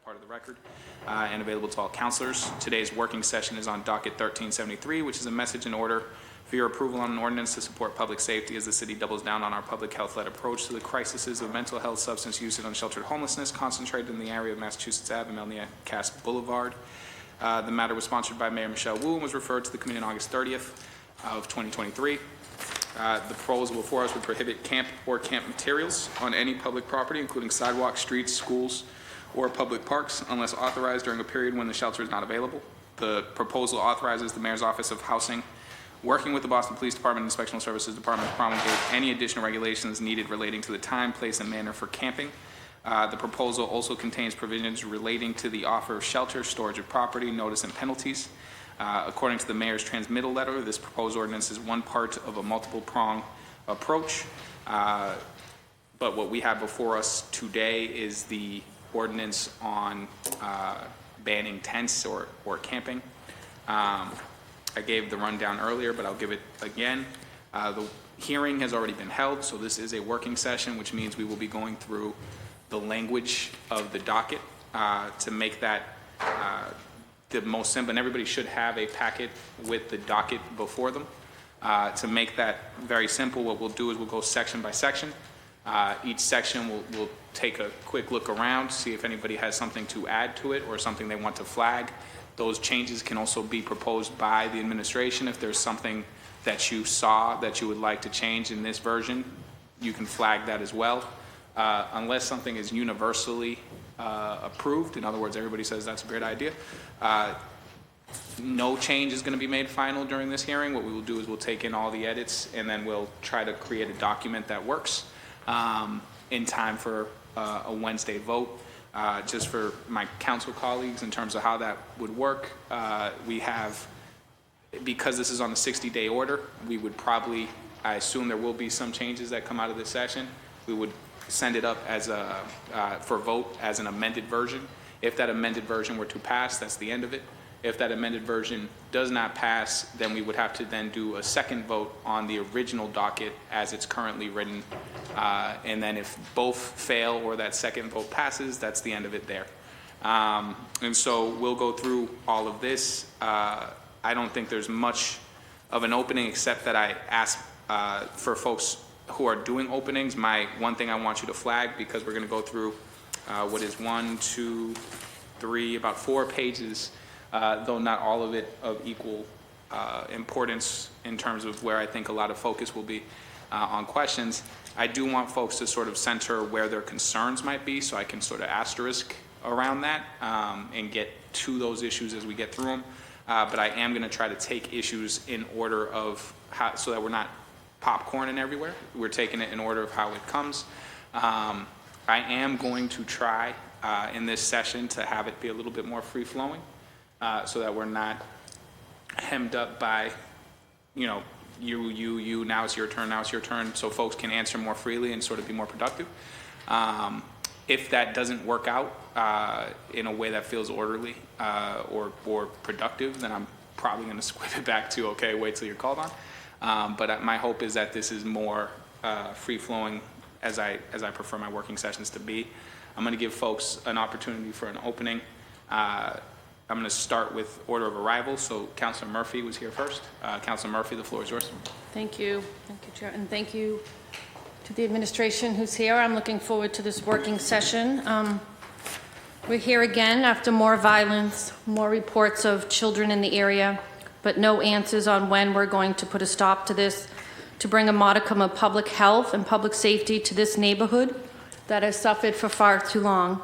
part of the record and available to all counselors. Today's working session is on docket 1373, which is a message in order for your approval on an ordinance to support public safety as the city doubles down on our public health-led approach to the crises of mental health, substance use, and unsheltered homelessness concentrated in the area of Massachusetts Ave and Melnea Boulevard. The matter was sponsored by Mayor Michelle Wu and was referred to the committee on August 30th of 2023. The proposal before us would prohibit camp or camp materials on any public property, including sidewalks, streets, schools, or public parks, unless authorized during a period when the shelter is not available. The proposal authorizes the Mayor's Office of Housing, working with the Boston Police Department and Inspectional Services Department, to promulgate any additional regulations needed relating to the time, place, and manner for camping. The proposal also contains provisions relating to the offer of shelter, storage of property, notice, and penalties. According to the Mayor's transmittal letter, this proposed ordinance is one part of a multiple-prong approach. But what we have before us today is the ordinance on banning tents or camping. I gave the rundown earlier, but I'll give it again. The hearing has already been held, so this is a working session, which means we will be going through the language of the docket to make that the most simple, and everybody should have a packet with the docket before them. To make that very simple, what we'll do is we'll go section by section. Each section we'll take a quick look around, see if anybody has something to add to it or something they want to flag. Those changes can also be proposed by the administration. If there's something that you saw that you would like to change in this version, you can flag that as well. Unless something is universally approved, in other words, everybody says that's a great idea, no change is going to be made final during this hearing. What we will do is we'll take in all the edits and then we'll try to create a document that works in time for a Wednesday vote. Just for my council colleagues in terms of how that would work, we have, because this is on a 60-day order, we would probably, I assume there will be some changes that come out of this session. We would send it up as a, for vote as an amended version. If that amended version were to pass, that's the end of it. If that amended version does not pass, then we would have to then do a second vote on the original docket as it's currently written. And then if both fail or that second vote passes, that's the end of it there. And so we'll go through all of this. I don't think there's much of an opening except that I ask for folks who are doing openings, one thing I want you to flag, because we're going to go through what is 1, 2, 3, about 4 pages, though not all of it of equal importance in terms of where I think a lot of focus will be on questions. I do want folks to sort of center where their concerns might be, so I can sort of asterisk around that and get to those issues as we get through them. But I am going to try to take issues in order of how, so that we're not popcorning everywhere. We're taking it in order of how it comes. I am going to try in this session to have it be a little bit more free-flowing so that we're not hemmed up by, you know, you, now it's your turn, so folks can answer more freely and sort of be more productive. If that doesn't work out in a way that feels orderly or productive, then I'm probably going to squib it back to, okay, wait till you're called on. But my hope is that this is more free-flowing as I prefer my working sessions to be. I'm going to give folks an opportunity for an opening. I'm going to start with order of arrival. So Councilor Murphy was here first. Councilor Murphy, the floor is yours. Thank you, Chair, and thank you to the administration who's here. I'm looking forward to this working session. We're here again after more violence, more reports of children in the area, but no answers on when we're going to put a stop to this, to bring a modicum of public health and public safety to this neighborhood that has suffered for far too long.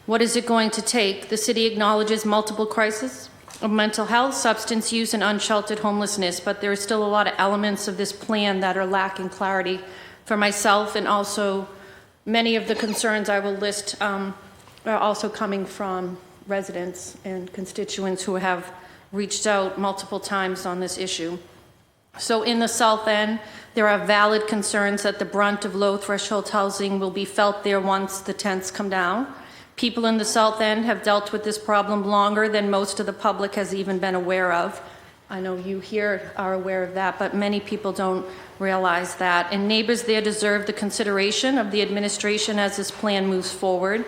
What is it going to take? The city acknowledges multiple crises of mental health, substance use, and unsheltered homelessness, but there are still a lot of elements of this plan that are lacking clarity for myself, and also many of the concerns I will list are also coming from residents and constituents who have reached out multiple times on this issue. So in the South End, there are valid concerns that the brunt of low threshold housing will be felt there once the tents come down. People in the South End have dealt with this problem longer than most of the public has even been aware of. I know you here are aware of that, but many people don't realize that. And neighbors there deserve the consideration of the administration as this plan moves forward.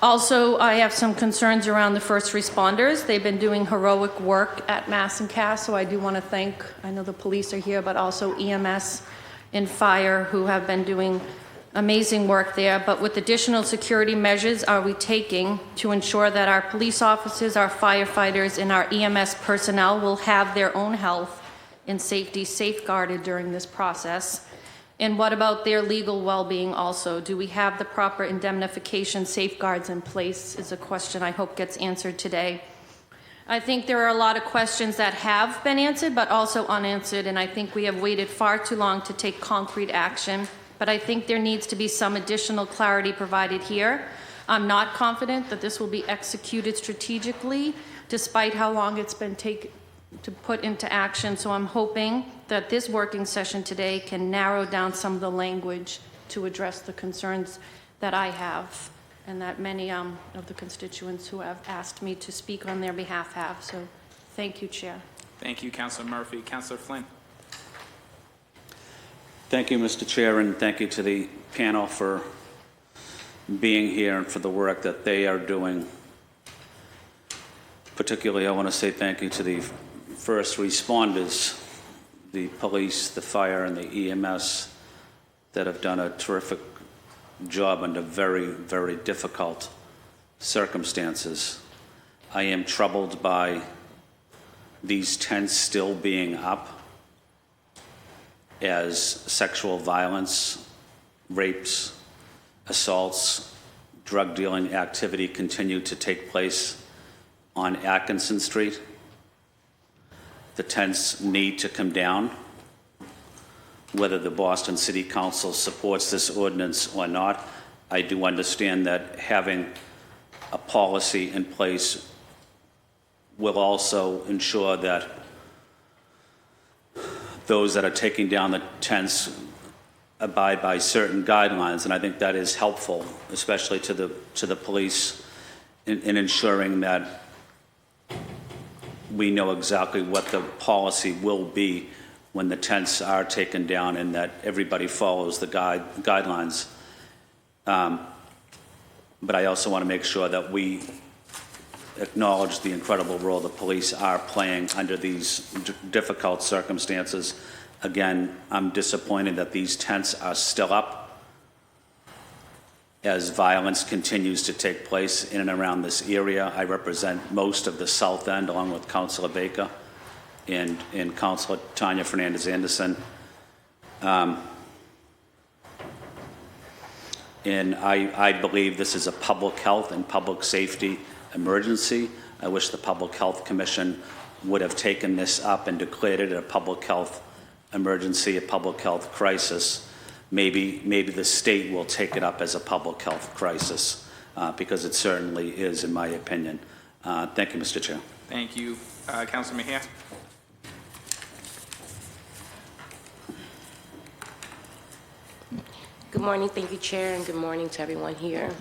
Also, I have some concerns around the first responders. They've been doing heroic work at Mass and Cass, so I do want to thank, I know the police are here, but also EMS and fire who have been doing amazing work there. But with additional security measures are we taking to ensure that our police officers, our firefighters, and our EMS personnel will have their own health and safety safeguarded during this process? And what about their legal well-being also? Do we have the proper indemnification safeguards in place is a question I hope gets answered today. I think there are a lot of questions that have been answered but also unanswered, and I think we have waited far too long to take concrete action. But I think there needs to be some additional clarity provided here. I'm not confident that this will be executed strategically despite how long it's been taken to put into action. So I'm hoping that this working session today can narrow down some of the language to address the concerns that I have and that many of the constituents who have asked me to speak on their behalf have. So thank you, Chair. Thank you, Councilor Murphy. Councilor Flynn. Thank you, Mr. Chair, and thank you to the panel for being here and for the work that they are doing. Particularly, I want to say thank you to the first responders, the police, the fire, and the EMS that have done a terrific job under very, very difficult circumstances. I am troubled by these tents still being up as sexual violence, rapes, assaults, drug dealing activity continue to take place on Atkinson Street. The tents need to come down. Whether the Boston City Council supports this ordinance or not, I do understand that having a policy in place will also ensure that those that are taking down the tents abide by certain guidelines, and I think that is helpful, especially to the police in ensuring that we know exactly what the policy will be when the tents are taken down and that everybody follows the guidelines. But I also want to make sure that we acknowledge the incredible role the police are playing under these difficult circumstances. Again, I'm disappointed that these tents are still up as violence continues to take place in and around this area. I represent most of the South End along with Councilor Baker and Councilor Tanya Fernandez-Anderson. And I believe this is a public health and public safety emergency. I wish the Public Health Commission would have taken this up and declared it a public health emergency, a public health crisis. Maybe the state will take it up as a public health crisis because it certainly is, in my opinion. Thank you, Mr. Chair. Thank you. Councilor Mejia. Good morning. Thank you, Chair, and good morning to everyone here.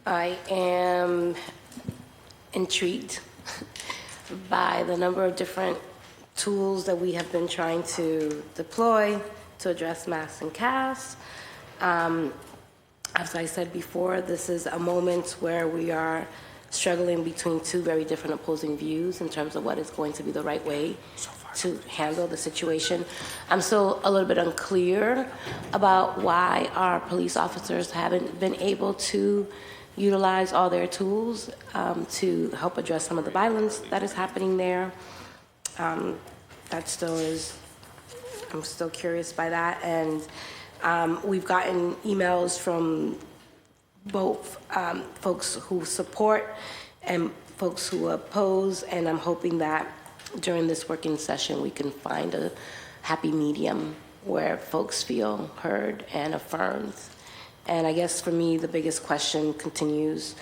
I am intrigued by the number of different tools that we have been trying to deploy to address Mass and Cass. As I said before, this is a moment where we are struggling between two very different opposing views in terms of what is going to be the right way to handle the situation. I'm still a little bit unclear about why our police officers haven't been able to utilize all their tools to help address some of the violence that is happening there. That still is, I'm still curious by that. And we've gotten emails from both folks who support and folks who oppose, and I'm hoping that during this working session we can find a happy medium where folks feel heard and affirmed. And I guess for me, the biggest question continues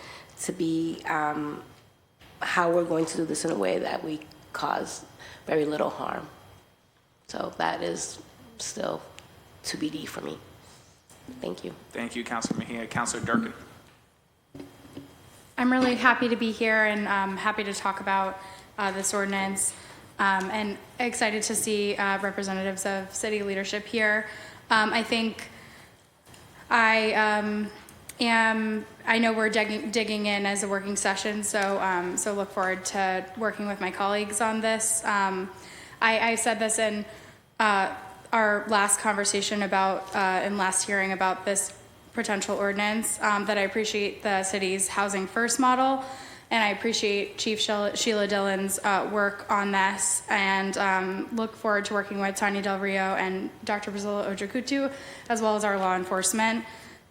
to be how we're going to do this in a way that we cause very little harm. So that is still TBD for me. Thank you. Thank you, Councilor Mejia. Councilor Durkin. I'm really happy to be here and happy to talk about this ordinance and excited to see representatives of city leadership here. I think I I know we're digging in as a working session, so look forward to working with my colleagues on this. I said this in our last conversation about, in last hearing about this potential ordinance, that I appreciate the city's housing first model, and I appreciate Chief Sheila Dillon's work on this, and look forward to working with Tanya Del Rio and Dr. Priscilla Ojokutu, as well as our law enforcement,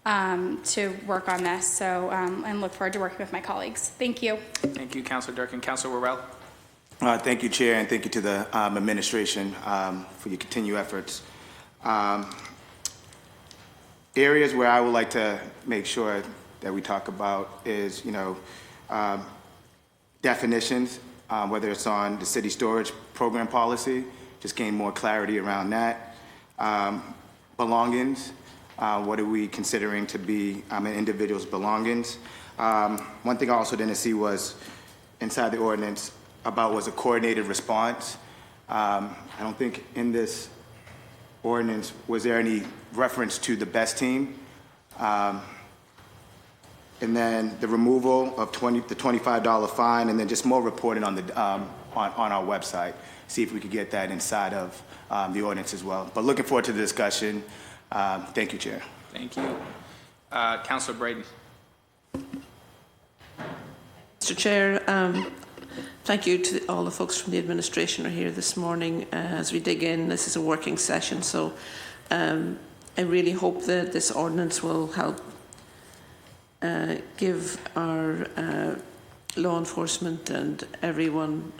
to work on this. So, and look forward to working with my colleagues. Thank you. Thank you, Councilor Durkin. Councilor Worrell? Thank you, Chair, and thank you to the administration for your continued efforts. Areas where I would like to make sure that we talk about is, definitions, whether it's on the city storage program policy, just gain more clarity around that. Belongings, what are we considering to be an individual's belongings? One thing I also didn't see was inside the ordinance was a coordinated response. I don't think in this ordinance was there any reference to the best team. And then the removal of the $25 fine, and then just more reporting on our website. See if we could get that inside of the ordinance as well. But looking forward to the discussion. Thank you, Chair. Thank you. Councilor Braden? Mr. Chair, thank you to all the folks from the administration who are here this morning. As we dig in, this is a working session, so I really hope that this ordinance will help give our law enforcement and everyone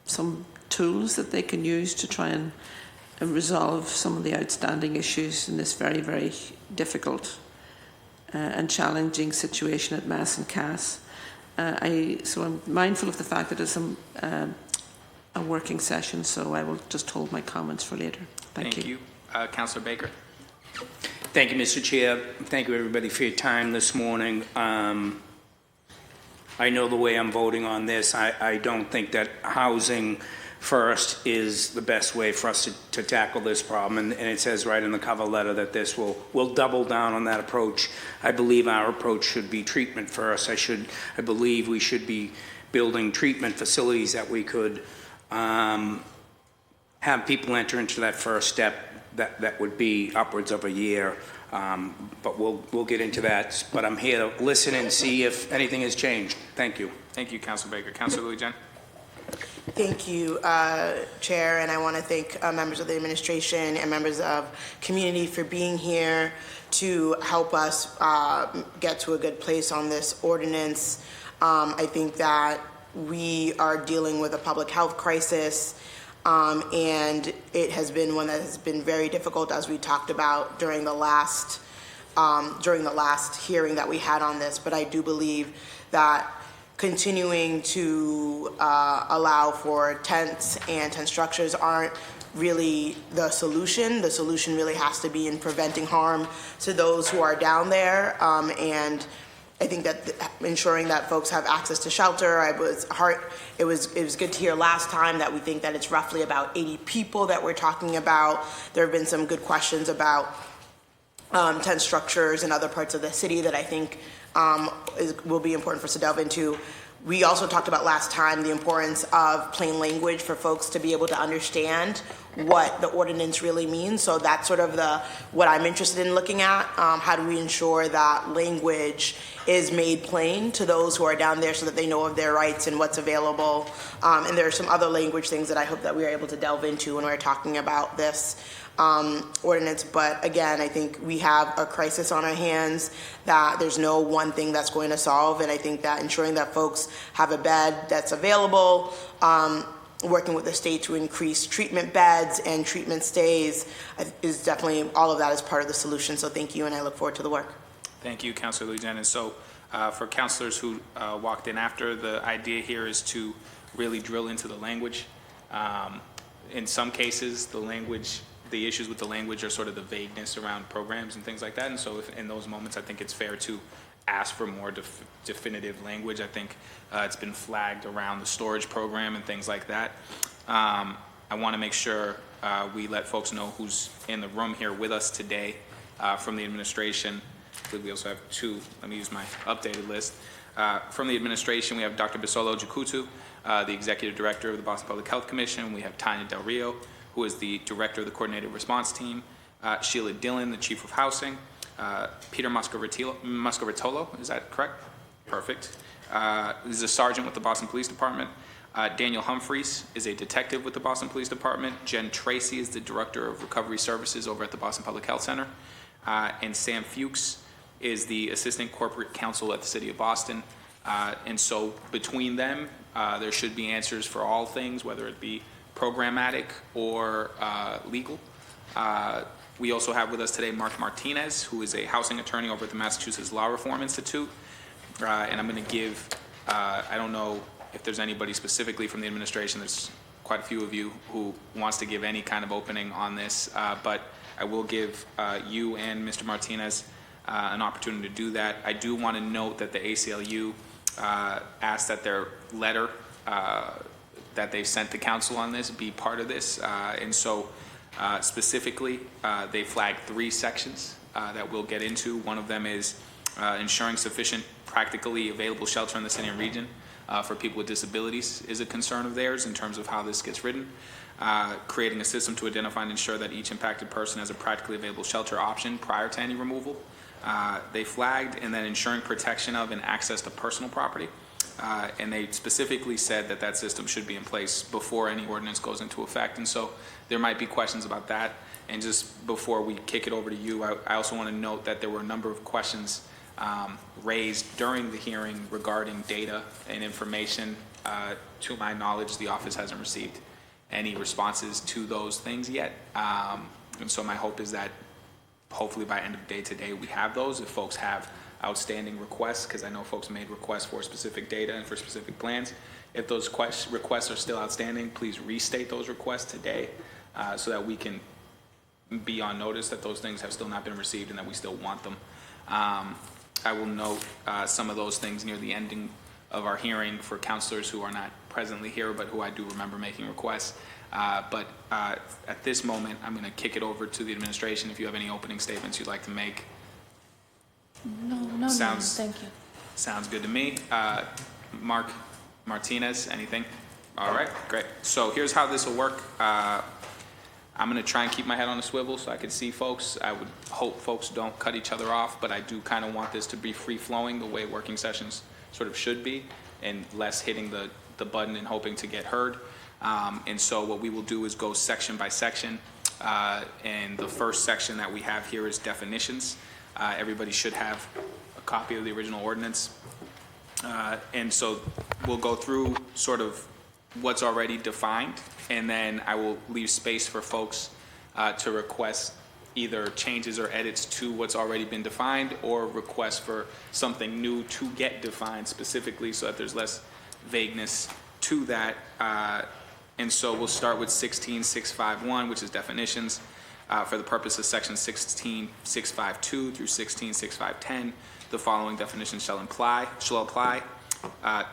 some tools that they can use to try and resolve some of the outstanding issues in this very, very difficult and challenging situation at Mass and Cass. So I'm mindful of the fact that it's a working session, so I will just hold my comments for later. Thank you. Councilor Baker? Thank you, Mr. Chair. Thank you, everybody, for your time this morning. I know the way I'm voting on this. I don't think that housing first is the best way for us to tackle this problem. And it says right in the cover letter that this will double down on that approach. I believe our approach should be treatment first. I believe we should be building treatment facilities that we could have people enter into that first step. That would be upwards of a year, but we'll get into that. But I'm here to listen and see if anything has changed. Thank you. Thank you, Councilor Baker. Councilor Louis-Jean? Thank you, Chair, and I want to thank members of the administration and members of community for being here to help us get to a good place on this ordinance. I think that we are dealing with a public health crisis. And it has been one that has been very difficult, as we talked about during the last hearing that we had on this. But I do believe that continuing to allow for tents and tent structures aren't really the solution. The solution really has to be in preventing harm to those who are down there, and I think that ensuring that folks have access to shelter. It was good to hear last time that we think that it's roughly about 80 people that we're talking about. There have been some good questions about tent structures in other parts of the city that I think will be important for us to delve into. We also talked about last time the importance of plain language for folks to be able to understand what the ordinance really means. So that's sort of what I'm interested in looking at. How do we ensure that language is made plain to those who are down there so that they know of their rights and what's available? And there are some other language things that I hope that we are able to delve into when we're talking about this ordinance. But again, I think we have a crisis on our hands that there's no one thing that's going to solve. And I think that ensuring that folks have a bed that's available, working with the state to increase treatment beds and treatment stays is definitely, all of that is part of the solution. So thank you, and I look forward to the work. Thank you, Councilor Louis-Jean. And so for councilors who walked in after, the idea here is to really drill into the language. In some cases, the issues with the language are sort of the vagueness around programs and things like that. And so in those moments, I think it's fair to ask for more definitive language. I think it's been flagged around the storage program and things like that. I want to make sure we let folks know who's in the room here with us today from the administration. believe we also have two. Let me use my updated list. From the administration, we have Dr. Bisolo Jakutu, the Executive Director of the Boston Public Health Commission. We have Tanya Del Rio, who is the Director of the Coordinated Response Team. Sheila Dillon, the Chief of Housing. Peter Moscovatolo, is that correct? Perfect. Is a sergeant with the Boston Police Department. Daniel Humphreys is a detective with the Boston Police Department. Jen Tracy is the Director of Recovery Services over at the Boston Public Health Center. And Sam Fuchs is the Assistant Corporate Counsel at the City of Boston. And so between them, there should be answers for all things, whether it be programmatic or legal. We also have with us today Mark Martinez, who is a housing attorney over at the Massachusetts Law Reform Institute. And I'm going to give, I don't know if there's anybody specifically from the administration, there's quite a few of you who wants to give any kind of opening on this, but I will give you and Mr. Martinez an opportunity to do that. I do want to note that the ACLU asked that their letter that they've sent to council on this be part of this, and so specifically they flagged 3 sections that we'll get into. One of them is ensuring sufficient practically available shelter in the city and region for people with disabilities is a concern of theirs in terms of how this gets written. Creating a system to identify and ensure that each impacted person has a practically available shelter option prior to any removal. They flagged, and then ensuring protection of and access to personal property. And they specifically said that that system should be in place before any ordinance goes into effect. And so there might be questions about that. And just before we kick it over to you, I also want to note that there were a number of questions raised during the hearing regarding data and information. To my knowledge, the office hasn't received any responses to those things yet. And so my hope is that hopefully by end of day today we have those. If folks have outstanding requests, because I know folks made requests for specific data and for specific plans. If those requests are still outstanding, please restate those requests today so that we can be on notice that those things have still not been received and that we still want them. I will note some of those things near the ending of our hearing for counselors who are not presently here, but who I do remember making requests. But at this moment, I'm going to kick it over to the administration. If you have any opening statements you'd like to make. No, thank you. Sounds good to me. Mark Martinez, anything? All right, great. So here's how this will work. I'm going to try and keep my head on a swivel so I can see folks. I would hope folks don't cut each other off, but I do kind of want this to be free-flowing the way working sessions sort of should be, and less hitting the button and hoping to get heard. And so what we will do is go section by section. And the first section that we have here is definitions. Everybody should have a copy of the original ordinance. And so we'll go through sort of what's already defined, and then I will leave space for folks to request either changes or edits to what's already been defined, or request for something new to get defined specifically so that there's less vagueness to that. And so we'll start with 16.651, which is definitions. For the purpose of section 16.652 through 16.6510, the following definitions shall apply.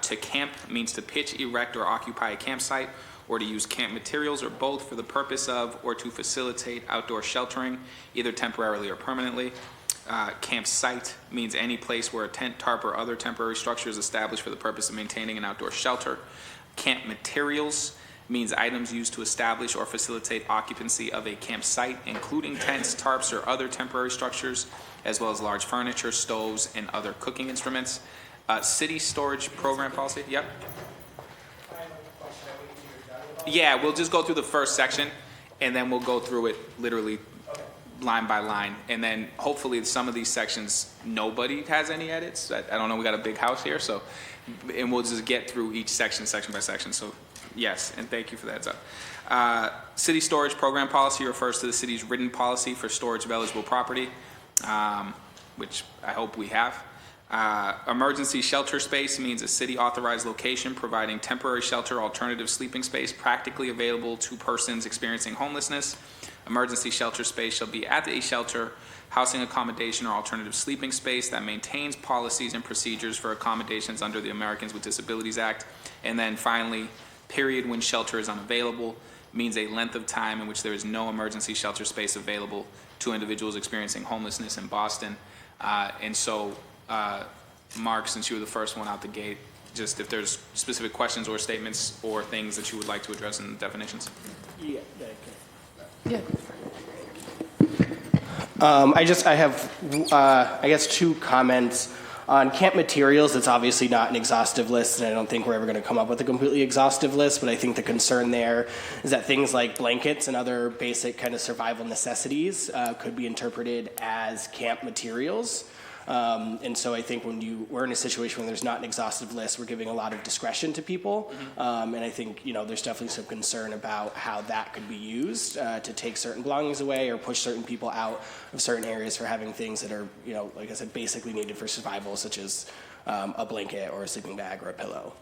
To camp means to pitch, erect, or occupy a campsite, or to use camp materials or both for the purpose of or to facilitate outdoor sheltering, either temporarily or permanently. Campsite means any place where a tent, tarp, or other temporary structure is established for the purpose of maintaining an outdoor shelter. Camp materials means items used to establish or facilitate occupancy of a campsite, including tents, tarps, or other temporary structures, as well as large furniture, stoves, and other cooking instruments. City storage program policy, yep. Yeah, we'll just go through the first section, and then we'll go through it literally line by line. And then hopefully some of these sections, nobody has any edits. I don't know, we got a big house here, so, and we'll just get through each section by section. So yes, and thank you for the heads up. City storage program policy refers to the city's written policy for storage of eligible property, which I hope we have. Emergency shelter space means a city authorized location providing temporary shelter, alternative sleeping space practically available to persons experiencing homelessness. Emergency shelter space shall be at a shelter, housing accommodation, or alternative sleeping space that maintains policies and procedures for accommodations under the Americans with Disabilities Act. And then finally, period when shelter is unavailable means a length of time in which there is no emergency shelter space available to individuals experiencing homelessness in Boston. And so, Mark, since you were the first one out the gate, just if there's specific questions or statements or things that you would like to address in the definitions. Yeah. Yeah. I have, I guess, two comments. On camp materials, it's obviously not an exhaustive list, and I don't think we're ever going to come up with a completely exhaustive list, but I think the concern there is that things like blankets and other basic kind of survival necessities could be interpreted as camp materials. And so I think when we're in a situation where there's not an exhaustive list, we're giving a lot of discretion to people. And I think, there's definitely some concern about how that could be used to take certain belongings away or push certain people out of certain areas for having things that are, like I said, basically needed for survival, such as a blanket or a sleeping bag or a pillow.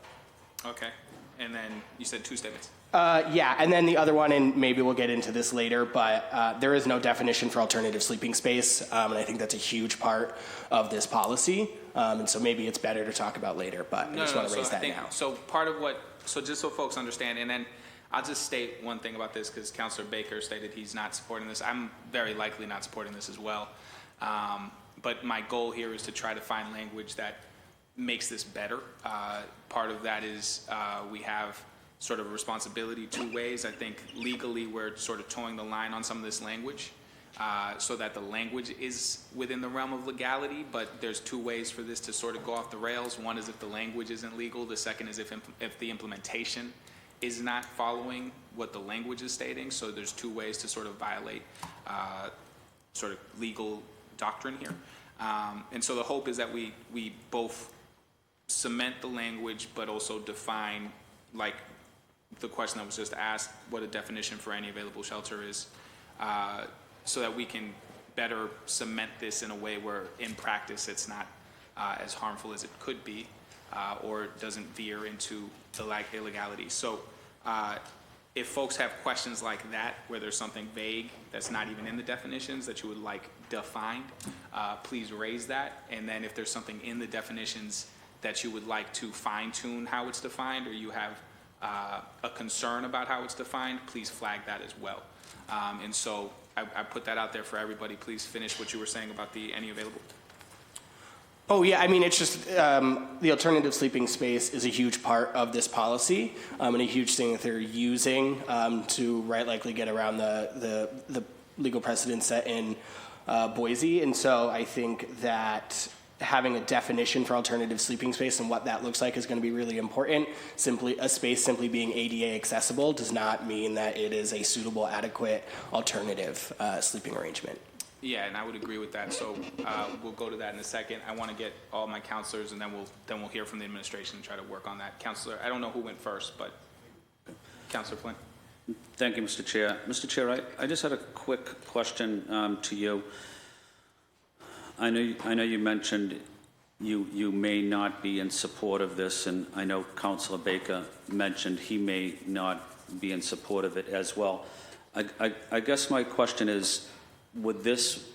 Okay. And then you said two statements. Yeah, and then the other one, and maybe we'll get into this later, but there is no definition for alternative sleeping space, and I think that's a huge part of this policy, and so maybe it's better to talk about later, but I just want to raise that now. So part of so just so folks understand, and then I'll just state one thing about this, because Councilor Baker stated he's not supporting this. I'm very likely not supporting this as well, but my goal here is to try to find language that makes this better. Part of that is we have sort of a responsibility two ways. I think legally we're sort of towing the line on some of this language so that the language is within the realm of legality, but there's two ways for this to sort of go off the rails. One is if the language isn't legal. The second is if the implementation is not following what the language is stating. So there's two ways to sort of violate sort of legal doctrine here. And so the hope is that we both cement the language, but also define, like the question that was just asked, what a definition for any available shelter is, so that we can better cement this in a way where in practice it's not as harmful as it could be, or doesn't veer into the illegality. So if folks have questions like that, where there's something vague that's not even in the definitions that you would like defined, please raise that. And then if there's something in the definitions that you would like to fine tune how it's defined, or you have a concern about how it's defined, please flag that as well. And so I put that out there for everybody. Please finish what you were saying about the any available. Oh, yeah, I mean, it's just the alternative sleeping space is a huge part of this policy, and a huge thing that they're using to likely get around the legal precedent set in Boise. And so I think that having a definition for alternative sleeping space and what that looks like is going to be really important. A space simply being ADA accessible does not mean that it is a suitable, adequate alternative sleeping arrangement. Yeah, and I would agree with that. So we'll go to that in a second. I want to get all my counselors, and then we'll hear from the administration and try to work on that. Counselor, I don't know who went first, but Counselor Flynn. Thank you, Mr. Chair. Mr. Chair, I just had a quick question to you. I know you mentioned you may not be in support of this, and I know Councilor Baker mentioned he may not be in support of it as well. I guess my question is, would this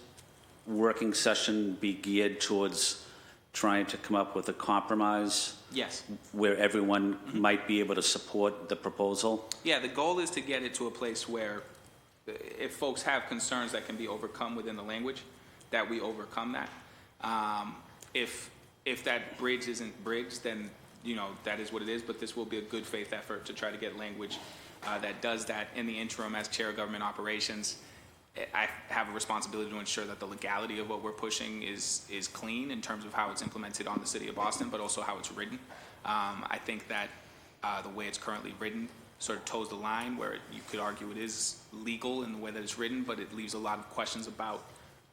working session be geared towards trying to come up with a compromise? Yes. Where everyone might be able to support the proposal? Yeah, the goal is to get it to a place where if folks have concerns that can be overcome within the language, that we overcome that. If that bridge isn't bridged, then that is what it is, but this will be a good faith effort to try to get language that does that. In the interim, as Chair of Government Operations, I have a responsibility to ensure that the legality of what we're pushing is clean in terms of how it's implemented on the City of Boston, but also how it's written. I think that the way it's currently written sort of toes the line where you could argue it is legal in the way that it's written, but it leaves a lot of questions about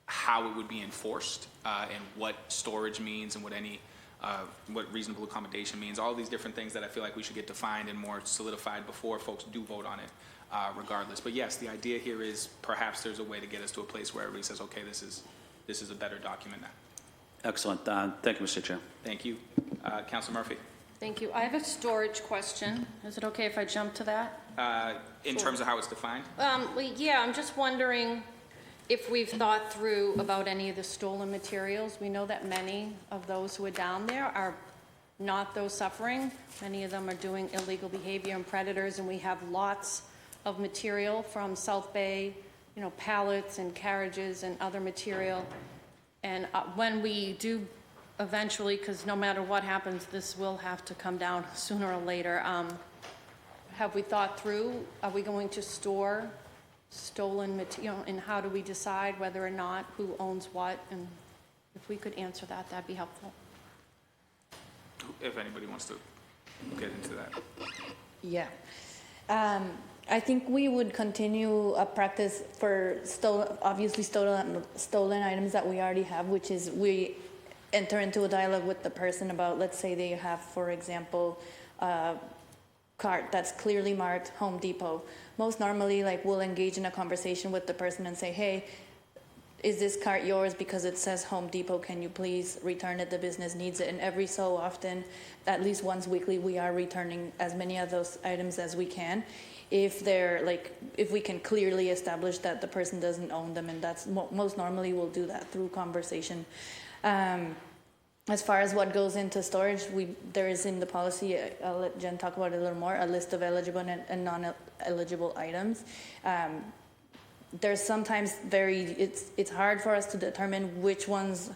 how it would be enforced and what storage means and what reasonable accommodation means. All these different things that I feel like we should get defined and more solidified before folks do vote on it. Regardless. But yes, the idea here is perhaps there's a way to get us to a place where everybody says, okay, this is a better document now. Excellent. Thank you, Mr. Chair. Thank you. Councilor Murphy. Thank you. I have a storage question. Is it okay if I jump to that? In terms of how it's defined? Yeah, I'm just wondering if we've thought through about any of the stolen materials. We know that many of those who are down there are not those suffering. Many of them are doing illegal behavior and predators, and we have lots of material from South Bay, pallets and carriages and other material. And when we do eventually, because no matter what happens, this will have to come down sooner or later, have we thought through, are we going to store stolen material, and how do we decide whether or not, who owns what? And if we could answer that, that'd be helpful. If anybody wants to get into that. Yeah. I think we would continue a practice for stolen items that we already have, which is we enter into a dialogue with the person about, let's say they have, for example, a cart that's clearly marked Home Depot. Most normally, like, we'll engage in a conversation with the person and say, hey, is this cart yours because it says Home Depot? Can you please return it? The business needs it. And every so often, at least once weekly, we are returning as many of those items as we can. If we can clearly establish that the person doesn't own them, and that's most normally we'll do that through conversation. As far as what goes into storage, there is in the policy, I'll let Jen talk about it a little more, a list of eligible and non-eligible items. There's sometimes it's hard for us to determine which ones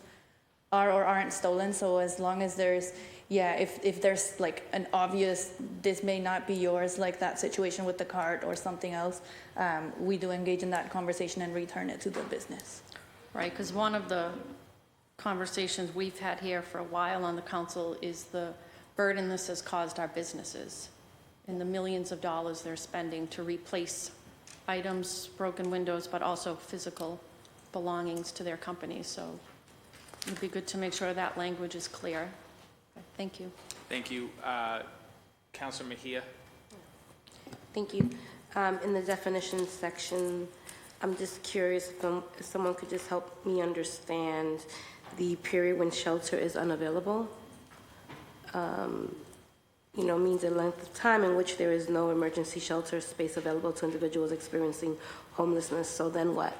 are or aren't stolen. So as long as there's, if there's like an obvious, this may not be yours, like that situation with the cart or something else, we do engage in that conversation and return it to the business. Right, because one of the conversations we've had here for a while on the council is the burden this has caused our businesses and the millions of dollars they're spending to replace items, broken windows, but also physical belongings to their companies. So it'd be good to make sure that language is clear. Thank you. Thank you. Councilor Mejia? Thank you. In the definitions section, I'm just curious if someone could just help me understand the period when shelter is unavailable. Means a length of time in which there is no emergency shelter space available to individuals experiencing homelessness. So then what?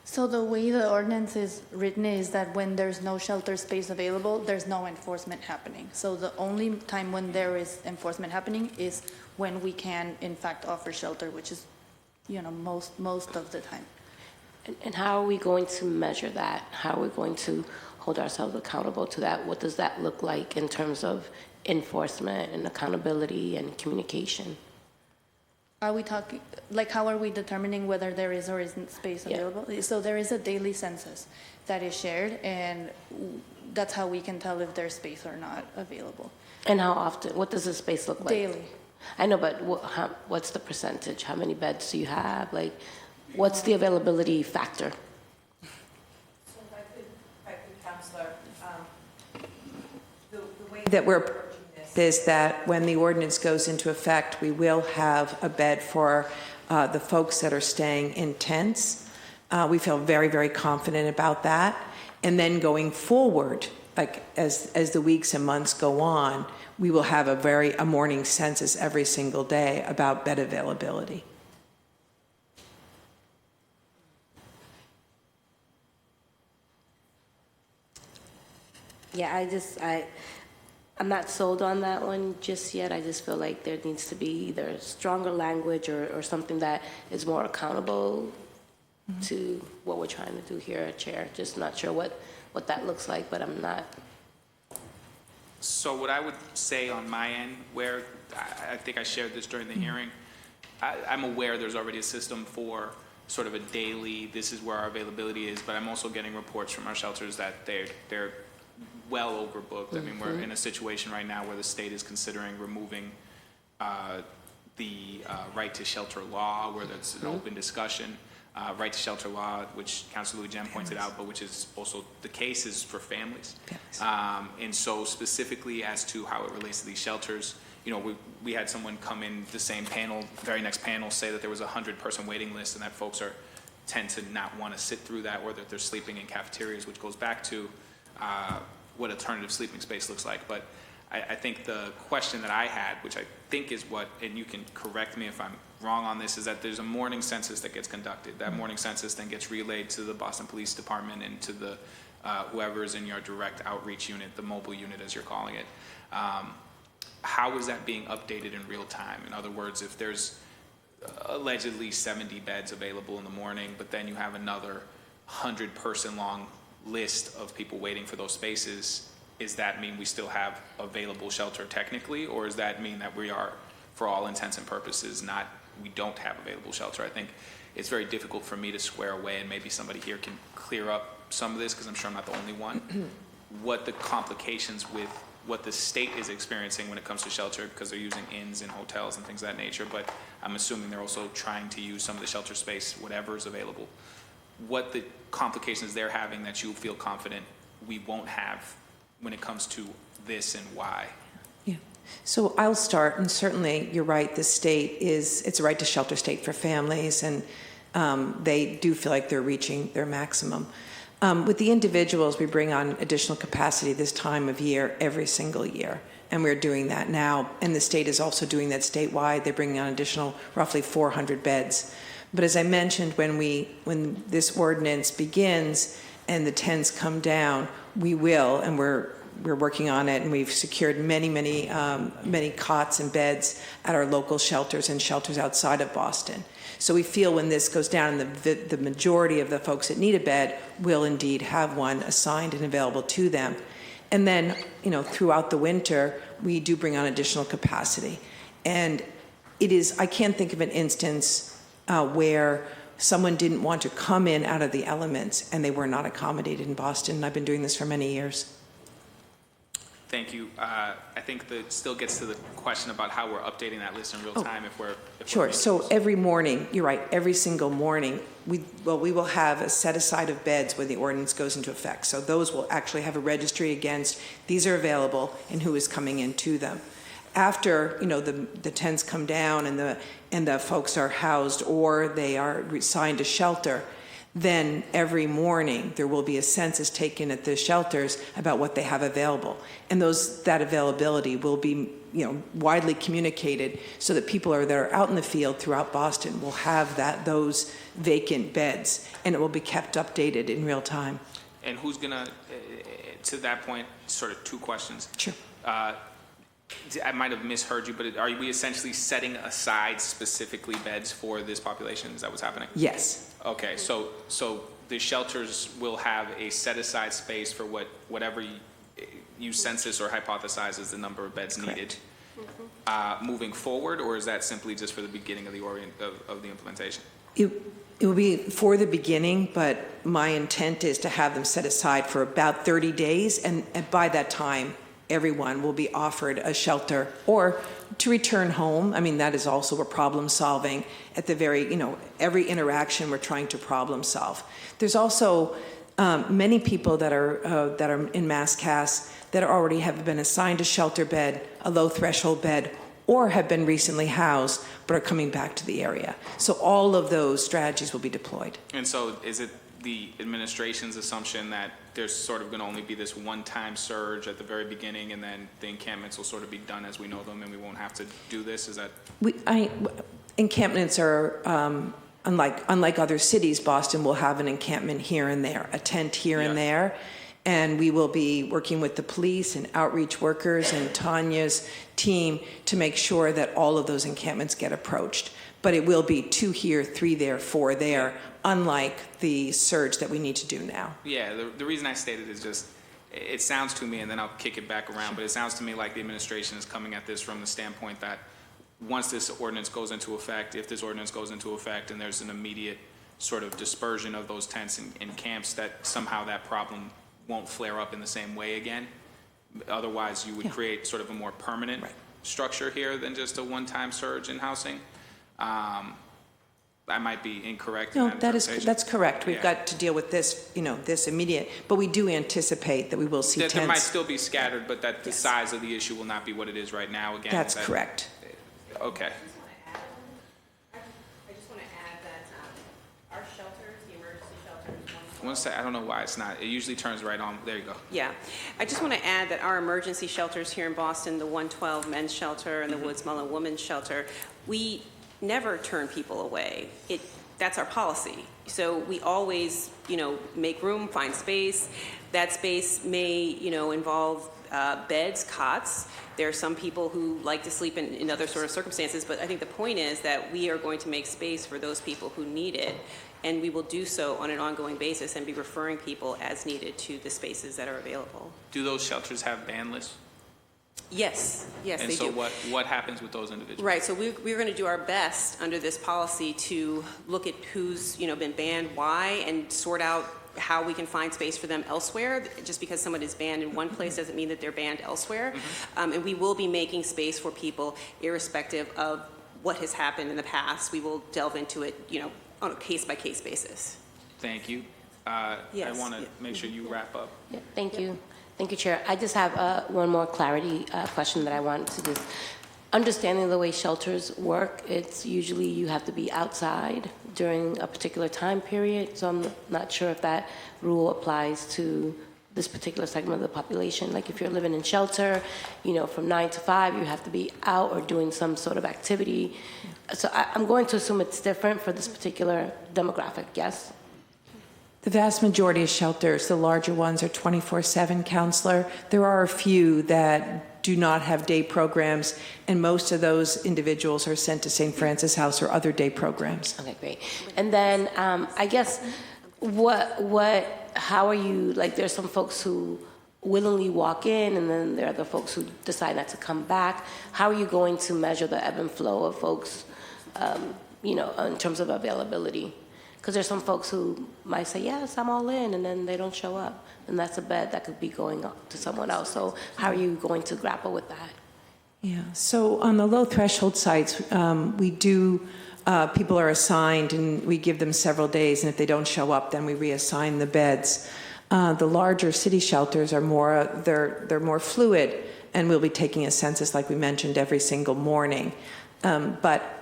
So the way the ordinance is written is that when there's no shelter space available, there's no enforcement happening. So the only time when there is enforcement happening is when we can, in fact, offer shelter, which is, most of the time. And how are we going to measure that? How are we going to hold ourselves accountable to that? What does that look like in terms of enforcement and accountability and communication? Are we talking, how are we determining whether there is or isn't space available? So there is a daily census that is shared, and that's how we can tell if there's space or not available. And how often? What does the space look like? Daily. I know, but what's the percentage? How many beds do you have? What's the availability factor? So if I could, Councillor, the way that we're approaching this is that when the ordinance goes into effect, we will have a bed for the folks that are staying in tents. We feel very, very confident about that. And then going forward, as the weeks and months go on, we will have a morning census every single day about bed availability. Yeah, I'm not sold on that one just yet. I just feel like there needs to be either stronger language or something that is more accountable to what we're trying to do here, Chair. Just not sure what that looks like, but I'm not. So what I would say on my end, where I think I shared this during the hearing, I'm aware there's already a system for sort of a daily, this is where our availability is, but I'm also getting reports from our shelters that they're well overbooked. I mean, we're in a situation right now where the state is considering removing the right to shelter law, where that's an open discussion. Right to shelter law, which Councilor Louis Jem pointed out, but which is also the case is for families. And so specifically as to how it relates to these shelters, we had someone come in the same panel, very next panel, say that there was a 100-person waiting list and that folks tend to not want to sit through that, or that they're sleeping in cafeterias, which goes back to what alternative sleeping space looks like. But I think the question that I had, which I think is what, and you can correct me if I'm wrong on this, is that there's a morning census that gets conducted. That morning census then gets relayed to the Boston Police Department and to the whoever is in your direct outreach unit, the mobile unit as you're calling it. How is that being updated in real time? In other words, if there's allegedly 70 beds available in the morning, but then you have another 100-person long list of people waiting for those spaces, does that mean we still have available shelter technically, or does that mean that we are, for all intents and purposes, we don't have available shelter? I think it's very difficult for me to square away, and maybe somebody here can clear up some of this, because I'm sure I'm not the only one, what the complications with what the state is experiencing when it comes to shelter, because they're using inns and hotels and things of that nature, but I'm assuming they're also trying to use some of the shelter space, whatever is available. What the complications they're having that you feel confident we won't have when it comes to this, and why? Yeah. So I'll start, and certainly you're right, the state it's a right to shelter state for families, and they do feel like they're reaching their maximum. With the individuals, we bring on additional capacity this time of year every single year, and we're doing that now, and the state is also doing that statewide. They're bringing on additional roughly 400 beds. But as I mentioned, when this ordinance begins and the tents come down, we will, and we're working on it, and we've secured many cots and beds at our local shelters and shelters outside of Boston. So we feel when this goes down, and the majority of the folks that need a bed will indeed have one assigned and available to them. And then, throughout the winter, we do bring on additional capacity. And I can't think of an instance where someone didn't want to come in out of the elements and they were not accommodated in Boston. And I've been doing this for many years. Thank you. I think that still gets to the question about how we're updating that list in real time. Sure. So every morning, you're right, every single morning, we will have a set aside of beds when the ordinance goes into effect. So those will actually have a registry against these are available and who is coming into them. After the tents come down and the folks are housed or they are assigned a shelter, then every morning there will be a census taken at the shelters about what they have available. And that availability will be widely communicated so that people that are out in the field throughout Boston will have those vacant beds, and it will be kept updated in real time. And who's gonna, to that point, sort of two questions. Sure. I might have misheard you, but are we essentially setting aside specifically beds for this population? Is that what's happening? Yes. Okay, so the shelters will have a set-aside space for whatever you census or hypothesize is the number of beds needed moving forward, or is that simply just for the beginning of the implementation? It will be for the beginning, but my intent is to have them set aside for about 30 days, and by that time, everyone will be offered a shelter or to return home. I mean, that is also a problem solving at the every interaction we're trying to problem solve. There's also many people that are in MassCAS that already have been assigned a shelter bed, a low threshold bed, or have been recently housed but are coming back to the area. So all of those strategies will be deployed. And so is it the administration's assumption that there's sort of going to only be this one-time surge at the very beginning, and then the encampments will sort of be done as we know them, and we won't have to do this? Is that encampments are unlike other cities? Boston will have an encampment here and there, a tent here and there, and we will be working with the police and outreach workers and Tanya's team to make sure that all of those encampments get approached. But it will be 2 here, 3 there, 4 there, unlike the surge that we need to do now. Yeah, the reason I stated is just, it sounds to me, and then I'll kick it back around, but it sounds to me like the administration is coming at this from the standpoint that once this ordinance goes into effect, if this ordinance goes into effect and there's an immediate sort of dispersion of those tents and camps, that somehow that problem won't flare up in the same way again. Otherwise, you would create sort of a more permanent structure here than just a one-time surge in housing. I might be incorrect. No, that's correct. We've got to deal with this, this immediate, but we do anticipate that we will see tents. There might still be scattered, but that the size of the issue will not be what it is right now again. That's correct. Okay. I just want to add that our shelters, the emergency shelters. One sec, I don't know why it's not. It usually turns right on. There you go. Yeah. I just want to add that our emergency shelters here in Boston, the 112 men's shelter and the Woods Mullen women's shelter, we never turn people away. That's our policy. So we always, make room, find space. That space may, involve beds, cots. There are some people who like to sleep in other sort of circumstances, but I think the point is that we are going to make space for those people who need it, and we will do so on an ongoing basis and be referring people as needed to the spaces that are available. Do those shelters have ban lists? Yes, yes, And they so do. what happens with those individuals? Right, so we're going to do our best under this policy to look at who's, been banned, why, and sort out how we can find space for them elsewhere. Just because someone is banned in one place doesn't mean that they're banned elsewhere. And we will be making space for people irrespective of what has happened in the past. We will delve into it, on a case-by-case basis. Thank you. Yes. I want to make sure you wrap up. Yeah, thank you. Thank you, Chair. I just have one more clarity question that I want to just, understanding the way shelters work, it's usually you have to be outside during a particular time period, so I'm not sure if that rule applies to this particular segment of the population. Like if you're living in shelter, from 9 to 5, you have to be out or doing some sort of activity. So I'm going to assume it's different for this particular demographic, yes? The vast majority of shelters, the larger ones, are 24/7, Counselor. There are a few that do not have day programs, and most of those individuals are sent to St. Francis House or other day programs. Okay, great. And then I guess how are you, like there's some folks who willingly walk in and then there are the folks who decide not to come back. How are you going to measure the ebb and flow of folks, in terms of availability? Because there's some folks who might say, yes, I'm all in, and then they don't show up. And that's a bed that could be going to someone else. So how are you going to grapple with that? Yeah, so on the low threshold sites, we do, people are assigned and we give them several days, and if they don't show up, then we reassign the beds. The larger city shelters are more, they're more fluid, and we'll be taking a census, like we mentioned, every single morning. But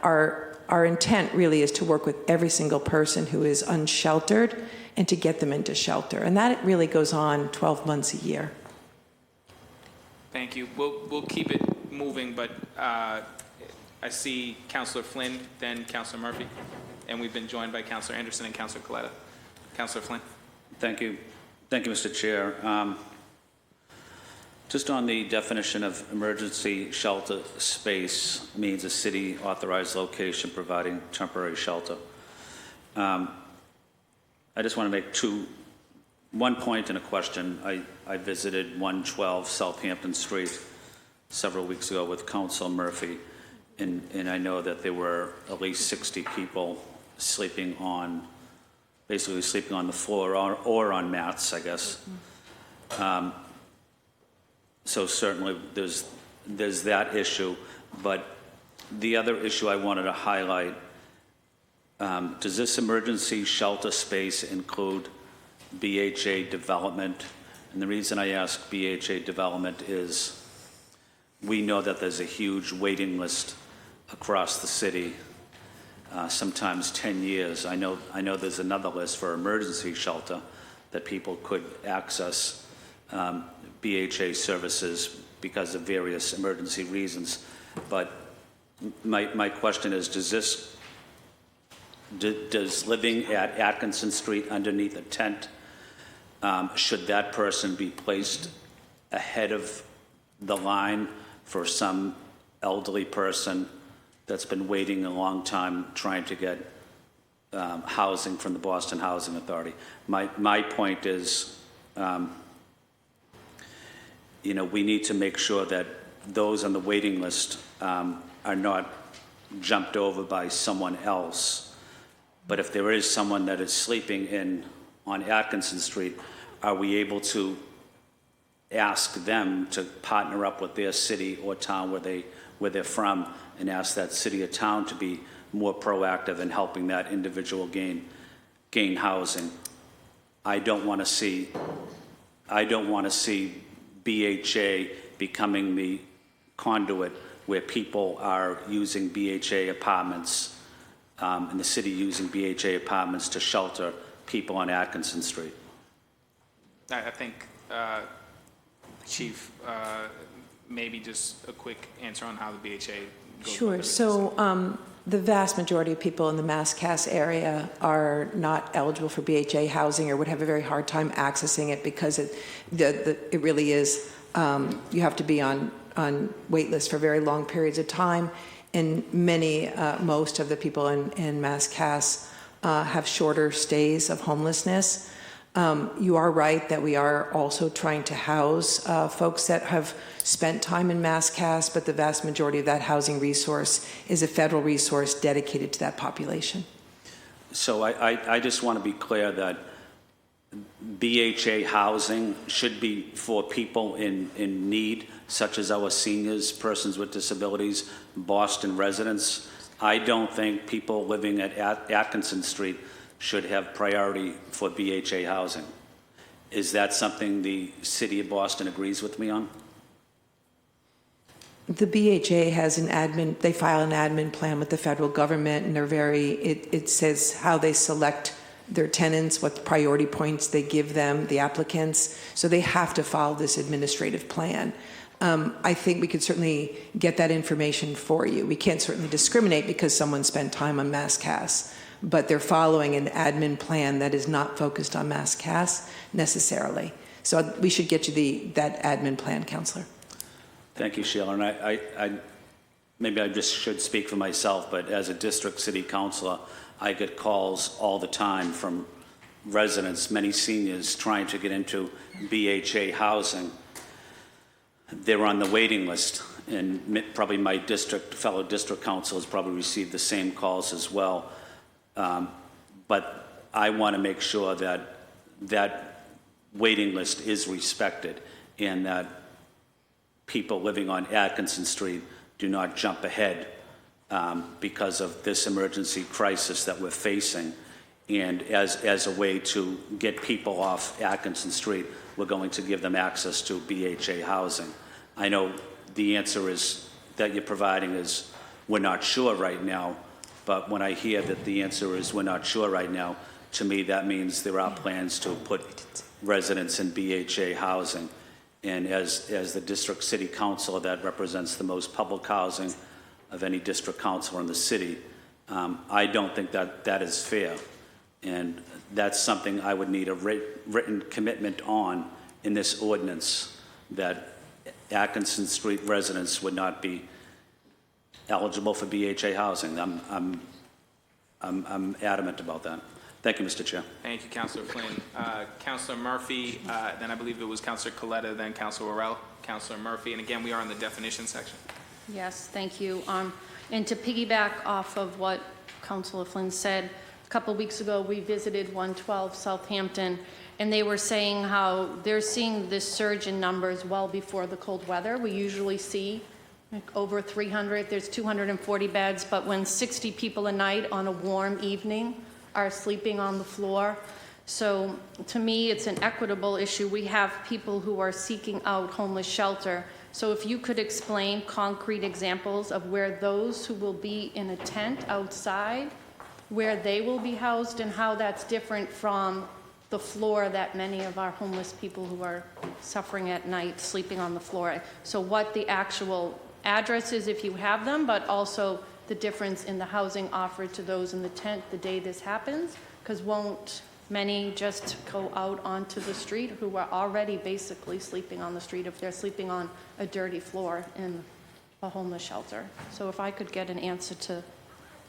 our intent really is to work with every single person who is unsheltered and to get them into shelter. And that really goes on 12 months a year. Thank you. We'll keep it moving, but I see Councilor Flynn, then Councilor Murphy, and we've been joined by Councilor Anderson and Councilor Coletta. Councilor Flynn. Thank you. Thank you, Mr. Chair. Just on the definition of emergency shelter space means a city authorized location providing temporary shelter. I just want to make one point and a question. I visited 112 Southampton Street several weeks ago with Councilor Murphy, and I know that there were at least 60 people basically sleeping on the floor or on mats, I guess. So certainly there's that issue, but the other issue I wanted to highlight, does this emergency shelter space include BHA development? And the reason I ask BHA development is we know that there's a huge waiting list across the city, sometimes 10 years. I know there's another list for emergency shelter that people could access BHA services because of various emergency reasons. But my question is, does living at Atkinson Street underneath a tent, should that person be placed ahead of the line for some elderly person that's been waiting a long time trying to get housing from the Boston Housing Authority? My point is, we need to make sure that those on the waiting list are not jumped over by someone else. But if there is someone that is sleeping on Atkinson Street, are we able to ask them to partner up with their city or town where they're from and ask that city or town to be more proactive in helping that individual gain housing? I don't want to see BHA becoming the conduit where people are using BHA apartments, and the city using BHA apartments to shelter people on Atkinson Street. I think, Chief, maybe just a quick answer on how the BHA goes. Sure. So the vast majority of people in the Mass-Cass area are not eligible for BHA housing or would have a very hard time accessing it because it really is You have to be on wait lists for very long periods of time, and most of the people in MassCAS have shorter stays of homelessness. You are right that we are also trying to house folks that have spent time in MassCAS, but the vast majority of that housing resource is a federal resource dedicated to that population. So I just want to be clear that BHA housing should be for people in need, such as our seniors, persons with disabilities, Boston residents. I don't think people living at Atkinson Street should have priority for BHA housing. Is that something the city of Boston agrees with me on? The BHA has they file an admin plan with the federal government, and it says how they select their tenants, what priority points they give them, the applicants. So they have to follow this administrative plan. I think we could certainly get that information for you. We can't certainly discriminate because someone spent time on MassCAS, but they're following an admin plan that is not focused on MassCAS necessarily. So we should get you that admin plan, Councillor. Thank you, Sheila. And I maybe I just should speak for myself, but as a district city councilor, I get calls all the time from residents, many seniors, trying to get into BHA housing. They're on the waiting list, and probably my fellow district councilors probably received the same calls as well. But I want to make sure that that waiting list is respected, and that people living on Atkinson Street do not jump ahead because of this emergency crisis that we're facing. And as a way to get people off Atkinson Street, we're going to give them access to BHA housing. I know the answer is that you're providing is we're not sure right now, but when I hear that the answer is we're not sure right now, to me that means there are plans to put residents in BHA housing. And as the district city councilor that represents the most public housing of any district councilor in the city, I don't think that is fair. And that's something I would need a written commitment on in this ordinance, that Atkinson Street residents would not be eligible for BHA housing. I'm adamant about that. Thank you, Mr. Chair. Thank you, Councilor Flynn. Councilor Murphy, then I believe it was Councilor Coletta, then Councilor Worrell, Councilor Murphy, and again, we are in the definition section. Yes, thank you. And to piggyback off of what Councilor Flynn said, a couple weeks ago, we visited 112 Southampton, and they were saying how they're seeing this surge in numbers well before the cold weather. We usually see like over 300, there's 240 beds, but when 60 people a night on a warm evening are sleeping on the floor. So to me, it's an equitable issue. We have people who are seeking out homeless shelter. So if you could explain concrete examples of where those who will be in a tent outside, where they will be housed, and how that's different from the floor that many of our homeless people who are suffering at night sleeping on the floor. So what the actual address is if you have them, but also the difference in the housing offered to those in the tent the day this happens, because won't many just go out onto the street who are already basically sleeping on the street if they're sleeping on a dirty floor in a homeless shelter? So if I could get an answer to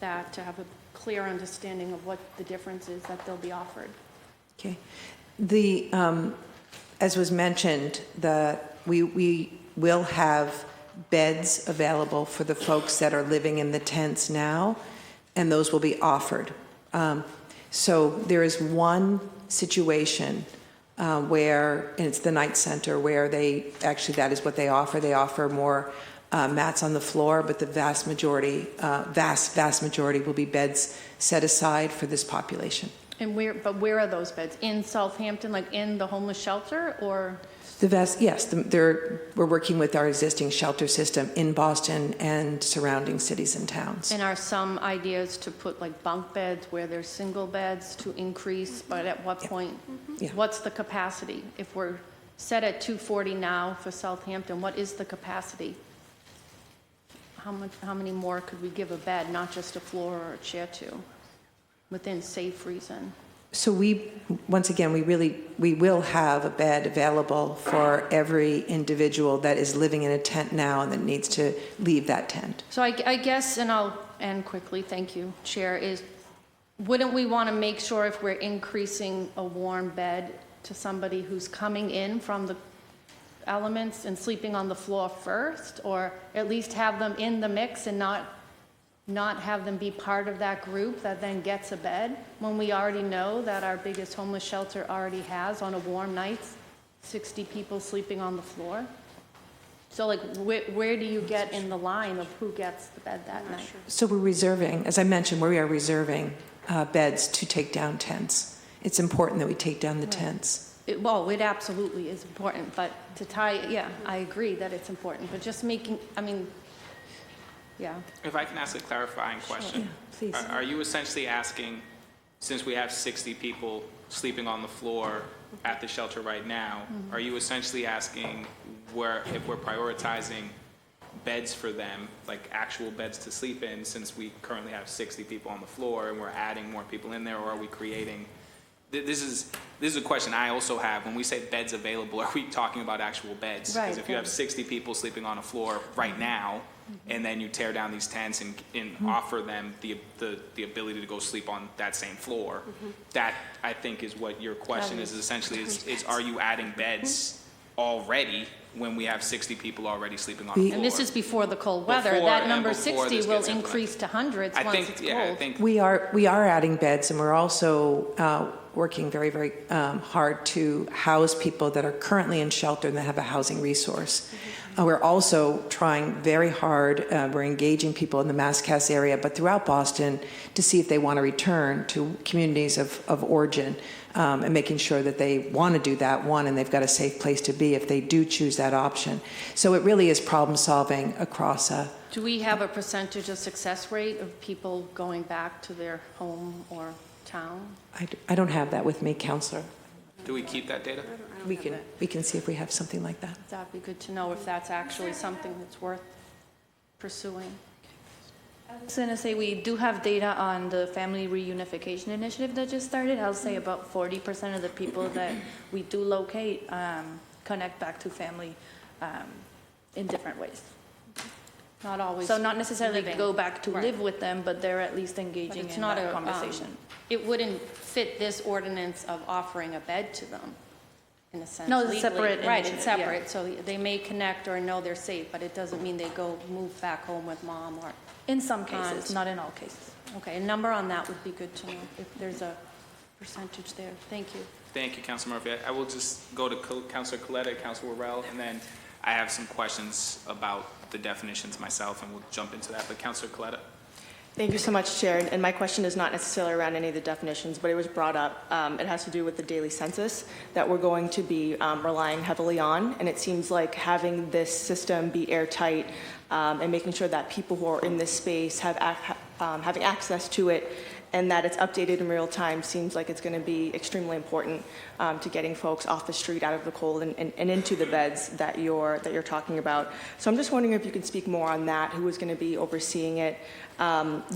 that, to have a clear understanding of what the difference is that they'll be offered. Okay. As was mentioned, we will have beds available for the folks that are living in the tents now, and those will be offered. So there is one situation where, and it's the night center, where that is what they offer. They offer more mats on the floor, but the vast majority will be beds set aside for this population. And where are those beds? In Southampton, like in the homeless shelter, or? Yes, we're working with our existing shelter system in Boston and surrounding cities and towns. And are some ideas to put like bunk beds where there's single beds to increase, but at what point? Yeah. What's the capacity? If we're set at 240 now for Southampton, what is the capacity? How many more could we give a bed, not just a floor or a chair to, within safe reason? So once again, we will have a bed available for every individual that is living in a tent now and that needs to leave that tent. So I guess, and I'll end quickly, thank you, Chair, is wouldn't we want to make sure if we're increasing a warm bed to somebody who's coming in from the elements and sleeping on the floor first, or at least have them in the mix and not have them be part of that group that then gets a bed, when we already know that our biggest homeless shelter already has, on a warm night, 60 people sleeping on the floor? So like, where do you get in the line of who gets the bed that night? So we're reserving, as I mentioned, we are reserving beds to take down tents. It's important that we take down the tents. Well, it absolutely is important, but to tie, yeah, I agree that it's important, but just making, I mean, yeah. If I can ask a clarifying question. Yeah, please. Are you essentially asking, since we have 60 people sleeping on the floor at the shelter right now, are you essentially asking if we're prioritizing beds for them, like actual beds to sleep in, since we currently have 60 people on the floor and we're adding more people in there, or are we creating? This is a question I also have. When we say beds available, are we talking about actual beds? Because Right. if you have 60 people sleeping on a floor right now, and then you tear down these tents and offer them the ability to go sleep on that same floor, that I think is what your question is essentially, is are you adding beds already when we have 60 people already sleeping on the floor? And this is before the cold weather. Before- That and number before 60 this will gets implemented. increase to hundreds I once think, it's yeah, I cold. think We are adding beds, and we're also working very, very hard to house people that are currently in shelter and that have a housing resource. We're also trying very hard, we're engaging people in the Mass-Cass area, but throughout Boston, to see if they want to return to communities of origin, and making sure that they want to do that, and they've got a safe place to be if they do choose that option. So it really is problem solving across Do we have a percentage of success rate of people going back to their home or town? I don't have that with me, Counselor. do we keep that data? We can see if we have something like that. That'd be good to know if that's actually something that's worth pursuing. I was going to say we do have data on the family reunification initiative that just started. I'll say about 40% of the people that we do locate connect back to family in different ways. Not always. So not necessarily living. go back to Right. live with them, but they're at least But engaging it's in not that a conversation. It wouldn't fit this ordinance of offering a bed to them, in a sense. No, it's legally. separate Right, it's initiative, yeah. separate, so they may connect or know they're safe, but it doesn't mean they go move back home with mom or, In some cases, Cons. not in all cases. okay, a number on that would be good to know, if there's a percentage there. Thank you. Thank you, Councilor Murphy. I will just go to Councilor Coletta, Councilor Worrell, and then I have some questions about the definitions myself, and we'll jump into that. But Councilor Coletta? Thank you so much, Chair. And my question is not necessarily around any of the definitions, but it was brought up. It has to do with the daily census that we're going to be relying heavily on. And it seems like having this system be airtight and making sure that people who are in this space have having access to it and that it's updated in real time seems like it's going to be extremely important to getting folks off the street, out of the cold, and into the beds that you're talking about. So I'm just wondering if you could speak more on that. Who is going to be overseeing it?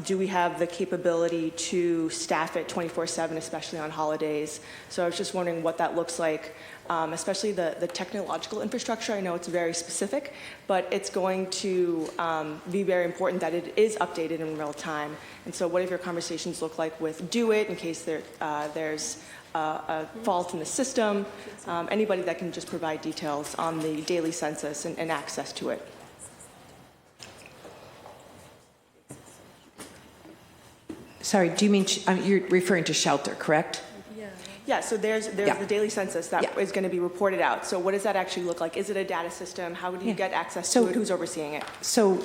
Do we have the capability to staff it 24/7, especially on holidays? So I was just wondering what that looks like, especially the technological infrastructure. I know it's very specific, but it's going to be very important that it is updated in real time. And so what have your conversations look like with Do It in case there's a fault in the system? Anybody that can just provide details on the daily census and access to it. Sorry, do you mean, you're referring to shelter, correct? Yeah, so there's Yeah. the daily census that Yeah. is going to be reported out. So what does that actually look like? Is it a data system? How do you get access to it? Who's overseeing it? So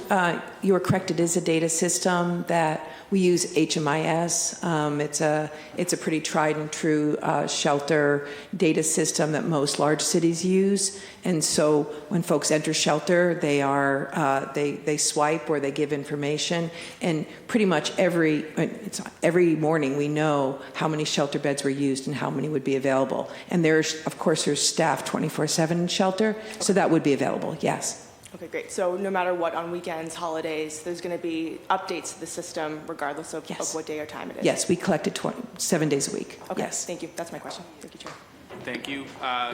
you are correct, it is a data system that we use HMIS. It's a pretty tried and true shelter data system that most large cities use. And so when folks enter shelter, they swipe or they give information. And pretty much every morning we know how many shelter beds were used and how many would be available. And there's staff 24/7 in shelter, so that would be available, yes. Okay, great. So no matter what, on weekends, holidays, there's going to be updates to the system regardless of what day or time it is? Yes, we collect it 7 days a week. Okay, Yes. thank you. That's my question. Thank you, Chair. Thank you.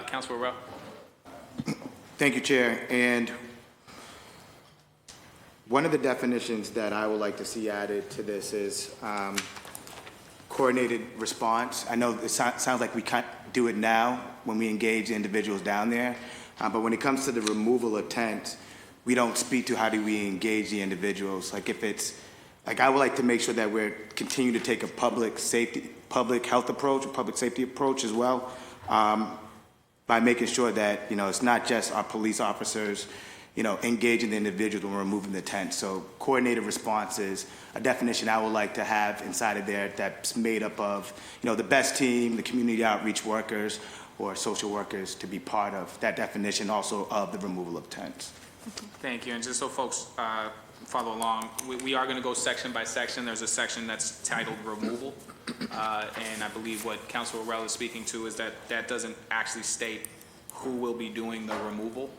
Councilor Rowe? Thank you, Chair. And one of the definitions that I would like to see added to this is coordinated response. I know it sounds like we can't do it now when we engage individuals down there, but when it comes to the removal of tents, we don't speak to how do we engage the individuals. Like if it's, like I would like to make sure that we're continue to take a public health approach, a public safety approach as well, by making sure that, it's not just our police officers, engaging the individuals when we're removing the tent. So coordinated response is a definition I would like to have inside of there that's made up of, the best team, the community outreach workers, or social workers to be part of that definition also of the removal of tents. Thank you. And just so folks follow along, we are going to go section by section. There's a section that's titled removal. And I believe what Councilor Rell is speaking to is that doesn't actually state who will be doing the removal.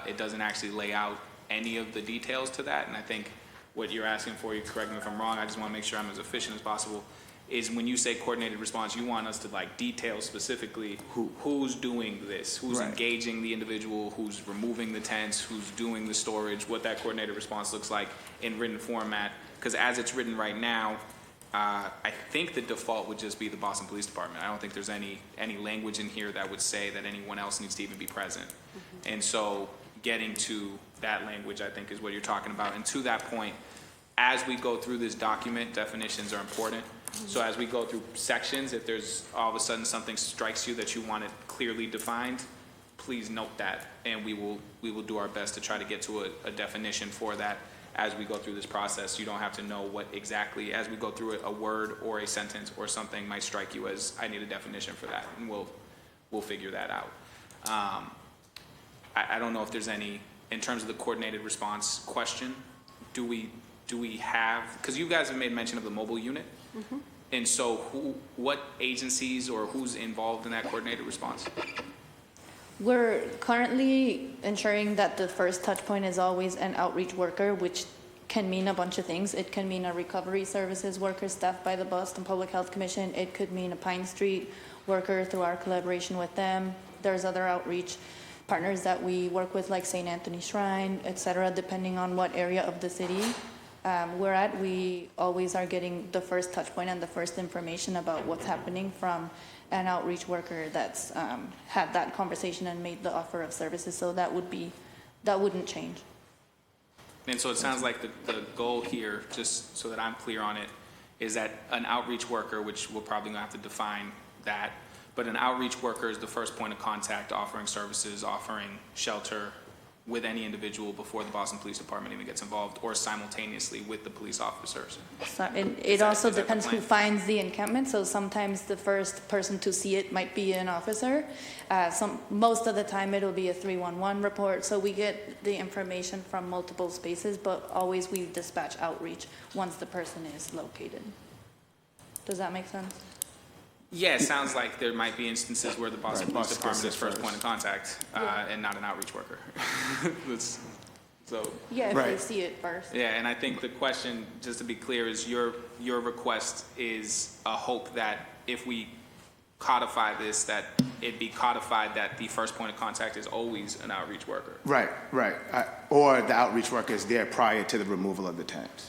It doesn't actually lay out any of the details to that. And I think what you're asking for, you correct me if I'm wrong, I just want to make sure I'm as efficient as possible, is when you say coordinated response, you want us to detail specifically who's doing this, who's engaging the individual, who's removing the tents, who's doing the storage, what that coordinated response looks like in written format. Because as it's written right now, I think the default would just be the Boston Police Department. I don't think there's any language in here that would say that anyone else needs to even be present. And so getting to that language, I think, is what you're talking about. And to that point, as we go through this document, definitions are important. So as we go through sections, if there's all of a sudden something strikes you that you want it clearly defined, please note that, and we will do our best to try to get to a definition for that as we go through this process. You don't have to know what exactly, as we go through it, a word or a sentence or something might strike you as, I need a definition for that, and we'll figure that out. I don't know if there's any, in terms of the coordinated response question, do we have, because you guys have made mention of the mobile unit, and so what agencies or who's involved in that coordinated response? We're currently ensuring that the first touch point is always an outreach worker, which can mean a bunch of things. It can mean a recovery services worker staffed by the Boston Public Health Commission. It could mean a Pine Street worker through our collaboration with them. There's other outreach partners that we work with, like St. Anthony Shrine, et cetera, depending on what area of the city we're at. We always are getting the first touch point and the first information about what's happening from an outreach worker that's had that conversation and made the offer of services. So that wouldn't change. And so it sounds like the goal here, just so that I'm clear on it, is that an outreach worker, which we'll probably have to define that, but an outreach worker is the first point of contact, offering services, offering shelter with any individual before the Boston Police Department even gets involved, or simultaneously with the police officers. So, and it also depends who finds the encampment. So sometimes the first person to see it might be an officer. Most of the time it'll be a 311 report. So we get the information from multiple spaces, but always we dispatch outreach once the person is located. Does that make sense? Yeah, it sounds like there might be instances where the Boston Police Department is first point of contact and not an outreach worker. Yeah, if they see it first. Yeah, and I think the question, just to be clear, is your request is a hope that if we codify this, that it be codified that the first point of contact is always an outreach worker. Right. Or the outreach worker is there prior to the removal of the tents.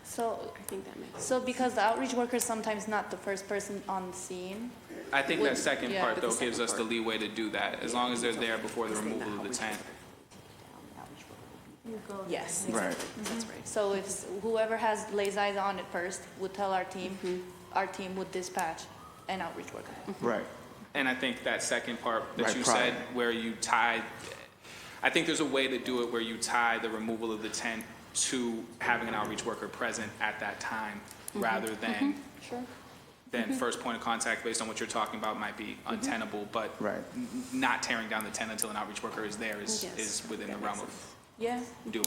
So I think that makes sense. So because the outreach worker is sometimes not the first person on scene. I think that second part, though, gives us the leeway to do that, as long as they're there before the removal of the tent. Yes. Right. That's right. So if whoever lays eyes on it first would tell our team, our team would dispatch an outreach worker. Right. And I think that second part that you prior. said, where you tie, I think there's a way to do it where you tie the removal of the tent to having an outreach worker present at that time, rather than then first point of contact based on what you're talking about might be untenable, but not tearing down the tent until an outreach worker is there is within the realm of doing.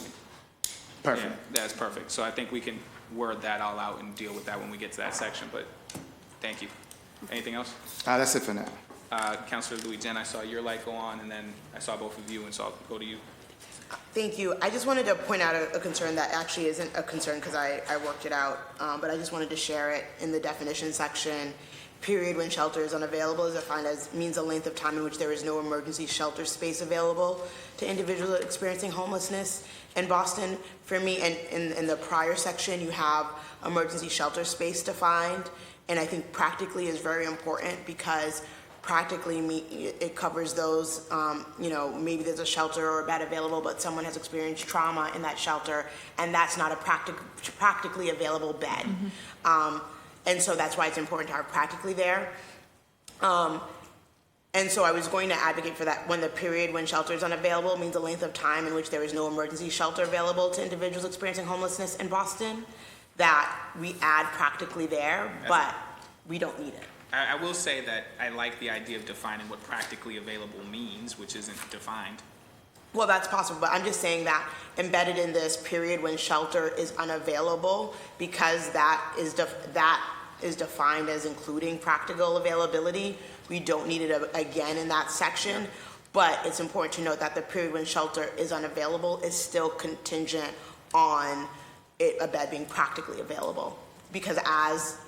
Perfect. Yeah, that's perfect. So I think we can word that all out and deal with that when we get to that section, but thank you. Anything else? That's it for now. Councilor Louis Jen, I saw your light go on, and then I saw both of you, and so I'll go to you. Thank you. I just wanted to point out a concern that actually isn't a concern because I worked it out, but I just wanted to share it in the definition section. Period when shelter is unavailable is defined as means a length of time in which there is no emergency shelter space available to individuals experiencing homelessness. In Boston, for me, and in the prior section, you have emergency shelter space defined, and I think practically is very important because practically it covers those, maybe there's a shelter or a bed available, but someone has experienced trauma in that shelter, and that's not a practically available bed. And so that's why it's important to have practically there. And so I was going to advocate for that when the period when shelter is unavailable means a length of time in which there is no emergency shelter available to individuals experiencing homelessness in Boston, that we add practically there, but we don't need it. I will say that I like the idea of defining what practically available means, which isn't defined. Well, that's possible, but I'm just saying that embedded in this period when shelter is unavailable, because that is defined as including practical availability, we don't need it again in that section. But it's important to note that the period when shelter is unavailable is still contingent on a bed being practically available, because as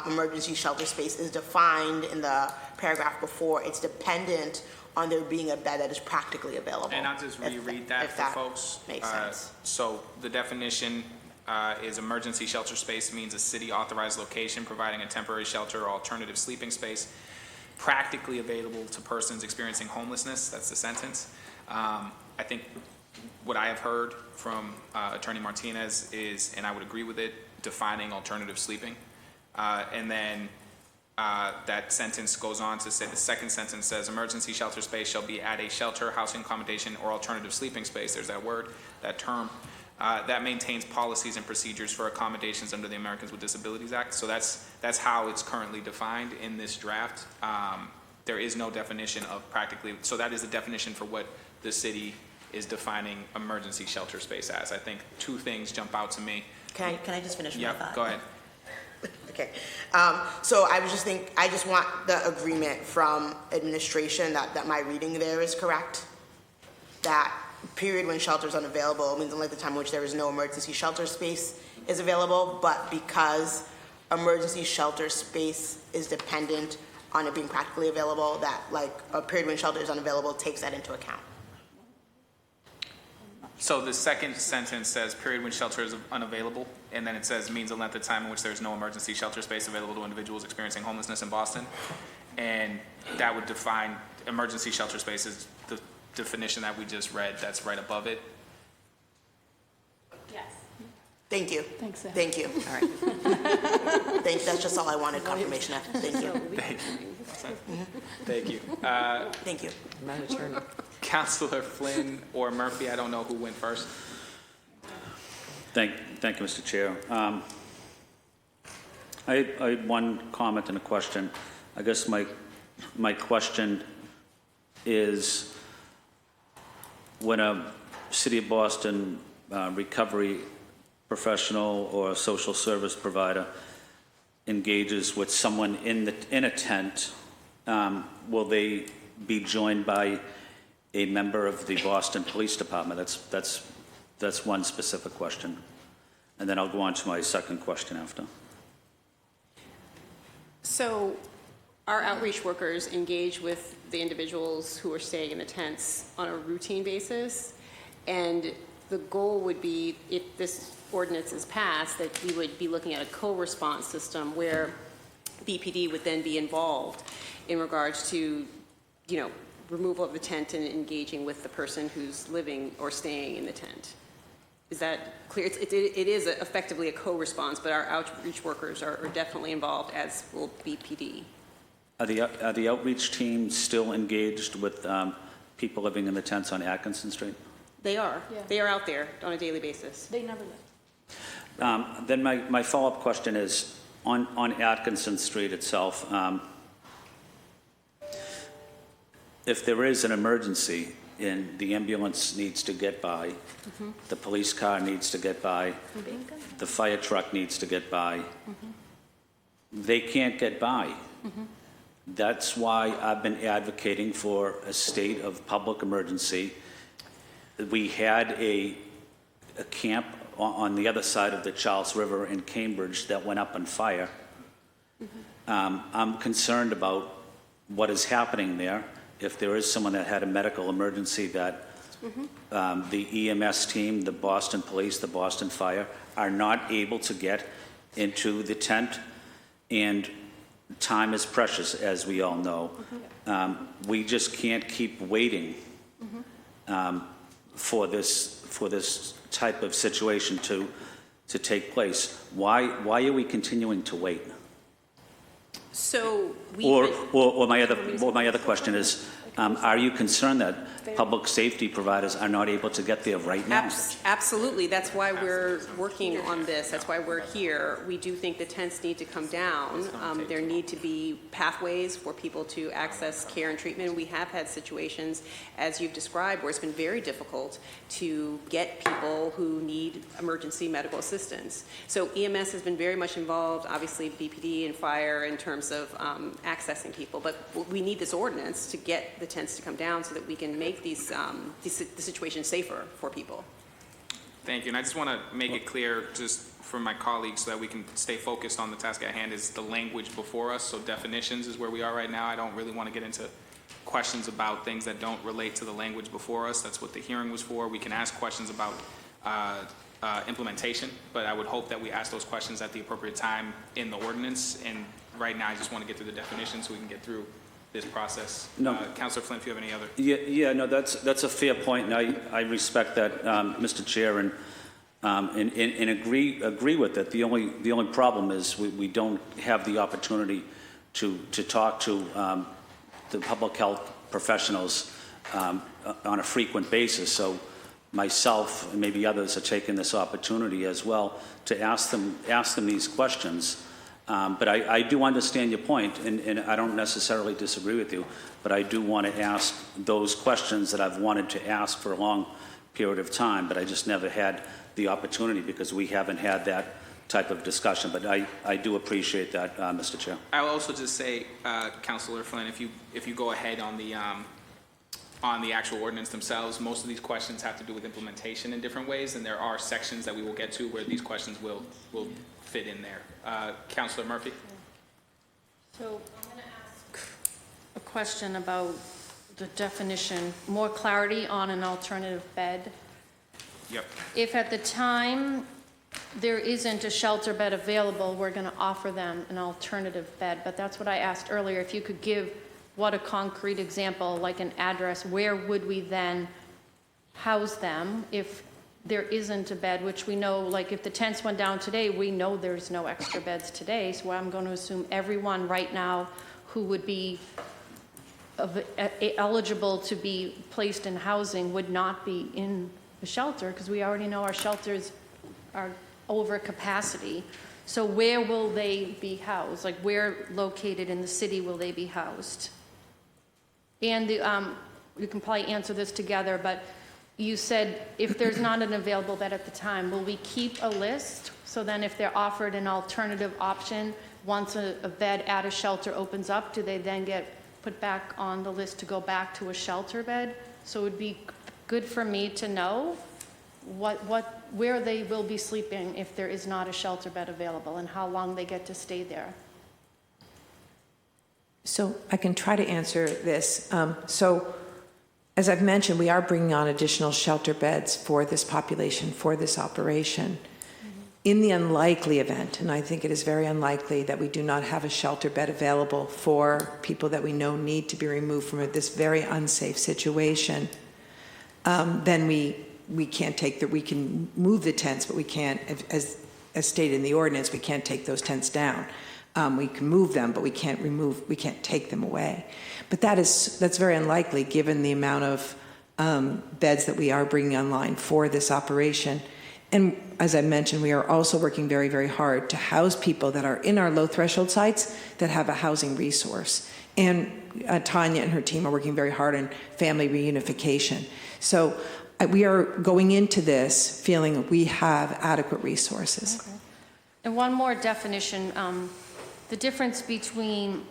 emergency shelter space is defined in the paragraph before, it's dependent on there being a bed that is practically available. And I'll just reread that for folks. Makes sense. So the definition is emergency shelter space means a city authorized location providing a temporary shelter or alternative sleeping space practically available to persons experiencing homelessness. That's the sentence. I think what I have heard from Attorney Martinez is, and I would agree with it, defining alternative sleeping. And then that sentence goes on to say, the second sentence says, emergency shelter space shall be at a shelter, housing accommodation, or alternative sleeping space. There's that word, that term, that maintains policies and procedures for accommodations under the Americans with Disabilities Act. So that's how it's currently defined in this draft. There is no definition of practically, so that is the definition for what the city is defining emergency shelter space as. I think two things jump out to me. Can I just finish my thought? Yep, go ahead. Okay. So I just want the agreement from administration that my reading there is correct. That period when shelter is unavailable means like the time in which there is no emergency shelter space is available, but because emergency shelter space is dependent on it being practically available, that like a period when shelter is unavailable takes that into account. So the second sentence says period when shelter is unavailable, and then it says means a length of time in which there is no emergency shelter space available to individuals experiencing homelessness in Boston. And that would define emergency shelter space as the definition that we just read, that's right above it. Yes. Thank you. Thanks, Sam. Thank you. All right. Thank you. That's just all I wanted confirmation of. Thank you. Thank you. Thank you. Madam Attorney. Councilor Flynn or Murphy, I don't know who went first. Thank you, Mr. Chair. I had one comment and a question. I guess my question is, when a City of Boston recovery professional or social service provider engages with someone in a tent, will they be joined by a member of the Boston Police Department? That's one specific question. And then I'll go on to my second question after. So our outreach workers engage with the individuals who are staying in the tents on a routine basis. And the goal would be, if this ordinance is passed, that we would be looking at a co-response system where BPD would then be involved in regards to, removal of the tent and engaging with the person who's living or staying in the tent. Is that clear? It is effectively a co-response, but our outreach workers are definitely involved, as will BPD. Are the outreach teams still engaged with people living in the tents on Atkinson Street? They are. Yeah. They are out there on a daily basis. They never left. Then my follow-up question is, on Atkinson Street itself, if there is an emergency and the ambulance needs to get by, the police car needs to get by, the fire truck needs to get by, they can't get by. That's why I've been advocating for a state of public emergency we had a camp on the other side of the Charles River in Cambridge that went up on fire. I'm concerned about what is happening there. If there is someone that had a medical emergency that the EMS team, the Boston Police, the Boston Fire are not able to get into the tent, and time is precious, as we all know. We just can't keep waiting for this type of situation to take place. Why are we continuing to wait? So we. Or my other question is, are you concerned that public safety providers are not able to get there right now? Absolutely. That's why we're working on this. That's why we're here. We do think the tents need to come down. There need to be pathways for people to access care and treatment. We have had situations, as you've described, where it's been very difficult to get people who need emergency medical assistance. So EMS has been very much involved, obviously BPD and fire, in terms of accessing people. But we need this ordinance to get the tents to come down so that we can make the situation safer for people. Thank you. And I just want to make it clear, just for my colleagues, so that we can stay focused on the task at hand, is the language before us. So definitions is where we are right now. I don't really want to get into questions about things that don't relate to the language before us. That's what the hearing was for. We can ask questions about implementation, but I would hope that we ask those questions at the appropriate time in the ordinance. And right now, I just want to get through the definition so we can get through this process. No. Councilor Flynn, if you have any other. Yeah, no, that's a fair point, and I respect that, Mr. Chair, and agree with it. The only problem is we don't have the opportunity to talk to the public health professionals on a frequent basis. So myself and maybe others are taking this opportunity as well to ask them these questions. But I do understand your point, and I don't necessarily disagree with you, but I do want to ask those questions that I've wanted to ask for a long period of time, but I just never had the opportunity because we haven't had that type of discussion. But I do appreciate that, Mr. Chair. I'll also just say, Councilor Flynn, if you go ahead on the actual ordinance themselves, most of these questions have to do with implementation in different ways, and there are sections that we will get to where these questions will fit in there. Councilor Murphy? So I'm going to ask a question about the definition, more clarity on an alternative bed. Yep. If at the time there isn't a shelter bed available, we're going to offer them an alternative bed. But that's what I asked earlier. If you could give what a concrete example, like an address, where would we then house them if there isn't a bed, which we know, like if the tents went down today, we know there's no extra beds today. So I'm going to assume everyone right now who would be eligible to be placed in housing would not be in the shelter, because we already know our shelters are over capacity. So where will they be housed? Like where located in the city will they be housed? And you can probably answer this together, but you said if there's not an available bed at the time, will we keep a list? So then if they're offered an alternative option, once a bed at a shelter opens up, do they then get put back on the list to go back to a shelter bed? So it would be good for me to know where they will be sleeping if there is not a shelter bed available, and how long they get to stay there. So I can try to answer this. So as I've mentioned, we are bringing on additional shelter beds for this population, for this operation. In the unlikely event, and I think it is very unlikely, that we do not have a shelter bed available for people that we know need to be removed from this very unsafe situation, then we can't take we can move the tents, but we can't, as stated in the ordinance, we can't take those tents down. We can move them, but we can't take them away. But that's very unlikely given the amount of beds that we are bringing online for this operation. And as I mentioned, we are also working very, very hard to house people that are in our low threshold sites that have a housing resource. And Tanya and her team are working very hard on family reunification. So we are going into this feeling we have adequate resources. Okay. And one more definition, the difference between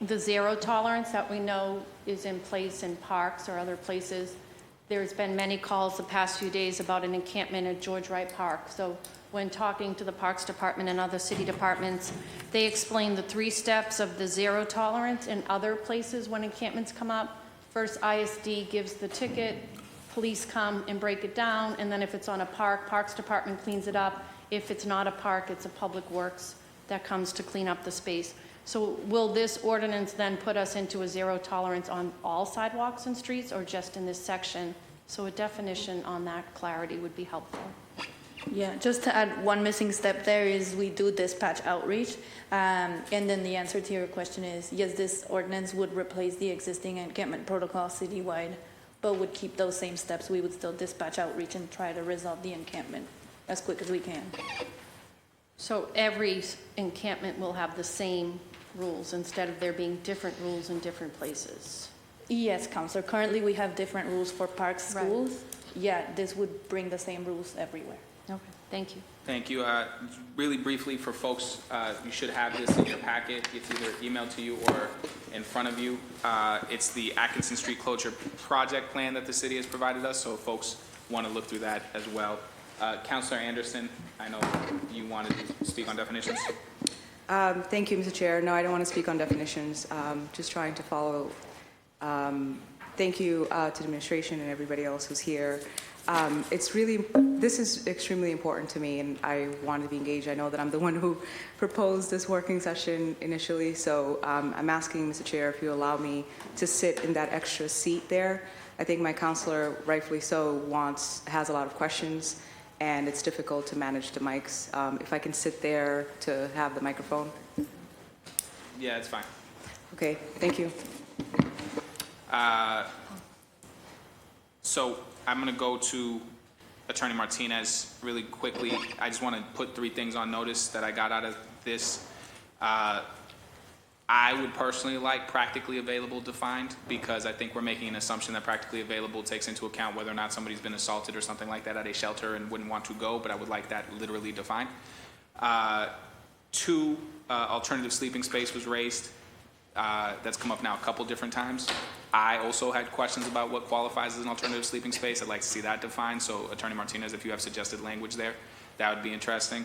the zero tolerance that we know is in place in parks or other places, there's been many calls the past few days about an encampment at George Wright Park. So when talking to the Parks Department and other city departments, they explain the 3 steps of the zero tolerance in other places when encampments come up. First, ISD gives the ticket, police come and break it down, and then if it's on a park, Parks Department cleans it up. If it's not a park, it's a public works that comes to clean up the space. So will this ordinance then put us into a zero tolerance on all sidewalks and streets, or just in this section? So a definition on that clarity would be helpful. Yeah, just to add, one missing step there is we do dispatch outreach. And then the answer to your question is, yes, this ordinance would replace the existing encampment protocol citywide, but would keep those same steps. We would still dispatch outreach and try to resolve the encampment as quick as we can. So every encampment will have the same rules instead of there being different rules in different places? Yes, Counselor. Currently, we have different rules for parks, Right. schools. Yeah, this would bring the same rules everywhere. Okay, thank you. Thank you. Really briefly for folks, you should have this in your packet. It's either emailed to you or in front of you. It's the Atkinson Street Closure Project Plan that the city has provided us, so if folks want to look through that as well. Councilor Anderson, I know you wanted to speak on definitions. Thank you, Mr. Chair. No, I don't want to speak on definitions. Just trying to follow. Thank you to the administration and everybody else who's here. This is extremely important to me, and I want to be engaged. I know that I'm the one who proposed this working session initially, so I'm asking, Mr. Chair, if you allow me to sit in that extra seat there. I think my counselor, rightfully so, has a lot of questions, and it's difficult to manage the mics. If I can sit there to have the microphone. Yeah, it's fine. Okay, thank you. So I'm going to go to Attorney Martinez really quickly. I just want to put 3 things on notice that I got out of this. I would personally like practically available defined, because I think we're making an assumption that practically available takes into account whether or not somebody's been assaulted or something like that at a shelter and wouldn't want to go, but I would like that literally defined. 2, alternative sleeping space was raised. That's come up now a couple different times. I also had questions about what qualifies as an alternative sleeping space. I'd like to see that defined. So Attorney Martinez, if you have suggested language there, that would be interesting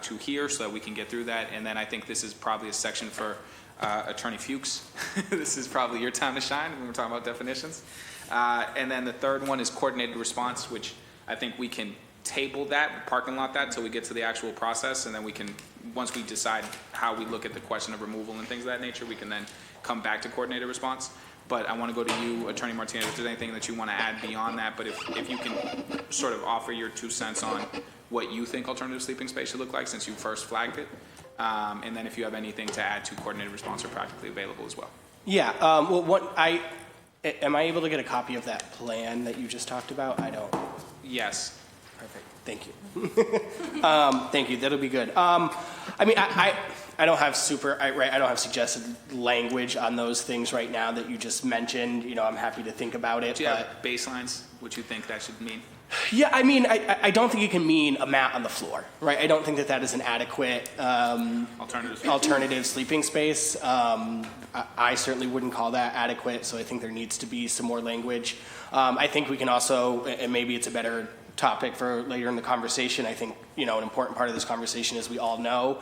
to hear so that we can get through that. And then I think this is probably a section for Attorney Fuchs. This is probably your time to shine when we're talking about definitions. And then the third one is coordinated response, which I think we can table that, parking lot that, till we get to the actual process, and then we can, once we decide how we look at the question of removal and things of that nature, we can then come back to coordinated response. But I want to go to you, Attorney Martinez, if there's anything that you want to add beyond that, but if you can sort of offer your 2 cents on what you think alternative sleeping space should look like since you first flagged it, and then if you have anything to add to coordinated response or practically available as well. Yeah, am I able to get a copy of that plan that you just talked about? I don't. Yes. Perfect. Thank you. Thank you. That'll be good. I mean, I don't have I don't have suggested language on those things right now that you just mentioned. You know, I'm happy to think about it. Do you have baselines, what you think that should mean? Yeah, I mean, I don't think it can mean a mat on the floor, right? I don't think that is an adequate alternative sleeping space. I certainly wouldn't call that adequate, so I think there needs to be some more language. I think we can also, and maybe it's a better topic for later in the conversation. I think, you know, an important part of this conversation, as we all know,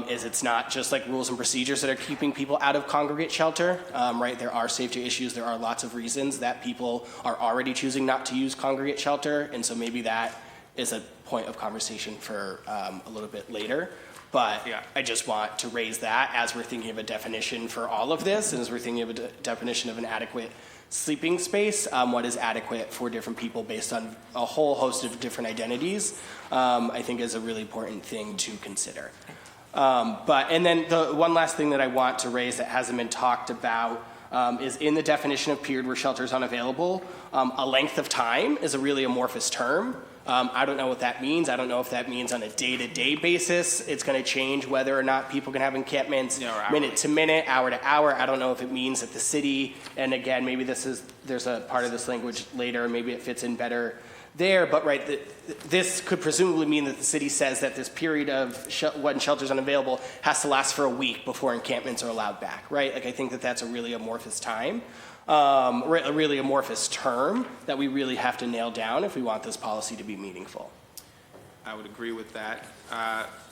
is it's not just like rules and procedures that are keeping people out of congregate shelter, right? There are safety issues. There are lots of reasons that people are already choosing not to use congregate shelter. And so maybe that is a point of conversation for a little bit later. But yeah, I just want to raise that as we're thinking of a definition for all of this, and as we're thinking of a definition of an adequate sleeping space, what is adequate for different people based on a whole host of different identities, I think is a really important thing to consider. And then the one last thing that I want to raise that hasn't been talked about is in the definition of period where shelter is unavailable, a length of time is a really amorphous term. I don't know what that means. I don't know if that means on a day-to-day basis it's going to change whether or not people can have encampments minute to minute, hour to hour. I don't know if it means that the city, and again, maybe there's a part of this language later, maybe it fits in better there, but right, this could presumably mean that the city says that this period of when shelter is unavailable has to last for a week before encampments are allowed back, right? Like, I think that that's a really amorphous time. really amorphous term that we really have to nail down if we want this policy to be meaningful. I would agree with that.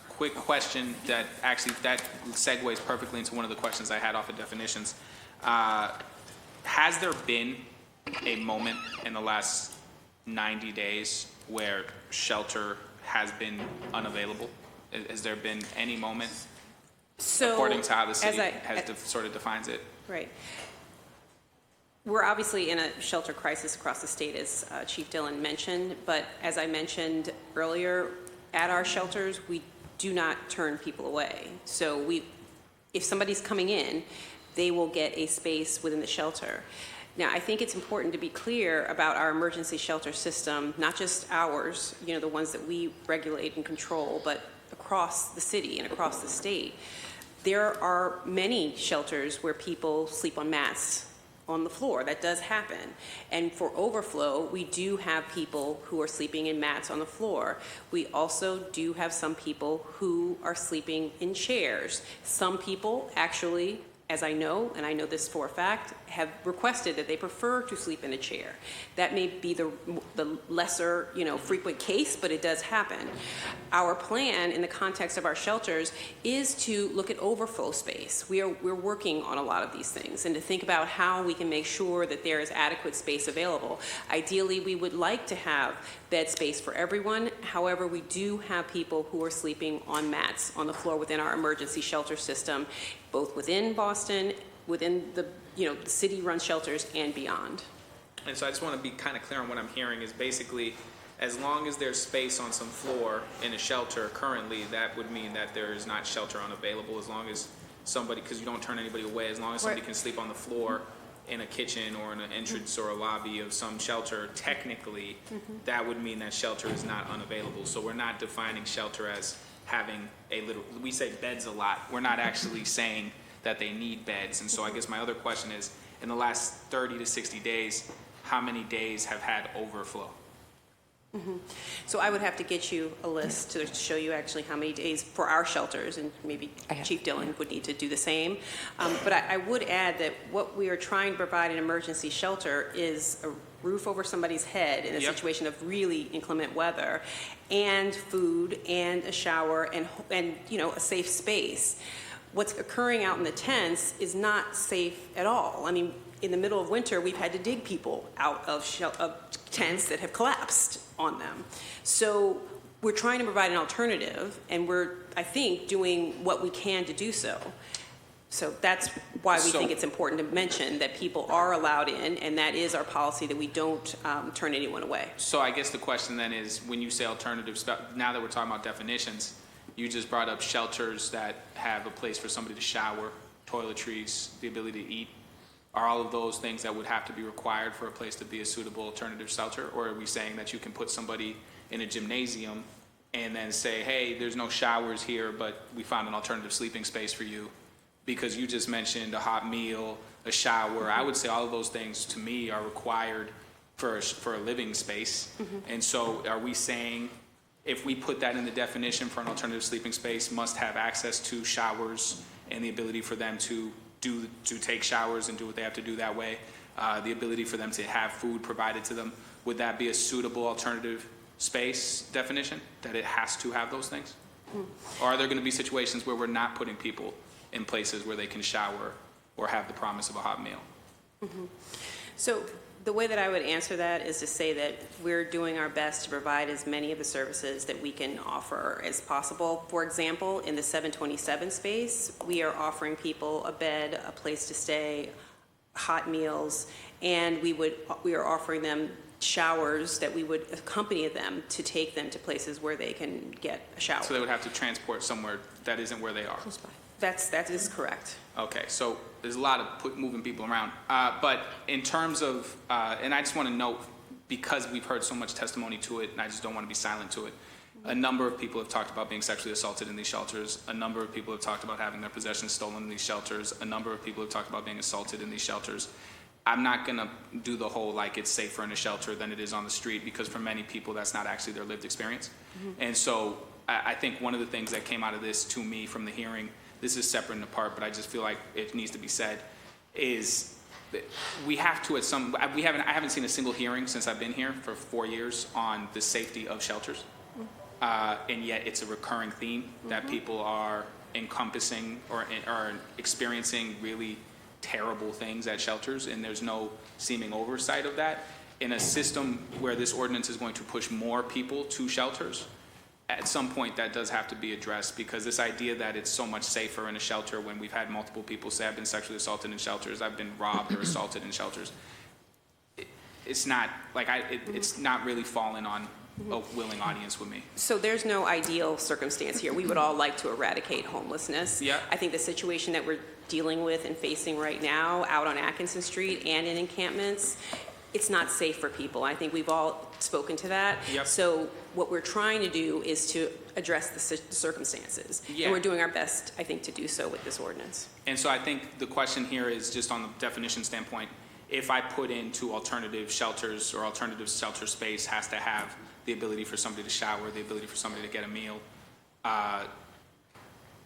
Quick question that segues perfectly into one of the questions I had off of definitions. Has there been a moment in the last 90 days where shelter has been unavailable? Has there been any moment, So, according to how the city as sort of defines it? Right. We're obviously in a shelter crisis across the state, as Chief Dillon mentioned, but as I mentioned earlier, at our shelters, we do not turn people away. So if somebody's coming in, they will get a space within the shelter. Now, I think it's important to be clear about our emergency shelter system, not just ours, the ones that we regulate and control, but across the city and across the state. There are many shelters where people sleep on mats on the floor. That does happen. And for overflow, we do have people who are sleeping in mats on the floor. We also do have some people who are sleeping in chairs. Some people actually, as I know, and I know this for a fact, have requested that they prefer to sleep in a chair. That may be the lesser, frequent case, but it does happen. Our plan in the context of our shelters is to look at overflow space. We're working on a lot of these things and to think about how we can make sure that there is adequate space available. Ideally, we would like to have bed space for everyone. However, we do have people who are sleeping on mats on the floor within our emergency shelter system, both within Boston, within the city-run shelters, and beyond. And so I just want to be kind of clear on what I'm hearing is basically, as long as there's space on some floor in a shelter currently, that would mean that there is not shelter unavailable, as long as somebody, because you don't turn anybody away, as long as somebody can sleep on the floor in a kitchen or in an entrance or a lobby of some shelter, technically, that would mean that shelter is not unavailable. So we're not defining shelter as having we say beds a lot. We're not actually saying that they need beds. And so I guess my other question is, in the last 30 to 60 days, how many days have had overflow? So I would have to get you a list to show you actually how many days for our shelters, and maybe Chief Dillon would need to do the same. But I would add that what we are trying to provide in emergency shelter is a roof over somebody's head in a situation of really inclement weather, and food, and a shower, and a safe space. What's occurring out in the tents is not safe at all. I mean, in the middle of winter, we've had to dig people out of tents that have collapsed on them. So we're trying to provide an alternative, and we're, I think, doing what we can to do so. So that's why we think it's important to mention that people are allowed in, and that is our policy, that we don't turn anyone away. So I guess the question then is, when you say alternatives, now that we're talking about definitions, you just brought up shelters that have a place for somebody to shower, toiletries, the ability to eat. Are all of those things that would have to be required for a place to be a suitable alternative shelter? Or are we saying that you can put somebody in a gymnasium and then say, hey, there's no showers here, but we found an alternative sleeping space for you? Because you just mentioned a hot meal, a shower. I would say all of those things, to me, are required for a living space. And so are we saying, if we put that in the definition for an alternative sleeping space, must have access to showers and the ability for them to take showers and do what they have to do that way, the ability for them to have food provided to them, would that be a suitable alternative space definition, that it has to have those things? Or are there going to be situations where we're not putting people in places where they can shower or have the promise of a hot meal? So the way that I would answer that is to say that we're doing our best to provide as many of the services that we can offer as possible. For example, in the 727 space, we are offering people a bed, a place to stay, hot meals, and we are offering them showers that we would accompany them to take them to places where they can get a shower. So they would have to transport somewhere that isn't where they are. That is correct. Okay, so there's a lot of moving people around. But in terms of, and I just want to note, because we've heard so much testimony to it, and I just don't want to be silent to it, a number of people have talked about being sexually assaulted in these shelters. A number of people have talked about having their possessions stolen in these shelters. A number of people have talked about being assaulted in these shelters. I'm not going to do the whole like it's safer in a shelter than it is on the street, because for many people that's not actually their lived experience. And so I think one of the things that came out of this to me from the hearing, this is separate and apart, but I just feel like it needs to be said, is we have to I haven't seen a single hearing since I've been here for 4 years on the safety of shelters. And yet it's a recurring theme that people are encompassing or are experiencing really terrible things at shelters, and there's no seeming oversight of that. In a system where this ordinance is going to push more people to shelters, at some point that does have to be addressed, because this idea that it's so much safer in a shelter when we've had multiple people say I've been sexually assaulted in shelters, I've been robbed or assaulted in shelters, it's not like it's not really falling on a willing audience with me. So there's no ideal circumstance here. We would all like to eradicate homelessness. Yeah. I think the situation that we're dealing with and facing right now out on Atkinson Street and in encampments, it's not safe for people. I think we've all spoken to that. Yep. So what we're trying to do is to address the circumstances. Yeah. And we're doing our best, I think, to do so with this ordinance. And so I think the question here is just on the definition standpoint, if I put into alternative shelters or alternative shelter space has to have the ability for somebody to shower, the ability for somebody to get a meal,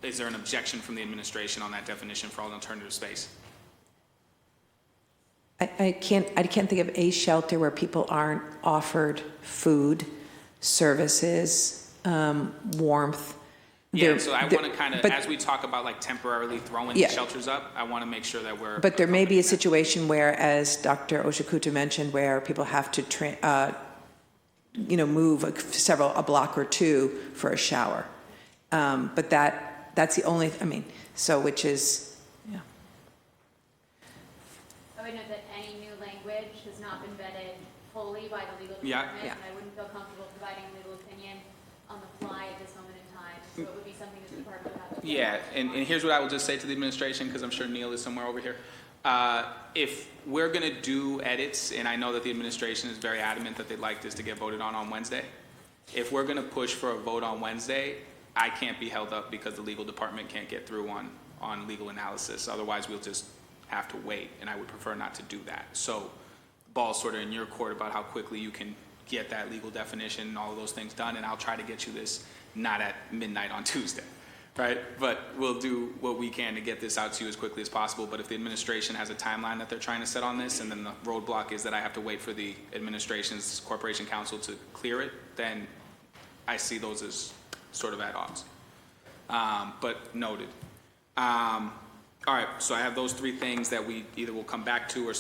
is there an objection from the administration on that definition for all alternative space? I can't think of a shelter where people aren't offered food, services, warmth. Yeah, so I want to kind of, as we talk about like temporarily throwing Yeah. shelters up, I want to make sure that we're. But there may be a situation where, as Dr. Oshakuta mentioned, where people have to move a block or two for a shower. But that's the only, which is, yeah. I would note that any new language has not been vetted fully by the legal Yeah. department. Yeah. And I wouldn't feel comfortable providing a legal opinion on the fly at this moment in time. So it would be something that the department would have to. Yeah, and here's what I will just say to the administration, because I'm sure Neil is somewhere over here. If we're going to do edits, and I know that the administration is very adamant that they'd like this to get voted on Wednesday, if we're going to push for a vote on Wednesday, I can't be held up because the legal department can't get through on legal analysis. Otherwise, we'll just have to wait, and I would prefer not to do that. So the ball's sort of in your court about how quickly you can get that legal definition and all of those things done, and I'll try to get you this not at midnight on Tuesday. Right, but we'll do what we can to get this out to you as quickly as possible. But if the administration has a timeline that they're trying to set on this, and then the roadblock is that I have to wait for the administration's corporation council to clear it, then I see those as sort of at odds. But noted. All right, so I have those three things that we either will come back to, or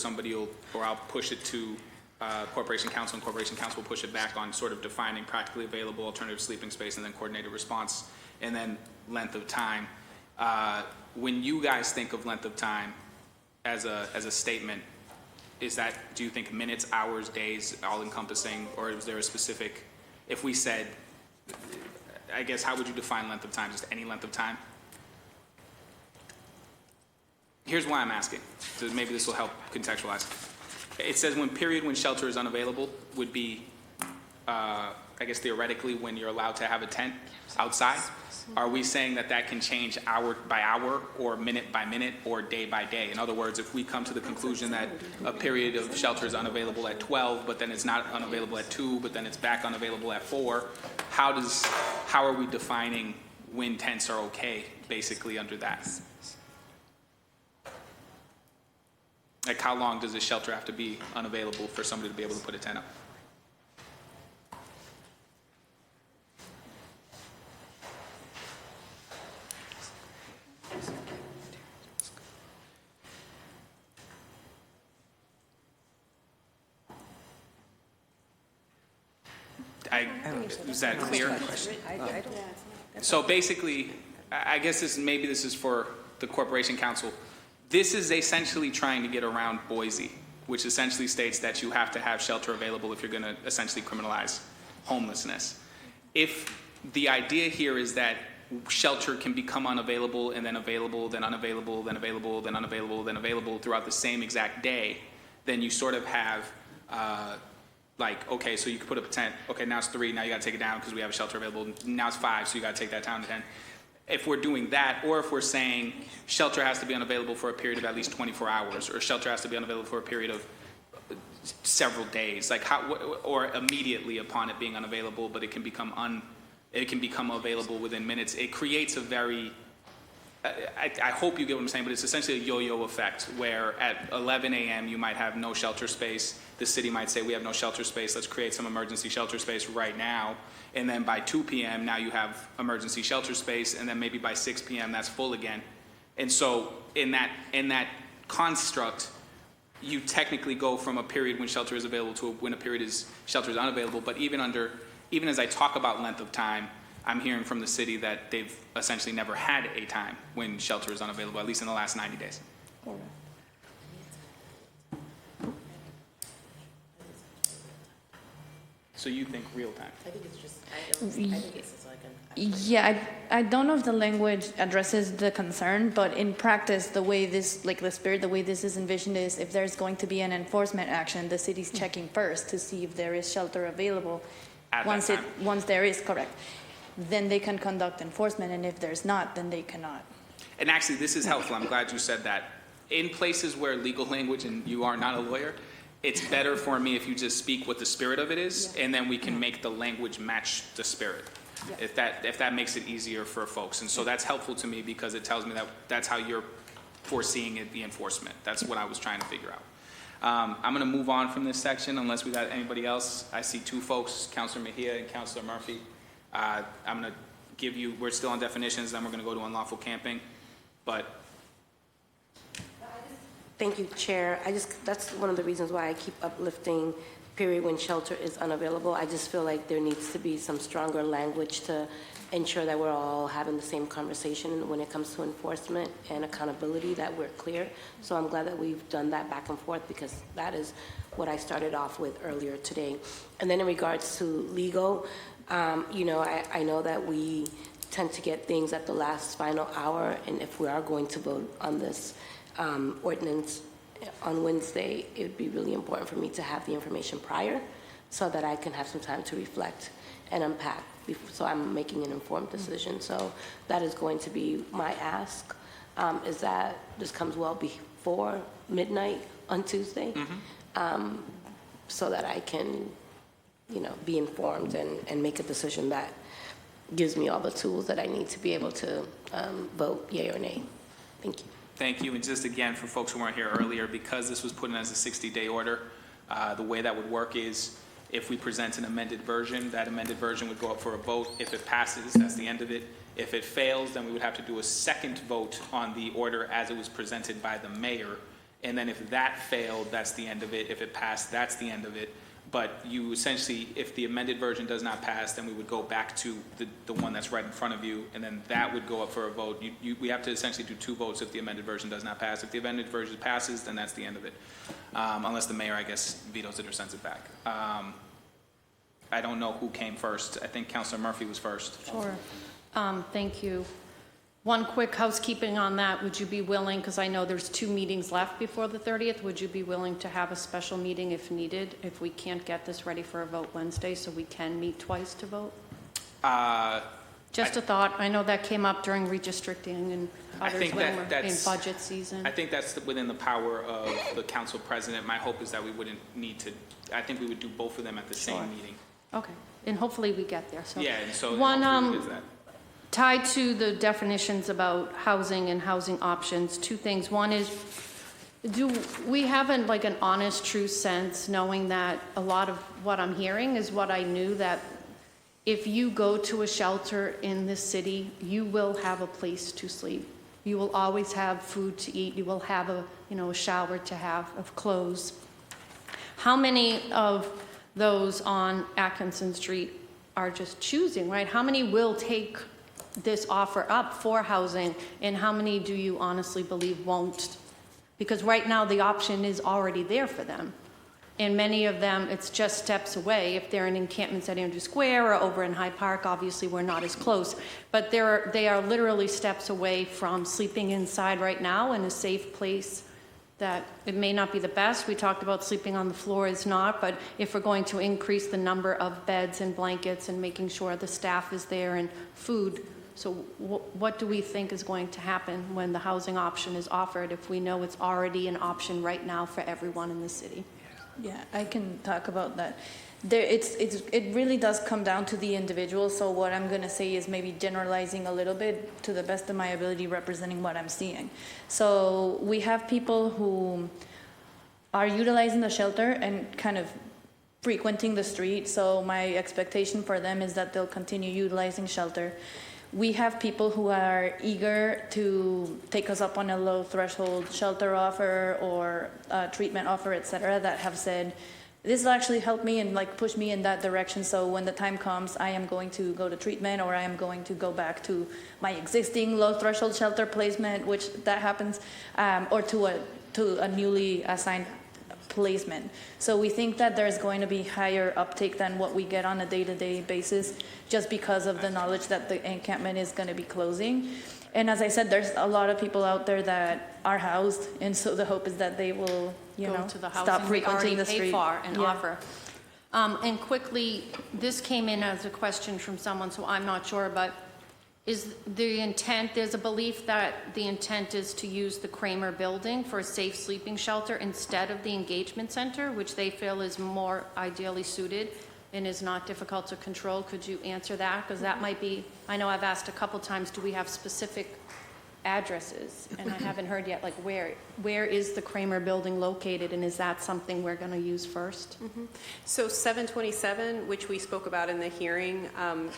I'll push it to corporation council, and corporation council will push it back on sort of defining practically available alternative sleeping space, and then coordinated response, and then length of time. When you guys think of length of time as a statement, do you think minutes, hours, days, all encompassing, or is there a specific, if we said, I guess, how would you define length of time? Just any length of time? Here's why I'm asking, so maybe this will help contextualize. It says when shelter is unavailable would be, I guess theoretically, when you're allowed to have a tent outside. Are we saying that can change hour by hour, or minute by minute, or day by day? In other words, if we come to the conclusion that a period of shelter is unavailable at 12, but then it's not unavailable at 2, but then it's back unavailable at 4, how are we defining when tents are okay, basically, under that? Like, how long does a shelter have to be unavailable for somebody to be able to put a tent up? Is that clear? So basically, I guess this is for the corporation council. This is essentially trying to get around Boise, which essentially states that you have to have shelter available if you're going to essentially criminalize homelessness. If the idea here is that shelter can become unavailable, and then available, then unavailable, then available, then unavailable, then available throughout the same exact day, then you sort of have okay, so you can put up a tent. Okay, now it's 3. Now you got to take it down because we have a shelter available. Now it's 5, so you got to take that down to 10. If we're doing that, or if we're saying shelter has to be unavailable for a period of at least 24 hours, or shelter has to be unavailable for a period of several days, or immediately upon it being unavailable, but it can become available within minutes. It creates a very I hope you get what I'm saying, but it's essentially a yo-yo effect where at 11 a.m. you might have no shelter space. The city might say, we have no shelter space, let's create some emergency shelter space right now. And then by 2 p.m. now you have emergency shelter space, and then maybe by 6 p.m. that's full again. And so in that construct, you technically go from a period when shelter is available to when a period is shelter is unavailable. But even as I talk about length of time, I'm hearing from the city that they've essentially never had a time when shelter is unavailable, at least in the last 90 days. So you think real time? I think it's just, I think this is like Yeah, I don't know if the language addresses the concern, but in practice, the way this, like the spirit, the way this is envisioned is if there's going to be an enforcement action, the city's checking first to see if there is shelter available. Once there is, correct, then they can conduct enforcement, and if there's not, then they cannot. And actually, this is helpful. I'm glad you said that. In places where legal language, and you are not a lawyer, it's better for me if you just speak what the spirit of it is, and then we can make the language match the spirit. If that makes it easier for folks. And so that's helpful to me because it tells me that that's how you're foreseeing it, the enforcement. That's what I was trying to figure out. I'm going to move on from this section unless we got anybody else. I see two folks, Councilor Mejia and Councilor Murphy. I'm going to give you, we're still on definitions, then we're going to go to unlawful camping. But Thank you, Chair. That's one of the reasons why I keep uplifting period when shelter is unavailable. I just feel like there needs to be some stronger language to ensure that we're all having the same conversation when it comes to enforcement and accountability, that we're clear. So I'm glad that we've done that back and forth because that is what I started off with earlier today. And then in regards to legal, I know that we tend to get things at the last final hour, and if we are going to vote on this ordinance on Wednesday, it would be really important for me to have the information prior so that I can have some time to reflect and unpack, so I'm making an informed decision. So that is going to be my ask, is that this comes well before midnight on Tuesday, so that I can, be informed and make a decision that gives me all the tools that I need to be able to vote yea or nay. Thank you. Thank you. And just again, for folks who weren't here earlier, because this was put in as a 60-day order, the way that would work is if we present an amended version, that amended version would go up for a vote. If it passes, that's the end of it. If it fails, then we would have to do a second vote on the order as it was presented by the mayor. And then if that failed, that's the end of it. If it passed, that's the end of it. But you essentially, if the amended version does not pass, then we would go back to the one that's right in front of you, and then that would go up for a vote. We have to essentially do two votes if the amended version does not pass. If the amended version passes, then that's the end of it, unless the mayor, I guess, vetoes it or sends it back. I don't know who came first. I think Councilor Murphy was first. Sure. Thank you. One quick housekeeping on that. Would you be willing, because I know there's 2 meetings left before the 30th, would you be willing to have a special meeting if needed, if we can't get this ready for a vote Wednesday, so we can meet twice to vote? Just a thought. I know that came up during redistricting and others when we're in budget season. I think that's within the power of the council president. My hope is that we wouldn't need to, I think we would do both of them at the same meeting. Okay. And hopefully we get there. So yeah, and so one, hopefully we get that. tied to the definitions about housing and housing options, 2 things. One is, do we have an honest, true sense, knowing that a lot of what I'm hearing is what I knew, that if you go to a shelter in this city, you will have a place to sleep. You will always have food to eat. You will have a shower to have, of clothes. How many of those on Atkinson Street are just choosing, right? How many will take this offer up for housing, and how many do you honestly believe won't? Because right now the option is already there for them, and many of them it's just steps away. If they're in encampments at Andrew Square or over in Hyde Park, obviously we're not as close, but they are literally steps away from sleeping inside right now in a safe place. That it may not be the best. We talked about sleeping on the floor is not, but if we're going to increase the number of beds and blankets and making sure the staff is there and food, so what do we think is going to happen when the housing option is offered if we know it's already an option right now for everyone in the city? Yeah, I can talk about that. it really does come down to the individual. So what I'm going to say is maybe generalizing a little bit to the best of my ability, representing what I'm seeing. So we have people who are utilizing the shelter and kind of frequenting the street. So my expectation for them is that they'll continue utilizing shelter. We have people who are eager to take us up on a low threshold shelter offer or treatment offer, et cetera, that have said, this will actually help me and like push me in that direction. So when the time comes, I am going to go to treatment, or I am going to go back to my existing low threshold shelter placement, which that happens, or to a newly assigned placement. So we think that there's going to be higher uptake than what we get on a day-to-day basis, just because of the knowledge that the encampment is going to be closing. And as I said, there's a lot of people out there that are housed, and so the hope is that they will, Go to the stop housing we frequenting already the pay street. for and Yeah. offer. And quickly, this came in as a question from someone, so I'm not sure, but is the intent, there's a belief that the intent is to use the Kramer building for a safe sleeping shelter instead of the engagement center, which they feel is more ideally suited and is not difficult to control. Could you answer that? Because that might be, I know I've asked a couple times, do we have specific addresses? And I haven't heard yet, like where is the Kramer building located, and is that something we're going to use first? So 727, which we spoke about in the hearing,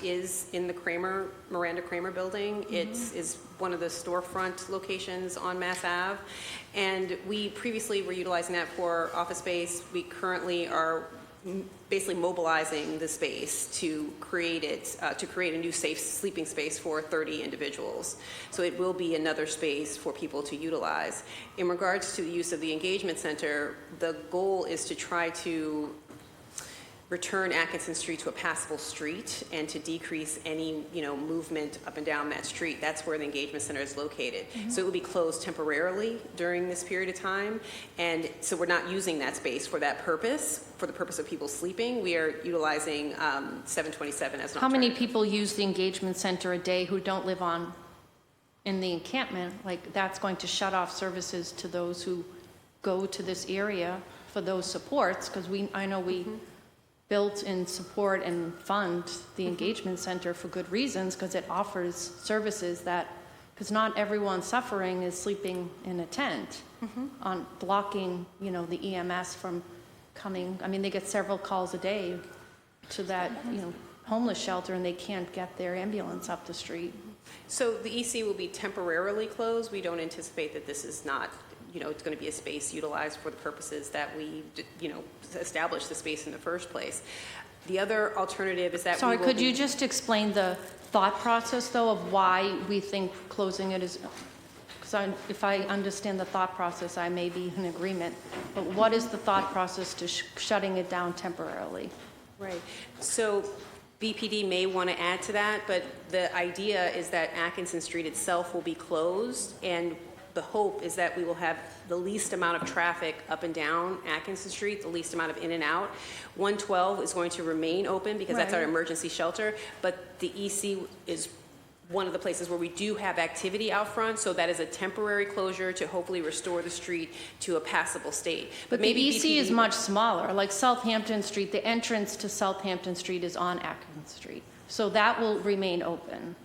is in the Miranda Kramer building. It is one of the storefront locations on Mass Ave. And we previously were utilizing that for office space. We currently are basically mobilizing the space to create a new safe sleeping space for 30 individuals. So it will be another space for people to utilize. In regards to the use of the engagement center, the goal is to try to return Atkinson Street to a passable street and to decrease any, movement up and down that street. That's where the engagement center is located. So it will be closed temporarily during this period of time. And so we're not using that space for that purpose, for the purpose of people sleeping. We are utilizing 727 as an How many alternative. people use the engagement center a day who don't live in the encampment? Like, that's going to shut off services to those who go to this area for those supports, because I know we built and support and fund the engagement center for good reasons, because it offers services that, because not everyone suffering is sleeping in a tent, on blocking, the EMS from coming. I mean, they get several calls a day to that, homeless shelter, and they can't get their ambulance up the street. So the EC will be temporarily closed. We don't anticipate that this is not, it's going to be a space utilized for the purposes that we, established the space in the first place. The other alternative is that Sorry, we will could you just explain the thought process, though, of why we think closing it is, because if I understand the thought process, I may be in agreement, but what is the thought process to shutting it down temporarily? Right. So BPD may want to add to that, but the idea is that Atkinson Street itself will be closed, and the hope is that we will have the least amount of traffic up and down Atkinson Street, the least amount of in and out. 112 is going to remain open because that's our emergency shelter, but the EC is one of the places where we do have activity out front, so that is a temporary closure to hopefully restore the street to a passable state. But maybe the EC is much smaller. Like Southampton Street, the entrance to Southampton Street is on Atkinson Street, so that will remain open.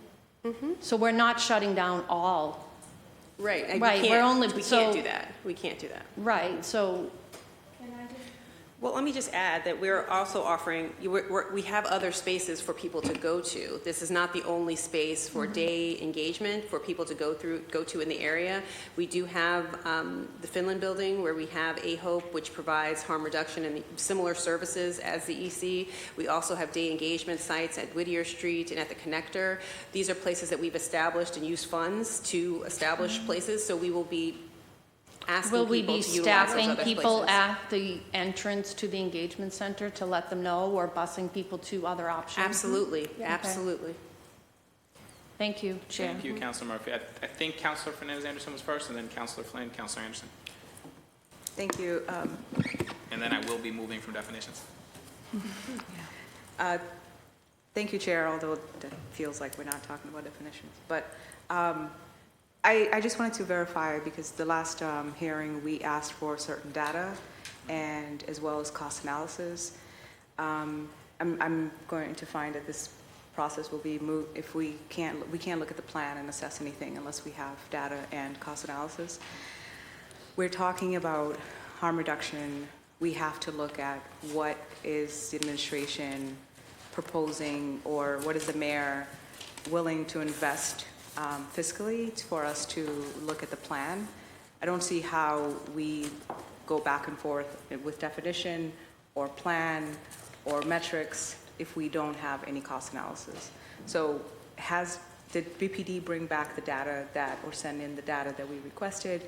So we're not shutting down all. Right. Right, We we're only- can't so- do that. We can't do that. Right, so Well, let me just add that we're also offering, we have other spaces for people to go to. This is not the only space for day engagement for people to go to in the area. We do have the Finland building where we have A-HOPE, which provides harm reduction and similar services as the EC. We also have day engagement sites at Whittier Street and at the Connector. These are places that we've established and used funds to establish places, so we will be asking will we people be to utilize those staffing other people places. at the entrance to the engagement center to let them know, or busing people to other options? Absolutely, Okay. absolutely. Thank you, Chair. Thank you, Councilor Murphy. I think Councilor Fernandez-Anderson was first, and then Councilor Flynn, Councilor Anderson. Thank you. And then I will be moving from definitions. Thank you, Chair, although it feels like we're not talking about definitions. But I just wanted to verify, because the last hearing, we asked for certain data and as well as cost analysis. I'm going to find that this process will be moved if we can't look at the plan and assess anything unless we have data and cost analysis. We're talking about harm reduction. We have to look at what is the administration proposing, or what is the mayor willing to invest fiscally for us to look at the plan. I don't see how we go back and forth with definition or plan or metrics if we don't have any cost analysis. So did BPD bring back the data or send in the data that we requested?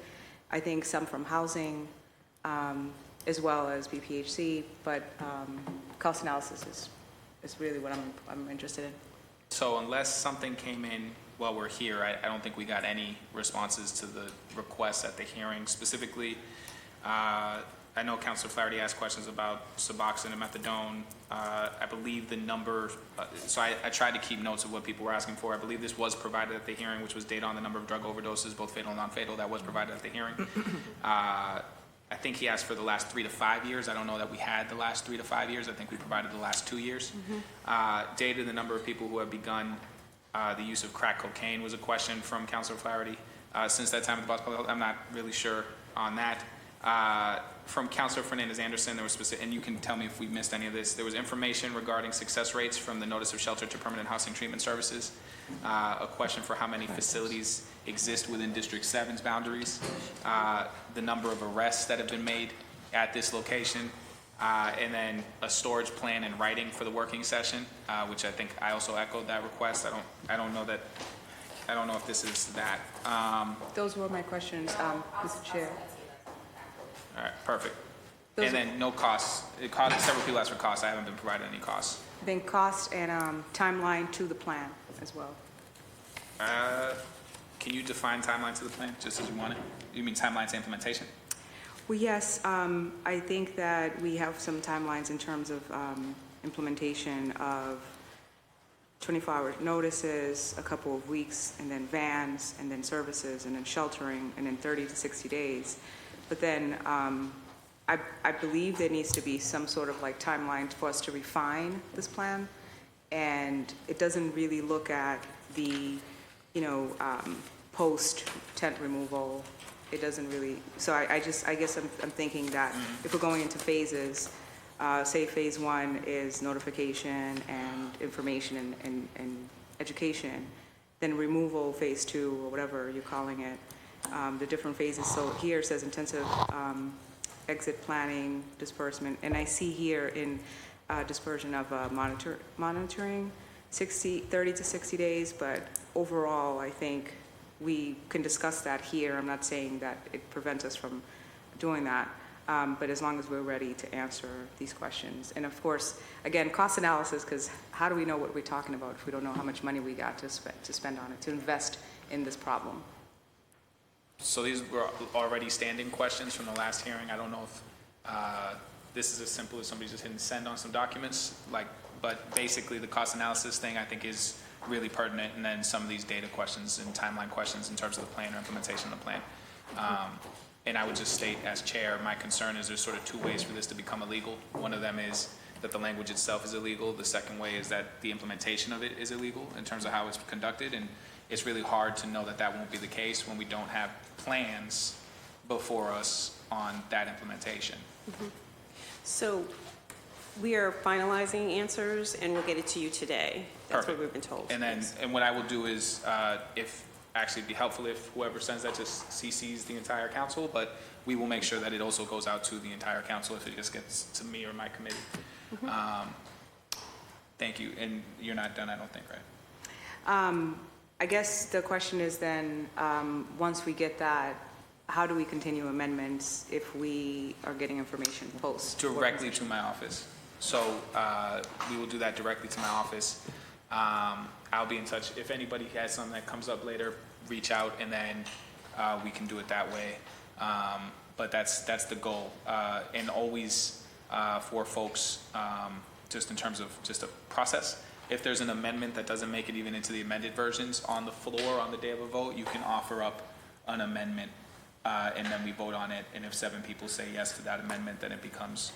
I think some from housing, as well as BPHC, but cost analysis is really what I'm interested in. So unless something came in while we're here, I don't think we got any responses to the requests at the hearing. Specifically, I know Councilor Flaherty asked questions about Suboxone and methadone. I believe the number, so I tried to keep notes of what people were asking for. I believe this was provided at the hearing, which was data on the number of drug overdoses, both fatal and non-fatal. That was provided at the hearing. I think he asked for the last 3 to 5 years. I don't know that we had the last 3 to 5 years. I think we provided the last 2 years. Data, the number of people who have begun the use of crack cocaine was a question from Councilor Flaherty. Since that time at the Boston Public Health, I'm not really sure on that. From Councilor Fernandez-Anderson, there was specific, and you can tell me if we missed any of this, there was information regarding success rates from the Notice of Shelter to Permanent Housing Treatment Services, a question for how many facilities exist within District 7's boundaries, the number of arrests that have been made at this location, and then a storage plan in writing for the working session, which I think I also echoed that request. I don't know if this is that. Those were my questions, Mr. Chair. All right, perfect. And then no costs. Several people asked for costs. I haven't been provided any costs. Then cost and timeline to the plan as well. Can you define timeline to the plan, just as you want it? You mean timeline to implementation? Well, yes, I think that we have some timelines in terms of implementation of 24-hour notices, a couple of weeks, and then vans, and then services, and then sheltering, and then 30 to 60 days. But then I believe there needs to be some sort of like timeline for us to refine this plan. And it doesn't really look at the, post-tent removal. It doesn't really, so I guess I'm thinking that if we're going into phases, say phase 1 is notification and information and education, then removal, phase 2, or whatever you're calling it, the different phases. So here it says intensive exit planning, disbursement, and I see here in dispersion of monitoring 30 to 60 days, but overall I think we can discuss that here. I'm not saying that it prevents us from doing that, but as long as we're ready to answer these questions. And of course, again, cost analysis, because how do we know what we're talking about if we don't know how much money we got to spend on it, to invest in this problem? So these were already standing questions from the last hearing. I don't know if this is as simple as somebody just hitting send on some documents, but basically the cost analysis thing I think is really pertinent, and then some of these data questions and timeline questions in terms of the plan or implementation of the plan. And I would just state as chair, my concern is there's sort of 2 ways for this to become illegal. One of them is that the language itself is illegal. The second way is that the implementation of it is illegal in terms of how it's conducted. And it's really hard to know that that won't be the case when we don't have plans before us on that implementation. So we are finalizing answers and we'll get it to you today. That's Perfect. what we've been told. And then, and what I will do is, if actually it'd be helpful if whoever sends that just CCs the entire council, but we will make sure that it also goes out to the entire council if it just gets to me or my committee. Thank you. And you're not done, I don't think, right? I guess the question is then, once we get that, how do we continue amendments if we are getting information post? Directly to my office. So we will do that directly to my office. I'll be in touch. If anybody has something that comes up later, reach out, and then we can do it that way. But that's the goal. And always for folks, just in terms of just a process, if there's an amendment that doesn't make it even into the amended versions on the floor on the day of a vote, you can offer up an amendment, and then we vote on it. And if 7 people say yes to that amendment, then it becomes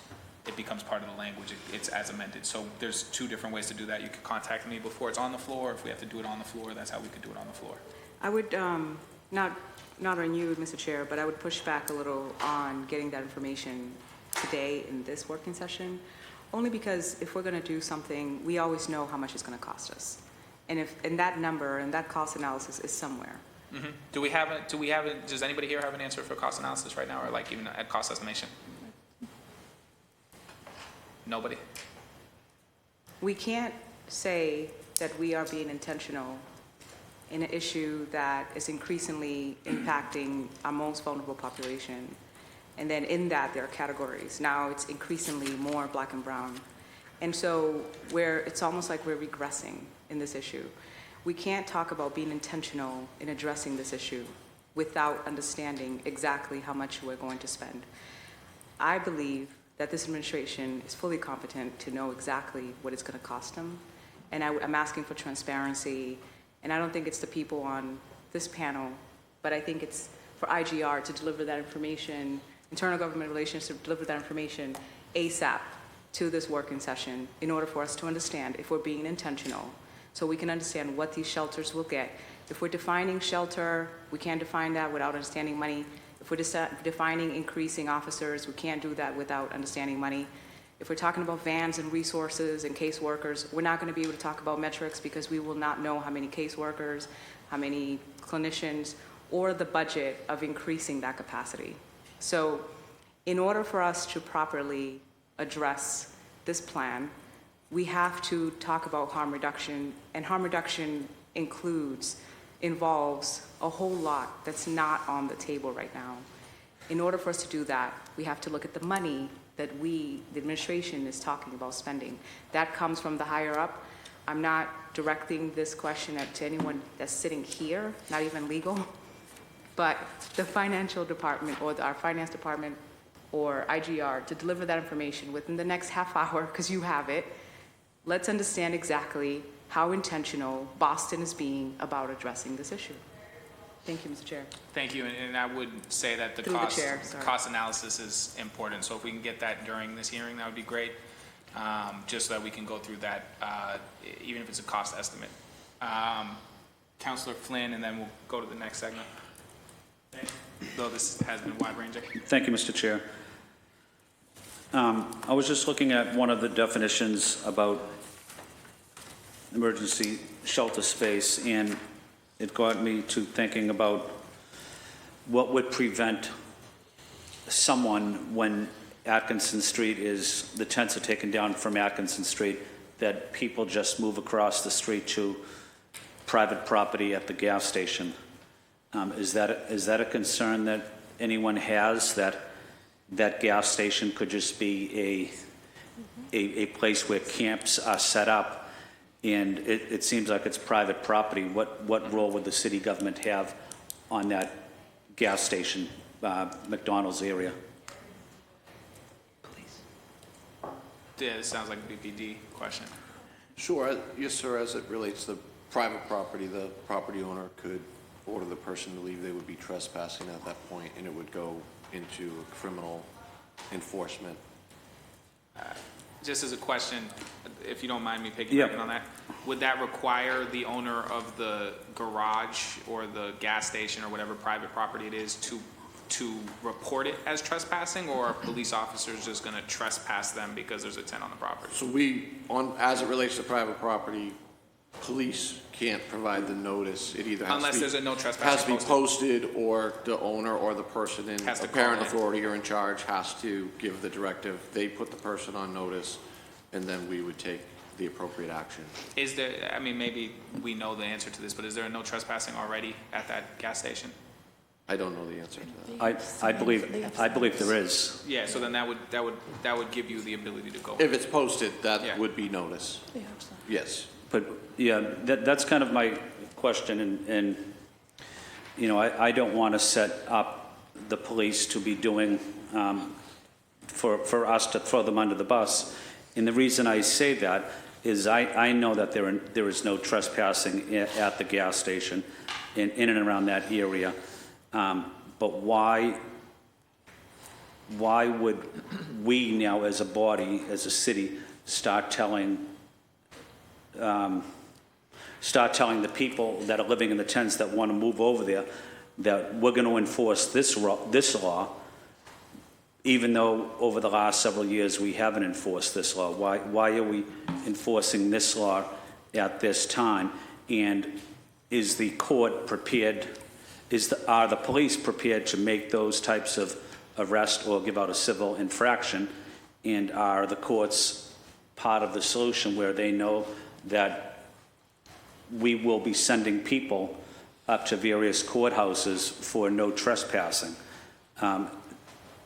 it becomes part of the language. It's as amended. So there's two different ways to do that. You could contact me before it's on the floor. If we have to do it on the floor, that's how we could do it on the floor. I would, not on you, Mr. Chair, but I would push back a little on getting that information today in this working session, only because if we're going to do something, we always know how much it's going to cost us. And that number and that cost analysis is somewhere. Mm-hmm. Does anybody here have an answer for cost analysis right now, or like even at cost estimation? Nobody? We can't say that we are being intentional in an issue that is increasingly impacting our most vulnerable population. And then in that, there are categories. Now it's increasingly more black and brown. And so it's almost like we're regressing in this issue. We can't talk about being intentional in addressing this issue without understanding exactly how much we're going to spend. I believe that this administration is fully competent to know exactly what it's going to cost them. And I'm asking for transparency. And I don't think it's the people on this panel, but I think it's for IGR to deliver that information, internal government relations to deliver that information ASAP to this working session in order for us to understand if we're being intentional, so we can understand what these shelters will get. If we're defining shelter, we can't define that without understanding money. If we're defining increasing officers, we can't do that without understanding money. If we're talking about vans and resources and caseworkers, we're not going to be able to talk about metrics because we will not know how many caseworkers, how many clinicians, or the budget of increasing that capacity. So in order for us to properly address this plan, we have to talk about harm reduction, and harm reduction involves a whole lot that's not on the table right now. In order for us to do that, we have to look at the money that the administration is talking about spending. That comes from the higher up. I'm not directing this question to anyone that's sitting here, not even legal, but the financial department or our finance department or IGR to deliver that information within the next half hour, because you have it. Let's understand exactly how intentional Boston is being about addressing this issue. Thank you, Mr. Chair. Thank you, and I would say that the cost analysis is important, so if we can get that during this hearing, that would be great, just so that we can go through that, even if it's a cost estimate. Councillor Flynn, and then we'll go to the next segment, though this has been wide-ranging. Thank you, Mr. Chair. I was just looking at one of the definitions about emergency shelter space, and it got me to thinking about what would prevent someone when Atkinson Street the tents are taken down from Atkinson Street, that people just move across the street to private property at the gas station. Is that a concern that anyone has, that gas station could just be a place where camps are set up? And it seems like it's private property. What role would the city government have on that gas station, McDonald's area? Yeah, it sounds like a BPD question. Sure. Yes, sir. As it relates to private property, the property owner could order the person to leave. They would be trespassing at that point, and it would go into criminal enforcement. Just as a question, if you don't mind me piggybacking on that, would that require the owner of the garage or the gas station or whatever private property it is to report it as trespassing, or are police officers just going to trespass them because there's a tent on the property? So as it relates to private property, police can't provide the notice. It either Unless there's a no trespassing has to be posted, or the owner or the person in Has to apparent call in. authority or in charge has to give the directive. They put the person on notice, and then we would take the appropriate action. Is there, I mean, maybe we know the answer to this, but is there a no trespassing already at that gas station? I don't know the answer to that. I believe there is. Yeah, so then that would give you the ability to go. If it's posted, that would be notice. Yes. But yeah, that's kind of my question, and you know, I don't want to set up the police to be doing for us to throw them under the bus. And the reason I say that is I know that there is no trespassing at the gas station in and around that area. But why why would we now, as a body, as a city, start telling the people that are living in the tents that want to move over there that we're going to enforce this law, even though over the last several years we haven't enforced this law? Why are we enforcing this law at this time? And is the court prepared, are the police prepared to make those types of arrest or give out a civil infraction? And are the courts part of the solution where they know that we will be sending people up to various courthouses for no trespassing?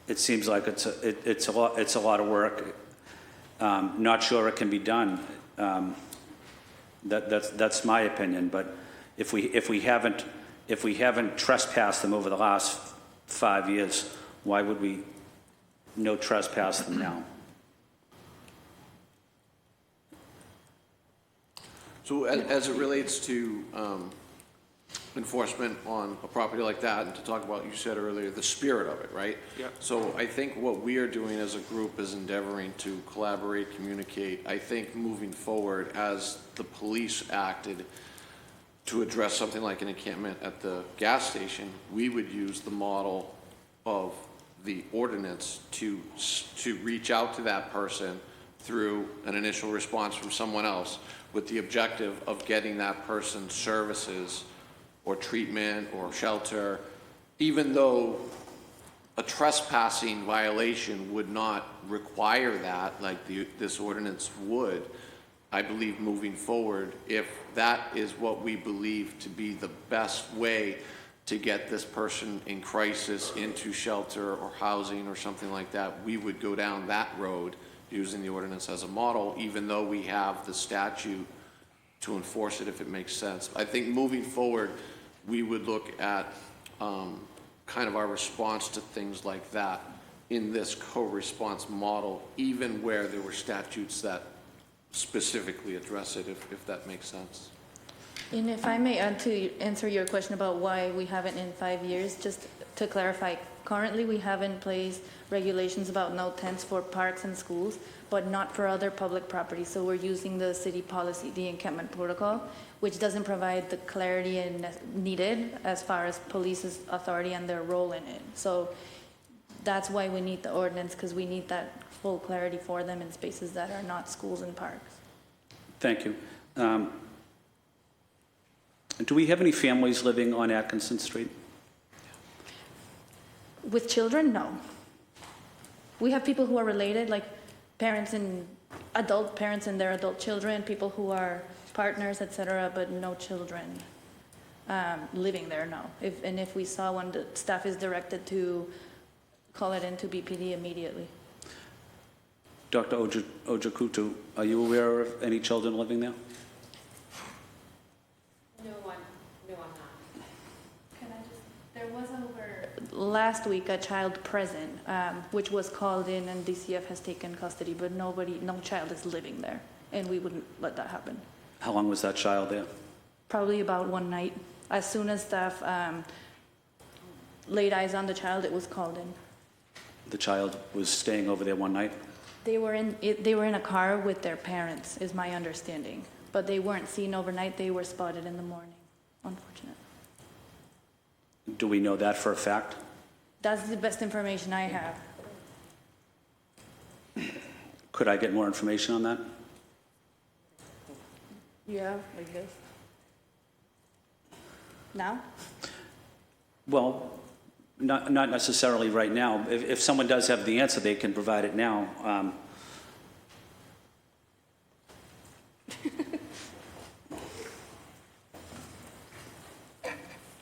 It seems like it's a lot of work. Not sure it can be done. That's my opinion. But if we haven't trespassed them over the last 5 years, why would we no trespass them now? So as it relates to enforcement on a property like that, and to talk about, you said earlier, the spirit of it, right? Yeah. So I think what we are doing as a group is endeavoring to collaborate, communicate. I think moving forward, as the police acted to address something like an encampment at the gas station, we would use the model of the ordinance to reach out to that person through an initial response from someone else, with the objective of getting that person services or treatment or shelter, even though a trespassing violation would not require that, like this ordinance would. I believe moving forward, if that is what we believe to be the best way to get this person in crisis into shelter or housing or something like that, we would go down that road using the ordinance as a model, even though we have the statute to enforce it if it makes sense. I think moving forward, we would look at kind of our response to things like that in this co-response model, even where there were statutes that specifically address it, if that makes sense. And if I may add to answer your question about why we haven't in 5 years, just to clarify, currently we have in place regulations about no tents for parks and schools, but not for other public property. So we're using the city policy, the encampment protocol, which doesn't provide the clarity needed as far as police's authority and their role in it. So that's why we need the ordinance, because we need that full clarity for them in spaces that are not schools and parks. Thank you. Do we have any families living on Atkinson Street? With children, no. We have people who are related, like parents and adult parents and their adult children, people who are partners, etc., but no children living there, no. If we saw one, the staff is directed to call it into BPD immediately. Dr. Ojakutu, are you aware of any children living there? No, I'm not. Can I just, there was over last week a child present, which was called in, and DCF has taken custody, but no child is living there, and we wouldn't let that happen. How long was that child there? Probably about one night. As soon as staff laid eyes on the child, it was called in. The child was staying over there one night? They were in a car with their parents, is my understanding. But they weren't seen overnight. They were spotted in the morning, unfortunately. Do we know that for a fact? That's the best information I have. Could I get more information on that? Yeah, I guess. Now? Well, not necessarily right now. If someone does have the answer, they can provide it now.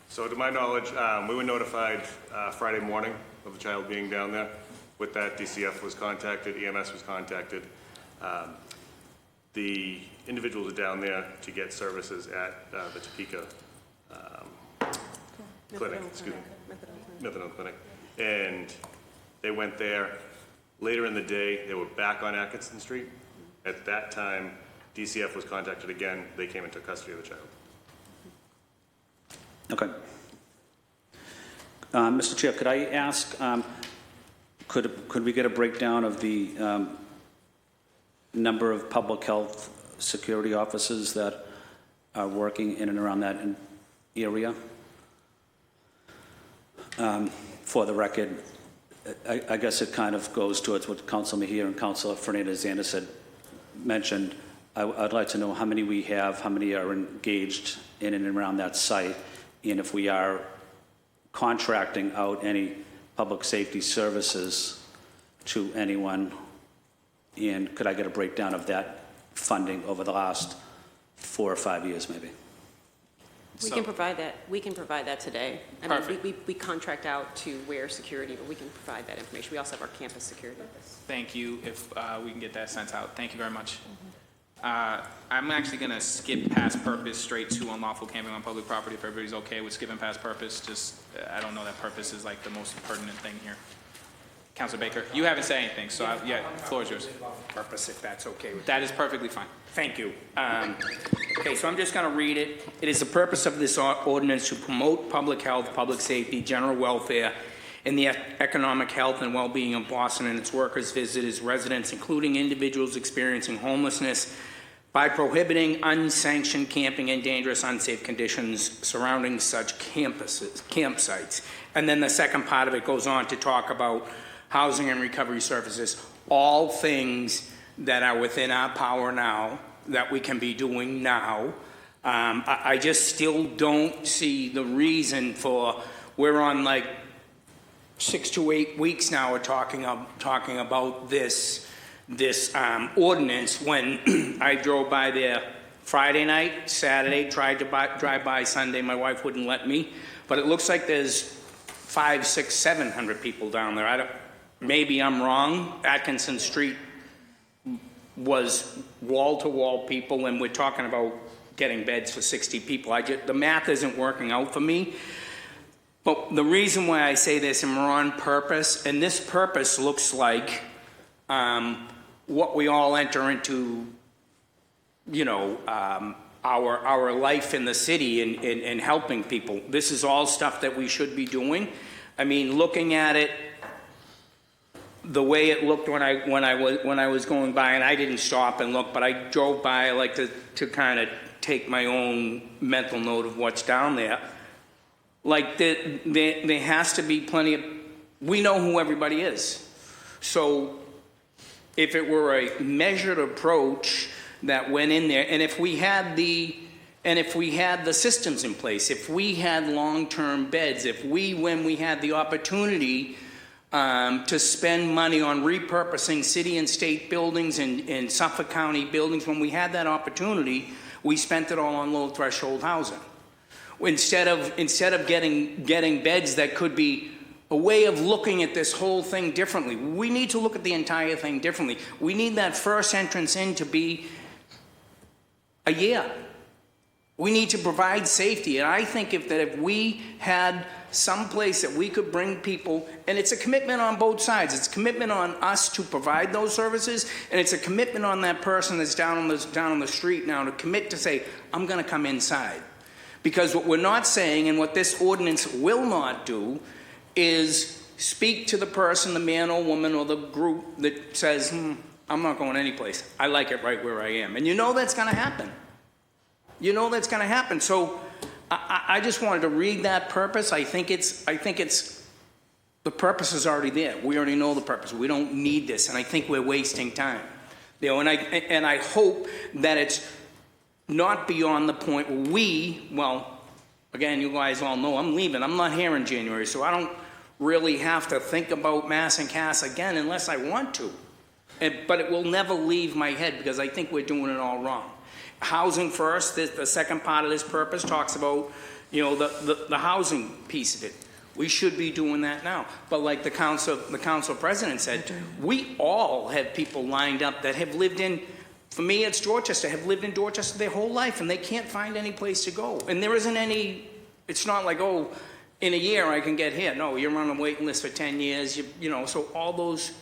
So to my knowledge, we were notified Friday morning of the child being down there. With that, DCF was contacted, EMS was contacted. The individuals are down there to get services at the Topeka clinic, methadone clinic. And they went there. Later in the day, they were back on Atkinson Street. At that time, DCF was contacted again. They came and took custody of the child. Okay. Mr. Chair, could I ask, Could we get a breakdown of the number of public health security officers that are working in and around that area? For the record, I guess it kind of goes towards what Councilor Mejia and Councilor Fernandez-Anderson had mentioned. I'd like to know how many we have, how many are engaged in and around that site, and if we are contracting out any public safety services to anyone, and could I get a breakdown of that funding over the last 4 or 5 years, maybe? We can provide that. We can provide that today. I mean, we contract out to wear security, but we can provide that information. We also have our campus security. Thank you, if we can get that sent out. Thank you very much. I'm actually going to skip past purpose straight to unlawful camping on public property, if everybody's okay with skipping past purpose. Just, I don't know that purpose is like the most pertinent thing here. Councilor Baker, you haven't said anything, so yeah, the floor is yours. Purpose, if that's okay with That is perfectly fine. Thank you. Okay, so I'm just going to read it. It is the purpose of this ordinance to promote public health, public safety, general welfare, and the economic health and well-being of Boston and its workers, visitors, residents, including individuals experiencing homelessness, by prohibiting unsanctioned camping and dangerous, unsafe conditions surrounding such campsites. And then the second part of it goes on to talk about housing and recovery services, all things that are within our power now, that we can be doing now. I just still don't see the reason for, we're on like 6 to 8 weeks now, we're talking about this ordinance, when I drove by there Friday night, Saturday, tried to drive by Sunday, my wife wouldn't let me, but it looks like there's 500, 600, 700 people down there. Maybe I'm wrong. Atkinson Street was wall-to-wall people, and we're talking about getting beds for 60 people. The math isn't working out for me. But the reason why I say this, and we're on purpose, and this purpose looks like what we all enter into, you know, our life in the city and helping people. This is all stuff that we should be doing. I mean, looking at it, the way it looked when I was going by, and I didn't stop and look, but I drove by. I like to kind of take my own mental note of what's down there. Like there has to be plenty of. We know who everybody is, so if it were a measured approach that went in there, and if we had the systems in place, if we had long-term beds, when we had the opportunity to spend money on repurposing city and state buildings and Suffolk County buildings, when we had that opportunity, we spent it all on low-threshold housing. Instead of getting beds that could be a way of looking at this whole thing differently. We need to look at the entire thing differently. We need that first entrance in to be a year. We need to provide safety, and I think if we had some place that we could bring people, and it's a commitment on both sides. It's a commitment on us to provide those services, and it's a commitment on that person that's down on the street now to commit to say, I'm going to come inside. Because what we're not saying, and what this ordinance will not do, is speak to the person, the man or woman or the group that says, I'm not going anyplace. I like it right where I am. And you know that's going to happen. You know that's going to happen. So I just wanted to read that purpose. I think it's the purpose is already there. We already know the purpose. We don't need this, and I think we're wasting time. You know, and I hope that it's not beyond the point where again, you guys all know I'm leaving. I'm not here in January, so I don't really have to think about Mass and Cass again unless I want to. But it will never leave my head because I think we're doing it all wrong. Housing first, the second part of this purpose talks about, you know, the housing piece of it. We should be doing that now. But like the council president said, we all have people lined up that have lived in, for me it's Dorchester, have lived in Dorchester their whole life and they can't find any place to go. And there isn't any, it's not like, oh, in a year I can get here. No, you're on a waiting list for 10 years, you know, so all those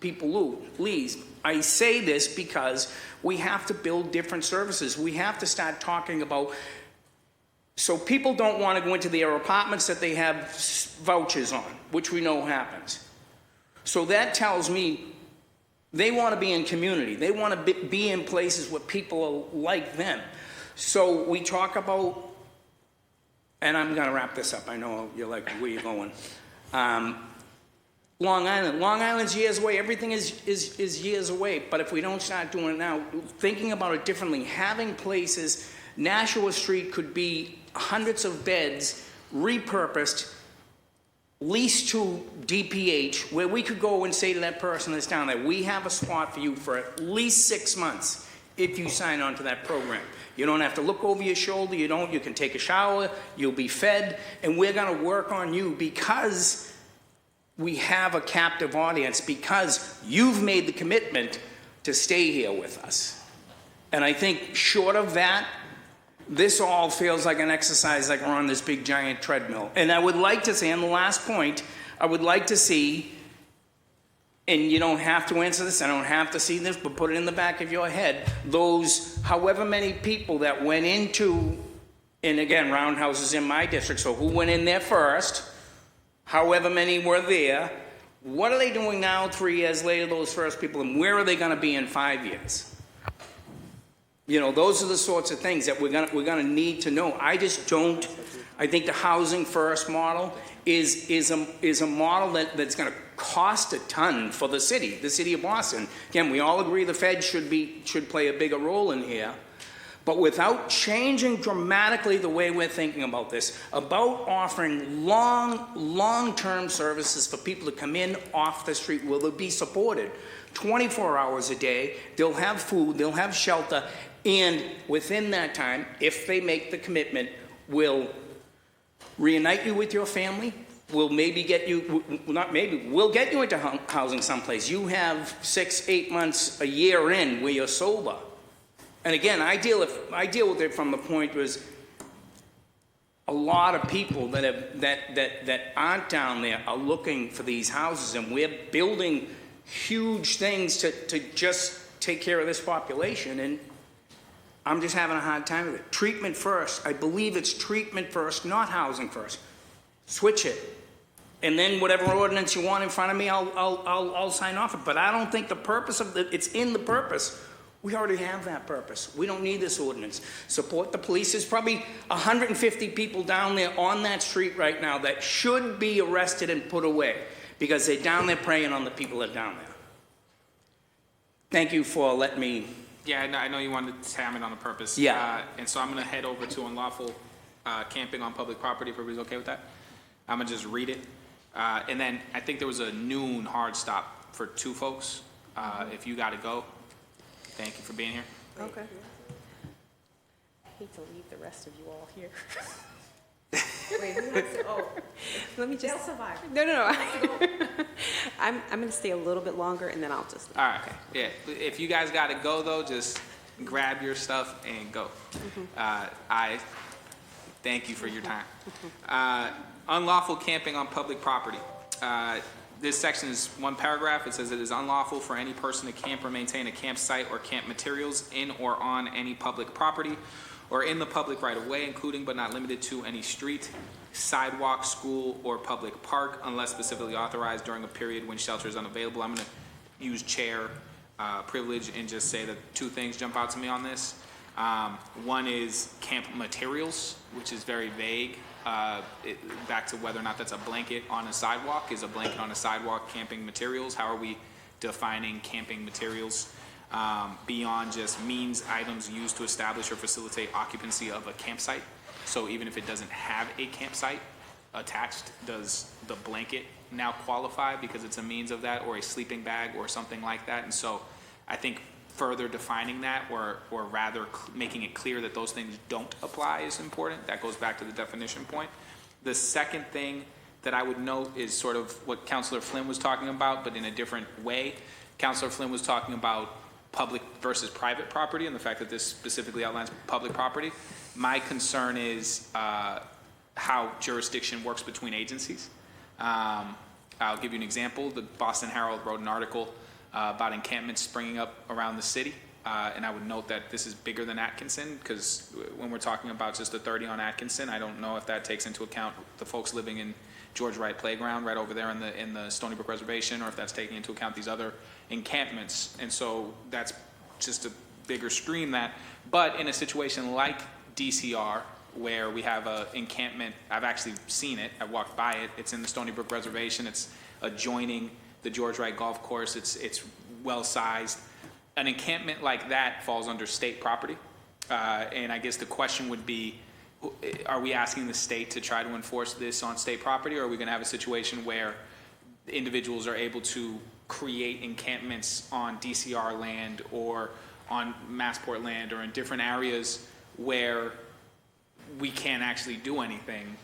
people leave. I say this because we have to build different services. We have to start talking about, so people don't want to go into their apartments that they have vouchers on, which we know happens. So that tells me they want to be in community. They want to be in places where people are like them. So we talk about, and I'm going to wrap this up. I know you're like, where you going? Long Island. Long Island's years away. Everything is years away. But if we don't start doing it now, thinking about it differently, having places, Nashua Street could be hundreds of beds repurposed, leased to DPH, where we could go and say to that person that's down there, we have a spot for you for at least 6 months if you sign on to that program. You don't have to look over your shoulder. You can take a shower. You'll be fed. And we're going to work on you because we have a captive audience, because you've made the commitment to stay here with us. And I think short of that, this all feels like an exercise like we're on this big giant treadmill. And I would like to say, on the last point, I would like to see, and you don't have to answer this, I don't have to see this, but put it in the back of your head, those however many people that went into, and again, roundhouses in my district, so who went in there first, however many were there, what are they doing now 3 years later, those first people, and where are they going to be in 5 years? You know, those are the sorts of things that we're gonna need to know. I just don't. I think the housing first model is a model that's going to cost a ton for the city of Boston. Again, we all agree the Fed should play a bigger role in here, but without changing dramatically the way we're thinking about this, about offering long-term services for people to come in off the street where they'll be supported 24 hours a day. They'll have food, they'll have shelter. And within that time, if they make the commitment, we'll reunite you with your family. We'll maybe get you, not maybe, we'll get you into housing someplace. You have 6, 8 months, a year in where you're sober. And again, I deal with it from the point was a lot of people that aren't down there are looking for these houses, and we're building huge things to just take care of this population. And I'm just having a hard time with it. Treatment first. I believe it's treatment first, not housing first. Switch it. And then whatever ordinance you want in front of me, I'll sign off it. But I don't think the purpose of it's in the purpose. We already have that purpose. We don't need this ordinance. Support the police. There's probably 150 people down there on that street right now that should be arrested and put away because they're down there preying on the people that are down there. Thank you for letting me. Yeah, I know you wanted to ham it on the purpose. Yeah. And so I'm going to head over to unlawful camping on public property, if everybody's okay with that. I'm going to just read it. And then I think there was a noon hard stop for 2 folks. If you got to go, thank you for being here. Okay. I hate to leave the rest of you all here. Wait, who has to, Let me just. they'll survive. No. I'm going to stay a little bit longer, and then I'll just. All right. Yeah. If you guys got to go, though, just grab your stuff and go. I thank you for your time. Unlawful camping on public property. This section is 1 paragraph. It says it is unlawful for any person to camp or maintain a campsite or camp materials in or on any public property or in the public right-of-way, including but not limited to any street, sidewalk, school, or public park, unless specifically authorized during a period when shelter is unavailable. I'm going to use chair privilege and just say that 2 things jump out to me on this. One is camp materials, which is very vague. Back to whether or not that's a blanket on a sidewalk. Is a blanket on a sidewalk camping materials? How are we defining camping materials beyond just means, items used to establish or facilitate occupancy of a campsite? So even if it doesn't have a campsite attached, does the blanket now qualify because it's a means of that, or a sleeping bag or something like that? And so I think further defining that, or rather making it clear that those things don't apply is important. That goes back to the definition point. The second thing that I would note is sort of what Councilor Flynn was talking about, but in a different way. Councilor Flynn was talking about public versus private property and the fact that this specifically outlines public property. My concern is how jurisdiction works between agencies. I'll give you an example. The Boston Herald wrote an article about encampments springing up around the city. And I would note that this is bigger than Atkinson, because when we're talking about just the 30 on Atkinson, I don't know if that takes into account the folks living in George Wright Playground right over there in the Stony Brook Reservation, or if that's taking into account these other encampments. And so that's just a bigger stream that, but in a situation like DCR, where we have a encampment, I've actually seen it, I've walked by it, it's in the Stony Brook Reservation, it's adjoining the George Wright Golf Course, it's well-sized. An encampment like that falls under state property, and I guess the question would be, are we asking the state to try to enforce this on state property, or are we going to have a situation where individuals are able to create encampments on DCR land or on Massport land or in different areas where we can't actually do anything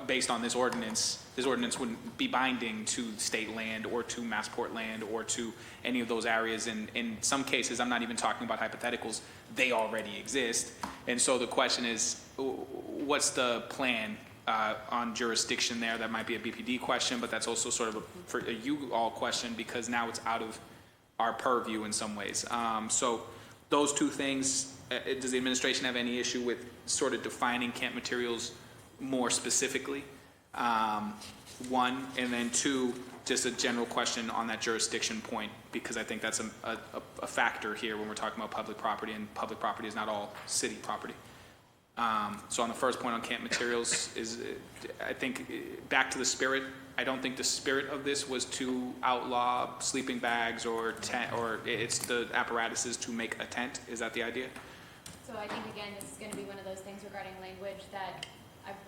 based on this ordinance? This ordinance wouldn't be binding to state land or to Massport land or to any of those areas. And in some cases, I'm not even talking about hypotheticals, they already exist. And so the question is, what's the plan on jurisdiction there? That might be a BPD question, but that's also sort of for a you all question, because now it's out of our purview in some ways. So those two things, does the administration have any issue with sort of defining camp materials more specifically? One, and then two, just a general question on that jurisdiction point, because I think that's a factor here when we're talking about public property, and public property is not all city property. So on the first point on camp materials is, I think, back to the spirit, I don't think the spirit of this was to outlaw sleeping bags or tent, or it's the apparatuses to make a tent. Is that the idea? So I think, again, this is going to be one of those things regarding language that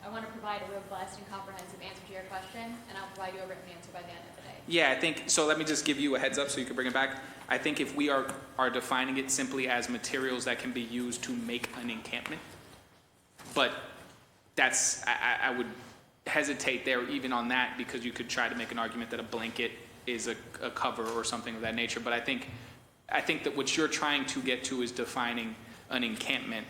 I want to provide a robust and comprehensive answer to your question, and I'll provide you a written answer by the end of the day. Yeah, I think, so let me just give you a heads up so you can bring it back. I think if we are defining it simply as materials that can be used to make an encampment, but that's, I would hesitate there even on that, because you could try to make an argument that a blanket is a cover or something of that nature. But I think that what you're trying to get to is defining an encampment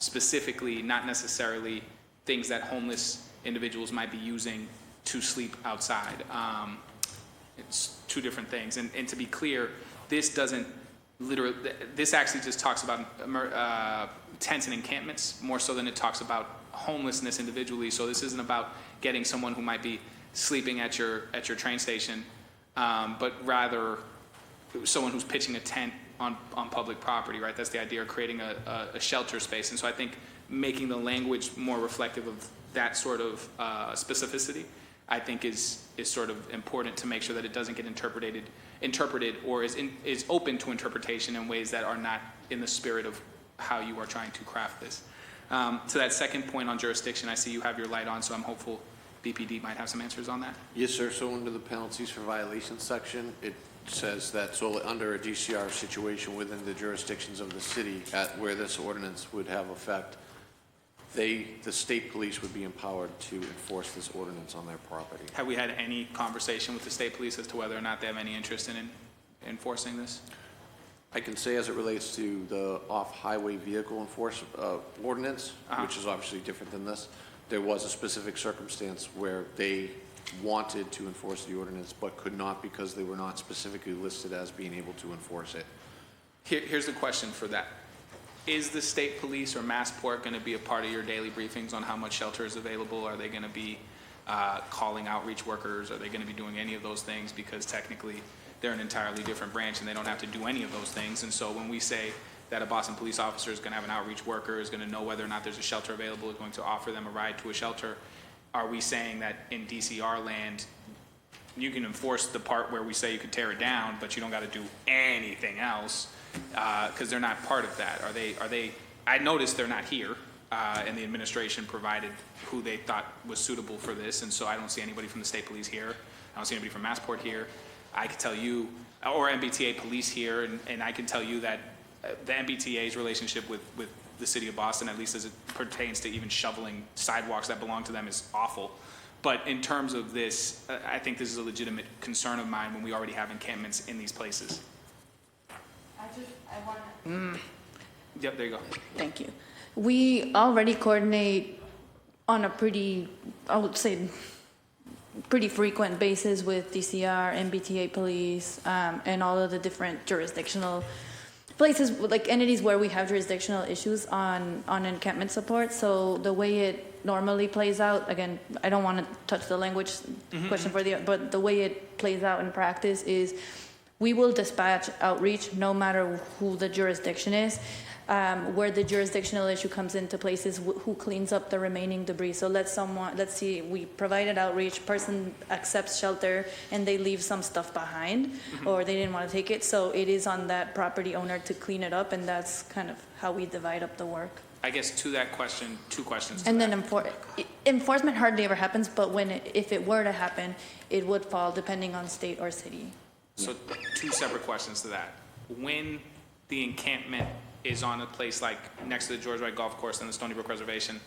specifically, not necessarily things that homeless individuals might be using to sleep outside. It's two different things. And to be clear, this doesn't literally, this actually just talks about tents and encampments more so than it talks about homelessness individually. So this isn't about getting someone who might be sleeping at your train station, but rather someone who's pitching a tent on public property, right? That's the idea, of creating a shelter space. And so I think making the language more reflective of that sort of specificity, I think is sort of important to make sure that it doesn't get interpreted or is open to interpretation in ways that are not in the spirit of how you are trying to craft this. To that second point on jurisdiction, I see you have your light on, so I'm hopeful BPD might have some answers on that. Yes, sir. So under the penalties for violations section, it says that so under a DCR situation within the jurisdictions of the city at where this ordinance would have effect, the state police would be empowered to enforce this ordinance on their property. Have we had any conversation with the state police as to whether or not they have any interest in enforcing this? I can say as it relates to the off-highway vehicle enforcement ordinance, which is obviously different than this, there was a specific circumstance where they wanted to enforce the ordinance but could not because they were not specifically listed as being able to enforce it. Here's the question for that. Is the state police or Massport going to be a part of your daily briefings on how much shelter is available? Are they going to be calling outreach workers? Are they going to be doing any of those things? Because technically they're an entirely different branch and they don't have to do any of those things. And so when we say that a Boston police officer is going to have an outreach worker, is going to know whether or not there's a shelter available, is going to offer them a ride to a shelter, are we saying that in DCR land, you can enforce the part where we say you could tear it down, but you don't got to do anything else because they're not part of that? Are they? I noticed they're not here, and the administration provided who they thought was suitable for this, and so I don't see anybody from the state police here. I don't see anybody from Massport here. I could tell you, or MBTA police here, and I can tell you that the MBTA's relationship with the city of Boston, at least as it pertains to even shoveling sidewalks that belong to them, is awful. But in terms of this, I think this is a legitimate concern of mine when we already have encampments in these places. I want to... Yep, there you go. Thank you. We already coordinate on a pretty, I would say, pretty frequent basis with DCR, MBTA police, and all of the different jurisdictional places, like entities where we have jurisdictional issues on encampment support. So the way it normally plays out, again, I don't want to touch the language question but the way it plays out in practice is we will dispatch outreach no matter who the jurisdiction is. Where the jurisdictional issue comes into place is who cleans up the remaining debris. So let's see, we provided outreach, person accepts shelter, and they leave some stuff behind, or they didn't want to take it. So it is on that property owner to clean it up, and that's kind of how we divide up the work. I guess to that question, two questions. And then enforcement hardly ever happens, but if it were to happen, it would fall depending on state or city. So two separate questions to that. When the encampment is on a place like next to the George Wright Golf Course and the Stony Brook Reservation,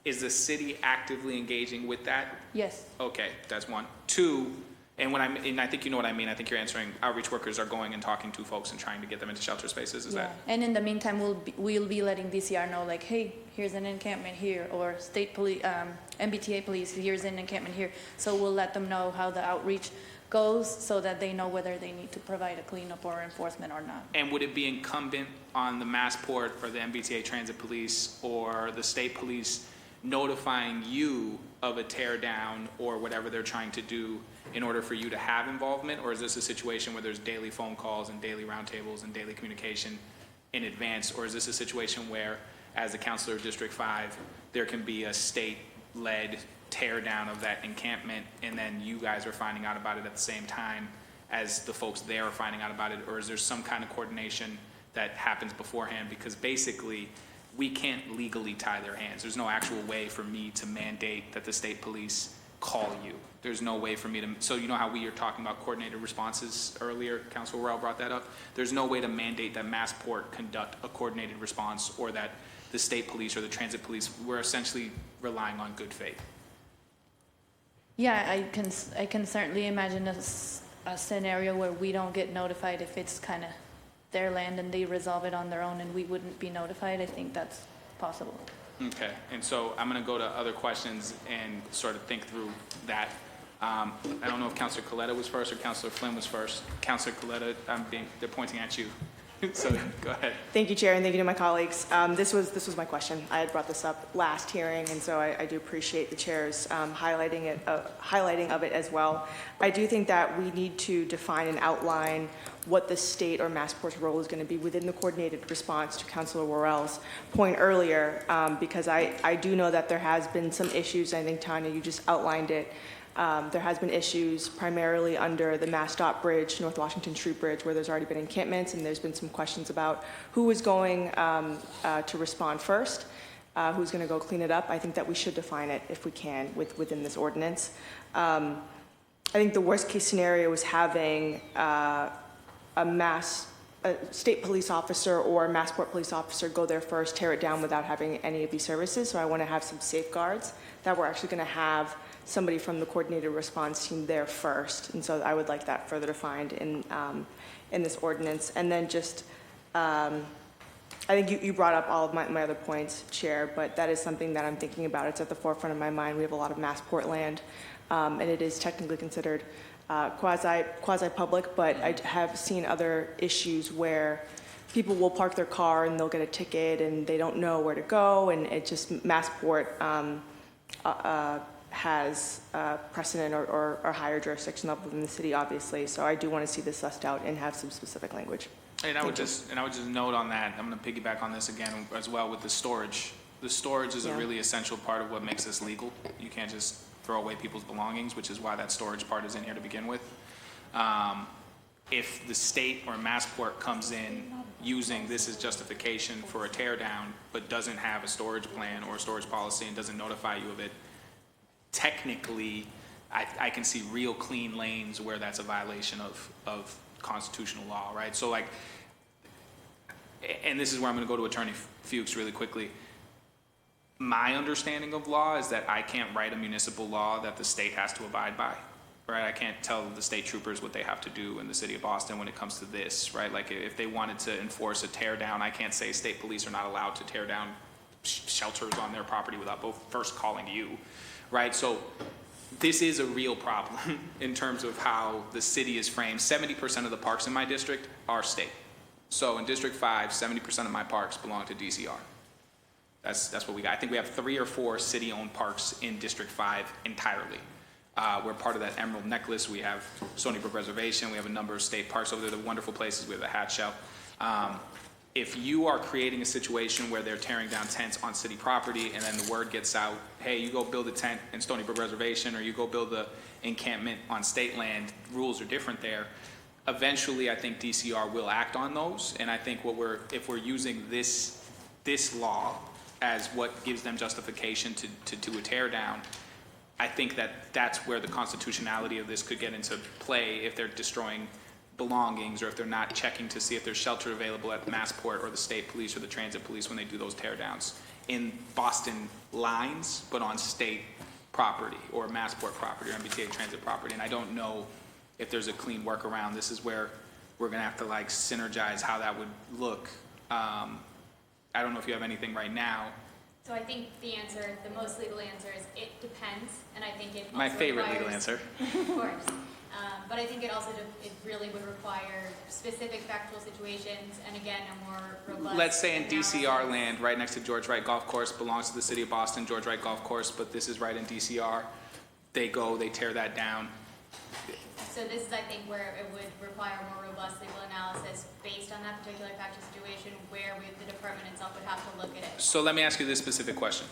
is the city actively engaging with that? Yes. Okay, that's one. Two, and I think you know what I mean. I think you're answering. Outreach workers are going and talking to folks and trying to get them into shelter spaces. Is that? And in the meantime, we'll be letting DCR know, like, hey, here's an encampment here, or state police, MBTA police, here's an encampment here. So we'll let them know how the outreach goes so that they know whether they need to provide a cleanup or enforcement or not. And would it be incumbent on the Massport or the MBTA Transit Police or the state police notifying you of a tear down or whatever they're trying to do in order for you to have involvement? Or is this a situation where there's daily phone calls and daily roundtables and daily communication in advance? Or is this a situation where, as the counselor of District 5, there can be a state-led tear down of that encampment, and then you guys are finding out about it at the same time as the folks there are finding out about it? Or is there some kind of coordination that happens beforehand? Because basically, we can't legally tie their hands. There's no actual way for me to mandate that the state police call you. There's no way for me to, so you know how we were talking about coordinated responses earlier, Councilor Worrell brought that up? There's no way to mandate that Massport conduct a coordinated response or that the state police or the transit police, we're essentially relying on good faith. Yeah, I can certainly imagine a scenario where we don't get notified if it's kind of their land and they resolve it on their own and we wouldn't be notified. I think that's possible. Okay, and so I'm going to go to other questions and sort of think through that. I don't know if Councilor Coletta was first or Councilor Flynn was first. Councilor Coletta, they're pointing at you. So go ahead. Thank you, Chair, and thank you to my colleagues. This was my question. I had brought this up last hearing, and so I do appreciate the Chair's highlighting of it as well. I do think that we need to define and outline what the state or Massport's role is going to be within the coordinated response to Councilor Worrell's point earlier, because I do know that there has been some issues. I think, Tanya, you just outlined it. There has been issues primarily under the MassDOT Bridge, North Washington Street Bridge, where there's already been encampments, and there's been some questions about who is going to respond first, who's going to go clean it up. I think that we should define it, if we can, within this ordinance. I think the worst case scenario is having a state police officer or a Massport police officer go there first, tear it down without having any of these services. So I want to have some safeguards that we're actually going to have somebody from the coordinated response team there first. And so I would like that further defined in this ordinance. And then just, I think you brought up all of my other points, Chair, but that is something that I'm thinking about. It's at the forefront of my mind. We have a lot of Massport land, and it is technically considered quasi-public, but I have seen other issues where people will park their car and they'll get a ticket and they don't know where to go, and it just, Massport has precedent or higher jurisdiction level within the city, obviously. So I do want to see this sussed out and have some specific language. And I would just note on that, I'm going to piggyback on this again as well with the storage. The storage is a really essential part of what makes this legal. You can't just throw away people's belongings, which is why that storage part is in here to begin with. If the state or Massport comes in using this as justification for a tear down, but doesn't have a storage plan or a storage policy and doesn't notify you of it, technically, I can see real clean lanes where that's a violation of constitutional law, right? So like, and this is where I'm going to go to Attorney Fuchs really quickly. My understanding of law is that I can't write a municipal law that the state has to abide by, right? I can't tell the state troopers what they have to do in the city of Boston when it comes to this, right? Like if they wanted to enforce a tear down, I can't say state police are not allowed to tear down shelters on their property without both first calling you, right? So this is a real problem in terms of how the city is framed. 70% of the parks in my district are state, So in District 5, 70% of my parks belong to DCR. That's what we got. I think we have 3 or 4 city-owned parks in District 5 entirely. We're part of that Emerald Necklace. We have Stony Brook Reservation. We have a number of state parks over there. They're wonderful places. We have the Hat Shell. If you are creating a situation where they're tearing down tents on city property and then the word gets out, hey, you go build a tent in Stony Brook Reservation or you go build the encampment on state land, rules are different there. Eventually, I think DCR will act on those. And I think if we're using this law as what gives them justification to do a tear down, I think that's where the constitutionality of this could get into play if they're destroying belongings or if they're not checking to see if there's shelter available at Massport or the state police or the transit police when they do those tear downs in Boston lines, but on state property or Massport property or MBTA transit property. And I don't know if there's a clean workaround. This is where we're gonna have to like synergize how that would look. I don't know if you have anything right now. So I think the most legal answer is it depends, and I think it also My favorite requires, legal answer. Of course. But I think it really would require specific factual situations, and again, a more robust. Let's say in analysis. DCR land, right next to George Wright Golf Course, belongs to the city of Boston, George Wright Golf Course, but this is right in DCR. They tear that down. So this is, I think, where it would require a more robust legal analysis based on that particular factual situation, where the department itself would have to look at it. So let me ask you this specific question.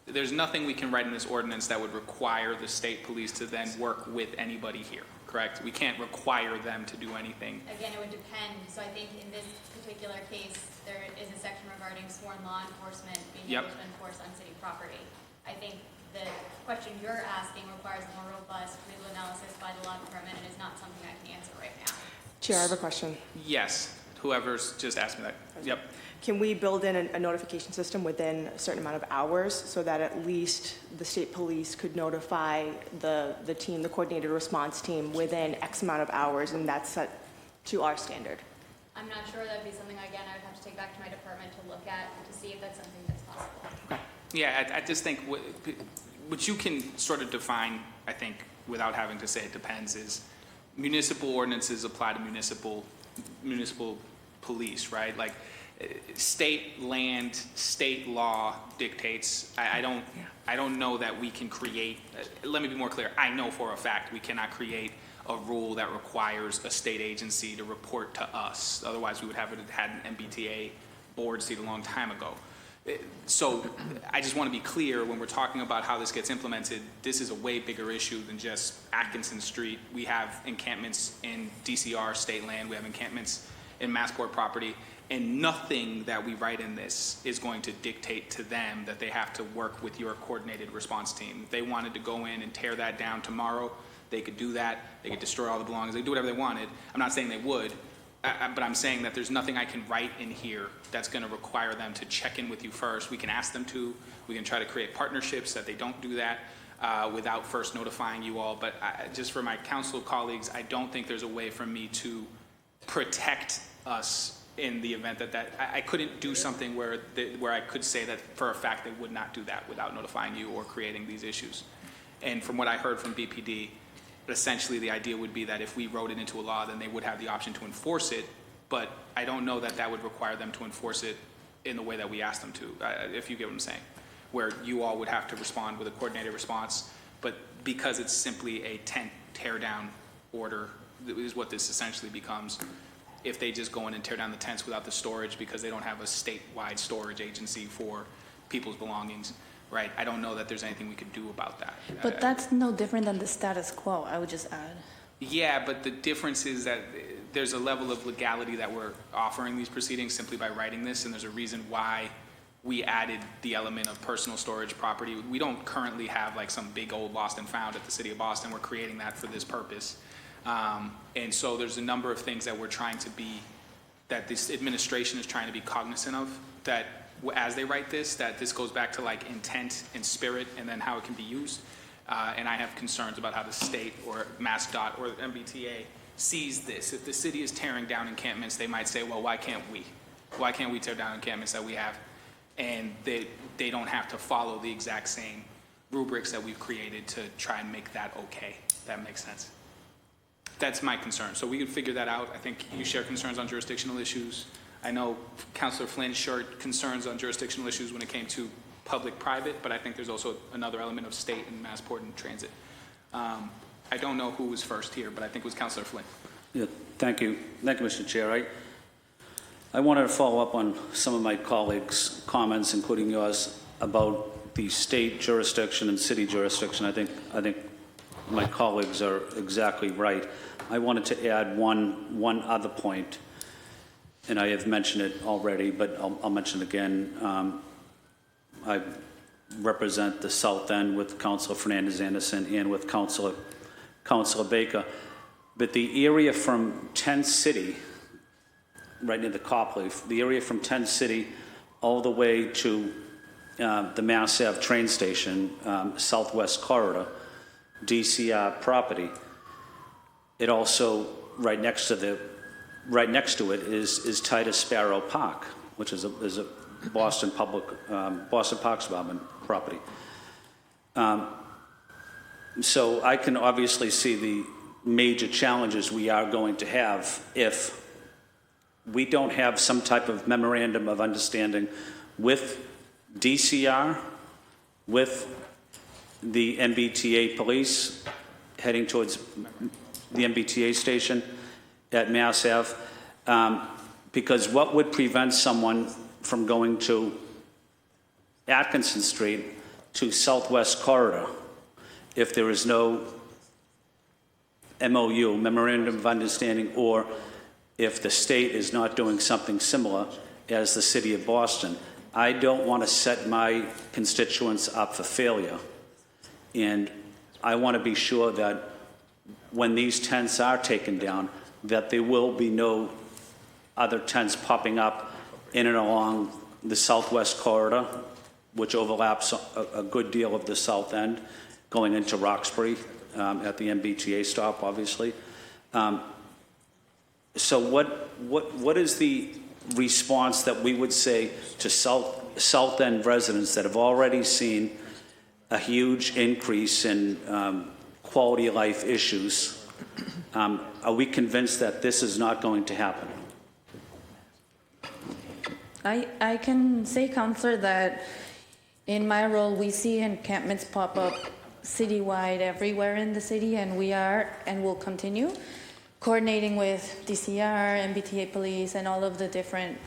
There's nothing we can write in this ordinance that would require the state police to then work with anybody here, correct? We can't require them to do anything. Again, it would depend. So I think in this particular case, there is a section regarding sworn law enforcement being able to enforce on city property. I think the question you're asking requires a more robust legal analysis by the law department and is not something I can answer right now. Chair, I have a question. Yes, whoever's just asked me that. Yep. Can we build in a notification system within a certain amount of hours so that at least the state police could notify the team, the coordinated response team, within X amount of hours, and that's set to our standard? I'm not sure. That would be something, again, I would have to take back to my department to look at to see if that's something that's possible. Yeah, I just think what you can sort of define, I think, without having to say it depends, is municipal ordinances apply to municipal police, right? Like state land, state law dictates. I don't know that we can create. Let me be more clear. I know for a fact we cannot create a rule that requires a state agency to report to us. Otherwise, we would have had an MBTA board seat a long time ago. So I just want to be clear when we're talking about how this gets implemented, this is a way bigger issue than just Atkinson Street. We have encampments in DCR state land. We have encampments in Massport property. And nothing that we write in this is going to dictate to them that they have to work with your coordinated response team. If they wanted to go in and tear that down tomorrow, they could do that. They could destroy all the belongings. They could do whatever they wanted. I'm not saying they would. But I'm saying that there's nothing I can write in here that's going to require them to check in with you first. We can ask them to. We can try to create partnerships that they don't do that without first notifying you all. But just for my council colleagues, I don't think there's a way for me to protect us in the event that I couldn't do something where I could say that for a fact they would not do that without notifying you or creating these issues. And from what I heard from BPD, essentially the idea would be that if we wrote it into a law, then they would have the option to enforce it, but I don't know that that would require them to enforce it in the way that we asked them to, if you get what I'm saying, where you all would have to respond with a coordinated response, but because it's simply a tent tear down order is what this essentially becomes. If they just go in and tear down the tents without the storage because they don't have a statewide storage agency for people's belongings, right? I don't know that there's anything we could do about that. But that's no different than the status quo, I would just add. Yeah, but the difference is that there's a level of legality that we're offering these proceedings simply by writing this, and there's a reason why we added the element of personal storage property. We don't currently have like some big old lost and found at the city of Boston. We're creating that for this purpose. And so there's a number of things that we're trying to be, that this administration is trying to be cognizant of, that as they write this, that this goes back to like intent and spirit and then how it can be used. And I have concerns about how the state or MassDOT or MBTA sees this. If the city is tearing down encampments, they might say, well, why can't we? Why can't we tear down encampments that we have? And they don't have to follow the exact same rubrics that we've created to try and make that okay. That makes sense. That's my concern. So we can figure that out. I think you share concerns on jurisdictional issues. I know Councilor Flynn shared concerns on jurisdictional issues when it came to public-private, but I think there's also another element of state and Massport and transit. I don't know who was first here, but I think it was Councilor Flynn. Yeah, thank you. Thank you, Mr. Chair. I wanted to follow up on some of my colleagues' comments, including yours, about the state jurisdiction and city jurisdiction. I think my colleagues are exactly right. I wanted to add one other point, and I have mentioned it already, but I'll mention it again. I represent the South End with Councilor Fernandez-Anderson and with Councilor Baker. But the area from 10 City, right near the Copleaf, the area from 10 City all the way to the Mass Ave train station, southwest corridor, DCR property, it also, right next to it is Titus Sparrow Park, which is a Boston Parks Department property. So I can obviously see the major challenges we are going to have if we don't have some type of memorandum of understanding with DCR, with the MBTA police heading towards the MBTA station at Mass Ave, because what would prevent someone from going to Atkinson Street to Southwest Corridor if there is no MOU, Memorandum of Understanding, or if the state is not doing something similar as the City of Boston? I don't want to set my constituents up for failure. And I want to be sure that when these tents are taken down, that there will be no other tents popping up in and along the southwest corridor, which overlaps a good deal of the south end, going into Roxbury at the MBTA stop, obviously. So what is the response that we would say to south end residents that have already seen a huge increase in quality of life issues? Are we convinced that this is not going to happen? I can say, Counselor, that in my role, we see encampments pop up citywide everywhere in the city, and we are and will continue coordinating with DCR, MBTA police, and all of the different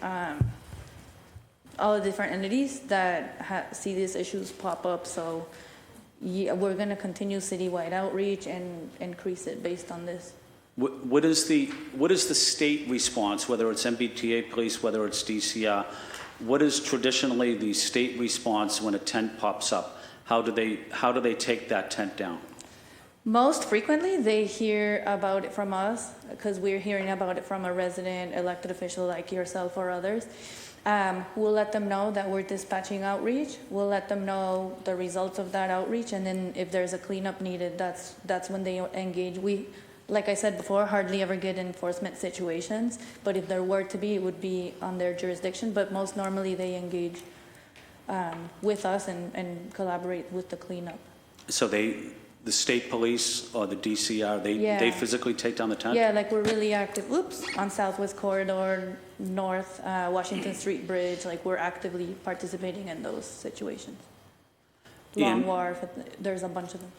entities that see these issues pop up. So yeah, we're going to continue citywide outreach and increase it based on this. What is the state response, whether it's MBTA police, whether it's DCR? What is traditionally the state response when a tent pops up? How do they take that tent down? Most frequently, they hear about it from us because we're hearing about it from a resident elected official like yourself or others. We'll let them know that we're dispatching outreach. We'll let them know the results of that outreach, and then if there's a cleanup needed, that's when they engage. We, like I said before, hardly ever get enforcement situations, but if there were to be, it would be on their jurisdiction. But most normally, they engage with us and collaborate with the cleanup. So the state police or the DCR, they physically take down the tent? Yeah, like we're really active, on Southwest Corridor, North Washington Street Bridge, like we're actively participating in those situations. Long Wharf, there's a bunch of them.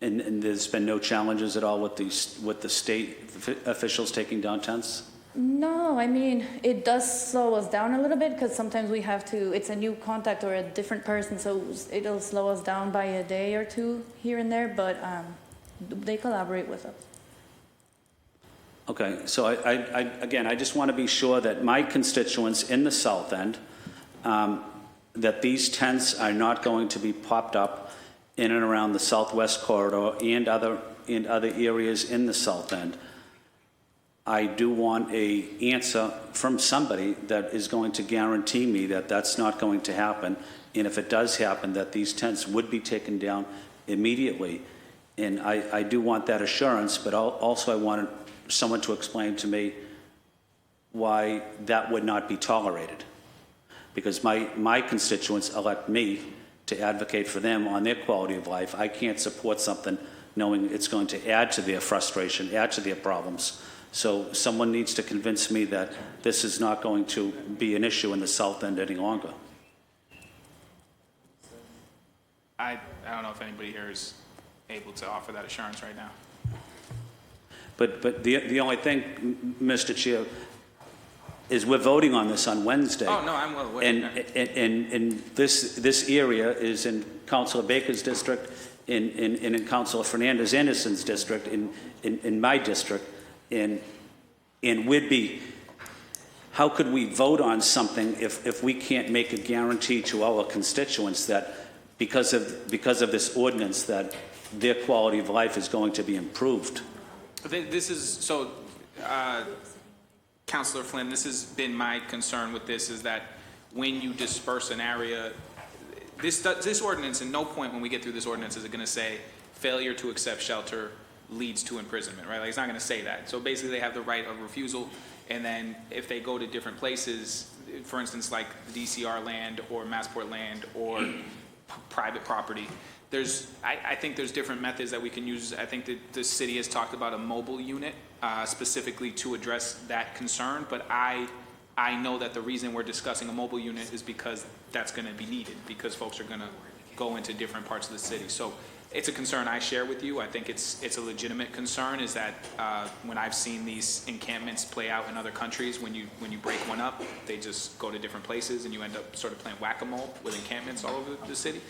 And there's been no challenges at all with the state officials taking down tents? No, I mean, it does slow us down a little bit because sometimes we have to, it's a new contact or a different person, so it'll slow us down by a day or two here and there, but they collaborate with us. Okay, so I just want to be sure that my constituents in the South End, that these tents are not going to be popped up in and around the Southwest Corridor and other areas in the South End. I do want an answer from somebody that is going to guarantee me that that's not going to happen, and if it does happen, that these tents would be taken down immediately. And I do want that assurance, but also I wanted someone to explain to me why that would not be tolerated. Because my constituents elect me to advocate for them on their quality of life. I can't support something knowing it's going to add to their frustration, add to their problems. So someone needs to convince me that this is not going to be an issue in the south end any longer. I don't know if anybody here is able to offer that assurance right now. But the only thing, Mr. Chair, is we're voting on this on Wednesday. Oh, no, I'm well aware. And this area is in Councilor Baker's district, in Councilor Fernandez Anderson's district, in my district, and we'd be, how could we vote on something if we can't make a guarantee to our constituents that because of this ordinance that their quality of life is going to be improved? This is, so, Councilor Flynn, this has been my concern with this, is that when you disperse an area, this ordinance, in no point when we get through this ordinance is it going to say failure to accept shelter leads to imprisonment, right? Like, it's not going to say that. So basically they have the right of refusal, and then if they go to different places, for instance, like the DCR land or Massport land or private property, I think there's different methods that we can use. I think that the city has talked about a mobile unit specifically to address that concern, but I know that the reason we're discussing a mobile unit is because that's going to be needed, because folks are going to go into different parts of the city. So it's a concern I share with you. I think it's a legitimate concern, is that when I've seen these encampments play out in other countries, when you break one up, they just go to different places and you end up sort of playing whack-a-mole with encampments all over the city.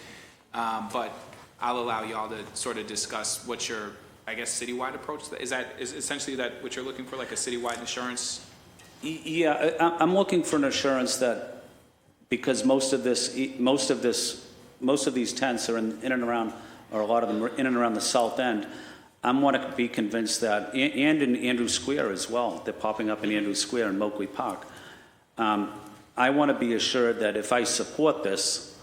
But I'll allow y'all to sort of discuss what your, I guess, citywide approach is. Is essentially that what you're looking for, like a citywide insurance? Yeah, I'm looking for an assurance that, because most of these tents are in and around, or a lot of them are in and around the south end. I want to be convinced that, and in Andrews Square as well, they're popping up in Andrews Square and Moakley Park. I want to be assured that if I support this,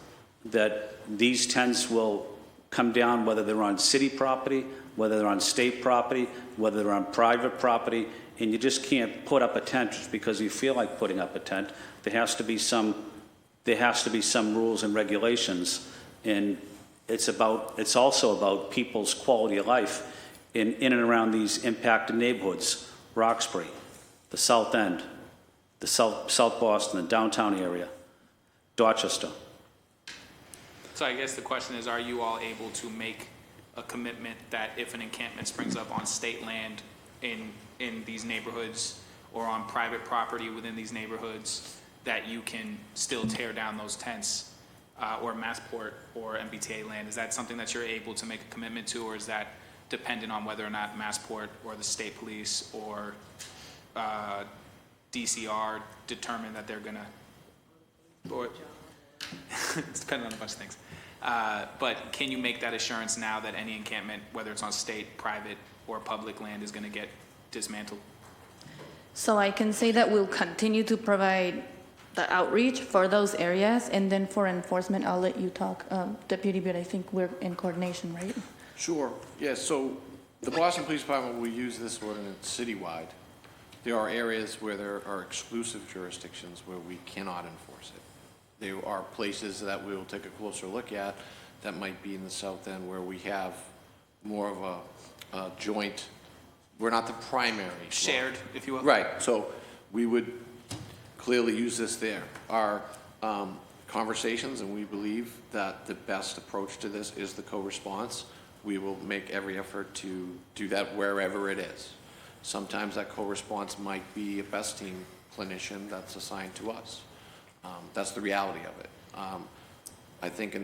that these tents will come down, whether they're on city property, whether they're on state property, whether they're on private property, and you just can't put up a tent just because you feel like putting up a tent. There has to be some rules and regulations, and it's also about people's quality of life in and around these impacted neighborhoods: Roxbury, the South End, the South Boston, the downtown area, Dorchester. So I guess the question is, are you all able to make a commitment that if an encampment springs up on state land in these neighborhoods or on private property within these neighborhoods, that you can still tear down those tents or Massport or MBTA land? Is that something that you're able to make a commitment to, or is that dependent on whether or not Massport or the state police or DCR determine that they're gonna, or it's dependent on a bunch of things. But can you make that assurance now that any encampment, whether it's on state, private, or public land, is going to get dismantled? So I can say that we'll continue to provide the outreach for those areas, and then for enforcement, I'll let you talk, Deputy, but I think we're in coordination, right? Sure. Yes. So the Boston Police Department will use this ordinance citywide. There are areas where there are exclusive jurisdictions where we cannot enforce it. There are places that we will take a closer look at that might be in the south end where we have more of a joint, we're not the primary. Shared, if you will. Right. So we would clearly use this there. Our conversations, and we believe that the best approach to this is the co-response. We will make every effort to do that wherever it is. Sometimes that co-response might be a best team clinician that's assigned to us. That's the reality of it. I think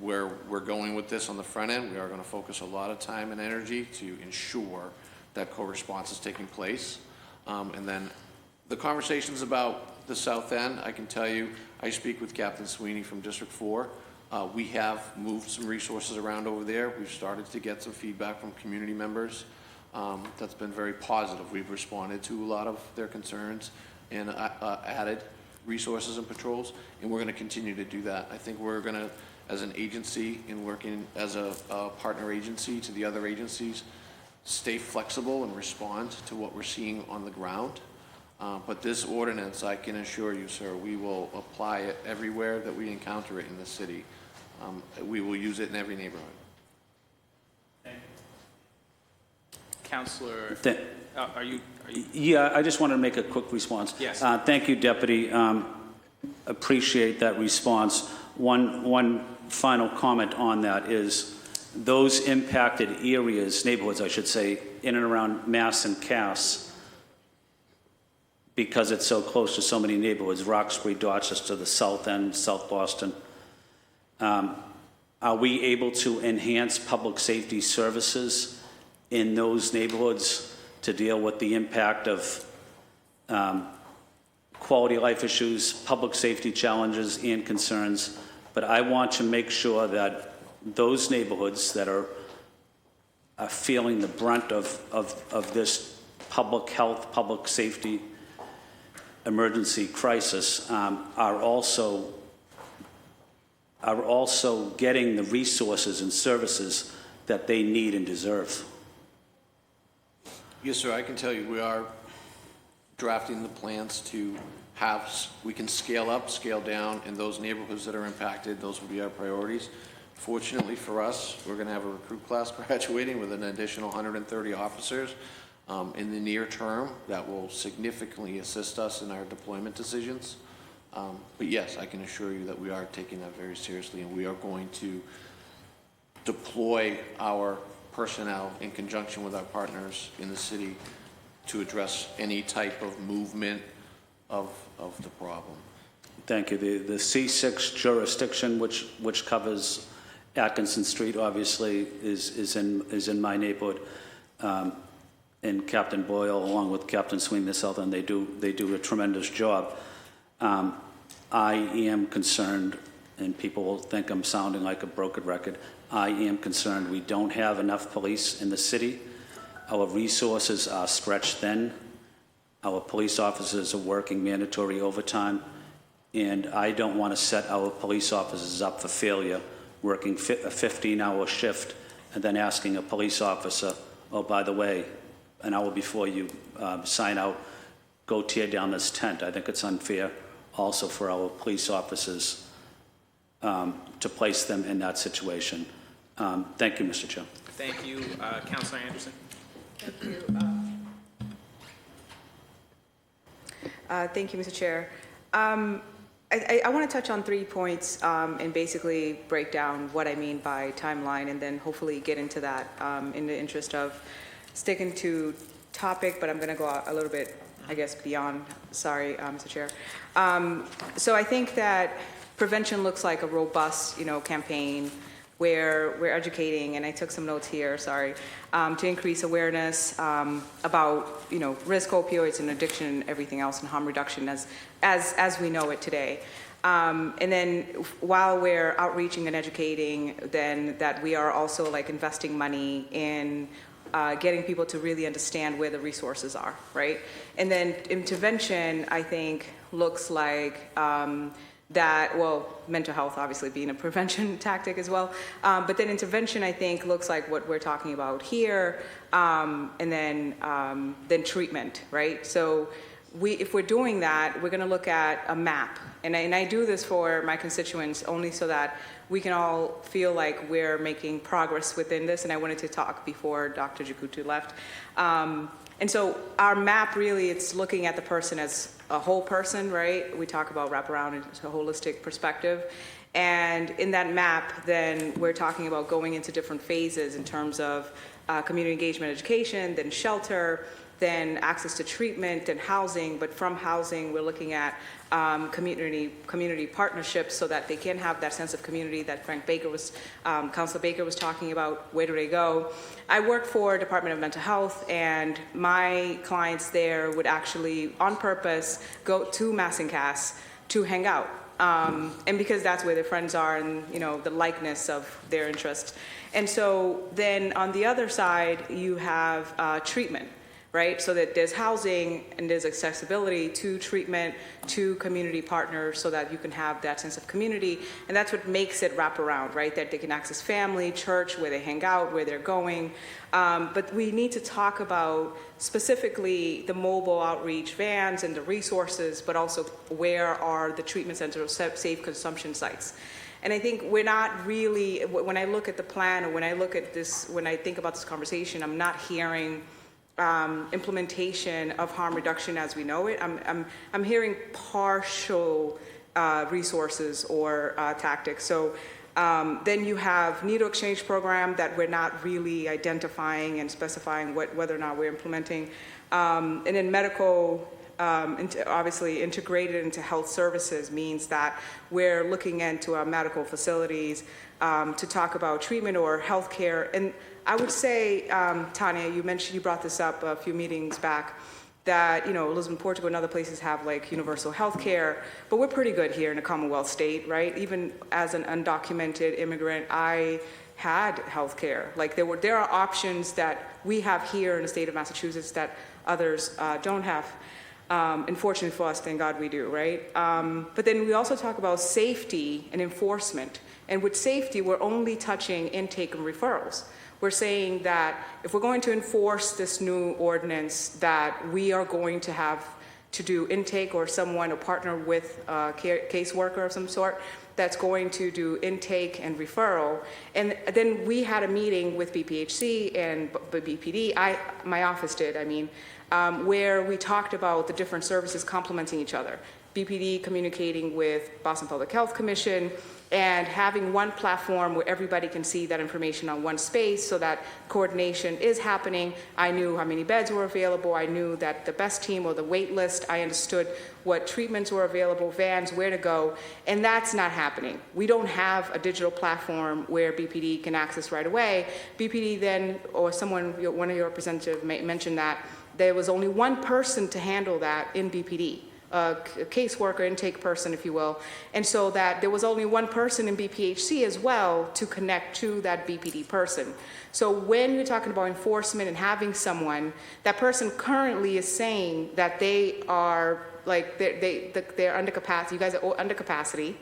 where we're going with this on the front end, we are going to focus a lot of time and energy to ensure that co-response is taking place. And then the conversations about the south end, I can tell you, I speak with Captain Sweeney from District 4. We have moved some resources around over there. We've started to get some feedback from community members. That's been very positive. We've responded to a lot of their concerns and added resources and patrols, and we're going to continue to do that. I think we're going to, as an agency and working as a partner agency to the other agencies, stay flexible and respond to what we're seeing on the ground. But this ordinance, I can assure you, sir, we will apply it everywhere that we encounter it in the city. We will use it in every neighborhood. Counselor, are you? Yeah, I just wanted to make a quick response. Yes. Thank you, Deputy. Appreciate that response. One final comment on that is those impacted areas, neighborhoods, I should say, in and around Mass and Cass, because it's so close to so many neighborhoods, Roxbury, Dorchester, the South End, South Boston. Are we able to enhance public safety services in those neighborhoods to deal with the impact of quality of life issues, public safety challenges and concerns? But I want to make sure that those neighborhoods that are feeling the brunt of this public health, public safety emergency crisis are also getting the resources and services that they need and deserve. Yes, sir, I can tell you we are drafting the plans to we can scale up, scale down, in those neighborhoods that are impacted. Those will be our priorities. Fortunately for us, we're going to have a recruit class graduating with an additional 130 officers in the near term that will significantly assist us in our deployment decisions. But yes, I can assure you that we are taking that very seriously, and we are going to deploy our personnel in conjunction with our partners in the city to address any type of movement of the problem. Thank you. The C6 jurisdiction, which covers Atkinson Street, obviously is in my neighborhood, and Captain Boyle, along with Captain Sweeney, the South End, they do a tremendous job. I am concerned, and people will think I'm sounding like a broken record. I am concerned we don't have enough police in the city. Our resources are stretched thin. Our police officers are working mandatory overtime, and I don't want to set our police officers up for failure, working a 15-hour shift and then asking a police officer, oh, by the way, an hour before you sign out, go tear down this tent. I think it's unfair also for our police officers to place them in that situation. Thank you, Mr. Chair. Thank you. Counselor Anderson. Thank you. Thank you, Mr. Chair. I want to touch on 3 points and basically break down what I mean by timeline, and then hopefully get into that in the interest of sticking to topic, but I'm going to go a little bit, I guess, beyond. Sorry, Mr. Chair. So I think that prevention looks like a robust, campaign where we're educating, and I took some notes here, sorry, to increase awareness about, risk opioids and addiction and everything else, and harm reduction as we know it today. And then while we're outreaching and educating, then that we are also investing money in getting people to really understand where the resources are, right? And then intervention, I think, looks like mental health obviously being a prevention tactic as well. But then intervention, I think, looks like what we're talking about here, and then treatment, right? So if we're doing that, we're going to look at a map. And I do this for my constituents only so that we can all feel like we're making progress within this. And I wanted to talk before Dr. Jakutu left. And so our map really, it's looking at the person as a whole person, right? We talk about wraparound and a holistic perspective. And in that map, then we're talking about going into different phases in terms of community engagement education, then shelter, then access to treatment and housing. But from housing, we're looking at community partnerships so that they can have that sense of community that Councilor Baker was talking about. Where do they go? I work for Department of Mental Health, and my clients there would actually, on purpose, go to Mass and Cass to hang out. And because that's where their friends are and, the likeness of their interest. And so then on the other side, you have treatment. Right, so that there's housing and there's accessibility to treatment, to community partners, so that you can have that sense of community, and that's what makes it wrap around, right? That they can access family, church, where they hang out, where they're going. But we need to talk about specifically the mobile outreach vans and the resources, but also where are the treatment centers, safe consumption sites. And I think we're not really, when I look at the plan or when I look at this, when I think about this conversation, I'm not hearing implementation of harm reduction as we know it. I'm hearing partial resources or tactics. So then you have needle exchange program that we're not really identifying and specifying whether or not we're implementing. And then medical, obviously integrated into health services means that we're looking into our medical facilities to talk about treatment or healthcare. And I would say, Tanya, you brought this up a few meetings back, that, Lisbon, Portugal, and other places have like universal health care, but we're pretty good here in a Commonwealth state, right? Even as an undocumented immigrant, I had health care. Like there are options that we have here in the state of Massachusetts that others don't have. Unfortunately for us, thank God we do, right? But then we also talk about safety and enforcement. And with safety, we're only touching intake and referrals. We're saying that if we're going to enforce this new ordinance, that we are going to have to do intake or someone, a partner with a caseworker of some sort, that's going to do intake and referral. And then we had a meeting with BPHC and BPD, my office did, where we talked about the different services complementing each other. BPD communicating with Boston Public Health Commission, and having one platform where everybody can see that information on one space so that coordination is happening. I knew how many beds were available. I knew that the best team or the wait list. I understood what treatments were available, vans, where to go, and that's not happening. We don't have a digital platform where BPD can access right away. BPD then, or someone, one of your representatives mentioned that there was only one person to handle that in BPD. A caseworker, intake person, if you will, and so that there was only one person in BPHC as well to connect to that BPD person. So when you're talking about enforcement and having someone, that person currently is saying that they are like they're under capacity. You guys are under capacity.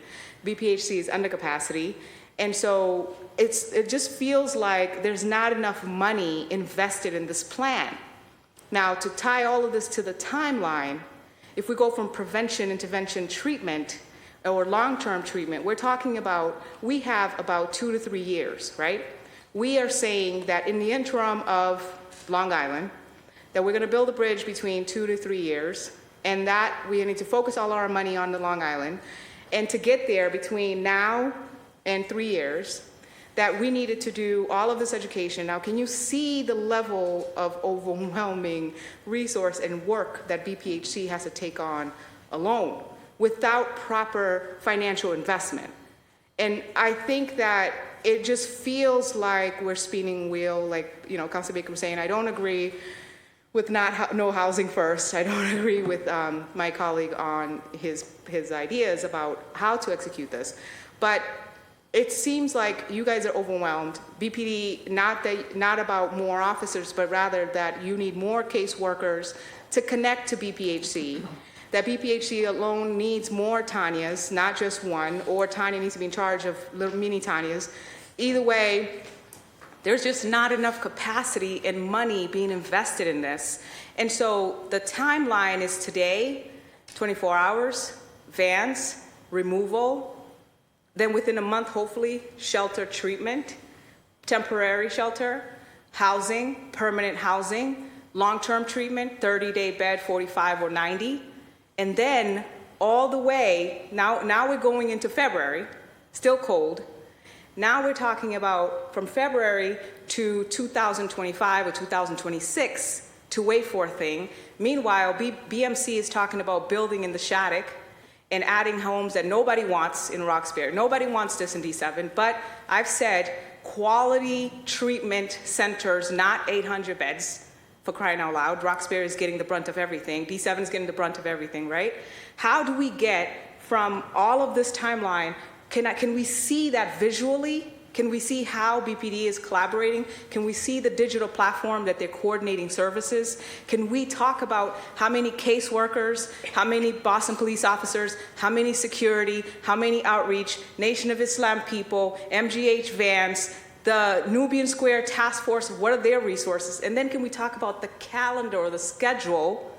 BPHC is under capacity, and so it just feels like there's not enough money invested in this plan. Now, to tie all of this to the timeline. If we go from prevention, intervention, treatment, or long-term treatment, we're talking about, we have about 2 to 3 years, right? We are saying that in the interim of Long Island, that we're gonna build a bridge between 2 to 3 years, and that we need to focus all our money on the Long Island, and to get there between now and 3 years, that we needed to do all of this education. Now, can you see the level of overwhelming resource and work that BPHC has to take on alone without proper financial investment? And I think that it just feels like we're spinning wheel, like, Councilor Baker was saying, I don't agree with no housing first. I don't agree with my colleague on his ideas about how to execute this. But it seems like you guys are overwhelmed. BPD, not about more officers, but rather that you need more caseworkers to connect to BPHC. That BPHC alone needs more Tanyas, not just one, or Tanya needs to be in charge of little mini Tanyas. Either way, there's just not enough capacity and money being invested in this. And so the timeline is today, 24 hours, vans, removal. Then within a month, hopefully, shelter treatment, temporary shelter, housing, permanent housing, long-term treatment, 30-day bed, 45 or 90. And then all the way, now we're going into February, still cold. Now we're talking about from February to 2025 or 2026 to wait for a thing. Meanwhile, BMC is talking about building in the Shattuck and adding homes that nobody wants in Roxbury. Nobody wants this in D7, but I've said quality treatment centers, not 800 beds, for crying out loud. Roxbury is getting the brunt of everything. D7 is getting the brunt of everything, right? How do we get from all of this timeline, can we see that visually? Can we see how BPD is collaborating? Can we see the digital platform that they're coordinating services? Can we talk about how many caseworkers, how many Boston police officers, how many security, how many outreach, Nation of Islam people, MGH vans, the Nubian Square Task Force, what are their resources? And then can we talk about the calendar or the schedule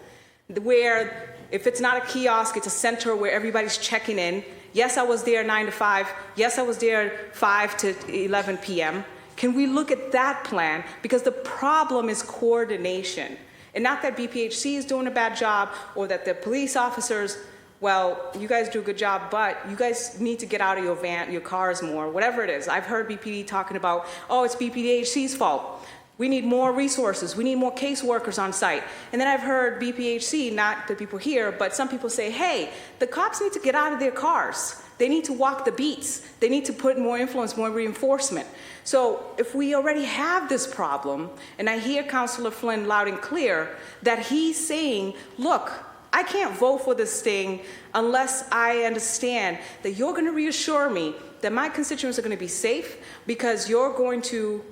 where if it's not a kiosk, it's a center where everybody's checking in. Yes, I was there 9 to 5. Yes, I was there 5 to 11 p.m. Can we look at that plan? Because the problem is coordination. And not that BPHC is doing a bad job or that the police officers, well, you guys do a good job, but you guys need to get out of your cars more, whatever it is. I've heard BPD talking about, oh, it's BPHC's fault. We need more resources. We need more caseworkers on site. And then I've heard BPHC, not the people here, but some people say, hey, the cops need to get out of their cars. They need to walk the beats. They need to put more influence, more reinforcement. So if we already have this problem, and I hear Councilor Flynn loud and clear that he's saying, look, I can't vote for this thing unless I understand that you're going to reassure me that my constituents are going to be safe because you're going to,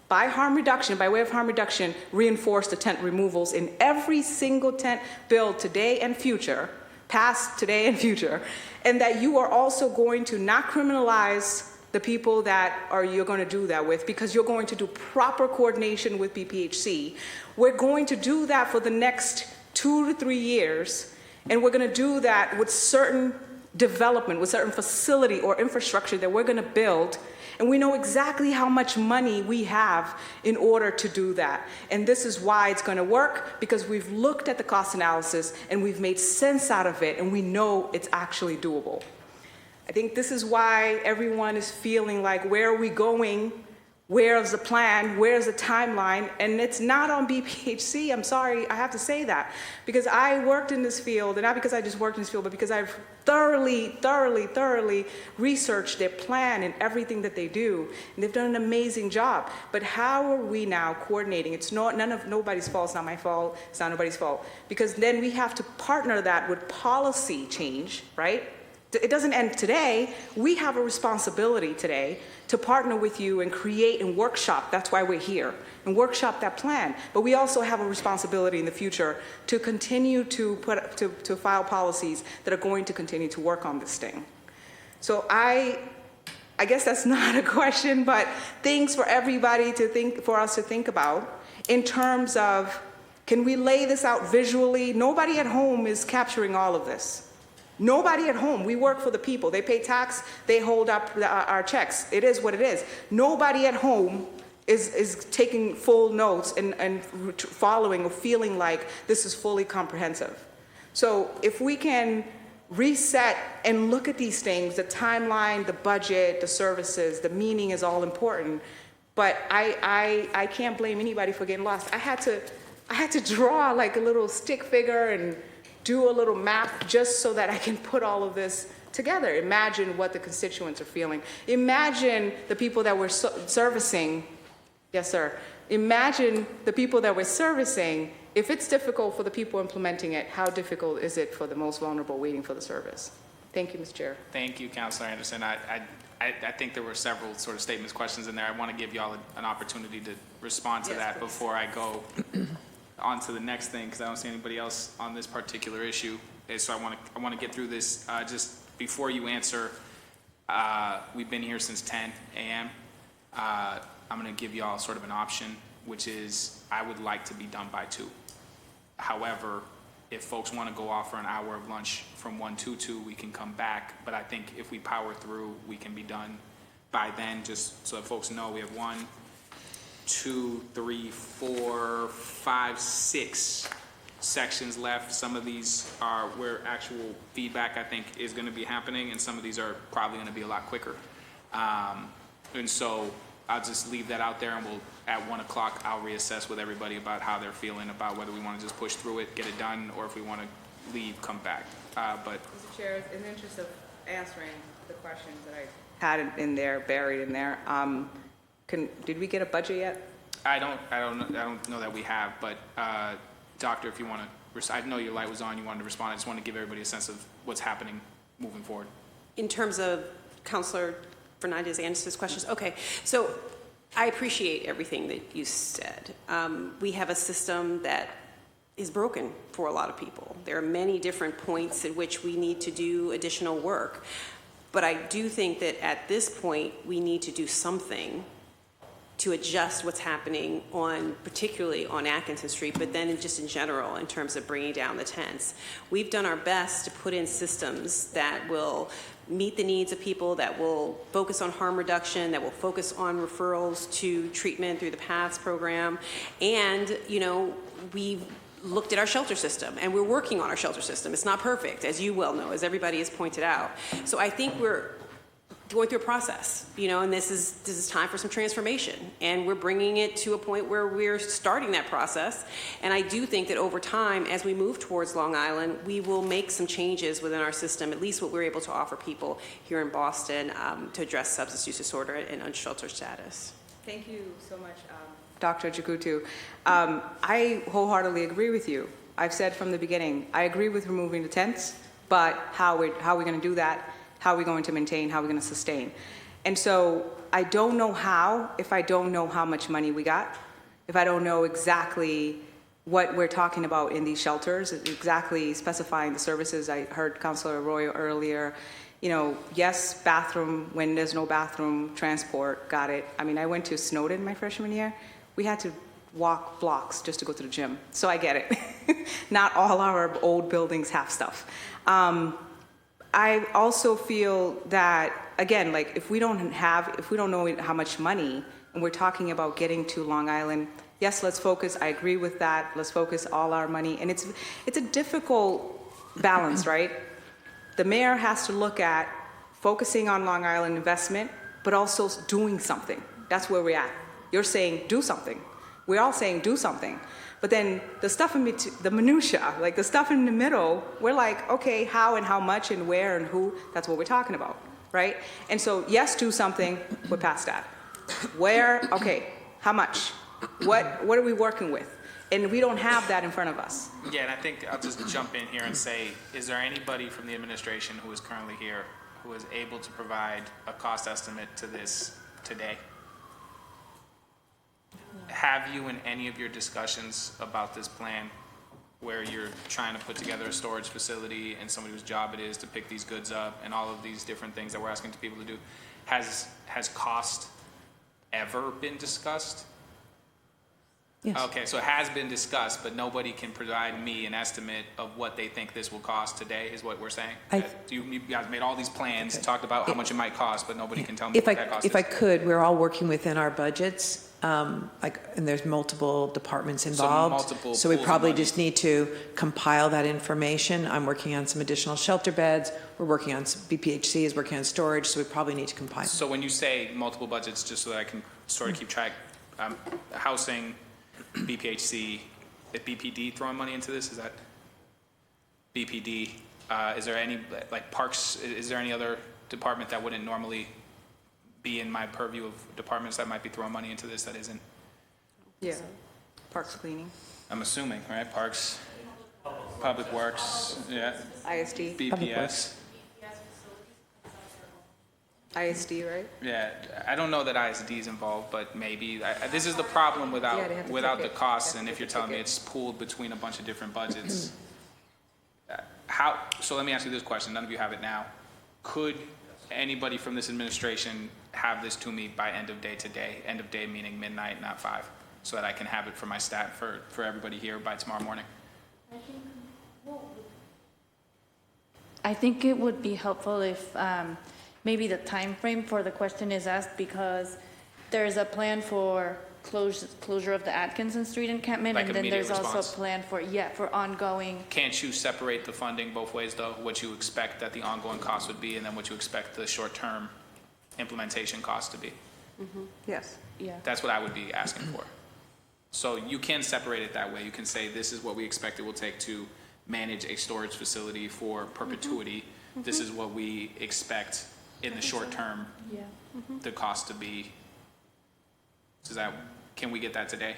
by way of harm reduction, reinforce the tent removals in every single tent built today and future, past, today, and future, and that you are also going to not criminalize the people that you're going to do that with because you're going to do proper coordination with BPHC. We're going to do that for the next 2 to 3 years, and we're going to do that with certain development, with certain facility or infrastructure that we're going to build, and we know exactly how much money we have in order to do that. And this is why it's going to work, because we've looked at the cost analysis and we've made sense out of it, and we know it's actually doable. I think this is why everyone is feeling like, where are we going? Where's the plan? Where's the timeline? And it's not on BPHC. I'm sorry, I have to say that. Because I worked in this field, and not because I just worked in this field, but because I've thoroughly researched their plan and everything that they do. And they've done an amazing job. But how are we now coordinating? It's nobody's fault, it's not my fault, it's not nobody's fault. Because then we have to partner that with policy change, right? It doesn't end today. We have a responsibility today to partner with you and create and workshop. That's why we're here, and workshop that plan. But we also have a responsibility in the future to continue to file policies that are going to continue to work on this thing. So I guess that's not a question, but things for everybody to think, for us to think about in terms of, can we lay this out visually? Nobody at home is capturing all of this. Nobody at home. We work for the people. They pay tax. They hold up our checks. It is what it is. Nobody at home is taking full notes and following or feeling like this is fully comprehensive. So if we can reset and look at these things, the timeline, the budget, the services, the meaning is all important. But I can't blame anybody for getting lost. I had to draw like a little stick figure and do a little map just so that I can put all of this together. Imagine what the constituents are feeling. Imagine the people that we're servicing. Yes, sir. Imagine the people that we're servicing. If it's difficult for the people implementing it, how difficult is it for the most vulnerable waiting for the service? Thank you, Mr. Chair. Thank you, Councilor Anderson. I think there were several sort of statements, questions in there. I want to give you all an opportunity to respond to that before I go on to the next thing, because I don't see anybody else on this particular issue. So I want to get through this. Just before you answer, we've been here since 10 a.m. I'm going to give you all sort of an option, which is I would like to be done by 2. However, if folks want to go off for an hour of lunch from 1 to 2, we can come back. But I think if we power through, we can be done by then. Just so that folks know, we have 1, 2, 3, 4, 5, 6 sections left. Some of these are where actual feedback, I think, is going to be happening, and some of these are probably going to be a lot quicker. And so I'll just leave that out there, and we'll, at 1 o'clock, I'll reassess with everybody about how they're feeling about whether we want to just push through it, get it done, or if we want to leave, come back. But Mr. Chair, in the interest of answering the questions that I had in there, buried in there, did we get a budget yet? I don't know that we have, but Doctor, if you want to, I know your light was on, you wanted to respond. I just want to give everybody a sense of what's happening moving forward. In terms of Councilor Fernandez Anderson's questions, okay. So I appreciate everything that you said. We have a system that is broken for a lot of people. There are many different points at which we need to do additional work. But I do think that at this point, we need to do something to adjust what's happening particularly on Atkinson Street, but then just in general in terms of bringing down the tents. We've done our best to put in systems that will meet the needs of people, that will focus on harm reduction, that will focus on referrals to treatment through the PATHS program. And, you know, we've looked at our shelter system, and we're working on our shelter system. It's not perfect, as you well know, as everybody has pointed out. So I think we're going through a process, you know, and this is time for some transformation, and we're bringing it to a point where we're starting that process. And I do think that over time, as we move towards Long Island, we will make some changes within our system, at least what we're able to offer people here in Boston to address substance use disorder and unsheltered status. Thank you so much, Dr. Jakutu. I wholeheartedly agree with you. I've said from the beginning, I agree with removing the tents, but how are we going to do that? How are we going to maintain? How are we going to sustain? And so I don't know how, if I don't know how much money we got, if I don't know exactly what we're talking about in these shelters, exactly specifying the services. I heard Councilor Arroyo earlier, you know, yes, bathroom, when there's no bathroom, transport, got it. I mean, I went to Snowden my freshman year. We had to walk blocks just to go to the gym. So I get it. Not all our old buildings have stuff. I also feel that, again, like if we don't know how much money, and we're talking about getting to Long Island, yes, let's focus. I agree with that. Let's focus all our money. And it's a difficult balance, right? The mayor has to look at focusing on Long Island investment, but also doing something. That's where we're at. You're saying do something. We're all saying do something. But then the stuff in the minutia, like the stuff in the middle, we're like, okay, how and how much and where and who, that's what we're talking about, right? And so, yes, do something, we're past that. Where, okay, how much? What are we working with? And we don't have that in front of us. Yeah, and I think I'll just jump in here and say, is there anybody from the administration who is currently here who is able to provide a cost estimate to this today? Have you in any of your discussions about this plan where you're trying to put together a storage facility and somebody whose job it is to pick these goods up and all of these different things that we're asking people to do, has cost ever been discussed? Yes. Okay, so it has been discussed, but nobody can provide me an estimate of what they think this will cost today, is what we're saying? You guys made all these plans, talked about how much it might cost, but nobody can tell me what that cost is. If I could, we're all working within our budgets, and there's multiple departments involved. So we probably just need to compile that information. I'm working on some additional shelter beds. We're working on BPHC is working on storage, so we probably need to compile. So when you say multiple budgets, just so that I can sort of keep track, housing, BPHC, is BPD throwing money into this? Is that BPD? Is there any, like parks, is there any other department that wouldn't normally be in my purview of departments that might be throwing money into this that isn't? Yeah, parks cleaning. I'm assuming, right? Parks, Public Works, yeah. ISD. BPS. ISD, right? Yeah, I don't know that ISD is involved, but maybe. This is the problem without the costs, and if you're telling me it's pooled between a bunch of different budgets. So let me ask you this question, none of you have it now. Could anybody from this administration have this to me by end of day today? End of day meaning midnight, not 5, so that I can have it for my staff, for everybody here by tomorrow morning? I think it would be helpful if maybe the time frame for the question is asked, because there's a plan for closure of the Atkinson Street encampment, Like and then immediate there's also response. a plan for ongoing. Can't you separate the funding both ways, though? What you expect that the ongoing cost would be, and then what you expect the short-term implementation cost to be? Yes. Yeah. That's what I would be asking for. So you can separate it that way. You can say, this is what we expect it will take to manage a storage facility for perpetuity. This is what we expect in the short term, the cost to be. Can we get that today?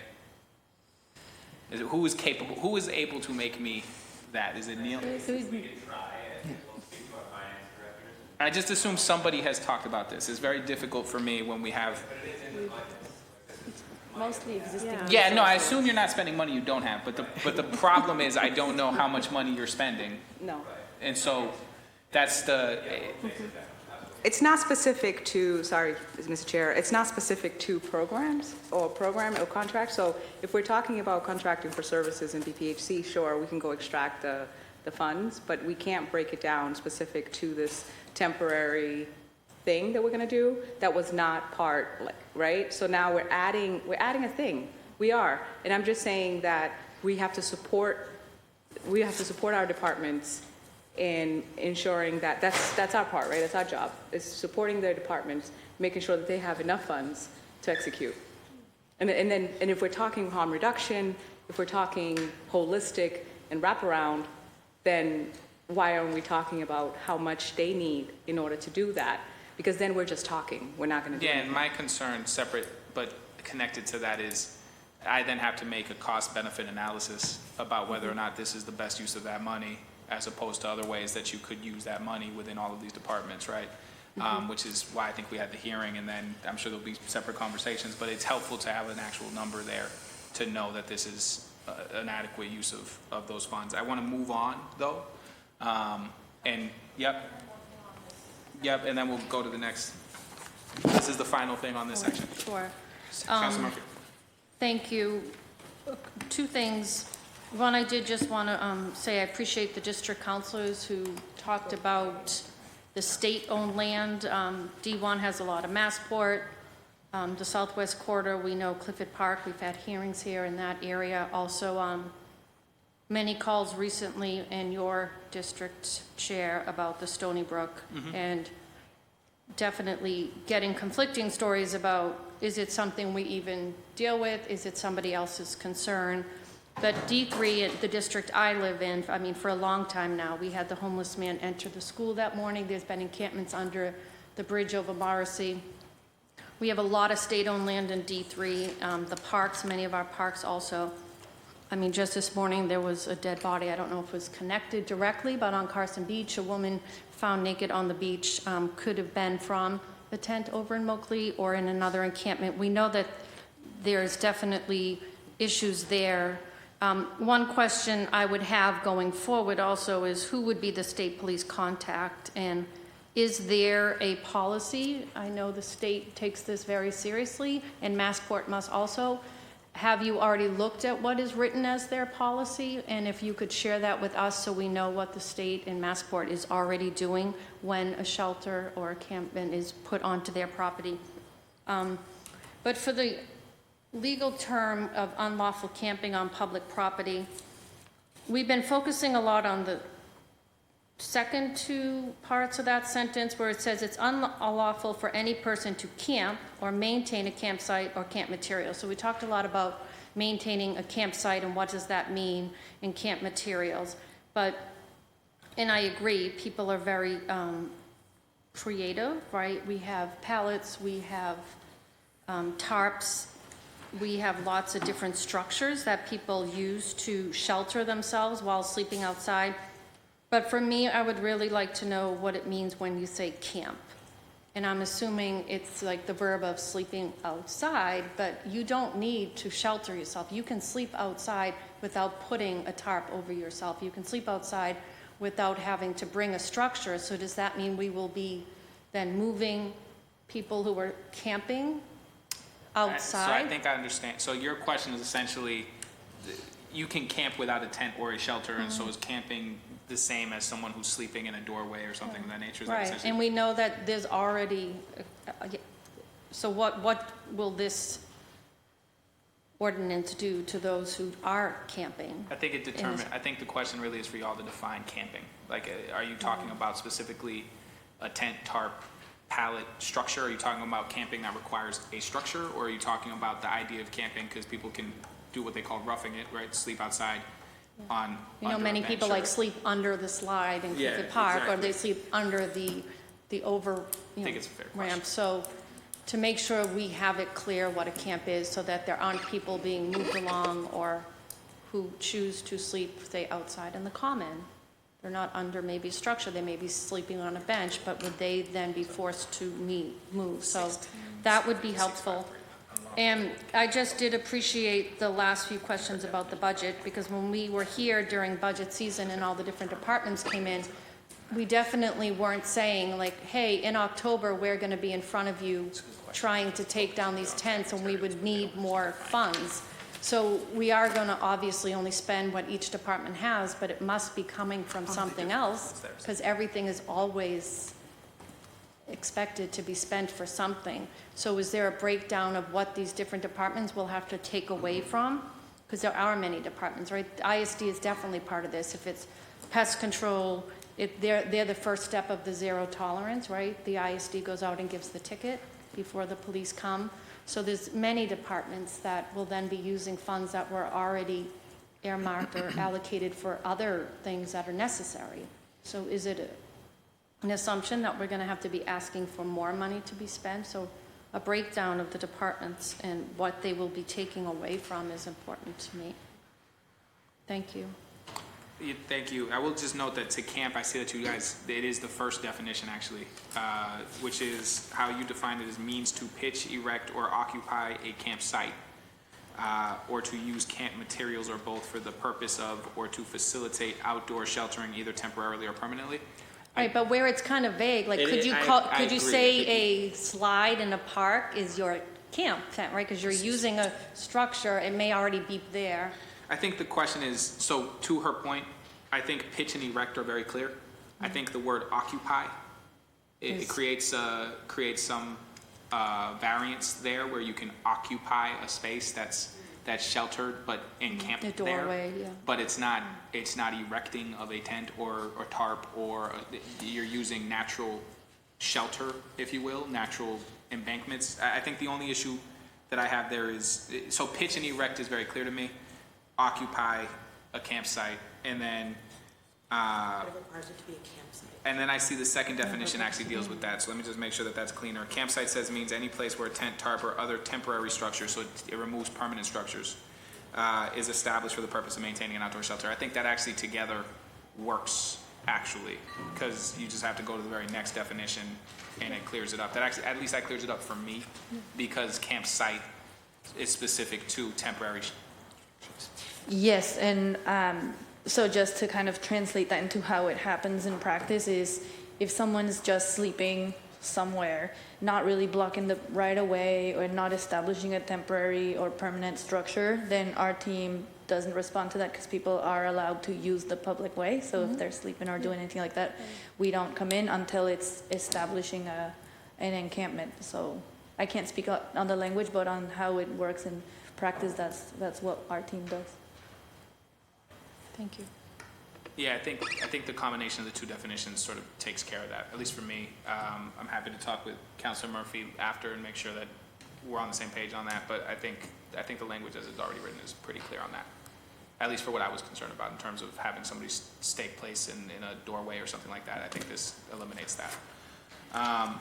Who is capable, who is able to make me that? Is it Neil? I just assume somebody has talked about this. It's very difficult for me when we have. Mostly existing. Yeah, no, I assume you're not spending money you don't have, but the problem is I don't know how much money you're spending. No. And so that's the. It's not specific to, sorry, Mr. Chair, it's not specific to programs or contracts. So if we're talking about contracting for services in BPHC, sure, we can go extract the the funds, but we can't break it down specific to this temporary thing that we're going to do. That was not part, like, right? So now we're adding a thing. We are, and I'm just saying that we have to support our departments in ensuring that that's our part, right? That's our job, is supporting their departments, making sure that they have enough funds to execute. And if we're talking harm reduction, if we're talking holistic and wraparound, then why aren't we talking about how much they need in order to do that? Because then we're just talking. We're not going to do Yeah, anything. and my concern, separate but connected to that, is I then have to make a cost-benefit analysis about whether or not this is the best use of that money, as opposed to other ways that you could use that money within all of these departments, right? Which is why I think we had the hearing, and then I'm sure there'll be separate conversations, but it's helpful to have an actual number there to know that this is an adequate use of those funds. I want to move on, though, and Yep, and then we'll go to the next. This is the final thing on this section. Sure. Councilor Murphy. Thank you. Two things. One, I did just want to say I appreciate the district councilors who talked about the state-owned land. D1 has a lot of Massport. The Southwest Corridor, we know Clifford Park. We've had hearings here in that area. Also, many calls recently in your district chair about the Stony Brook, and definitely getting conflicting stories about, is it something we even deal with? Is it somebody else's concern? But D3, the district I live in, I mean, for a long time now, we had the homeless man enter the school that morning. There's been encampments under the bridge over Morrissey. We have a lot of state-owned land in D3. The parks, many of our parks also. I mean, just this morning, there was a dead body. I don't know if it was connected directly, but on Carson Beach, a woman found naked on the beach could have been from the tent over in Moakley or in another encampment. We know that there's definitely issues there. One question I would have going forward also is who would be the state police contact, and is there a policy? I know the state takes this very seriously, and Massport must also. Have you already looked at what is written as their policy? And if you could share that with us so we know what the state and Massport is already doing when a shelter or a campment is put onto their property. But for the legal term of unlawful camping on public property, we've been focusing a lot on the second two parts of that sentence where it says it's unlawful for any person to camp or maintain a campsite or camp material. So we talked a lot about maintaining a campsite and what does that mean in camp materials. But, and I agree, people are very creative, right? We have pallets, we have tarps, we have lots of different structures that people use to shelter themselves while sleeping outside. But for me, I would really like to know what it means when you say camp. And I'm assuming it's like the verb of sleeping outside, but you don't need to shelter yourself. You can sleep outside without putting a tarp over yourself. You can sleep outside without having to bring a structure. So does that mean we will be then moving people who are camping outside? So I think I understand. So your question is essentially, you can camp without a tent or a shelter, and so is camping the same as someone who's sleeping in a doorway or something of that nature? Is that Right, essentially- and we know that there's already, so what will this ordinance do to those who are camping? I think I think the question really is for y'all to define camping. Like, are you talking about specifically a tent, tarp, pallet structure? Are you talking about camping that requires a structure? Or are you talking about the idea of camping because people can do what they call roughing it, right? Sleep outside on You know, many people like sleep under the slide in Clifford Park, or they sleep under the over, you know, it's a fair ramp. So to make sure we have it clear what a camp is so that there aren't people being moved along or who choose to sleep, say, outside in the common. They're not under maybe structure, they may be sleeping on a bench, but would they then be forced to move? So that would be helpful. And I just did appreciate the last few questions about the budget, because when we were here during budget season and all the different departments came in, we definitely weren't saying like, hey, in October, we're going to be in front of you trying to take down these tents and we would need more funds. So we are going to obviously only spend what each department has, but it must be coming from something else, because everything is always expected to be spent for something. So is there a breakdown of what these different departments will have to take away from? Because there are many departments, right? ISD is definitely part of this. If it's pest control, they're the first step of the zero tolerance, right? The ISD goes out and gives the ticket before the police come. So there's many departments that will then be using funds that were already earmarked or allocated for other things that are necessary. So is it an assumption that we're going to have to be asking for more money to be spent? So a breakdown of the departments and what they will be taking away from is important to me. Thank you. Yeah, thank you. I will just note that to camp, I see that you guys, it is the first definition actually, which is how you define it as means to pitch, erect, or occupy a campsite, or to use camp materials or both for the purpose of, or to facilitate outdoor sheltering either temporarily or permanently. Right, but where it's kind of vague, like could you agree. say a slide in a park is your camp tent, right? Because you're using a structure, it may already be there. I think the question is, so to her point, I think pitch and erect are very clear. I think the word occupy, it creates some variance there where you can occupy a space that's sheltered but encamped The doorway, yeah. But it's not erecting of a tent or tarp, or you're using natural shelter, if you will, natural embankments. I think the only issue that I have there is, so pitch and erect is very clear to me. Occupy a campsite, and then It requires it to be a campsite. and then I see the second definition actually deals with that. So let me just make sure that that's cleaner. Campsite says means any place where a tent, tarp, or other temporary structure, so it removes permanent structures, is established for the purpose of maintaining an outdoor shelter. I think that actually together works actually, because you just have to go to the very next definition and it clears it up. That actually, at least that clears it up for me, because campsite is specific to temporary. Yes, and so just to kind of translate that into how it happens in practice is if someone's just sleeping somewhere, not really blocking the right of way or not establishing a temporary or permanent structure, then our team doesn't respond to that because people are allowed to use the public way. So if they're sleeping or doing anything like that, we don't come in until it's establishing an encampment. So I can't speak on the language, but on how it works in practice, that's what our team does. Thank you. Yeah, I think the combination of the two definitions sort of takes care of that, at least for me. I'm happy to talk with Councilor Murphy after and make sure that we're on the same page on that, but I think the language as it's already written is pretty clear on that, at least for what I was concerned about in terms of having somebody's stake place in a doorway or something like that. I think this eliminates that. I'm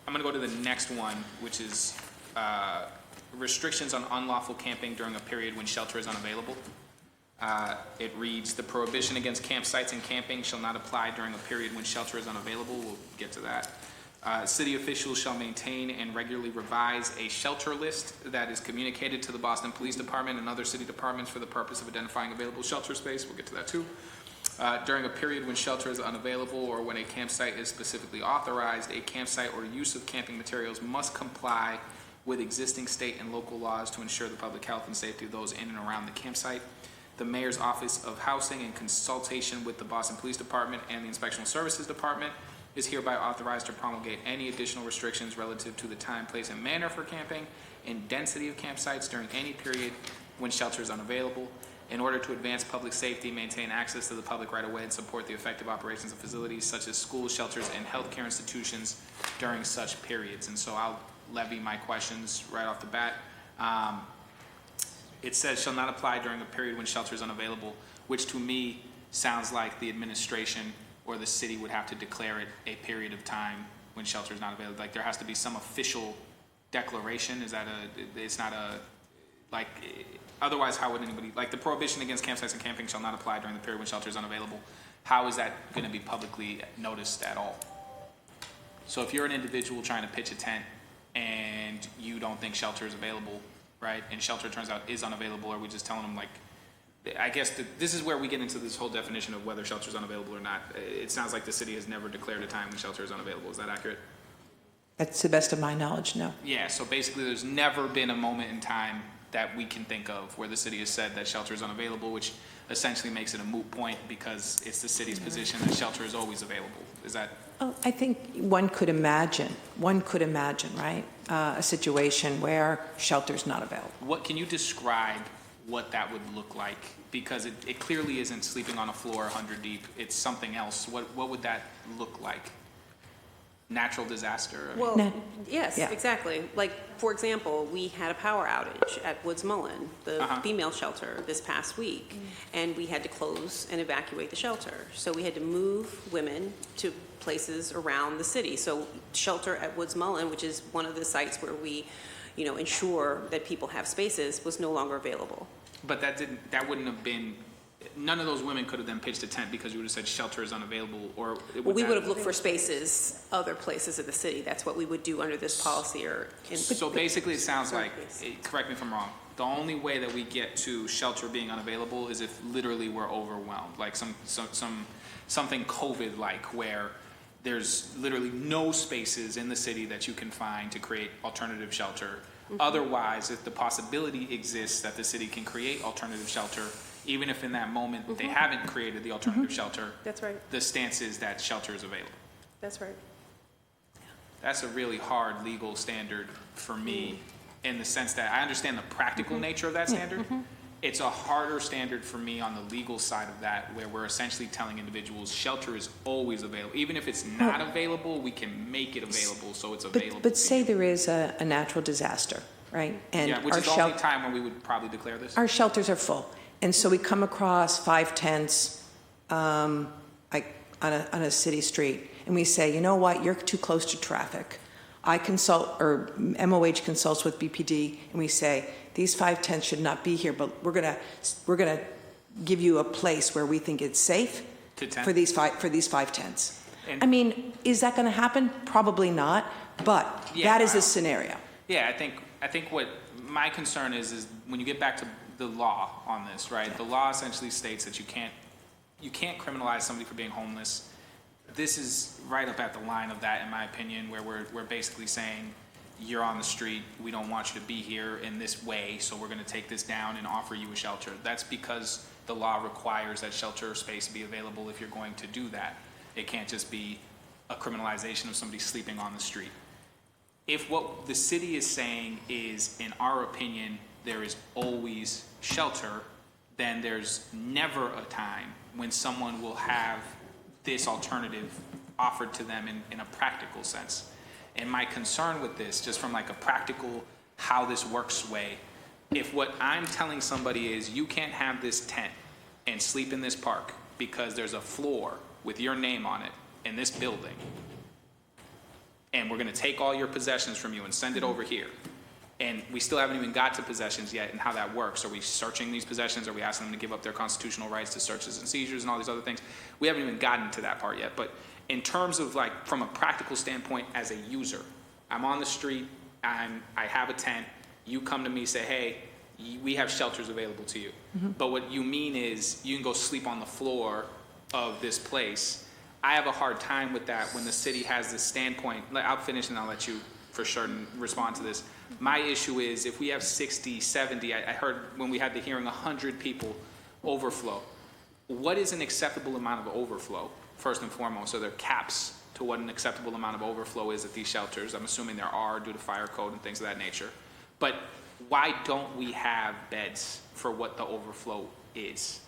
going to go to the next one, which is restrictions on unlawful camping during a period when shelter is unavailable. It reads, the prohibition against campsites and camping shall not apply during a period when shelter is unavailable. We'll get to that. City officials shall maintain and regularly revise a shelter list that is communicated to the Boston Police Department and other city departments for the purpose of identifying available shelter space. We'll get to that too. During a period when shelter is unavailable or when a campsite is specifically authorized, a campsite or use of camping materials must comply with existing state and local laws to ensure the public health and safety of those in and around the campsite. The Mayor's Office of Housing, in consultation with the Boston Police Department and the Inspectional Services Department, is hereby authorized to promulgate any additional restrictions relative to the time, place, and manner for camping and density of campsites during any period when shelter is unavailable, in order to advance public safety, maintain access to the public right-of-way, and support the effective operations of facilities such as schools, shelters, and healthcare institutions during such periods. And so I'll levy my questions right off the bat. It says shall not apply during a period when shelter is unavailable, which to me sounds like the administration or the city would have to declare it a period of time when shelter is not available. Like there has to be some official declaration. Is that it's not a, like, otherwise how would anybody, like the prohibition against campsites and camping shall not apply during the period when shelter is unavailable. How is that going to be publicly noticed at all? So if you're an individual trying to pitch a tent and you don't think shelter is available, right, and shelter turns out is unavailable, are we just telling them, like, I guess this is where we get into this whole definition of whether shelter is unavailable or not. It sounds like the city has never declared a time when shelter is unavailable. Is that accurate? That's the best of my knowledge, no. Yeah, so basically there's never been a moment in time that we can think of where the city has said that shelter is unavailable, which essentially makes it a moot point because it's the city's position that shelter is always available. Is that? Oh, I think one could imagine, right, a situation where shelter's not available. What can you describe what that would look like? Because it clearly isn't sleeping on a floor 100 deep. It's something else. What would that look like? Natural disaster? Well, yes, exactly. Like, for example, we had a power outage at Woods Mullen, the female shelter, this past week, and we had to close and evacuate the shelter. So we had to move women to places around the city. So shelter at Woods Mullen, which is one of the sites where we, ensure that people have spaces, was no longer available. But that wouldn't have been, none of those women could have then pitched a tent because you would have said shelter is unavailable, or Well, we would have looked for spaces other places of the city. That's what we would do under this policy or in. So basically it sounds like, correct me if I'm wrong, the only way that we get to shelter being unavailable is if literally we're overwhelmed, like something COVID-like where there's literally no spaces in the city that you can find to create alternative shelter. Otherwise, if the possibility exists that the city can create alternative shelter, even if in that moment they haven't created the alternative shelter, that's right. The stance is that shelter is available. That's right. That's a really hard legal standard for me in the sense that I understand the practical nature of that standard. It's a harder standard for me on the legal side of that, where we're essentially telling individuals shelter is always available. Even if it's not available, we can make it available so it's available. But say there is a natural disaster, right? And yeah, which is the only time when we would probably declare this. Our shelters are full. And so we come across 5 tents like on a city street, and we say, you know what, you're too close to traffic. I consult, or MOH consults with BPD, and we say, these 5 tents should not be here, but we're gonna give you a place where we think it's safe for these five tents. And I mean, is that gonna happen? Probably not, but that is a scenario. Yeah, I think what my concern is when you get back to the law on this, right? The law essentially states that you can't criminalize somebody for being homeless. This is right up at the line of that, in my opinion, where we're basically saying, you're on the street, we don't want you to be here in this way, so we're going to take this down and offer you a shelter. That's because the law requires that shelter space be available if you're going to do that. It can't just be a criminalization of somebody sleeping on the street. If what the city is saying is, in our opinion, there is always shelter, then there's never a time when someone will have this alternative offered to them in a practical sense. And my concern with this, just from like a practical, how this works way, if what I'm telling somebody is you can't have this tent and sleep in this park because there's a floor with your name on it in this building, and we're going to take all your possessions from you and send it over here, and we still haven't even got to possessions yet and how that works. Are we searching these possessions? Are we asking them to give up their constitutional rights to searches and seizures and all these other things? We haven't even gotten to that part yet. But in terms of like from a practical standpoint as a user, I'm on the street, I have a tent, you come to me, say, hey, we have shelters available to you. But what you mean is you can go sleep on the floor of this place. I have a hard time with that when the city has this standpoint. I'll finish and I'll let you for sure respond to this. My issue is if we have 60, 70, I heard when we had the hearing 100 people overflow. What is an acceptable amount of overflow, first and foremost? Are there caps to what an acceptable amount of overflow is at these shelters? I'm assuming there are due to fire code and things of that nature. But why don't we have beds for what the overflow is?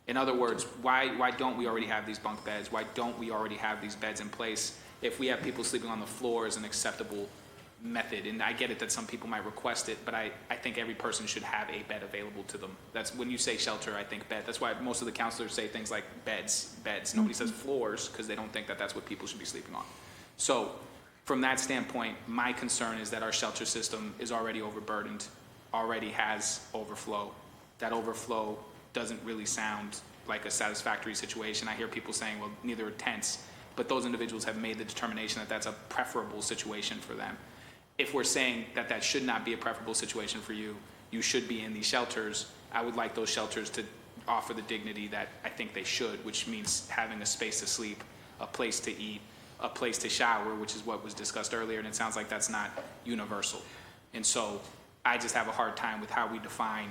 In other words, why don't we already have these bunk beds? Why don't we already have these beds in place if we have people sleeping on the floor as an acceptable method? And I get it that some people might request it, but I think every person should have a bed available to them. That's when you say shelter, I think bed. That's why most of the counselors say things like beds. Nobody says floors because they don't think that that's what people should be sleeping on. So from that standpoint, my concern is that our shelter system is already overburdened, already has overflow. That overflow doesn't really sound like a satisfactory situation. I hear people saying, well, neither are tents, but those individuals have made the determination that that's a preferable situation for them. If we're saying that that should not be a preferable situation for you, you should be in these shelters, I would like those shelters to offer the dignity that I think they should, which means having a space to sleep, a place to eat, a place to shower, which is what was discussed earlier, and it sounds like that's not universal. And so I just have a hard time with how we define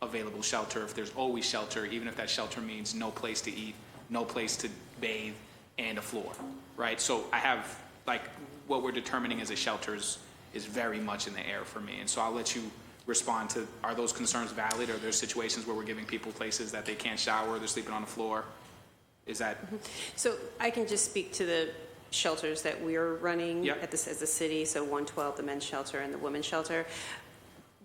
available shelter. If there's always shelter, even if that shelter means no place to eat, no place to bathe, and a floor, right? So I have, like, what we're determining as a shelter is very much in the air for me. And so I'll let you respond to, are those concerns valid? Are there situations where we're giving people places that they can't shower, they're sleeping on the floor? Is that? So I can just speak to the shelters that we're running Yep. at this as a city, so 112, the men's shelter and the women's shelter.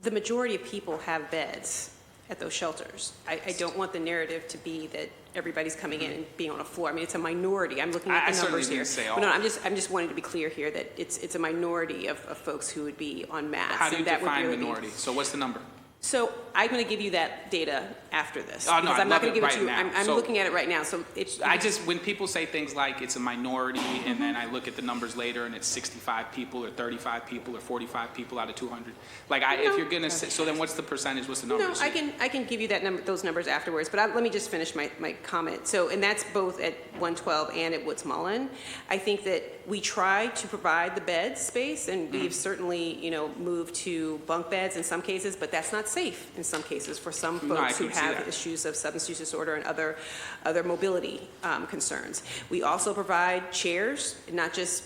The majority of people have beds at those shelters. I don't want the narrative to be that everybody's coming in and being on a floor. I mean, it's a minority. I'm looking at the numbers here. Didn't say all. But no, I'm just wanting to be clear here that it's a minority of folks who would be on mats. How do you and that would define really be- minority? So what's the number? So I'm going to give you that data after this. Oh, no, because I'd I'm not love going to it give it right to you. now. I'm So- looking at it right now. So it's. I just, when people say things like it's a minority, and then I look at the numbers later and it's 65 people or 35 people or 45 people out of 200, like if you're gonna say, so then what's the percentage, what's the No, numbers? I can give you those numbers afterwards, but let me just finish my comment. So, and that's both at 112 and at Woods Mullen. I think that we try to provide the bed space, and we've certainly, moved to bunk beds in some cases, but that's not safe in some cases for some No, I folks who can see have that. issues of substance use disorder and other mobility concerns. We also provide chairs, not just,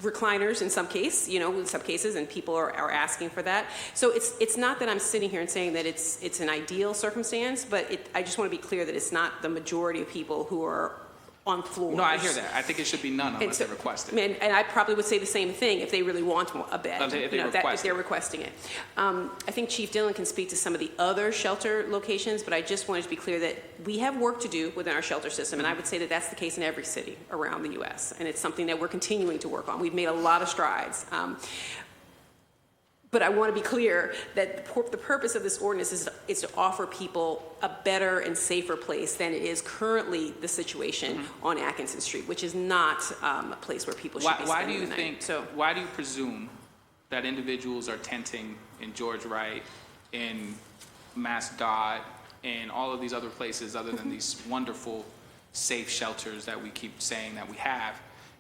recliners in some cases, and people are asking for that. So it's not that I'm sitting here and saying that it's an ideal circumstance, but I just want to be clear that it's not the majority of people who are on floors. No, I hear that. I think it should be none unless they request it. And I probably would say the same thing if they really want a bed, If they if request they're it. requesting it. I think Chief Dillon can speak to some of the other shelter locations, but I just wanted to be clear that we have work to do within our shelter system, and I would say that that's the case in every city around the U.S., and it's something that we're continuing to work on. We've made a lot of strides. But I want to be clear that the purpose of this ordinance is to offer people a better and safer place than it is currently the situation on Atkinson Street, which is not a place where people should be Why do spending you the think, night. why do you presume that individuals are tenting in George Wright, in Mass Dot, and all of these other places other than these wonderful, safe shelters that we keep saying that we have,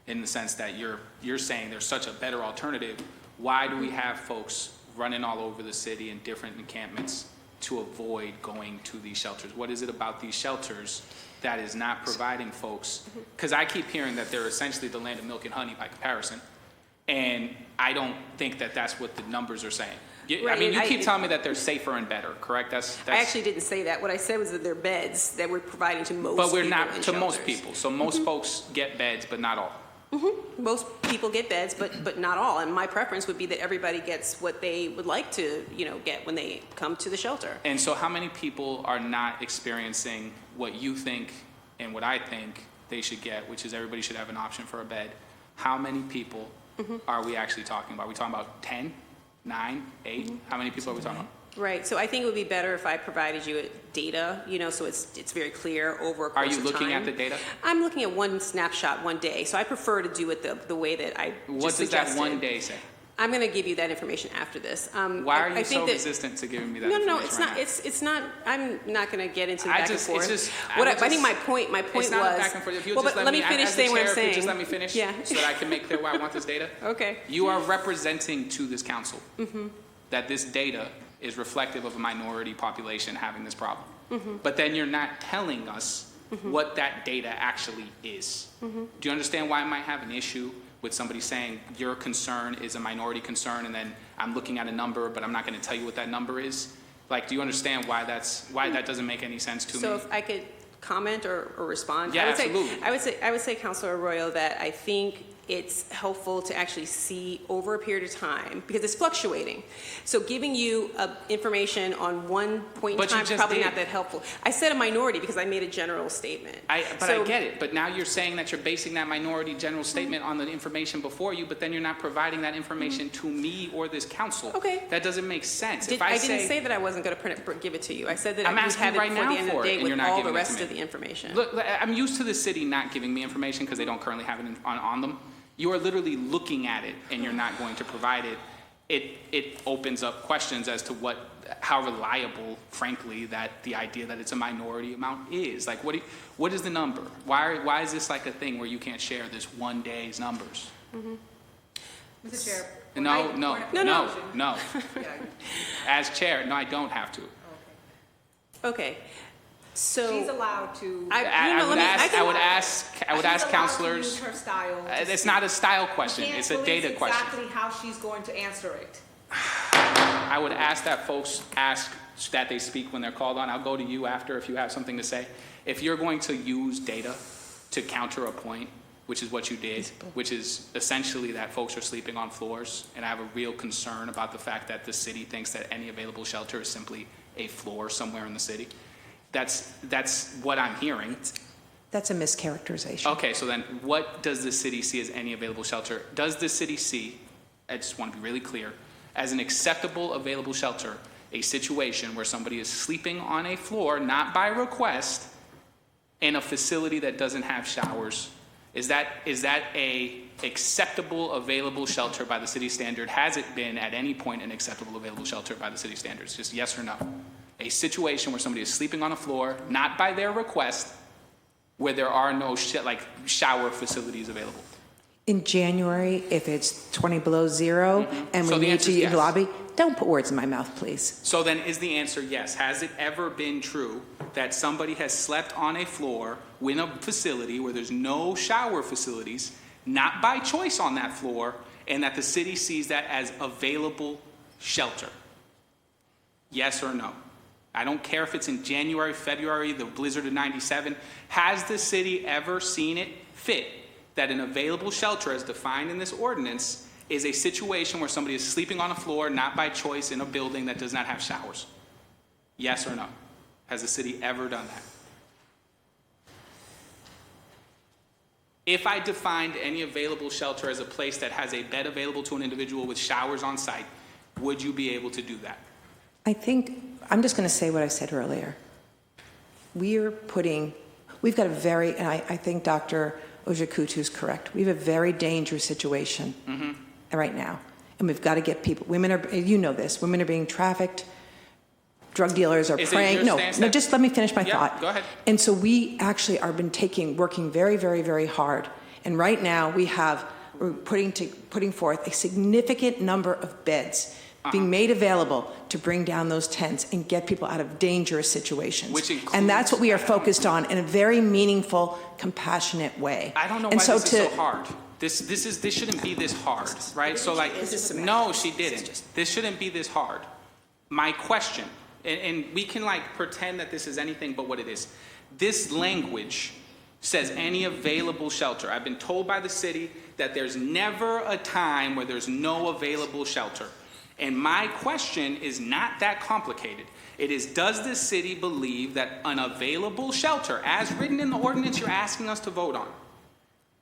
in the sense that you're saying there's such a better alternative? Why do we have folks running all over the city in different encampments to avoid going to these shelters? What is it about these shelters that is not providing folks? Because I keep hearing that they're essentially the land of milk and honey by comparison, and I don't think that that's what the numbers are saying. I mean, you keep telling me that they're safer and better, correct? That's I actually didn't say that. What I said was that they're beds that we're providing to most people. But we're not in to most shelters. people. So most folks get beds, but not all. Most people get beds, but not all. And my preference would be that everybody gets what they would like to, get when they come to the shelter. And so how many people are not experiencing what you think and what I think they should get, which is everybody should have an option for a bed? How many people are we actually talking about? Are we talking about 10, 9, 8? How many people are we talking about? Right. So I think it would be better if I provided you with data, so it's very clear over a course Are you of looking time. at the data? I'm looking at one snapshot one day. So I prefer to do it the way that I What just does that suggested. one day say? I'm going to give you that information after this. Why are I you think so that- resistant to giving me that No, information it's right not. now? It's not. I'm not going to get into the I back just- and it's forth. just- I think my point It's was. not a back and forth. If you'll well, just but let me finish as the saying what I'm chair, if you'll saying. just let me finish, Yeah. so that I can make clear why I want this data. Okay. You are representing to this council that this data is reflective of a minority population having this problem. But then you're not telling us what that data actually is. Do you understand why I might have an issue with somebody saying your concern is a minority concern, and then I'm looking at a number, but I'm not going to tell you what that number is? Like, do you understand why that doesn't make any sense to me? So if I could comment or respond, Yeah, I would absolutely. say, I would say, Councilor Arroyo, that I think it's helpful to actually see over a period of time because it's fluctuating. So giving you information on one point in But you time is just probably did. not that helpful. I said a minority because I made a general statement. But I get it. But now you're saying that you're basing that minority general statement on the information before you, but then you're not providing that information to me or this council. Okay. That doesn't make sense. If I didn't say that I wasn't going to give it to you. I said that I'm I would asking have it right before now the end of for the it, day and with you're not all giving the it to rest me. of the information. Look, I'm used to the city not giving me information because they don't currently have it on them. You are literally looking at it and you're not going to provide it. It opens up questions as to how reliable, frankly, that the idea that it's a minority amount is. Like, what is the number? Why is this like a thing where you can't share this one day's numbers? Mr. Chair, No. As chair, no, I don't have to. Okay. So She's allowed to. I would ask counselors. Use her style. It's not a style question. Can't It's a police data question. exactly how she's going to answer it. I would ask that folks ask that they speak when they're called on. I'll go to you after if you have something to say. If you're going to use data to counter a point, which is what you did, which is essentially that folks are sleeping on floors, and I have a real concern about the fact that the city thinks that any available shelter is simply a floor somewhere in the city. That's what I'm hearing. That's a mischaracterization. Okay, so then what does the city see as any available shelter? Does the city see, I just want to be really clear, as an acceptable available shelter, a situation where somebody is sleeping on a floor, not by request, in a facility that doesn't have showers? Is that a acceptable available shelter by the city standard? Has it been at any point an acceptable available shelter by the city standards? Just yes or no. A situation where somebody is sleeping on a floor, not by their request, where there are no shower facilities available. In January, if it's 20 below zero and So we the need answer to is use yes. the lobby, don't put words in my mouth, please. So then is the answer yes? Has it ever been true that somebody has slept on a floor in a facility where there's no shower facilities, not by choice on that floor, and that the city sees that as available shelter? Yes or no? I don't care if it's in January, February, the blizzard of 97. Has the city ever seen it fit that an available shelter as defined in this ordinance is a situation where somebody is sleeping on a floor, not by choice, in a building that does not have showers? Yes or no? Has the city ever done that? If I defined any available shelter as a place that has a bed available to an individual with showers on site, would you be able to do that? I'm just going to say what I said earlier. We've got a very, and I think Dr. Ojakutu is correct, we have a very dangerous situation right now. And we've got to get people, women are, you know this, women are being trafficked, drug dealers are preying. No, just let me finish my thought. Go ahead. And so we actually are working very, very, very hard. And right now we're putting forth a significant number of beds being made available to bring down those tents and get people out of dangerous situations. And that's what we are focused on in a very meaningful, compassionate way. I don't know why this is so hard. This shouldn't be this hard, right? So no, she didn't. This shouldn't be this hard. My question, and we can pretend that this is anything but what it is. This language says any available shelter. I've been told by the city that there's never a time where there's no available shelter. And my question is not that complicated. It is, does the city believe that an available shelter, as written in the ordinance you're asking us to vote on,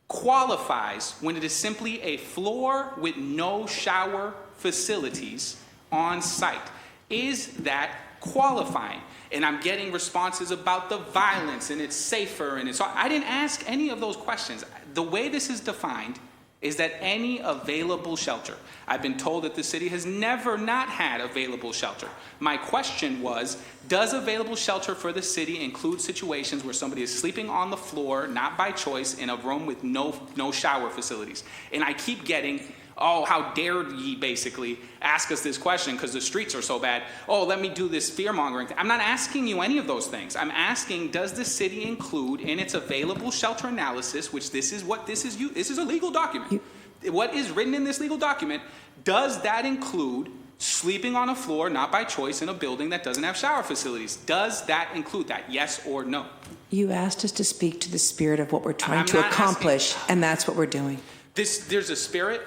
qualifies when it is simply a floor with no shower facilities on site? Is that qualifying? And I'm getting responses about the violence and it's safer and so I didn't ask any of those questions. The way this is defined is that any available shelter. I've been told that the city has never not had available shelter. My question was, does available shelter for the city include situations where somebody is sleeping on the floor, not by choice, in a room with no shower facilities? And I keep getting, oh, how dare ye basically ask us this question because the streets are so bad. Oh, let me do this fear-mongering thing. I'm not asking you any of those things. I'm asking, does the city include in its available shelter analysis, which this is a legal document. What is written in this legal document, does that include sleeping on a floor, not by choice, in a building that doesn't have shower facilities? Does that include that, yes or no? You asked us to speak to the spirit of what we're trying to accomplish, and that's what we're doing. There's a spirit,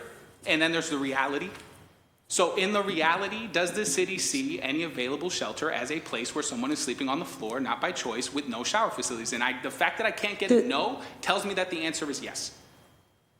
and then there's the reality. So in the reality, does the city see any available shelter as a place where someone is sleeping on the floor, not by choice, with no shower facilities? And the fact that I can't get a no tells me that the answer is yes.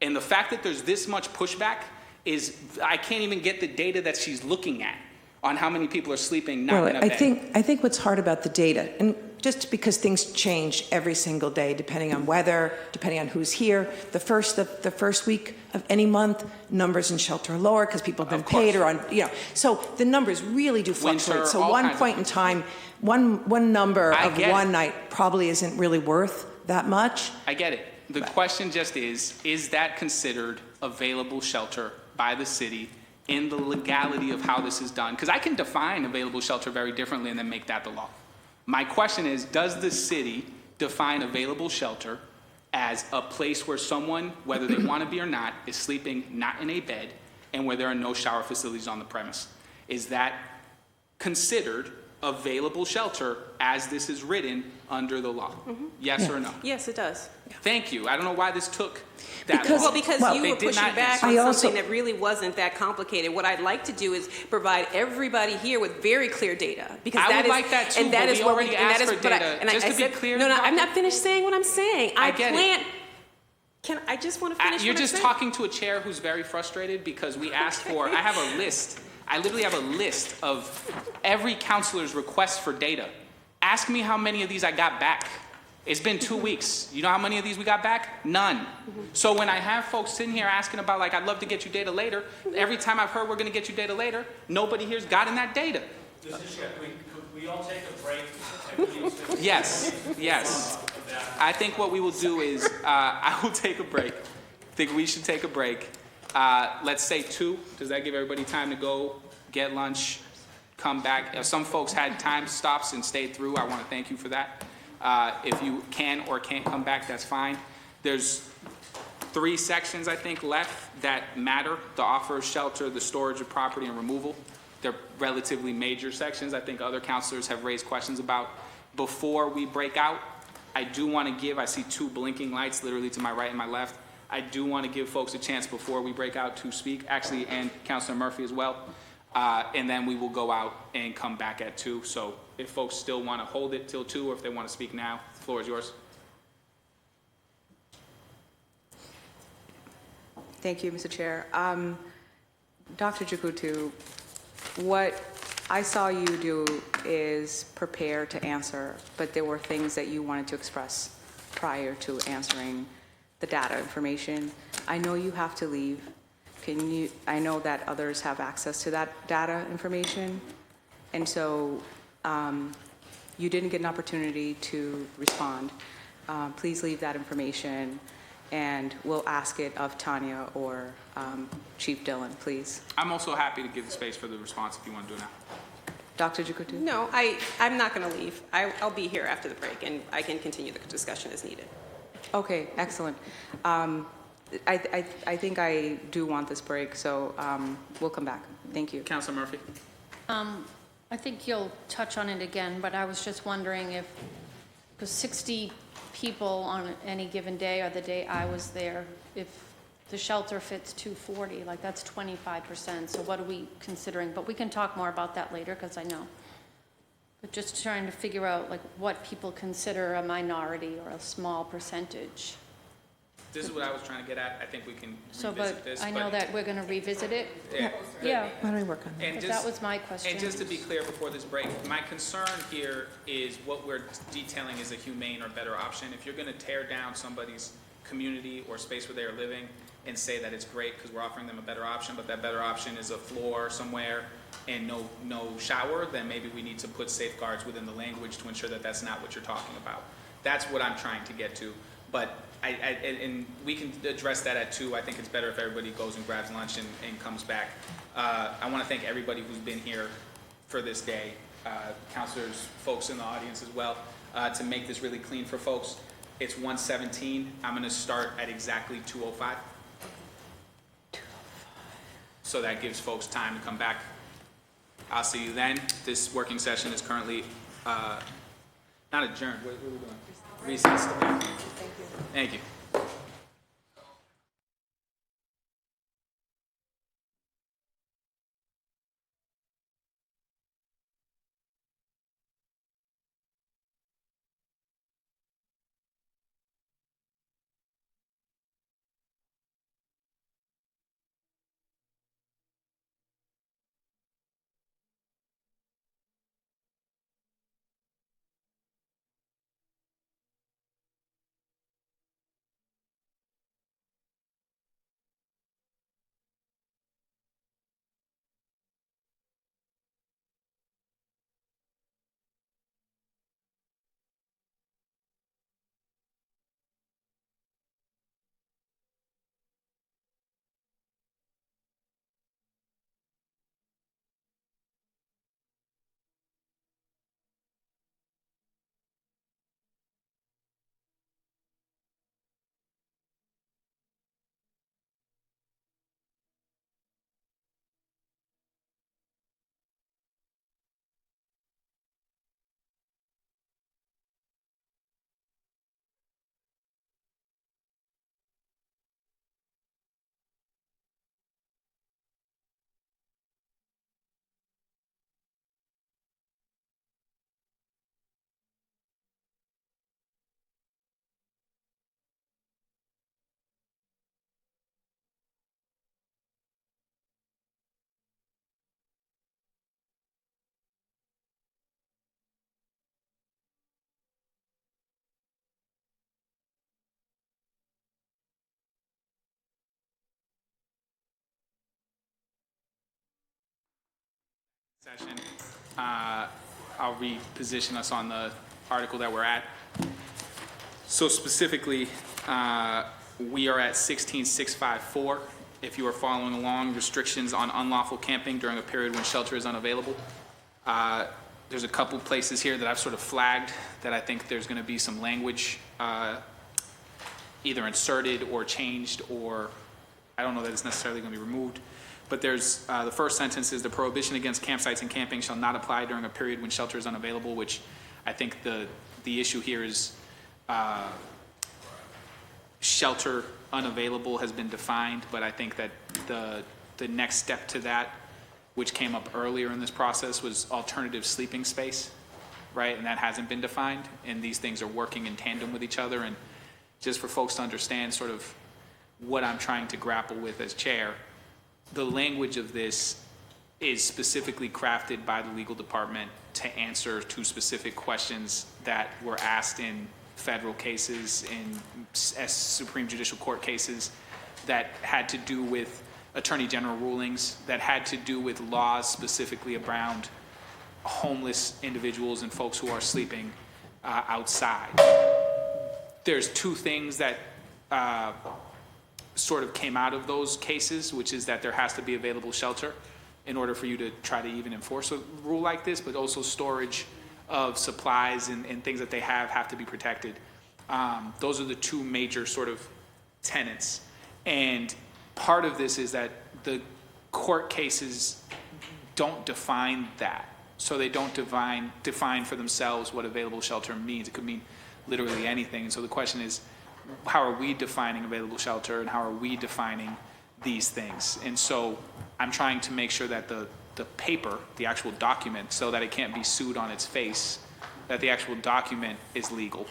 And the fact that there's this much pushback is, I can't even get the data that she's looking at on how many people are sleeping not in a bed. I think what's hard about the data, and just because things change every single day, depending on weather, depending on who's here, the first week of any month, numbers in shelter are lower because people have been paid or on, so the numbers really do fluctuate. Winter, so one point in time, one number of one night probably isn't really worth that much. I get it. The question just is that considered available shelter by the city in the legality of how this is done, because I can define available shelter very differently and then make that the law. My question is, does the city define available shelter as a place where someone, whether they want to be or not, is sleeping not in a bed and where there are no shower facilities on the premise? Is that considered available shelter as this is written under the law? Yes or no? Yes, it does. Thank you. I don't know why this took that long. Well, because you They were did pushing not back answer. on something that really wasn't that complicated. What I'd like to do is provide everybody here with very clear data, because I that would is, like that too, and that but is we what already and that asked is for what I- data. and Just I to be said, clear, no, I'm Dr. not finished saying what I'm saying. I get it. plan. Can I just want to finish? You're what I'm just saying? talking to a chair who's very frustrated because we asked for, I have a list. I literally have a list of every counselor's requests for data. Ask me how many of these I got back. It's been 2 weeks. You know how many of these we got back? None. So when I have folks sitting here asking about, like, I'd love to get you data later, every time I've heard we're going to get you data later, nobody here's gotten that data. Could we all take a break? Yes, yes. I think what we will do is, I will take a break. I think we should take a break. Let's say 2. Does that give everybody time to go get lunch, come back? Some folks had time stops and stayed through. I want to thank you for that. If you can or can't come back, that's fine. There's 3 sections, I think, left that matter: the offer of shelter, the storage of property, and removal. They're relatively major sections. I think other counselors have raised questions about. Before we break out, I do want to give, I see 2 blinking lights literally to my right and my left. I do want to give folks a chance before we break out to speak, actually, and Councilor Murphy as well. And then we will go out and come back at 2. So if folks still want to hold it till 2, or if they want to speak now, the floor is yours. Thank you, Mr. Chair. Dr. Jakutu, what I saw you do is prepare to answer, but there were things that you wanted to express prior to answering the data information. I know you have to leave. I know that others have access to that data information, and so you didn't get an opportunity to respond. Please leave that information, and we'll ask it of Tanya or Chief Dillon, please. I'm also happy to give the space for the response if you want to do it now. Dr. Jakutu? No, I'm not going to leave. I'll be here after the break, and I can continue the discussion as needed. Okay, excellent. I think I do want this break, so we'll come back. Thank you. Councilor Murphy. I think you'll touch on it again, but I was just wondering if, because 60 people on any given day or the day I was there, if the shelter fits 240, like that's 25%. So what are we considering? But we can talk more about that later, because I know. But just trying to figure out like what people consider a minority or a small percentage. This is what I was trying to get at. I think we can So, revisit but this. I know that we're going to revisit it. Yeah. Yeah. Why don't we work on that? And But just, that was my question. And just to be clear before this break, my concern here is what we're detailing is a humane or better option. If you're going to tear down somebody's community or space where they are living and say that it's great because we're offering them a better option, but that better option is a floor somewhere and no shower, then maybe we need to put safeguards within the language to ensure that that's not what you're talking about. That's what I'm trying to get to. But and we can address that at 2. I think it's better if everybody goes and grabs lunch and comes back. I want to thank everybody who's been here for this day, counselors, folks in the audience as well, to make this really clean for folks. It's 1:17. I'm going to start at exactly 2:05. So that gives folks time to come back. I'll see you then. This working session is currently not adjourned. What are we doing? Recessed. Thank you. Session. I'll reposition us on the article that we're at. So specifically, we are at 16654. If you are following along, restrictions on unlawful camping during a period when shelter is unavailable. There's a couple places here that I've sort of flagged that I think there's going to be some language either inserted or changed, or I don't know that it's necessarily going to be removed. But there's the first sentence is the prohibition against campsites and camping shall not apply during a period when shelter is unavailable, which I think the issue here is shelter unavailable has been defined, but I think that the next step to that, which came up earlier in this process, was alternative sleeping space, right? And that hasn't been defined, and these things are working in tandem with each other. And just for folks to understand sort of what I'm trying to grapple with as chair, the language of this is specifically crafted by the legal department to answer to specific questions that were asked in federal cases, in Supreme Judicial Court cases that had to do with Attorney General rulings, that had to do with laws specifically around homeless individuals and folks who are sleeping outside. There's two things that sort of came out of those cases, which is that there has to be available shelter in order for you to try to even enforce a rule like this, but also storage of supplies and things that they have to be protected. Those are the two major sort of tenets. And part of this is that the court cases don't define that. So they don't define for themselves what available shelter means. It could mean literally anything. And so the question is, how are we defining available shelter, and how are we defining these things? And so I'm trying to make sure that the paper, the actual document, so that it can't be sued on its face, that the actual document is legal.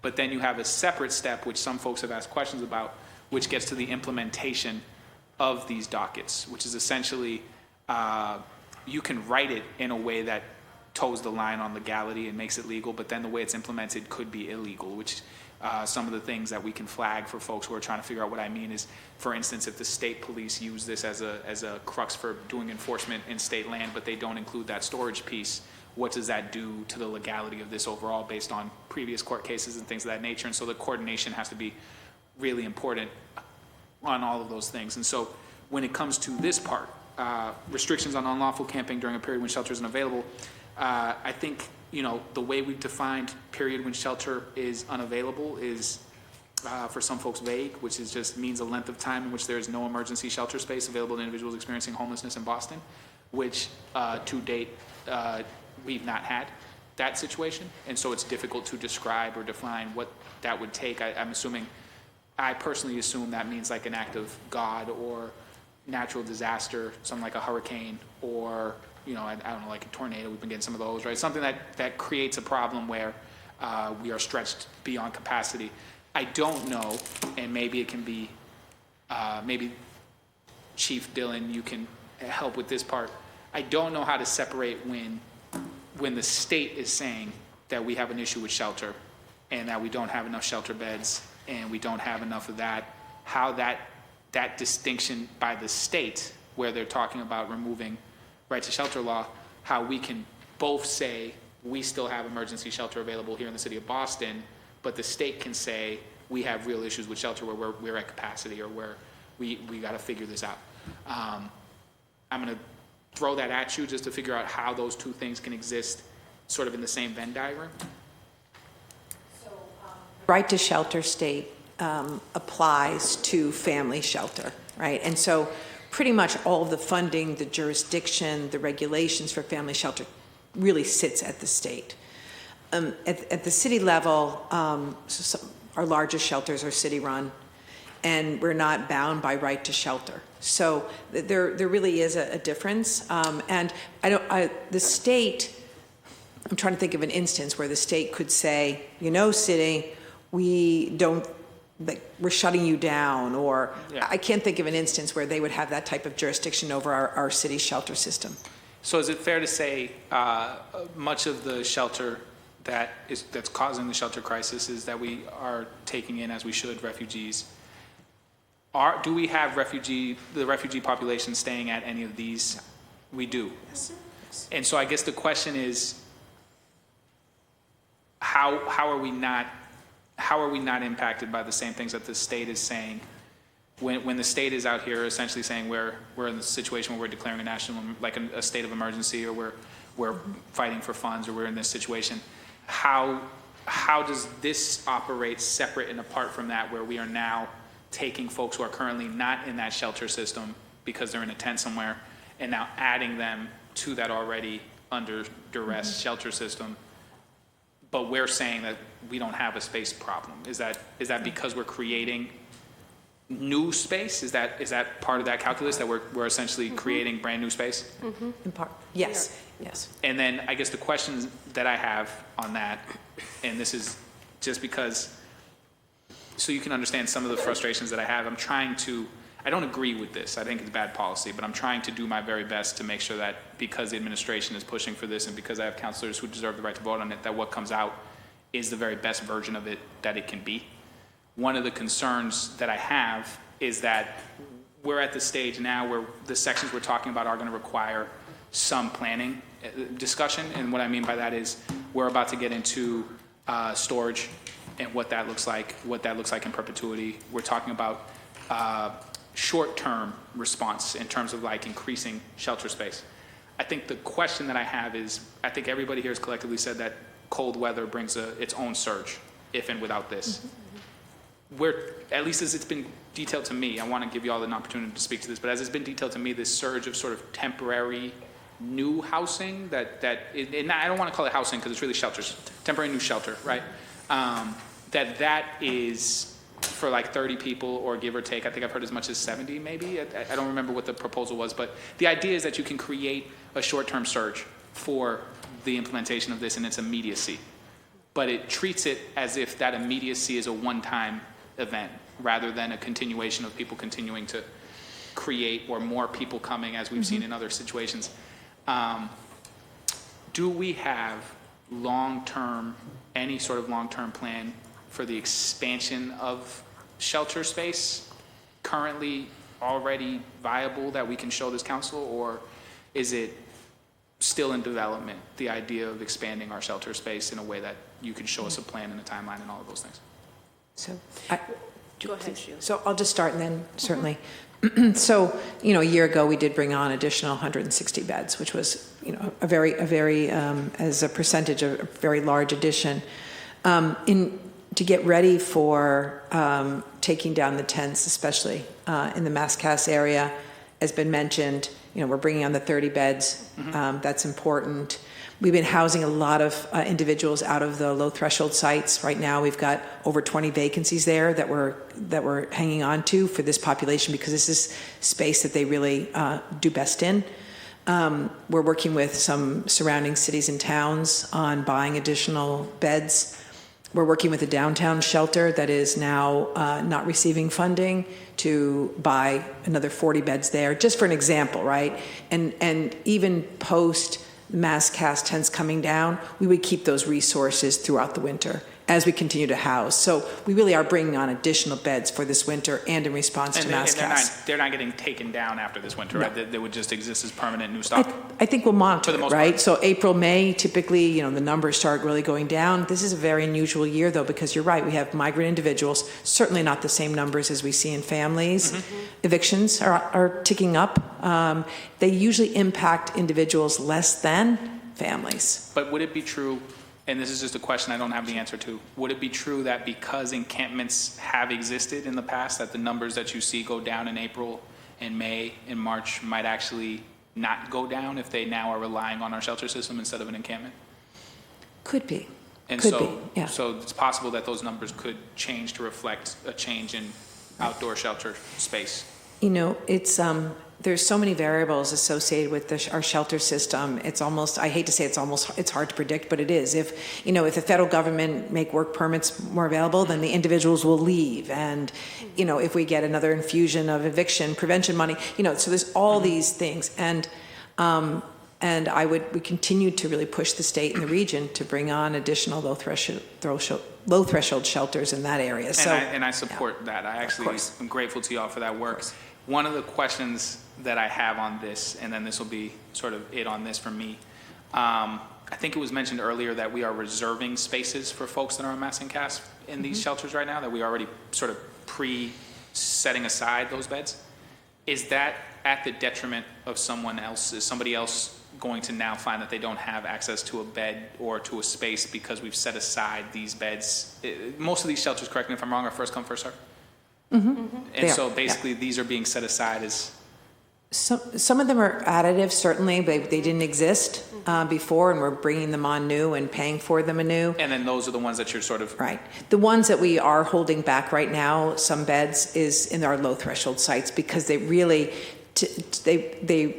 But then you have a separate step, which some folks have asked questions about, which gets to the implementation of these dockets, which is essentially you can write it in a way that toes the line on legality and makes it legal, but then the way it's implemented could be illegal, which some of the things that we can flag for folks who are trying to figure out what I mean is, for instance, if the state police use this as a crux for doing enforcement in state land, but they don't include that storage piece, what does that do to the legality of this overall based on previous court cases and things of that nature? And so the coordination has to be really important on all of those things. And so when it comes to this part, restrictions on unlawful camping during a period when shelter isn't available, I think, the way we've defined period when shelter is unavailable is for some folks vague, which is just means a length of time in which there is no emergency shelter space available to individuals experiencing homelessness in Boston, which to date we've not had that situation. And so it's difficult to describe or define what that would take. I personally assume that means like an act of God or natural disaster, something like a hurricane, or I don't know, like a tornado. We've been getting some of those, right? Something that creates a problem where we are stretched beyond capacity. I don't know, and maybe it can be, maybe Chief Dillon, you can help with this part. I don't know how to separate when the state is saying that we have an issue with shelter and that we don't have enough shelter beds and we don't have enough of that, how that distinction by the state, where they're talking about removing right to shelter law, how we can both say we still have emergency shelter available here in the city of Boston, but the state can say we have real issues with shelter where we're at capacity or where we got to figure this out. I'm going to throw that at you just to figure out how those two things can exist sort of in the same Venn diagram. Right to shelter state applies to family shelter, right? And so pretty much all of the funding, the jurisdiction, the regulations for family shelter really sits at the state. At the city level, our largest shelters are city-run, and we're not bound by right to shelter. So there really is a difference. And the state, I'm trying to think of an instance where the state could say, city, we're shutting you down, or I can't think of an instance where they would have that type of jurisdiction over our city shelter system. So is it fair to say much of the shelter that's causing the shelter crisis is that we are taking in, as we should, refugees? Do we have the refugee population staying at any of these? We do. Yes. And so I guess the question is, how are we not impacted by the same things that the state is saying? When the state is out here essentially saying we're in the situation where we're declaring a national, like a state of emergency, or we're fighting for funds, or we're in this situation, how does this operate separate and apart from that, where we are now taking folks who are currently not in that shelter system because they're in a tent somewhere, and now adding them to that already under duress shelter system, but we're saying that we don't have a space problem? Is that because we're creating new space? Is that part of that calculus, that we're essentially creating brand new space? In part, yes, yes. And then I guess the questions that I have on that, and this is just because, so you can understand some of the frustrations that I have, I don't agree with this. I think it's bad policy, but I'm trying to do my very best to make sure that, because the administration is pushing for this and because I have counselors who deserve the right to vote on it, that what comes out is the very best version of it that it can be. One of the concerns that I have is that we're at the stage now where the sections we're talking about are going to require some planning discussion. And what I mean by that is we're about to get into storage and what that looks like in perpetuity. We're talking about short-term response in terms of like increasing shelter space. I think the question that I have is, I think everybody here has collectively said that cold weather brings its own surge, if and without this. Where, at least as it's been detailed to me, I want to give you all an opportunity to speak to this, but as it's been detailed to me, this surge of sort of temporary new housing and I don't want to call it housing because it's really shelters, temporary new shelter, right? That is for like 30 people or give or take. I think I've heard as much as 70 maybe. I don't remember what the proposal was, but the idea is that you can create a short-term surge for the implementation of this in its immediacy. But it treats it as if that immediacy is a one-time event rather than a continuation of people continuing to create, or more people coming, as we've seen in other situations. Do we have any sort of long-term plan for the expansion of shelter space currently already viable that we can show this council, or is it still in development, the idea of expanding our shelter space in a way that you can show us a plan and a timeline and all of those things? Go ahead, Sheila. So I'll just start and then certainly. So, a year ago we did bring on additional 160 beds, which was, a very, as a percentage, a very large addition. To get ready for taking down the tents, especially in the Mascas area, has been mentioned. We're bringing on the 30 beds. That's important. We've been housing a lot of individuals out of the low threshold sites. Right now, we've got over 20 vacancies there that we're hanging on to for this population, because this is space that they really do best in. We're working with some surrounding cities and towns on buying additional beds. We're working with a downtown shelter that is now not receiving funding to buy another 40 beds there, just for an example, right? And even post Mascas tents coming down, we would keep those resources throughout the winter as we continue to house. So we really are bringing on additional beds for this winter and in response to Mascas. They're not getting taken down after this winter, right? They would just exist as permanent new stock? I think we'll monitor it, right? Part. So April, May, typically, the numbers start really going down. This is a very unusual year, though, because you're right. We have migrant individuals, certainly not the same numbers as we see in families. Evictions are ticking up. They usually impact individuals less than families. But would it be true, and this is just a question I don't have the answer to, would it be true that because encampments have existed in the past, that the numbers that you see go down in April and May and March might actually not go down if they now are relying on our shelter system instead of an encampment? Could be. And Could so, be, yeah. So it's possible that those numbers could change to reflect a change in outdoor shelter space. It's there's so many variables associated with our shelter system. It's almost, I hate to say it's hard to predict, but it is. If the federal government make work permits more available, then the individuals will leave. And, if we get another infusion of eviction prevention money, so there's all these things. And we continue to really push the state and the region to bring on additional low threshold shelters in that area. And I support that. I actually am grateful to y'all for that work. One of the questions that I have on this, and then this will be sort of it on this for me. I think it was mentioned earlier that we are reserving spaces for folks that are on mass and CAS in these shelters right now, that we already sort of setting aside those beds. Is that at the detriment of someone else? Is somebody else going to now find that they don't have access to a bed or to a space because we've set aside these beds? Most of these shelters, correct me if I'm wrong, are first come, first served? And so basically these are being set aside as... Some of them are additive, certainly. They didn't exist before, and we're bringing them on new and paying for them anew. And then those are the ones that you're sort of... Right. The ones that we are holding back right now, some beds, is in our low threshold sites because they really, the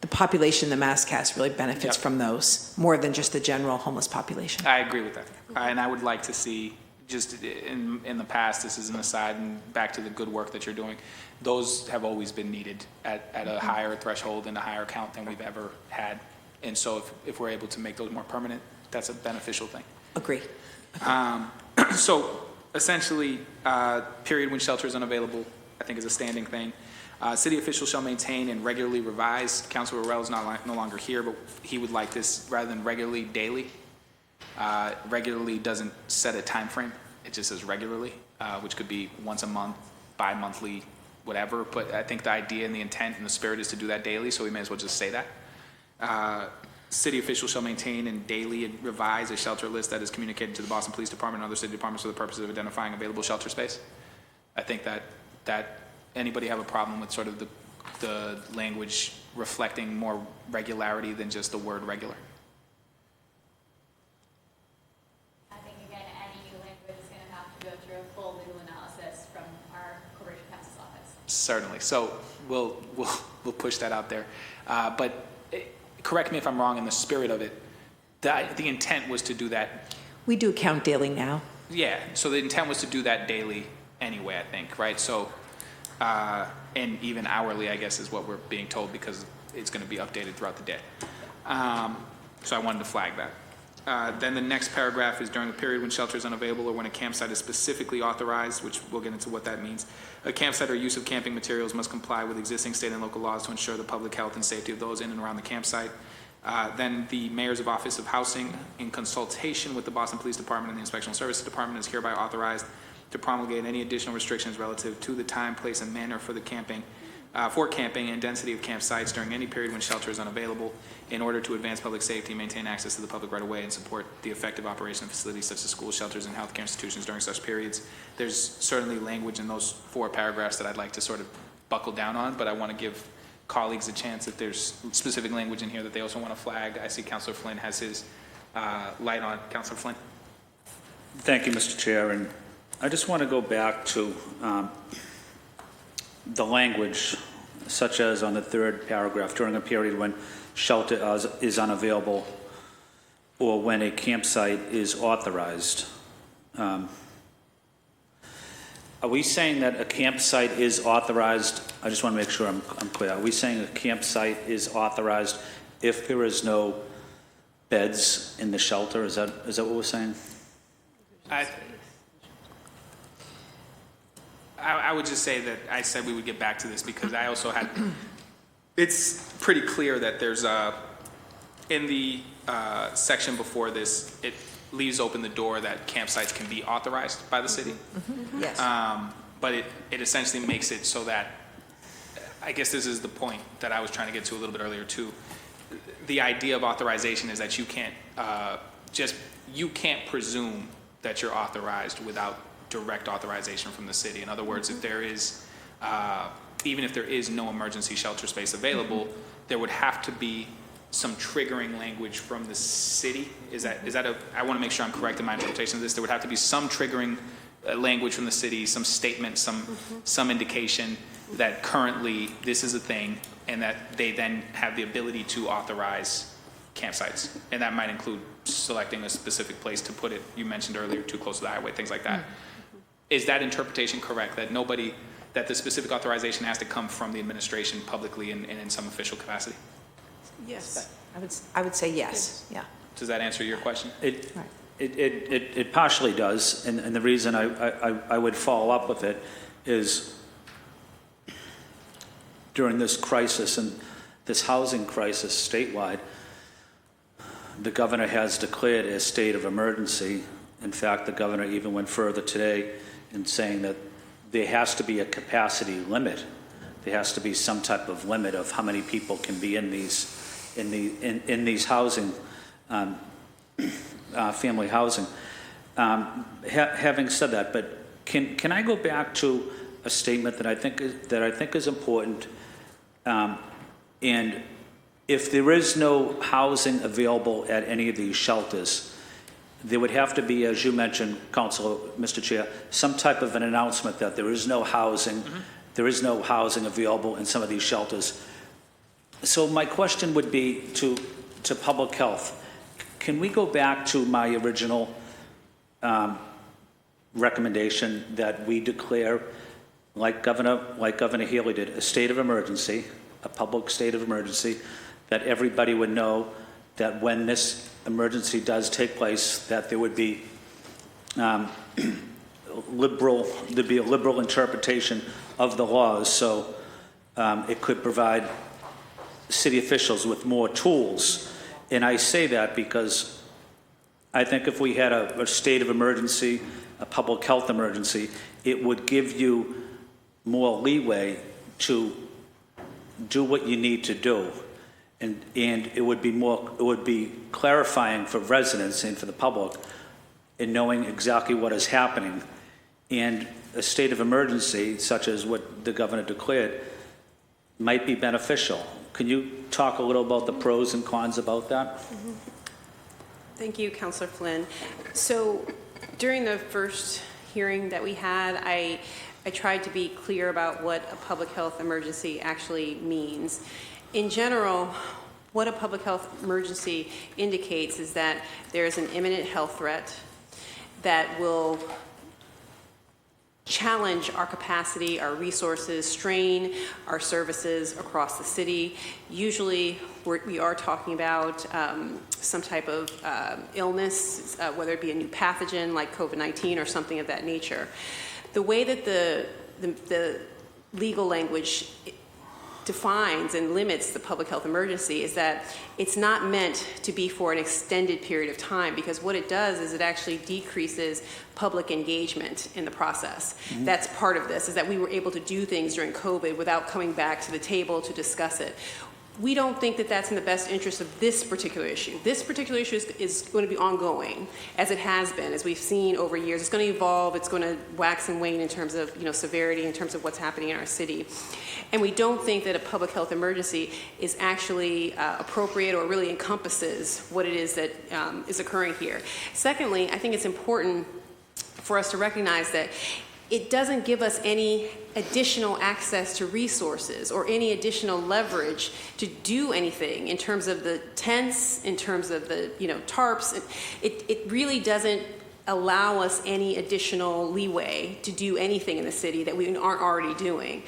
population, the mass cast really benefits from those more than just the general homeless population. I agree with that. And I would like to see, just in the past, this is an aside and back to the good work that you're doing, those have always been needed at a higher threshold and a higher count than we've ever had. And so if we're able to make those more permanent, that's a beneficial thing. Agree. So essentially, period when shelter is unavailable, I think is a standing thing. City officials shall maintain and regularly revise. Councilor Burrell is no longer here, but he would like this rather than regularly, daily. Regularly doesn't set a time frame. It just says regularly, which could be once a month, bi-monthly, whatever. But I think the idea and the intent and the spirit is to do that daily, so we may as well just say that. City officials shall maintain and daily revise a shelter list that is communicated to the Boston Police Department and other city departments for the purpose of identifying available shelter space. I think that anybody have a problem with sort of the language reflecting more regularity than just the word regular? I think, again, any new language is going to have to go through a full legal analysis from our corporation counsel's office. Certainly. So we'll push that out there. But correct me if I'm wrong in the spirit of it, the intent was to do that. We do count daily now. Yeah. So the intent was to do that daily anyway, I think, right? So, and even hourly, I guess, is what we're being told because it's going to be updated throughout the day. So I wanted to flag that. Then the next paragraph is during the period when shelter is unavailable or when a campsite is specifically authorized, which we'll get into what that means. A campsite or use of camping materials must comply with existing state and local laws to ensure the public health and safety of those in and around the campsite. Then the Mayor's Office of Housing, in consultation with the Boston Police Department and the Inspectional Services Department, is hereby authorized to promulgate any additional restrictions relative to the time, place, and manner for camping and density of campsites during any period when shelter is unavailable in order to advance public safety, maintain access to the public right-of-way, and support the effective operation of facilities such as schools, shelters, and healthcare institutions during such periods. There's certainly language in those 4 paragraphs that I'd like to sort of buckle down on, but I want to give colleagues a chance if there's specific language in here that they also want to flag. I see Councilor Flynn has his light on. Councilor Flynn. Thank you, Mr. Chair. And I just want to go back to the language, such as on the 3rd paragraph, during a period when shelter is unavailable or when a campsite is authorized. Are we saying that a campsite is authorized? I just want to make sure I'm clear. Are we saying a campsite is authorized if there is no beds in the shelter? Is that what we're saying? I would just say that I said we would get back to this because I also had, it's pretty clear that there's in the section before this, it leaves open the door that campsites can be authorized by the city. Mm-hmm. Yes. But it essentially makes it so that, I guess this is the point that I was trying to get to a little bit earlier too. The idea of authorization is that you can't you can't presume that you're authorized without direct authorization from the city. In other words, if there is, even if there is no emergency shelter space available, there would have to be some triggering language from the city. I want to make sure I'm correct in my interpretation of this. There would have to be some triggering language from the city, some statement, some indication that currently this is a thing and that they then have the ability to authorize campsites. And that might include selecting a specific place to put it. You mentioned earlier, too close to the highway, things like that. Is that interpretation correct, that that the specific authorization has to come from the administration publicly and in some official capacity? Yes. I would say yes. Yeah. Does that answer your question? It partially does, and the reason I would follow up with it is, during this crisis and this housing crisis statewide, the governor has declared a state of emergency. In fact, the governor even went further today in saying that there has to be a capacity limit. There has to be some type of limit of how many people can be in these housing, family housing. Having said that, but can I go back to a statement that I think is important? And if there is no housing available at any of these shelters, there would have to be, as you mentioned, Mr. Chair, some type of an announcement that there is no housing, there is no housing available in some of these shelters. So my question would be to public health. Can we go back to my original recommendation that we declare, like Governor Healy did, a state of emergency, a public state of emergency, that everybody would know that when this emergency does take place, that there would be there'd be a liberal interpretation of the laws, so it could provide city officials with more tools. And I say that because I think if we had a state of emergency, a public health emergency, it would give you more leeway to do what you need to do. And it would be clarifying for residents and for the public in knowing exactly what is happening. And a state of emergency, such as what the governor declared, might be beneficial. Can you talk a little about the pros and cons about that? Thank you, Councilor Flynn. So during the first hearing that we had, I tried to be clear about what a public health emergency actually means. In general, what a public health emergency indicates is that there is an imminent health threat that will challenge our capacity, our resources, strain our services across the city. Usually, we are talking about some type of illness, whether it be a new pathogen like COVID-19 or something of that nature. The way that the legal language defines and limits the public health emergency is that it's not meant to be for an extended period of time, because what it does is it actually decreases public engagement in the process. Mm-hmm. That's part of this, is that we were able to do things during COVID without coming back to the table to discuss it. We don't think that that's in the best interest of this particular issue. This particular issue is going to be ongoing, as it has been, as we've seen over years. It's going to evolve. It's going to wax and wane in terms of severity, in terms of what's happening in our city. And we don't think that a public health emergency is actually appropriate or really encompasses what it is that is occurring here. Secondly, I think it's important for us to recognize that it doesn't give us any additional access to resources or any additional leverage to do anything in terms of the tents, in terms of the tarps. It really doesn't allow us any additional leeway to do anything in the city that we aren't already doing.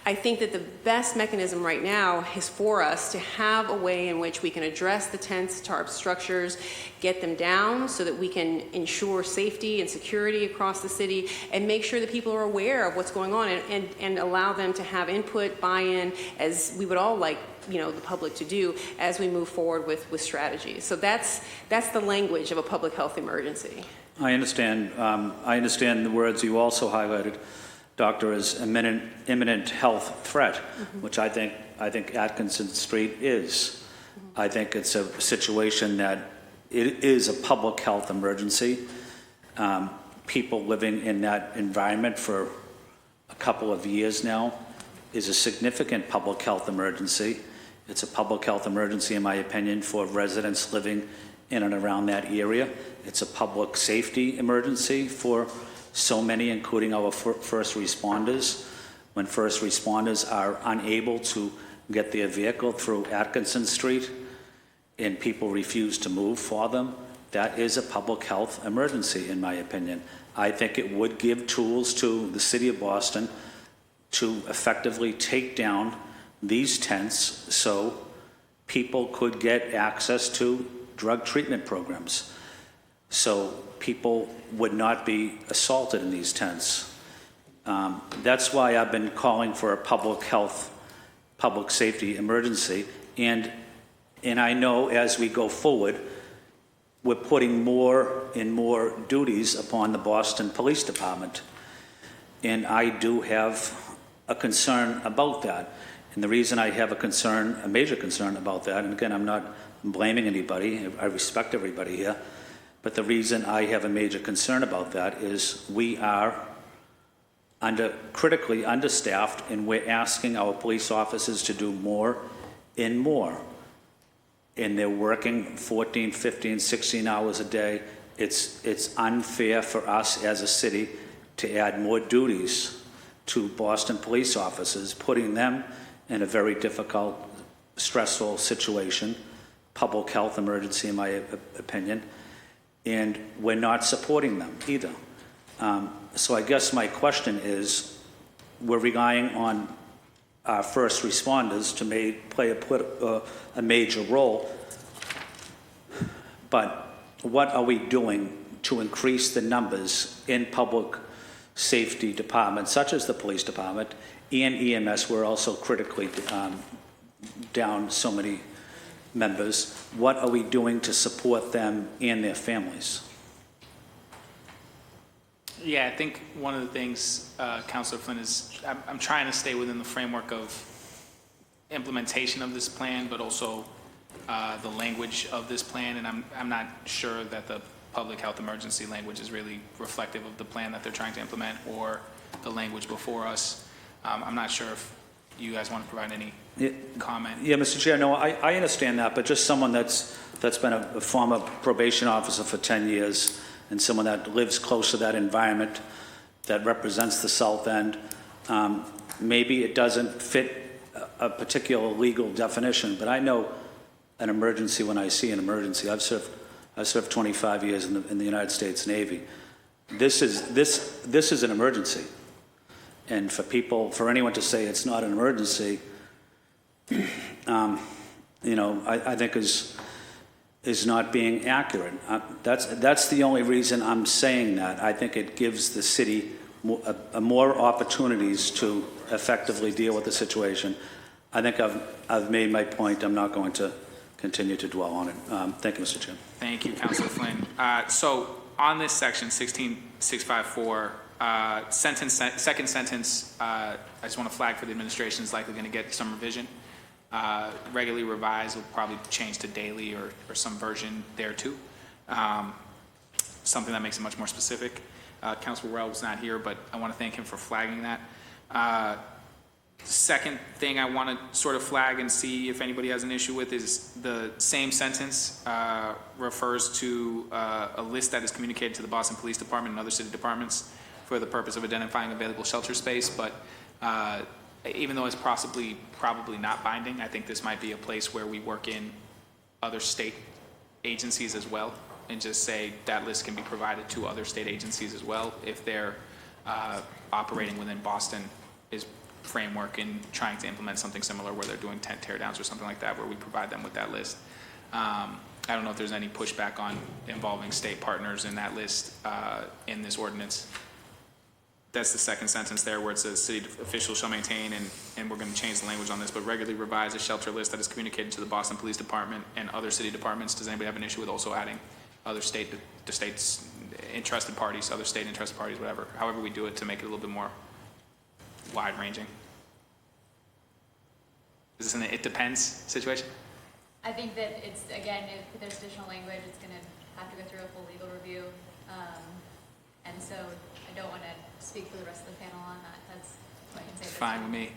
I think that the best mechanism right now is for us to have a way in which we can address the tents, tarp structures, get them down so that we can ensure safety and security across the city, and make sure that people are aware of what's going on, and allow them to have input, buy-in, as we would all like the public to do as we move forward with strategies. So that's the language of a public health emergency. I understand. I understand the words you also highlighted, Doctor, as imminent health threat, mm-hmm. which I think Atkinson Street is. Mm-hmm. I think it's a situation that it is a public health emergency. People living in that environment for a couple of years now is a significant public health emergency. It's a public health emergency, in my opinion, for residents living in and around that area. It's a public safety emergency for so many, including our first responders. When first responders are unable to get their vehicle through Atkinson Street and people refuse to move for them, that is a public health emergency, in my opinion. I think it would give tools to the city of Boston to effectively take down these tents so people could get access to drug treatment programs, so people would not be assaulted in these tents. That's why I've been calling for a public health public safety emergency. And I know as we go forward, we're putting more and more duties upon the Boston Police Department. And I do have a concern about that. And the reason I have a major concern about that, and again, I'm not blaming anybody, I respect everybody here, but the reason I have a major concern about that is we are critically understaffed, and we're asking our police officers to do more and more. And they're working 14, 15, 16 hours a day. It's unfair for us as a city to add more duties to Boston police officers, putting them in a very difficult, stressful situation, public health emergency in my opinion, and we're not supporting them either. So I guess my question is, we're relying on our first responders to play a major role, but what are we doing to increase the numbers in public safety departments, such as the police department and EMS? We're also critically down so many members. What are we doing to support them and their families? Yeah, I think one of the things, Councilor Flynn, is I'm trying to stay within the framework of implementation of this plan, but also the language of this plan, and I'm not sure that the public health emergency language is really reflective of the plan that they're trying to implement or the language before us. I'm not sure if you guys want to provide any comment. Yeah, Mr. Chair, no, I understand that, but just someone that's been a former probation officer for 10 years and someone that lives close to that environment that represents the South End, maybe it doesn't fit a particular legal definition, but I know an emergency when I see an emergency. I've served 25 years in the United States Navy. This is an emergency. And for anyone to say it's not an emergency, I think is not being accurate. That's the only reason I'm saying that. I think it gives the city more opportunities to effectively deal with the situation. I think I've made my point. I'm not going to continue to dwell on it. Thank you, Mr. Chair. Thank you, Councilor Flynn. So on this section, 16654, second sentence, I just want to flag for the administration is likely going to get some revision. Regularly revised will probably change to daily or some version there too. Something that makes it much more specific. Councilor Worrell was not here, but I want to thank him for flagging that. Second thing I want to sort of flag and see if anybody has an issue with is the same sentence refers to a list that is communicated to the Boston Police Department and other city departments for the purpose of identifying available shelter space, but even though it's probably not binding, I think this might be a place where we work in other state agencies as well and just say that list can be provided to other state agencies as well if they're operating within Boston's framework and trying to implement something similar where they're doing tent teardowns or something like that, where we provide them with that list. I don't know if there's any pushback on involving state partners in that list in this ordinance. That's the second sentence there where it says city officials shall maintain, and we're going to change the language on this, but regularly revise a shelter list that is communicated to the Boston Police Department and other city departments. Does anybody have an issue with also adding other states interested parties, other state interested parties, whatever, however we do it to make it a little bit more wide ranging? Is this an it depends situation? I think that it's, again, if there's additional language, it's going to have to go through a full legal review. And so I don't want to speak for the rest of the panel on that. That's what I can say. Fine with me.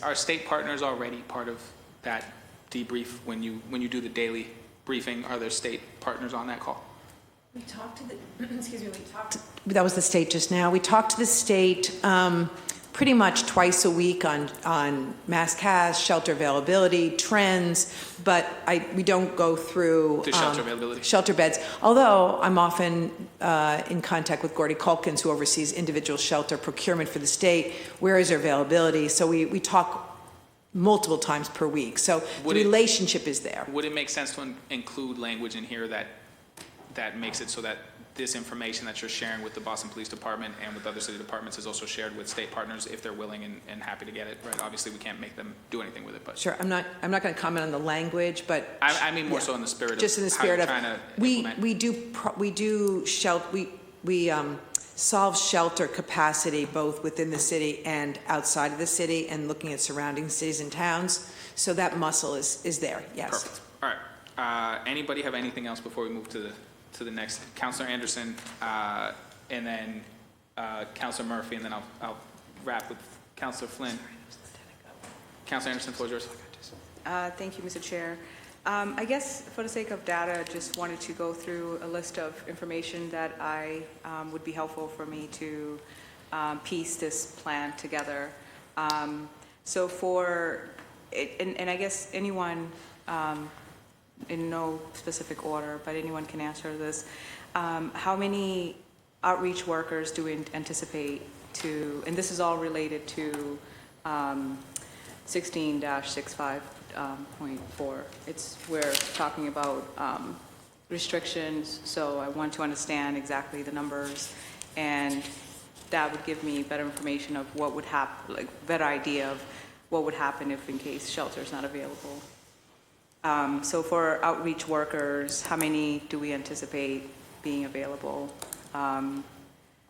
Are state partners already part of that debrief when you do the daily briefing? Are there state partners on that call? We talked to that was the state just now. We talked to the state pretty much twice a week on mass cas, shelter availability, trends, but we don't go through the shelter availability. Shelter beds. Although I'm often in contact with Gordy Culkins, who oversees individual shelter procurement for the state. Where is their availability? So we talk multiple times per week. So the relationship is there. Would it make sense to include language in here that makes it so that this information that you're sharing with the Boston Police Department and with other city departments is also shared with state partners if they're willing and happy to get it, right? Obviously, we can't make them do anything with it, but. Sure, I'm not going to comment on the language, but. I mean more so in the spirit of Just in the how you're spirit of, trying to implement. we solve shelter capacity both within the city and outside of the city and looking at surrounding cities and towns. So that muscle is there, yes. Perfect. All right. Anybody have anything else before we move to the next? Councilor Anderson, and then Councilor Murphy, and then I'll wrap with Councilor Flynn. Councilor Anderson, floor is yours. Thank you, Mr. Chair. I guess for the sake of data, just wanted to go through a list of information that I would be helpful for me to piece this plan together. So for, and I guess anyone, in no specific order, but anyone can answer this, how many outreach workers do we anticipate to, and this is all related to 16-65.4. We're talking about restrictions, so I want to understand exactly the numbers, and that would give me better information of what would happen, like better idea of what would happen if in case shelter is not available. So for outreach workers, how many do we anticipate being available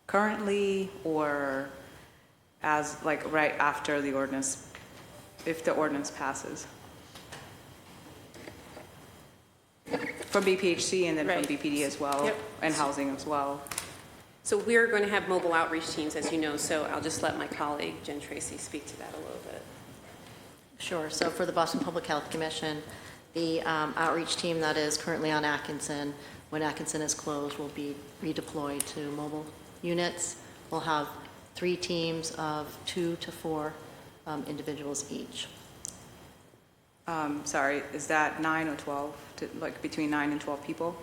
currently, or as like right after the ordinance, if the ordinance passes? From BPHC and then from BPD as well, and housing as well. So we're going to have mobile outreach teams, as you know, so I'll just let my colleague Jen Tracy speak to that a little bit. Sure. So for the Boston Public Health Commission, the outreach team that is currently on Atkinson, when Atkinson is closed, will be redeployed to mobile units. We'll have 3 teams of 2 to 4 individuals each. Sorry, is that 9 or 12, like between 9 and 12 people?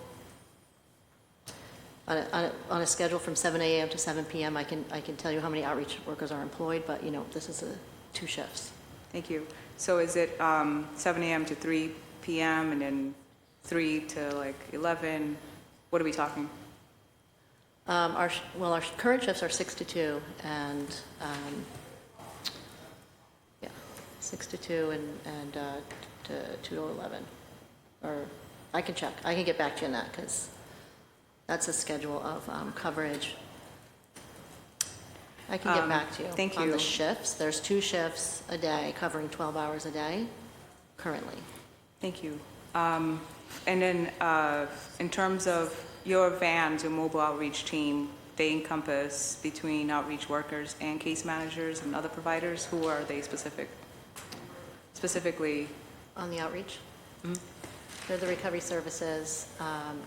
On a schedule from 7 a.m. to 7 p.m., I can tell you how many outreach workers are employed, but this is 2 shifts. Thank you. So is it 7 a.m. to 3 p.m. and then 3 to like 11? What are we talking? Our current shifts are 6 to 2, and 6 to 2 and to 2 to 11. Or I can check. I can get back to you on that because that's a schedule of coverage. I can get back to you. Thank you. On the shifts. There's 2 shifts a day covering 12 hours a day currently. Thank you. And then in terms of your vans, your mobile outreach team, they encompass between outreach workers and case managers and other providers. Who are they specifically? On the outreach? Mm-hmm. They're the recovery services,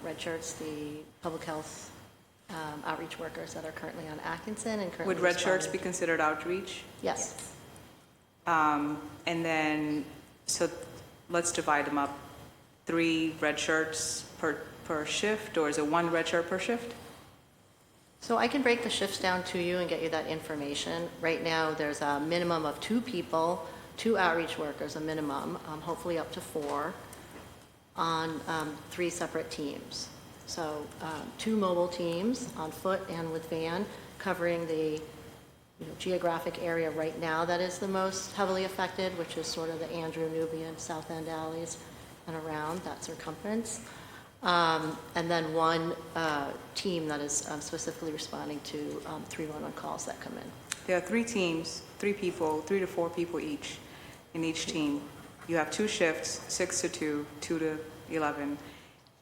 red shirts, the public health outreach workers that are currently on Atkinson and currently Would red shirts be considered outreach? Yes. And then, so let's divide them up. 3 red shirts per shift, or is it 1 red shirt per shift? So I can break the shifts down to you and get you that information. Right now, there's a minimum of 2 people, 2 outreach workers, a minimum, hopefully up to 4, on 3 separate teams. So 2 mobile teams on foot and with van, covering the geographic area right now that is the most heavily affected, which is sort of the Andrew, Nubian, South End alleys and around that circumference. And then 1 team that is specifically responding to 311 calls that come in. There are 3 teams, 3 people, 3 to 4 people each in each team. You have 2 shifts, 6 to 2, 2 to 11,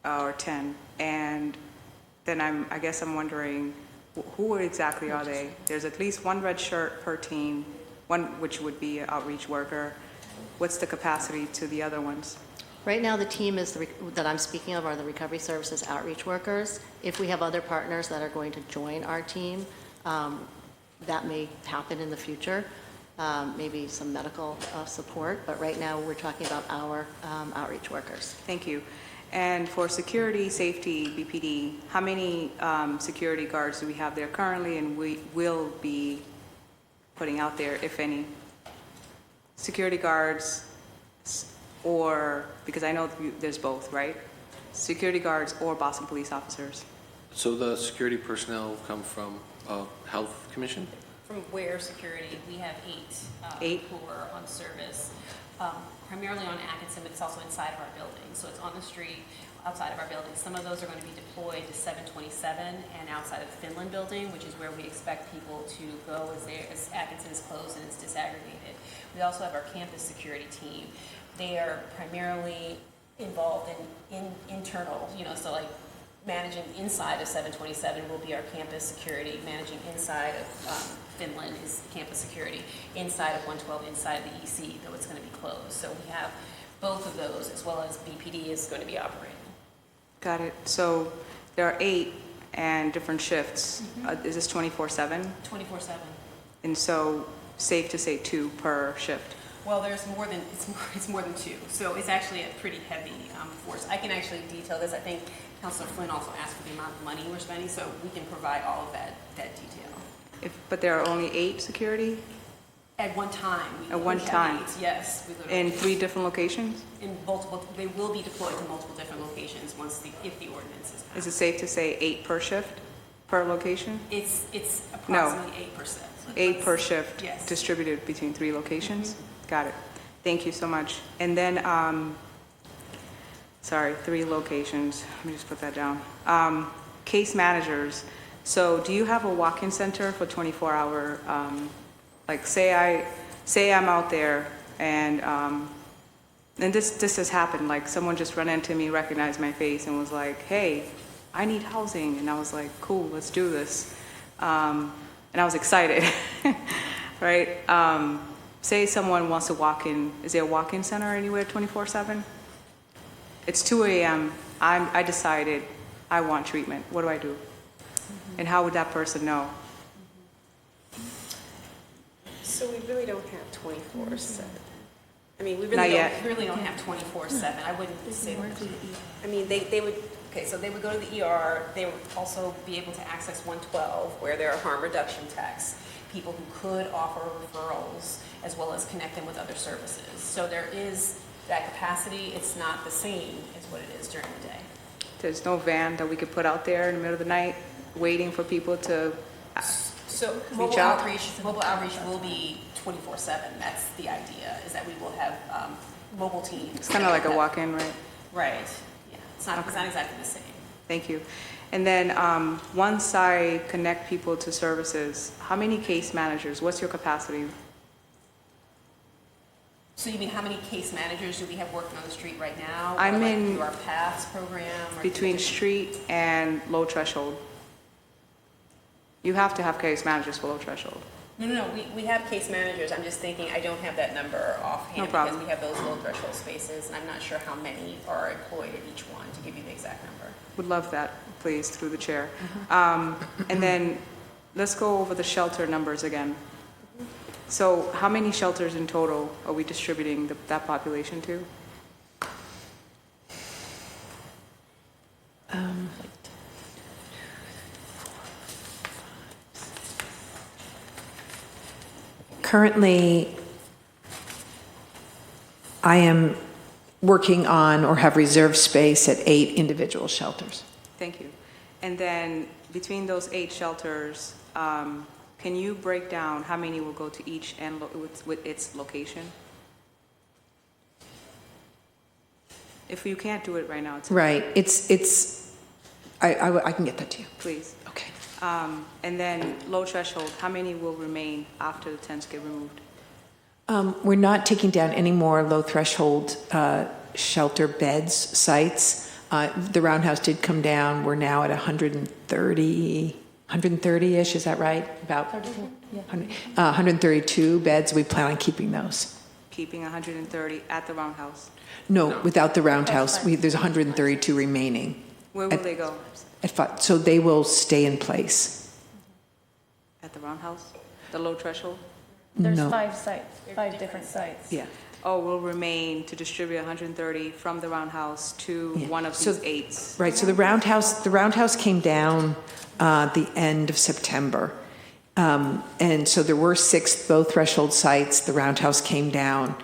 or 10. And then I guess I'm wondering, who exactly are they? There's at least 1 red shirt per team, 1 which would be an outreach worker. What's the capacity to the other ones? Right now, the team that I'm speaking of are the recovery services outreach workers. If we have other partners that are going to join our team, that may happen in the future, maybe some medical support, but right now we're talking about our outreach workers. Thank you. And for security, safety, BPD, how many security guards do we have there currently and we will be putting out there, if any? Security guards, or, because I know there's both, right? Security guards or Boston police officers? So the security personnel come from Health Commission? From where security, we have eight who are on service, primarily on Atkinson, but it's also inside of our building. So it's on the street, outside of our building. Some of those are going to be deployed to 727 and outside of the Finland building, which is where we expect people to go as Atkinson is closed and it's disaggregated. We also have our campus security team. They are primarily involved in internal, so like managing inside of 727 will be our campus security. Managing inside of Finland is campus security. Inside of 112, inside of the EC, though it's going to be closed. So we have both of those, as well as BPD is going to be operating. Got it. So there are 8 and different shifts. Is this 24/7? 24/7. And so safe to say 2 per shift? Well, there's more than, it's more than 2. So it's actually a pretty heavy force. I can actually detail this. I think Councilor Flynn also asked for the amount of money we're spending, so we can provide all of that detail. But there are only 8 security? At one time. At one time? Yes. We literally- In 3 different locations? In multiple, they will be deployed to multiple different locations if the ordinance is passed. Is it safe to say 8 per shift, per location? It's approximately 8%. 8 per shift? Yes. Distributed between 3 locations? Got it. Thank you so much. And then, sorry, 3 locations. Let me just put that down. Case managers. So do you have a walk-in center for 24-hour, like say I'm out there and this has happened, like someone just ran into me, recognized my face and was like, hey, I need housing. And I was like, cool, let's do this. And I was excited, right? Say someone wants to walk in, is there a walk-in center anywhere 24/7? It's 2 a.m., I decided I want treatment. What do I do? And how would that person know? So we really don't have 24/7. I mean, we Not yet. really don't have 24/7. I wouldn't say that. I mean, they would, okay, so they would go to the ER. They would also be able to access 112, where there are harm reduction techs, people who could offer referrals, as well as connect them with other services. So there is that capacity. It's not the same as what it is during the day. There's no van that we could put out there in the middle of the night, waiting for people to So reach out? mobile outreach will be 24/7. That's the idea, is that we will have mobile teams. It's kind of like a walk-in, right? Right, yeah. It's not exactly the same. Thank you. And then once I connect people to services, how many case managers? What's your capacity? So you mean how many case managers do we have working on the street right now? I'm Or like in through our PATHs program? Or between street and low threshold. You have to have case managers for low threshold. No. We have case managers. I'm just thinking, I don't have that number offhand. No problem. Because we have those low threshold spaces, and I'm not sure how many are employed at each one, to give you the exact number. Would love that, please, through the chair. And then let's go over the shelter numbers again. So how many shelters in total are we distributing that population to? Currently, I am working on or have reserved space at 8 individual shelters. Thank you. And then between those 8 shelters, can you break down how many will go to each and with its location? If you can't do it right now, it's okay. Right. I can get that to you. Please. Okay. And then low threshold, how many will remain after the tents get removed? We're not taking down any more low threshold shelter beds sites. The Roundhouse did come down. We're now at 130-ish, is that right? About 132 beds. We plan on keeping those. Keeping 130 at the Roundhouse? No, without the Roundhouse, there's 132 remaining. Where will they go? So they will stay in place. At the Roundhouse? The low threshold? There's No. 5 sites, 5 different sites. Yeah. Oh, will remain to distribute 130 from the Roundhouse to one of these 8s. Right, so the Roundhouse came down the end of September. And so there were 6 low threshold sites. The Roundhouse came down,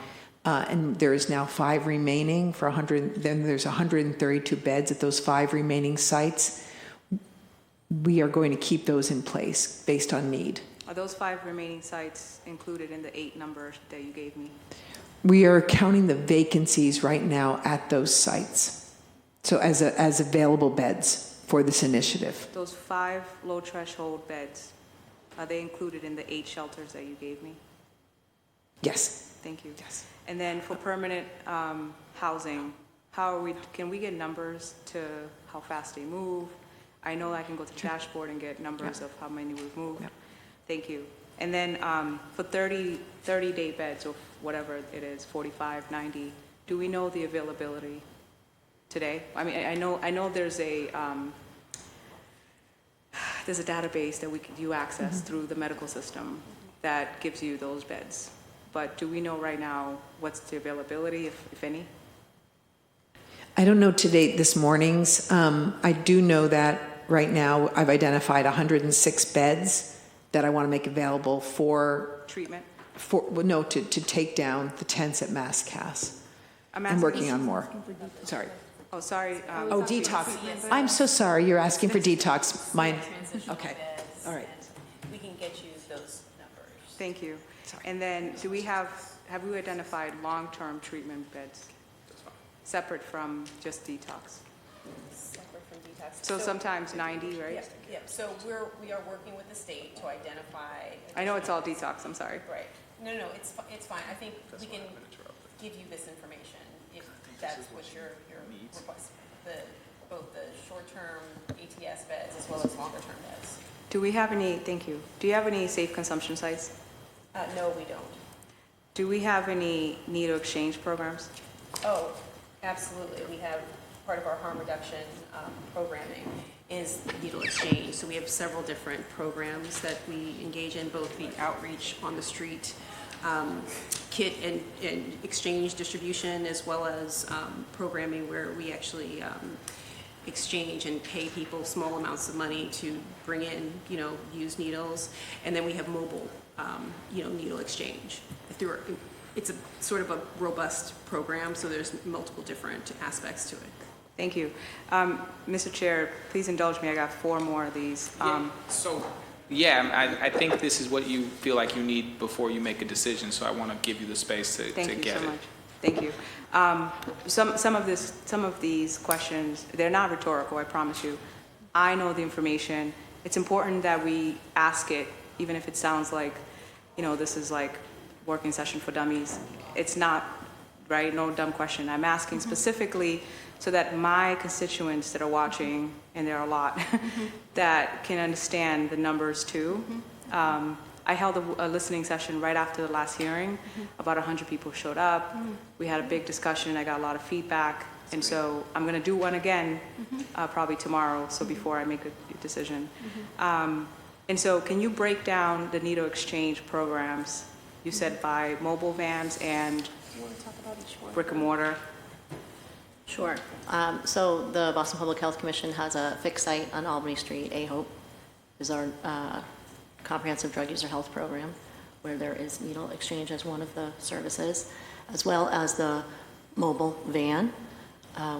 and there is now 5 remaining for 100. Then there's 132 beds at those 5 remaining sites. we are going to keep those in place based on need. Are those 5 remaining sites included in the 8 numbers that you gave me? We are counting the vacancies right now at those sites, so as available beds for this initiative. Those 5 low threshold beds, are they included in the 8 shelters that you gave me? Yes. Thank you. Yes. And then for permanent housing, can we get numbers to how fast they move? I know I can go to the dashboard and get numbers of how many we've moved. Thank you. And then for 30-day beds or whatever it is, 45, 90, do we know the availability today? I mean, I know there's a database that you access through the medical system that gives you those beds. But do we know right now what's the availability, if any? I don't know to date this morning's. I do know that right now I've identified 106 beds that I want to make available for treatment. To take down the tents at Mass Cass. I'm working on more. Sorry. Oh, sorry. Oh, detox. I'm so sorry. You're asking for detox. Mine. Okay. All right. We can get you those numbers. Thank you. And then have we identified long-term treatment beds separate from just detox? Separate from detox. So sometimes 90, right? Yeah. So we are working with the state to identify. I know it's all detox, I'm sorry. Right. No, it's fine. I think we can give you this information if that's what your request. Both the short-term ATS beds as well as longer-term beds. Do we have any, thank you. Do you have any safe consumption sites? No, we don't. Do we have any needle exchange programs? Oh, absolutely. We have part of our harm reduction programming is needle exchange. So we have several different programs that we engage in, both the outreach on the street, kit and exchange distribution, as well as programming where we actually exchange and pay people small amounts of money to bring in, used needles. And then we have mobile, needle exchange. It's a sort of a robust program, so there's multiple different aspects to it. Thank you. Mr. Chair, please indulge me. I got 4 more of these. I think this is what you feel like you need before you make a decision, so I want to give you the space to get it. Thank you so much. Thank you. Some of these questions, they're not rhetorical, I promise you. I know the information. It's important that we ask it, even if it sounds like, this is like working session for dummies. It's not, right? No dumb question. I'm asking specifically so that my constituents that are watching, and there are a lot, that can understand the numbers too. I held a listening session right after the last hearing. About 100 people showed up. We had a big discussion. I got a lot of feedback. And so I'm going to do one again probably tomorrow, so before I make a decision. And so can you break down the needle exchange programs? You said by mobile vans and brick and mortar. Sure. So the Boston Public Health Commission has a fixed site on Albany Street, A-Hope, is our comprehensive drug user health program, where there is needle exchange as one of the services, as well as the mobile van,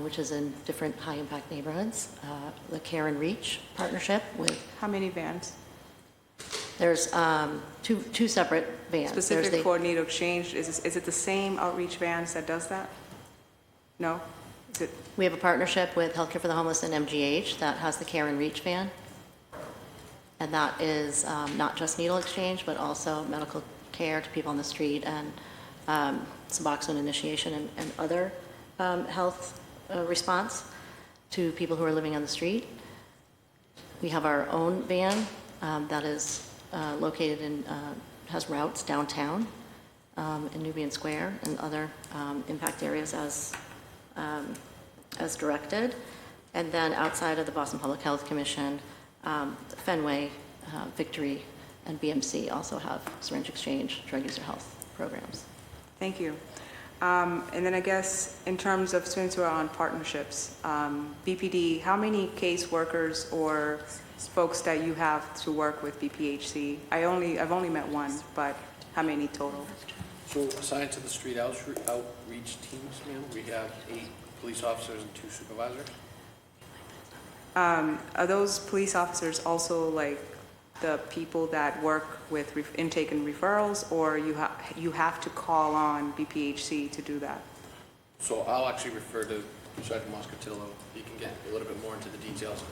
which is in different high-impact neighborhoods. The Care and Reach partnership with... How many vans? There's two separate vans. Specific for needle exchange, is it the same outreach vans that does that? No? We have a partnership with Healthcare for the Homeless and MGH that has the Care and Reach van. And that is not just needle exchange, but also medical care to people on the street and Suboxone initiation and other health response to people who are living on the street. We have our own van that is located in, has routes downtown in Nubian Square and other impact areas as directed. And then outside of the Boston Public Health Commission, Fenway, Victory, and BMC also have syringe exchange drug user health programs. Thank you. And then I guess in terms of students who are on partnerships, BPD, how many caseworkers or folks that you have to work with BPHC? I've only met one, but how many total? So assigned to the street outreach teams, ma'am, we have 8 police officers and 2 supervisors. Are those police officers also like the people that work with intake and referrals, or you have to call on BPHC to do that? So I'll actually refer to Sergeant Moscatillo. He can get a little bit more into the details.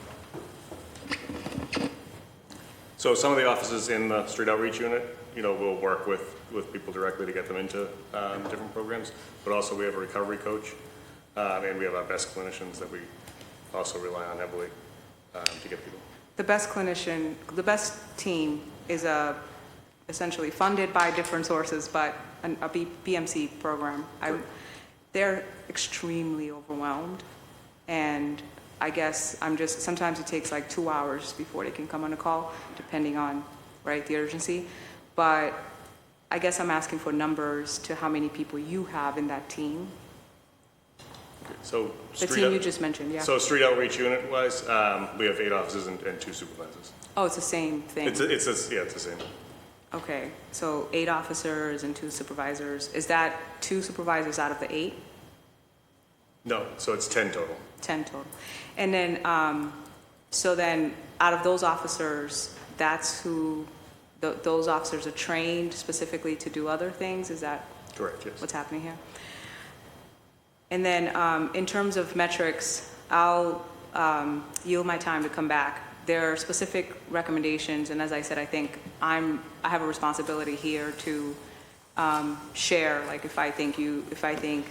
So some of the officers in the street outreach unit, will work with people directly to get them into different programs, but also we have a recovery coach, and we have our best clinicians that we also rely on heavily to get people. The best clinician, the best team is essentially funded by different sources, but a BMC program. They're extremely overwhelmed, and I guess sometimes it takes like 2 hours before they can come on a call, depending on, the urgency. But I guess I'm asking for numbers to how many people you have in that team. So The team you just mentioned, yeah. So street outreach unit wise, we have 8 officers and 2 supervisors. Oh, it's the same thing. It's the same. Okay, so 8 officers and 2 supervisors. Is that 2 supervisors out of the 8? No, so it's 10 total. 10 total. And then, so then out of those officers, that's who, those officers are trained specifically to do other things? Is that correct? Yes. What's happening here? And then in terms of metrics, I'll yield my time to come back. There are specific recommendations, and as I said, I think I have a responsibility here to share, like if I think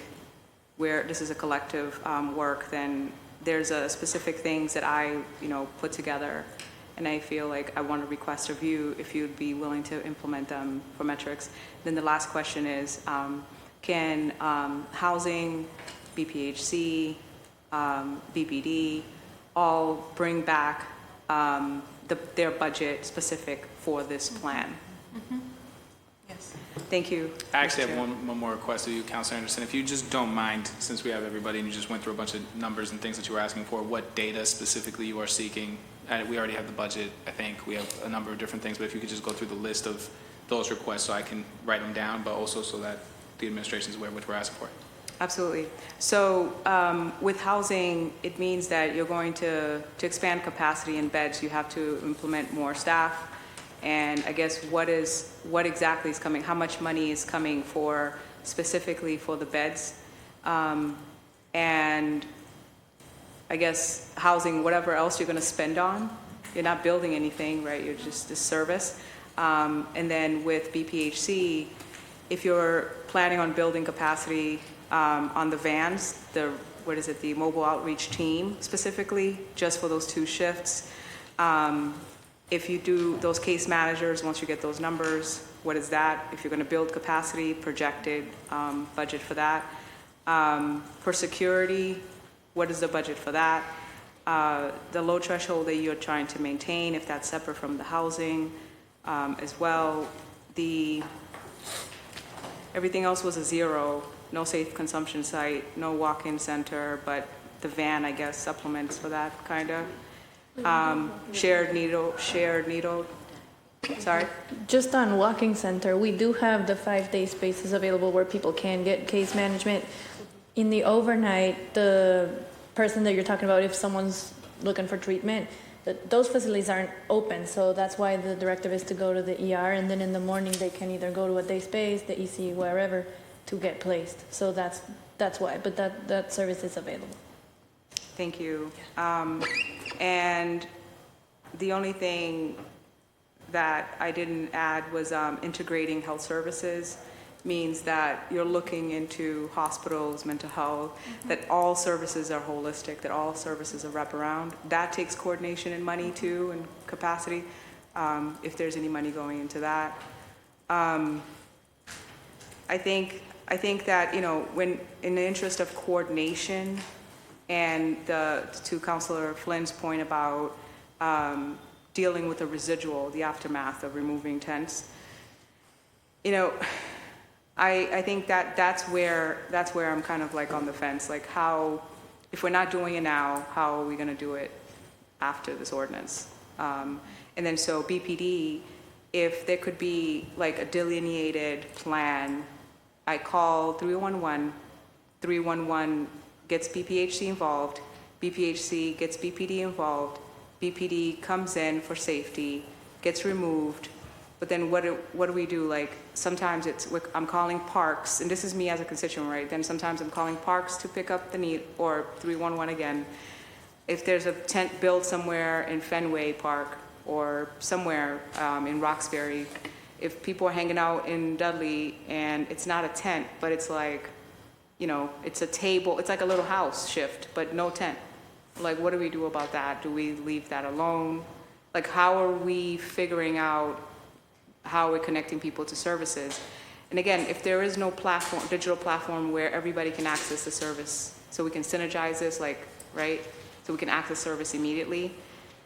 where this is a collective work, then there's specific things that I, put together, and I feel like I want to request of you if you'd be willing to implement them for metrics. Then the last question is, can housing, BPHC, BPD all bring back their budget specific for this plan? Yes. Thank you. I actually Mr. have Chair. one more request of you, Councilor Anderson. If you just don't mind, since we have everybody and you just went through a bunch of numbers and things that you were asking for, what data specifically you are seeking? We already have the budget, I think. We have a number of different things, but if you could just go through the list of those requests so I can write them down, but also so that the administration is aware of what we're asking for. Absolutely. So with housing, it means that you're going to expand capacity in beds, you have to implement more staff. And I guess what exactly is coming, how much money is coming specifically for the beds? And I guess housing, whatever else you're going to spend on, you're not building anything, right? You're just a service. And then with BPHC, if you're planning on building capacity on the vans, the mobile outreach team specifically, just for those 2 shifts. If you do those case managers, once you get those numbers, what is that? If you're going to build capacity, projected budget for that. For security, what is the budget for that? The low threshold that you're trying to maintain, if that's separate from the housing as well. Everything else was a 0. No safe consumption site, no walk-in center, but the van, I guess, supplements for that, kind of. Shared needle, sorry? Just on walking center, we do have the 5-day spaces available where people can get case management. In the overnight, the person that you're talking about, if someone's looking for treatment, those facilities aren't open, so that's why the directive is to go to the ER, and then in the morning they can either go to a day space, the EC, wherever, to get placed. So that's why, but that service is available. Thank you. And the only thing that I didn't add was integrating health services means that you're looking into hospitals, mental health, that all services are holistic, that all services are wraparound. That takes coordination and money too, and capacity, if there's any money going into that. I think that, when in the interest of coordination, and to Councilor Flynn's point about dealing with the residual, the aftermath of removing tents, I think that's where I'm kind of like on the fence, like how, if we're not doing it now, how are we going to do it after this ordinance? And then so BPD, if there could be like a delineated plan, I call 311, 311 gets BPHC involved, BPHC gets BPD involved, BPD comes in for safety, gets removed, but then what do we do? Like, sometimes I'm calling Parks, and this is me as a constituent, right? Then sometimes I'm calling Parks to pick up the need, or 311 again. If there's a tent built somewhere in Fenway Park or somewhere in Roxbury, if people are hanging out in Dudley and it's not a tent, but it's like, you know, it's a table, it's like a little house shift, but no tent. Like, what do we do about that? Do we leave that alone? Like, how are we figuring out how we're connecting people to services? And again, if there is no platform, digital platform where everybody can access the service, so we can synergize this, like, right? So we can access service immediately.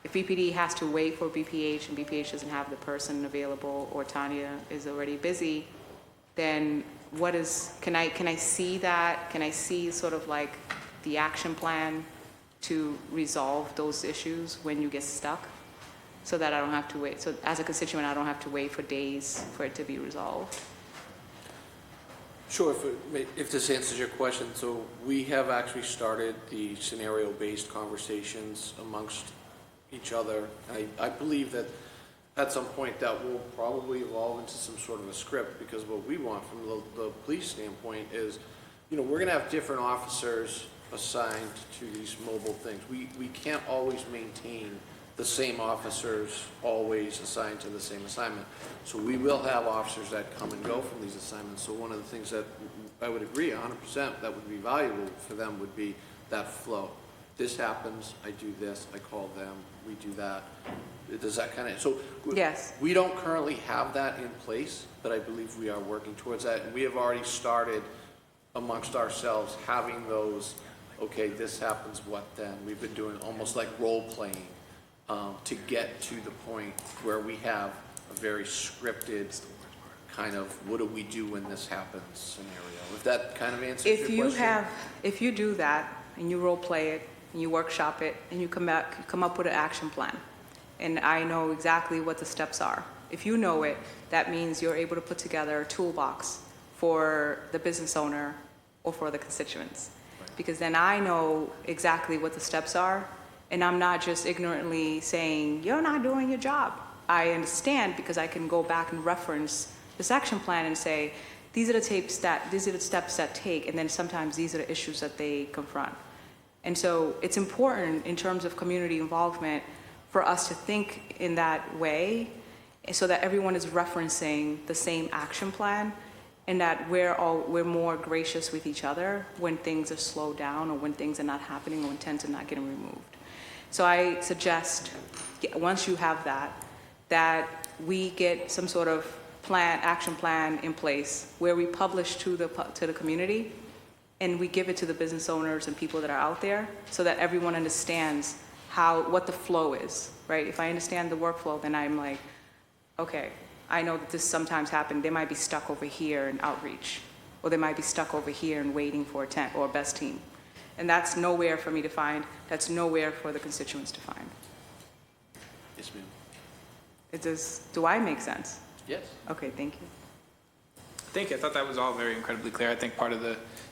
If BPD has to wait for BPH and BPH doesn't have the person available, or Tanya is already busy, then what is, can I see that? Can I see sort of like the action plan to resolve those issues when you get stuck? So that I don't have to wait. So as a constituent, I don't have to wait for days for it to be resolved. Sure, if this answers your question. So we have actually started the scenario-based conversations amongst each other. I believe that at some point that will probably evolve into some sort of a script, because what we want from the police standpoint is, you know, we're going to have different officers assigned to these mobile things. We can't always maintain the same officers always assigned to the same assignment. So we will have officers that come and go from these assignments. So one of the things that I would agree 100% that would be valuable for them would be that flow. This happens, I do this, I call them, we do that. Does that kind of, so yes. We don't currently have that in place, but I believe we are working towards that. And we have already started amongst ourselves having those, okay, this happens, what then? We've been doing almost like role playing to get to the point where we have a very scripted kind of what do we do when this happens scenario. If that kind of answers your question. If you do that and you role play it and you workshop it and you come up with an action plan, and I know exactly what the steps are. If you know it, that means you're able to put together a toolbox for the business owner or for the constituents. Because then I know exactly what the steps are, and I'm not just ignorantly saying, you're not doing your job. I understand because I can go back and reference this action plan and say, these are the steps that take, and then sometimes these are the issues that they confront. And so it's important in terms of community involvement for us to think in that way so that everyone is referencing the same action plan, and that we're more gracious with each other when things are slowed down or when things are not happening or when tents are not getting removed. So I suggest, once you have that we get some sort of action plan in place where we publish to the community, and we give it to the business owners and people that are out there so that everyone understands what the flow is, right? If I understand the workflow, then I'm like, okay, I know that this sometimes happens. They might be stuck over here in outreach, or they might be stuck over here and waiting for a tent or a best team. And that's nowhere for me to find. That's nowhere for the constituents to find. Yes, ma'am. Do I make sense? Yes. Okay, thank you. Thank you. I thought that was all very incredibly clear. I think part of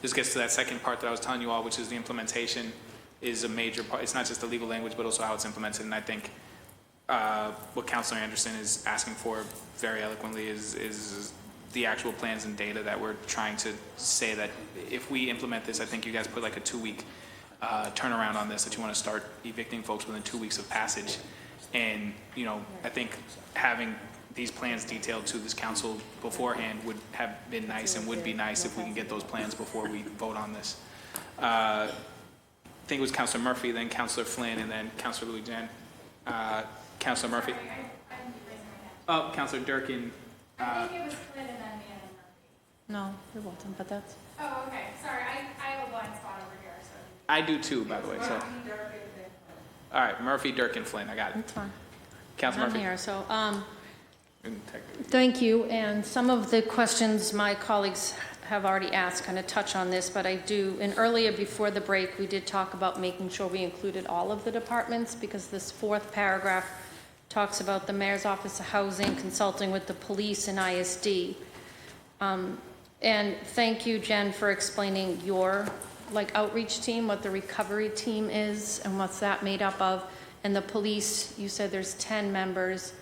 this gets to that second part that I was telling you all, which is the implementation is a major part. It's not just the legal language, but also how it's implemented. And I think what Councilor Anderson is asking for very eloquently is the actual plans and data that we're trying to say that if we implement this, I think you guys put like a 2-week turnaround on this, that you want to start evicting folks within 2 weeks of passage. And, you know, I think having these plans detailed to this council beforehand would have been nice and would be nice if we can get those plans before we vote on this. I think it was Councilor Murphy, then Councilor Flynn, and then Councilor Louis Jen. Councilor Murphy. Oh, Councilor Durkin. I think it was Flynn and then me and then Murphy. No, it wasn't, but that's... Oh, okay. Sorry, I have a blind spot over here, so... I do too, by the way. So. All right, Murphy, Durkin, Flynn. I got it. That's fine. Councilor I'm Murphy. here, so... Thank you, and some of the questions my colleagues have already asked kind of touch on this, but I do, and earlier before the break, we did talk about making sure we included all of the departments, because this 4th paragraph talks about the Mayor's Office of Housing consulting with the police and ISD. And thank you, Jen, for explaining your like outreach team, what the recovery team is and what's that made up of. And the police, you said there's 10 members.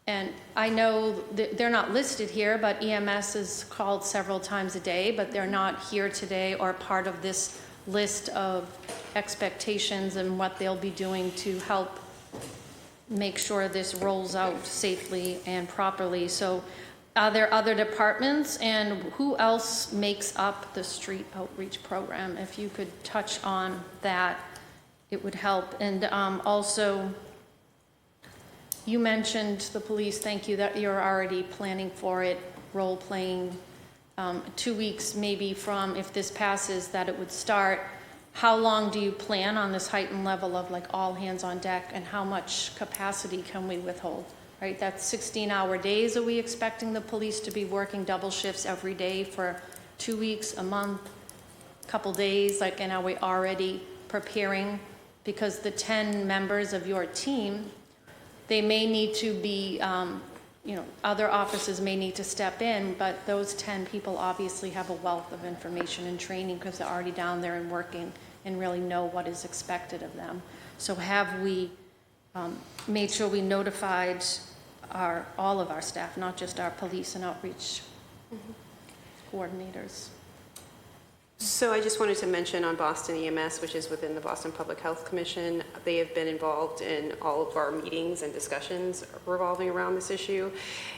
And I know that they're not listed here, but EMS is called several times a day, but they're not here today or part of this list of expectations and what they'll be doing to help make sure this rolls out safely and properly. So are there other departments, and who else makes up the street outreach program? If you could touch on that, it would help. And also, you mentioned the police, thank you, that you're already planning for it, role-playing, 2 weeks maybe from, if this passes, that it would start. How long do you plan on this heightened level of like all hands on deck, and how much capacity can we withhold? Right, that's 16-hour days. Are we expecting the police to be working double shifts every day for 2 weeks, a month, couple days? Like, and are we already preparing? Because the 10 members of your team, they may need to be, other offices may need to step in, but those 10 people obviously have a wealth of information and training because they're already down there and working and really know what is expected of them. So have we made sure we notified all of our staff, not just our police and outreach coordinators? So I just wanted to mention on Boston EMS, which is within the Boston Public Health Commission, they have been involved in all of our meetings and discussions revolving around this issue.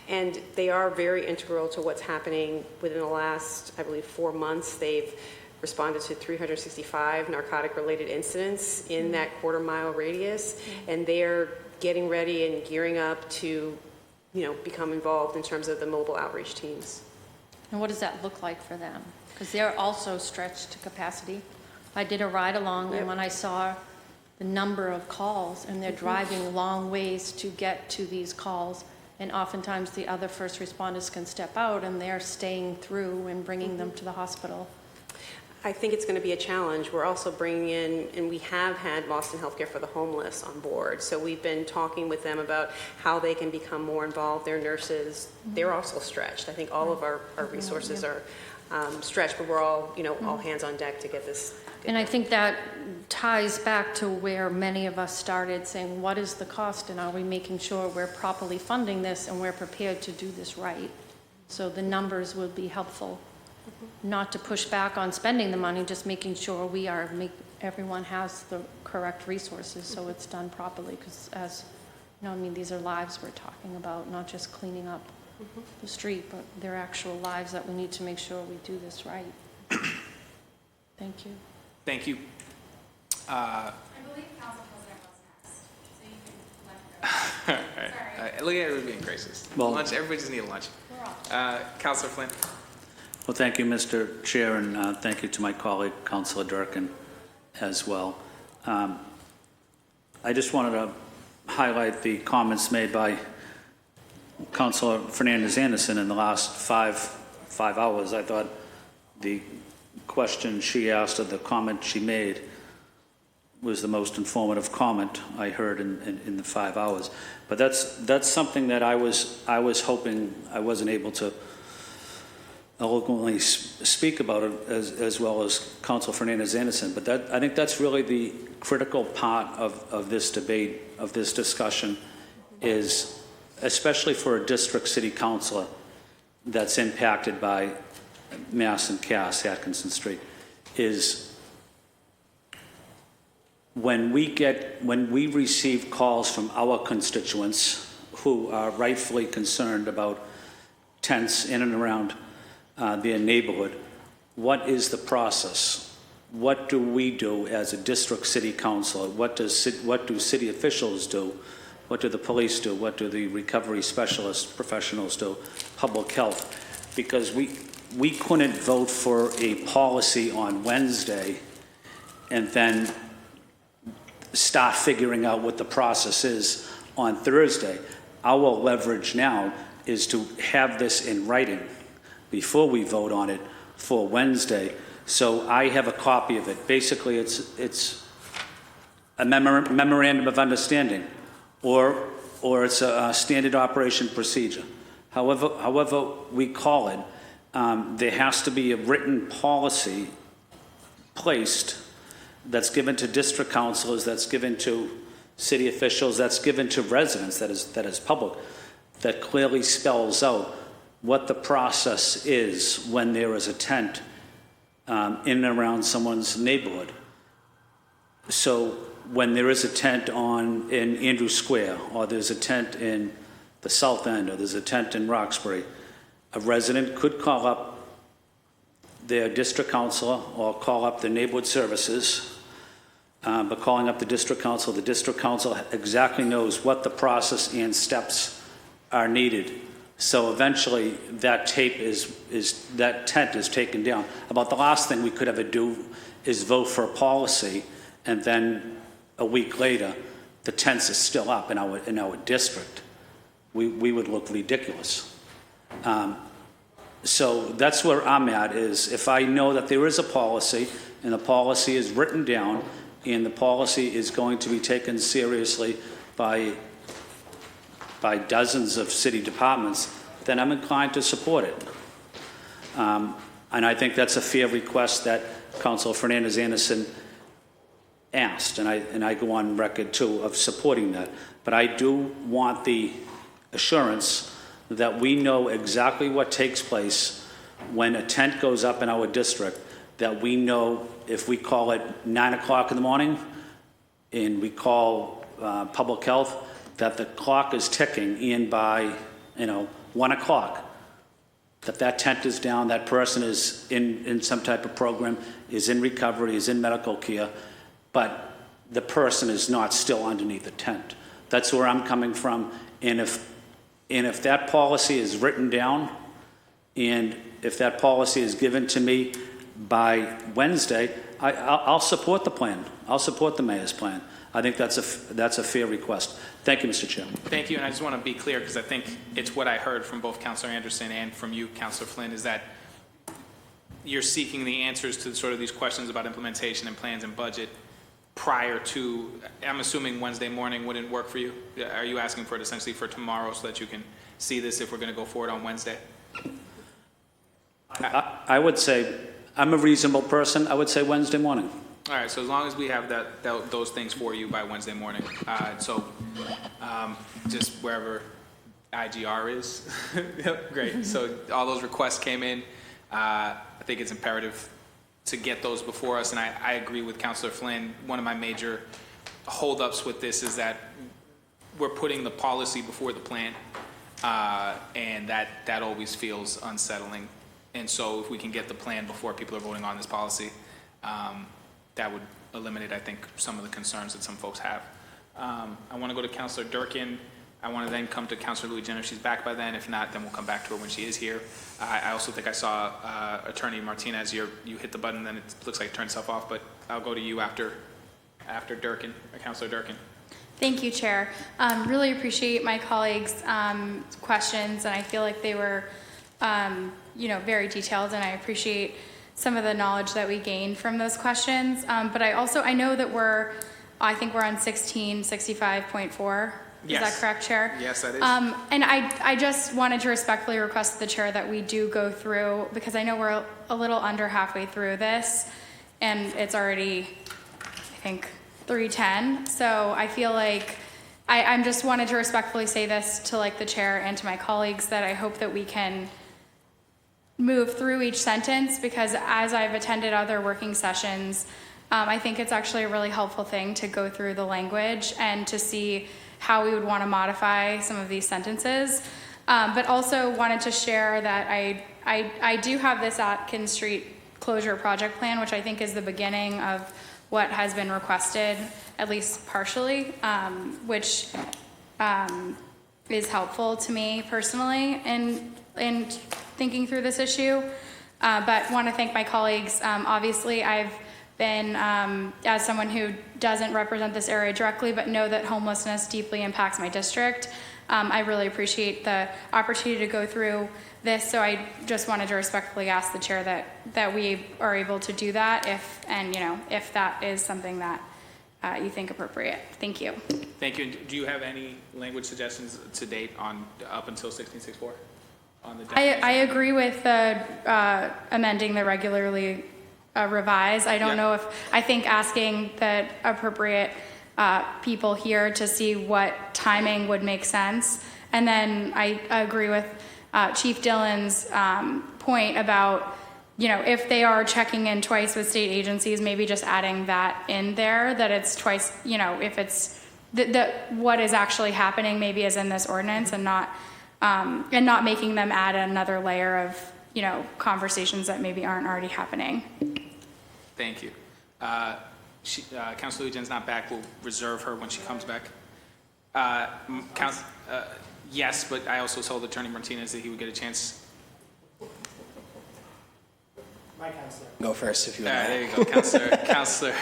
And they are very integral to what's happening within the last, I believe, 4 months. They've responded to 365 narcotic-related incidents in that quarter-mile radius. And they're getting ready and gearing up to, become involved in terms of the mobile outreach teams. And what does that look like for them? Because they're also stretched to capacity. I did a ride-along, and when I saw the number of calls, and they're driving long ways to get to these calls, and oftentimes the other first responders can step out, and they're staying through and bringing them to the hospital. I think it's going to be a challenge. We're also bringing in, and we have had Boston Healthcare for the Homeless on board. So we've been talking with them about how they can become more involved. Their nurses, they're also stretched. I think all of our resources are stretched, but we're all, all hands on deck to get this. And I think that ties back to where many of us started, saying, what is the cost, and are we making sure we're properly funding this and we're prepared to do this right? So the numbers will be helpful. Not to push back on spending the money, just making sure everyone has the correct resources so it's done properly. Because these are lives we're talking about, not just cleaning up the street, but they're actual lives that we need to make sure we do this right. Thank you. Thank you. I believe Council President was next, so you can let her go. Look at everybody being gracious. Well- Lunch, everybody just need a lunch. Councilor Flynn. Well, thank you, Mr. Chair, and thank you to my colleague, Councilor Durkin, as well. I just wanted to highlight the comments made by Councilor Fernandez-Anderson in the last five hours. I thought the question she asked or the comment she made was the most informative comment I heard in the 5 hours. But that's something that I was hoping I wasn't able to eloquently speak about it as well as Council Fernandez-Anderson. But I think that's really the critical part of this debate, of this discussion, is especially for a district city councilor that's impacted by Mass and Cass, Atkinson Street, is when we receive calls from our constituents who are rightfully concerned about tents in and around their neighborhood, what is the process? What do we do as a district city councilor? What do city officials do? What do the police do? What do the recovery specialist professionals do? Public health. Because we couldn't vote for a policy on Wednesday and then start figuring out what the process is on Thursday. Our leverage now is to have this in writing before we vote on it for Wednesday. So I have a copy of it. Basically, it's a memorandum of understanding, or it's a standard operation procedure. However we call it, there has to be a written policy placed, that's given to district councilors, that's given to city officials, that's given to residents, that is public, that clearly spells out what the process is when there is a tent in and around someone's neighborhood. So when there is a tent in Andrews Square, or there's a tent in the South End, or there's a tent in Roxbury, a resident could call up their district councilor or call up the neighborhood services. But calling up the district council exactly knows what the process and steps are needed. So eventually that that tent is taken down. About the last thing we could ever do is vote for a policy, and then a week later, the tents are still up in our district. We would look ridiculous. So that's where I'm at, is if I know that there is a policy, and the policy is written down, and the policy is going to be taken seriously by dozens of city departments, then I'm inclined to support it. And I think that's a fair request that Councilor Fernandez Anderson asked, and I go on record too of supporting that. But I do want the assurance that we know exactly what takes place when a tent goes up in our district, that we know if we call it 9 o'clock in the morning and we call public health, that the clock is ticking, and by 1 o'clock, that tent is down, that person is in some type of program, is in recovery, is in medical care, but the person is not still underneath the tent. That's where I'm coming from. And if that policy is written down, and if that policy is given to me by Wednesday, I'll support the plan. I'll support the mayor's plan. I think that's a fair request. Thank you, Mr. Chair. Thank you, and I just want to be clear, because I think it's what I heard from both Councilor Anderson and from you, Councilor Flynn, is that you're seeking the answers to sort of these questions about implementation and plans and budget prior to, I'm assuming Wednesday morning wouldn't work for you? Are you asking for it essentially for tomorrow so that you can see this if we're going to go forward on Wednesday? I would say, I'm a reasonable person, I would say Wednesday morning. All right, so as long as we have those things for you by Wednesday morning. Just wherever IGR is. Great, so all those requests came in. I think it's imperative to get those before us, and I agree with Councilor Flynn. One of my major holdups with this is that we're putting the policy before the plan, and that always feels unsettling. And so if we can get the plan before people are voting on this policy, that would eliminate, I think, some of the concerns that some folks have. I want to go to Councilor Durkin. I want to then come to Councilor Louis Jenner if she's back by then. If not, then we'll come back to her when she is here. I also think I saw Attorney Martinez. You hit the button, then it looks like it turned itself off, but I'll go to you after Durkin, Councilor Durkin. Thank you, Chair. Really appreciate my colleagues' questions, and I feel like they were, very detailed, and I appreciate some of the knowledge that we gained from those questions. But I know that I think we're on 1665.4. Is Yes. that correct, Chair? Yes, that is. And I just wanted to respectfully request the Chair that we do go through, because I know we're a little under halfway through this, and it's already, I think, 3:10. So I feel like I'm just wanted to respectfully say this to the Chair and to my colleagues, that I hope that we can move through each sentence, because as I've attended other working sessions, I think it's actually a really helpful thing to go through the language and to see how we would want to modify some of these sentences. But also wanted to share that I do have this Atkins Street closure project plan, which I think is the beginning of what has been requested, at least partially, which is helpful to me personally in thinking through this issue. But want to thank my colleagues. Obviously, I've been, as someone who doesn't represent this area directly, but know that homelessness deeply impacts my district, I really appreciate the opportunity to go through this. So I just wanted to respectfully ask the Chair that we are able to do that if that is something that you think appropriate. Thank you. Thank you. Do you have any language suggestions to date on up until 1664? I agree with amending the regularly revise. I don't know if, I think asking the appropriate people here to see what timing would make sense. And then I agree with Chief Dillon's point about, if they are checking in twice with state agencies, maybe just adding that in there, that it's twice, if it's what is actually happening maybe is in this ordinance, and not making them add another layer of, conversations that maybe aren't already happening. Thank you. Councilor Lujan's not back. We'll reserve her when she comes back. Yes, but I also told Attorney Martinez that he would get a chance. My counselor. Go first if you All want. right, there you go, Counselor.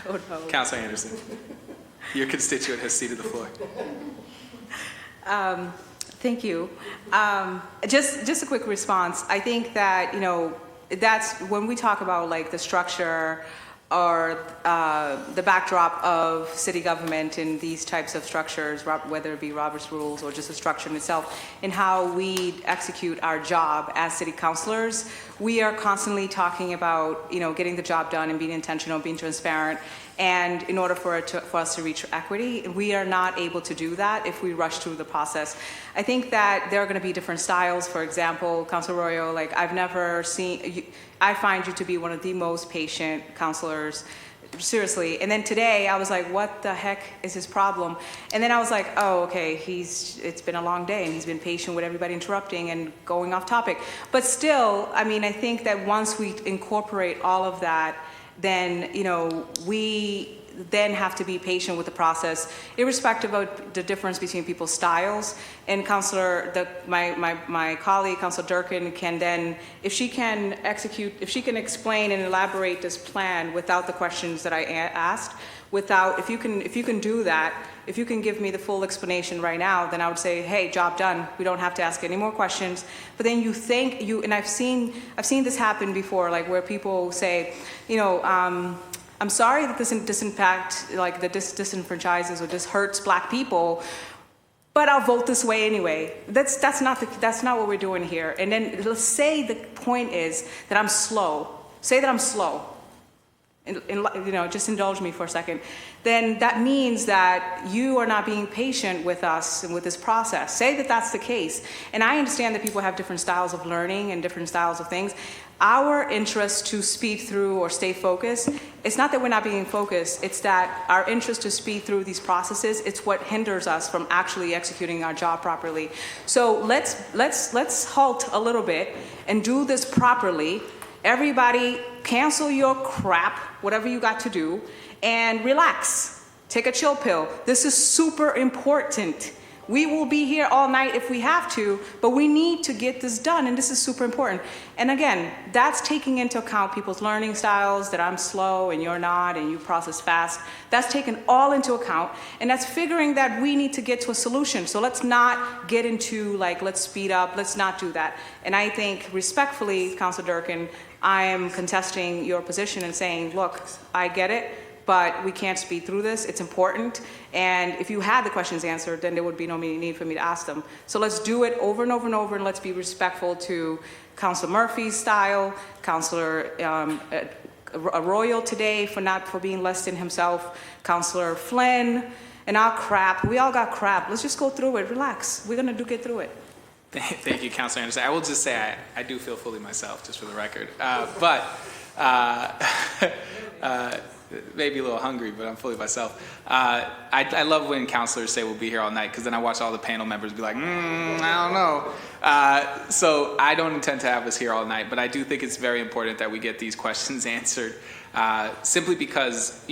Oh, no. Counselor Anderson. Your constituent has ceded the floor. Thank you. Just a quick response. I think that, that's when we talk about like the structure or the backdrop of city government in these types of structures, whether it be Robert's rules or just the structure in itself, and how we execute our job as city councilors. We are constantly talking about, getting the job done and being intentional, being transparent. And in order for us to reach equity, we are not able to do that if we rush through the process. I think that there are going to be different styles. For example, Councilor Arroyo, like I've never seen, I find you to be one of the most patient councilors, seriously. And then today I was like, what the heck is his problem? And then I was like, oh, okay, it's been a long day and he's been patient with everybody interrupting and going off topic. But still, I think that once we incorporate all of that, then, we then have to be patient with the process, irrespective of the difference between people's styles. And my colleague, Councilor Durkin, can then, if she can explain and elaborate this plan without the questions that I asked, if you can do that, if you can give me the full explanation right now, then I would say, hey, job done. We don't have to ask any more questions. But then and I've seen this happen before, like where people say, I'm sorry that this disenfranchises or this hurts Black people, but I'll vote this way anyway. That's not what we're doing here. And then let's say the point is that I'm slow. Say that I'm slow. And just indulge me for a second. Then that means that you are not being patient with us and with this process. Say that that's the case. And I understand that people have different styles of learning and different styles of things. Our interest to speed through or stay focused, it's not that we're not being focused, it's that our interest to speed through these processes, it's what hinders us from actually executing our job properly. So let's halt a little bit and do this properly. Everybody cancel your crap, whatever you got to do, and relax. Take a chill pill. This is super important. We will be here all night if we have to, but we need to get this done, and this is super important. And again, that's taking into account people's learning styles, that I'm slow and you're not, and you process fast. That's taken all into account, and that's figuring that we need to get to a solution. So let's not get into like, let's speed up, let's not do that. And I think respectfully, Councilor Durkin, I am contesting your position and saying, look, I get it, but we can't speed through this. It's important. And if you had the questions answered, then there would be no need for me to ask them. So let's do it over and over and over, and let's be respectful to Councilor Murphy's style, Councilor Arroyo today for being less than himself, Councilor Flynn, and our crap. We all got crap. Let's just go through it. Relax. We're going to get through it. Thank you, Councilor Anderson. I will just say I do feel fully myself, just for the record. Maybe a little hungry, but I'm fully myself. I love when councilors say we'll be here all night, because then I watch all the panel members be like, I don't know. So I don't intend to have us here all night, but I do think it's very important that we get these questions answered, simply because,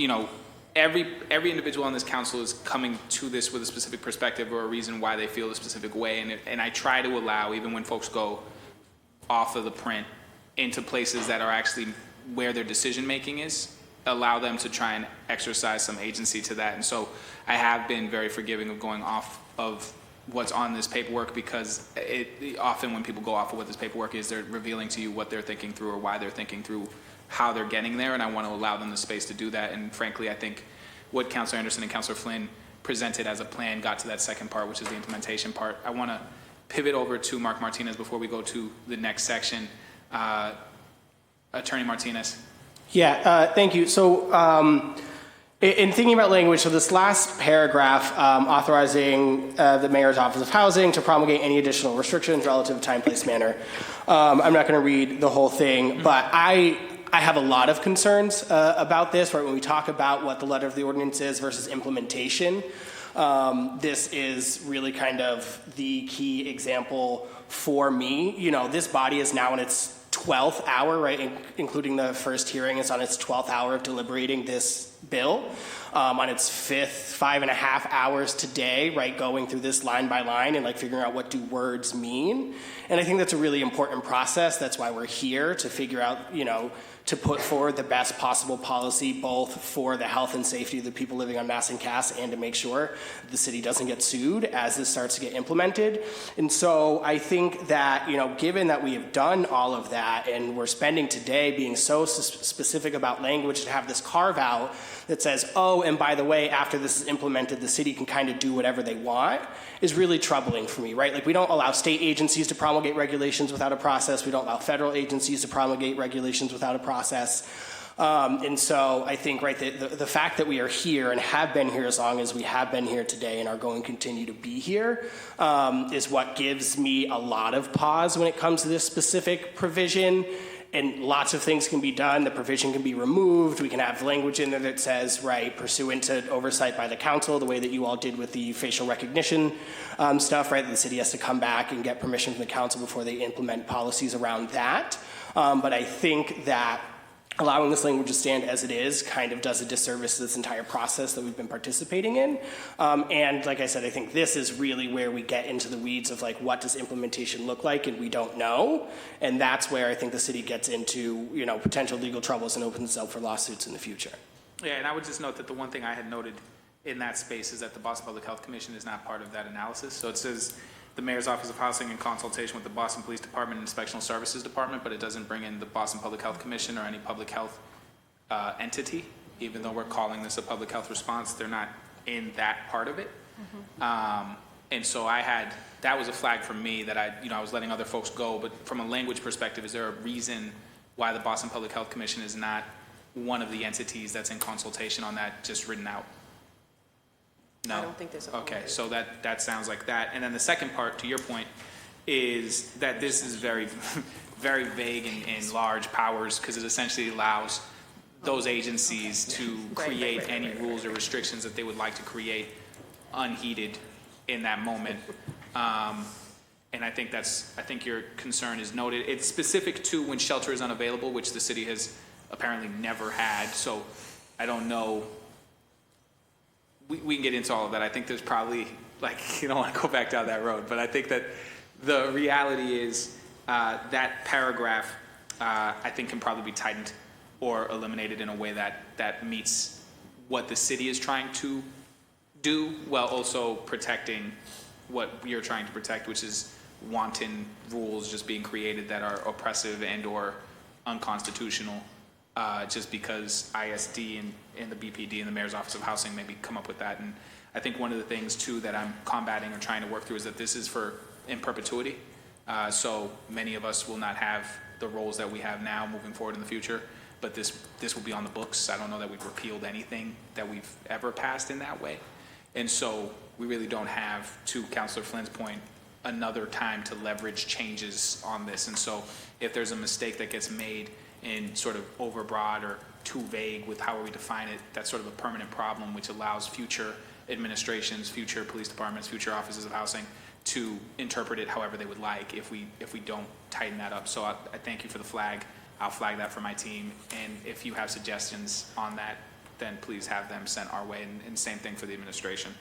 every individual on this council is coming to this with a specific perspective or a reason why they feel a specific way. And I try to allow, even when folks go off of the print into places that are actually where their decision making is, allow them to try and exercise some agency to that. And so I have been very forgiving of going off of what's on this paperwork, because often when people go off of what this paperwork is, they're revealing to you what they're thinking through or why they're thinking through how they're getting there, and I want to allow them the space to do that. And frankly, I think what Councilor Anderson and Councilor Flynn presented as a plan got to that second part, which is the implementation part. I want to pivot over to Mark Martinez before we go to the next section. Attorney Martinez. Yeah, thank you. So in thinking about language, so this last paragraph authorizing the Mayor's Office of Housing to promulgate any additional restrictions relative to time, place, manner. I'm not going to read the whole thing, but I have a lot of concerns about this, right? When we talk about what the letter of the ordinance is versus implementation, this is really kind of the key example for me. You know, this body is now in its 12th hour, right, including the first hearing. It's on its 12th hour of deliberating this bill, on its 5.5 hours today, right, going through this line by line and like figuring out what do words mean. And I think that's a really important process. That's why we're here, to figure out, you know, to put forward the best possible policy, both for the health and safety of the people living on Mass and Cass, and to make sure the city doesn't get sued as this starts to get implemented. And so I think that, you know, given that we have done all of that and we're spending today being so specific about language to have this carve out that says, oh, and by the way, after this is implemented, the city can kind of do whatever they want, is really troubling for me, right? Like, we don't allow state agencies to promulgate regulations without a process. We don't allow federal agencies to promulgate regulations without a process. And so I think, right, the fact that we are here and have been here as long as we have been here today and are going to continue to be here is what gives me a lot of pause when it comes to this specific provision. And lots of things can be done. The provision can be removed. We can have language in there that says, right, pursuant to oversight by the council, the way that you all did with the facial recognition stuff, right? The city has to come back and get permission from the council before they implement policies around that. But I think that allowing this language to stand as it is kind of does a disservice to this entire process that we've been participating in. And like I said, I think this is really where we get into the weeds of like, what does implementation look like? And we don't know. And that's where I think the city gets into, you know, potential legal troubles and opens itself for lawsuits in the future. Yeah, and I would just note that the one thing I had noted in that space is that the Boston Public Health Commission is not part of that analysis. So it says the Mayor's Office of Housing in consultation with the Boston Police Department and Inspectional Services Department, but it doesn't bring in the Boston Public Health Commission or any public health entity. Even though we're calling this a public health response, they're not in that part of it. And so that was a flag for me that I was letting other folks go, but from a language perspective, is there a reason why the Boston Public Health Commission is not one of the entities that's in consultation on that, just written out? No? I don't think there's a Okay, so that sounds like that. And then the second part, to your point, is that this is very, very vague and large powers, because it essentially allows those agencies to create any rules or restrictions that they would like to create unheeded in that moment. And I think your concern is noted. It's specific to when shelter is unavailable, which the city has apparently never had. So I don't know. We can get into all of that. I think there's probably, like, you don't want to go back down that road, but I think that the reality is that paragraph, I think, can probably be tightened or eliminated in a way that meets what the city is trying to do, while also protecting what you're trying to protect, which is wanton rules just being created that are oppressive and or unconstitutional, just because ISD and the BPD and the Mayor's Office of Housing maybe come up with that. And I think one of the things too that I'm combating or trying to work through is that this is in perpetuity. So many of us will not have the roles that we have now moving forward in the future, but this will be on the books. I don't know that we've repealed anything that we've ever passed in that way. And so we really don't have, to Councilor Flynn's point, another time to leverage changes on this. And so if there's a mistake that gets made in sort of overbroad or too vague with how we define it, that's sort of a permanent problem, which allows future administrations, future police departments, future offices of housing to interpret it however they would like if we don't tighten that up. So I thank you for the flag. I'll flag that for my team. And if you have suggestions on that, then please have them sent our way, and same thing for the administration.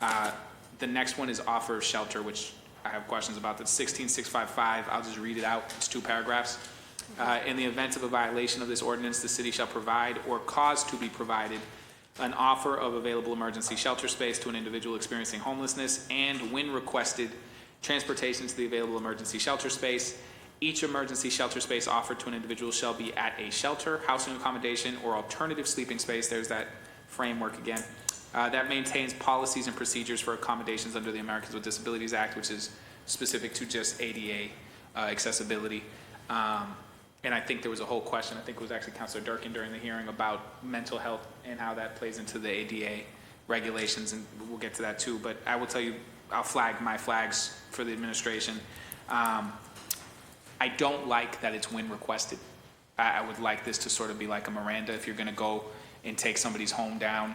The next one is offer of shelter, which I have questions about. That's 16655. I'll just read it out. It's 2 paragraphs. In the event of a violation of this ordinance, the city shall provide or cause to be provided an offer of available emergency shelter space to an individual experiencing homelessness, and when requested, transportation to the available emergency shelter space. Each emergency shelter space offered to an individual shall be at a shelter, housing accommodation, or alternative sleeping space. There's that framework again. That maintains policies and procedures for accommodations under the Americans with Disabilities Act, which is specific to just ADA accessibility. and I think there was a whole question, I think it was actually Councilor Durkin during the hearing about mental health and how that plays into the ADA regulations, and we'll get to that too. But I will tell you, I'll flag my flags for the administration. I don't like that it's when requested. I would like this to sort of be like a Miranda. If you're going to go and take somebody's home down,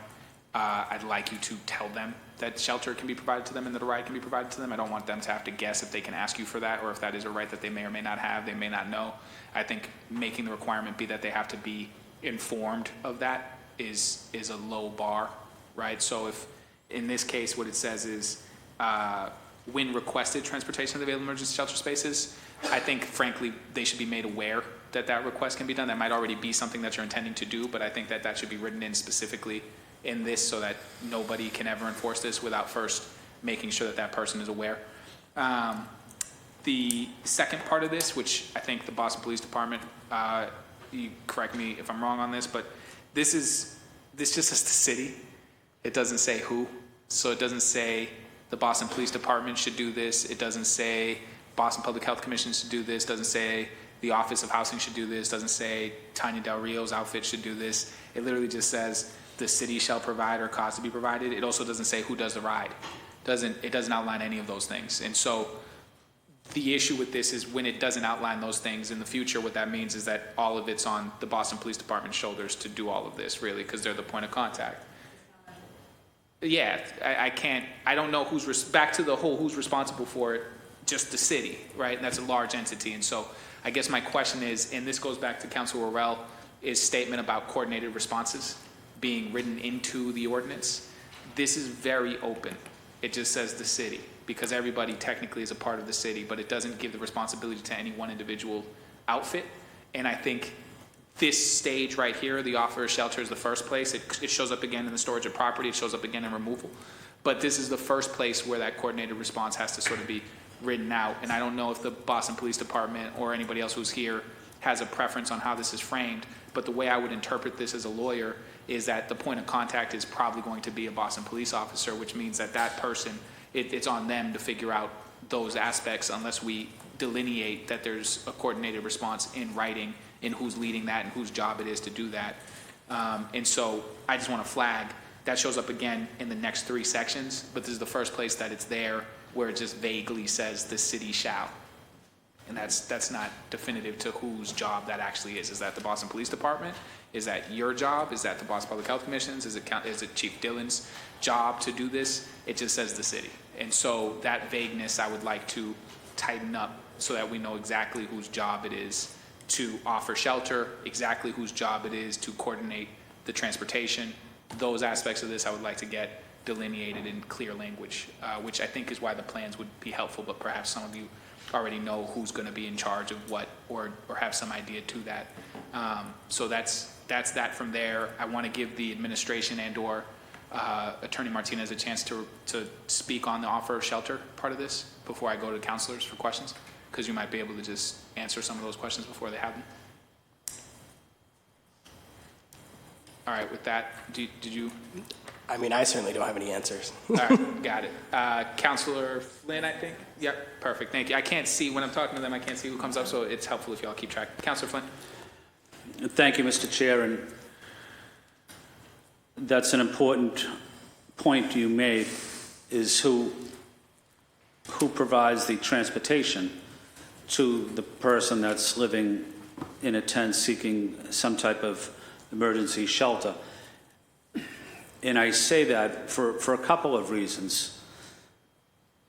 I'd like you to tell them that shelter can be provided to them and that a ride can be provided to them. I don't want them to have to guess if they can ask you for that or if that is a right that they may or may not have, they may not know. I think making the requirement be that they have to be informed of that is a low bar, right? So if, in this case, what it says is, when requested transportation of the available emergency shelter spaces, I think, frankly, they should be made aware that that request can be done. That might already be something that you're intending to do, but I think that that should be written in specifically in this so that nobody can ever enforce this without first making sure that that person is aware. The second part of this, which I think the Boston Police Department, you correct me if I'm wrong on this, but this just says the city. It doesn't say who. So it doesn't say the Boston Police Department should do this. It doesn't say Boston Public Health Commission should do this. Doesn't say the Office of Housing should do this. Doesn't say Tanya Del Rio's outfit should do this. It literally just says the city shall provide or cause to be provided. It also doesn't say who does the ride. It doesn't outline any of those things. And so the issue with this is when it doesn't outline those things in the future, what that means is that all of it's on the Boston Police Department's shoulders to do all of this, really, because they're the point of contact. Yeah, I don't know back to the whole who's responsible for it, just the city, right? And that's a large entity. And so I guess my question is, and this goes back to Councilor Worrell's statement about coordinated responses being written into the ordinance. This is very open. It just says the city, because everybody technically is a part of the city, but it doesn't give the responsibility to any one individual outfit. And I think this stage right here, the offer of shelter, is the first place. It shows up again in the storage of property. It shows up again in removal. But this is the first place where that coordinated response has to sort of be written out. And I don't know if the Boston Police Department or anybody else who's here has a preference on how this is framed. But the way I would interpret this as a lawyer is that the point of contact is probably going to be a Boston police officer, which means that that person, it's on them to figure out those aspects unless we delineate that there's a coordinated response in writing and who's leading that and whose job it is to do that. And so I just want to flag that shows up again in the next 3 sections, but this is the first place that it's there where it just vaguely says the city shall. And that's not definitive to whose job that actually is. Is that the Boston Police Department? Is that your job? Is that the Boston Public Health Commission's? Is it Chief Dillon's job to do this? It just says the city. And so that vagueness I would like to tighten up so that we know exactly whose job it is to offer shelter, exactly whose job it is to coordinate the transportation. Those aspects of this I would like to get delineated in clear language, which I think is why the plans would be helpful, but perhaps some of you already know who's going to be in charge of what or have some idea to that. So that's that from there. I want to give the administration and or Attorney Martinez a chance to speak on the offer of shelter part of this before I go to counselors for questions, because you might be able to just answer some of those questions before they have them. All right, with that, did you? I mean, I certainly don't have any answers. All right, got it. Counselor Flynn, I think? Yep, perfect, thank you. I can't see, when I'm talking to them, I can't see who comes up, so it's helpful if you all keep track. Counselor Flynn? Thank you, Mr. Chair, and that's an important point you made, is who provides the transportation to the person that's living in a tent seeking some type of emergency shelter. And I say that for a couple of reasons.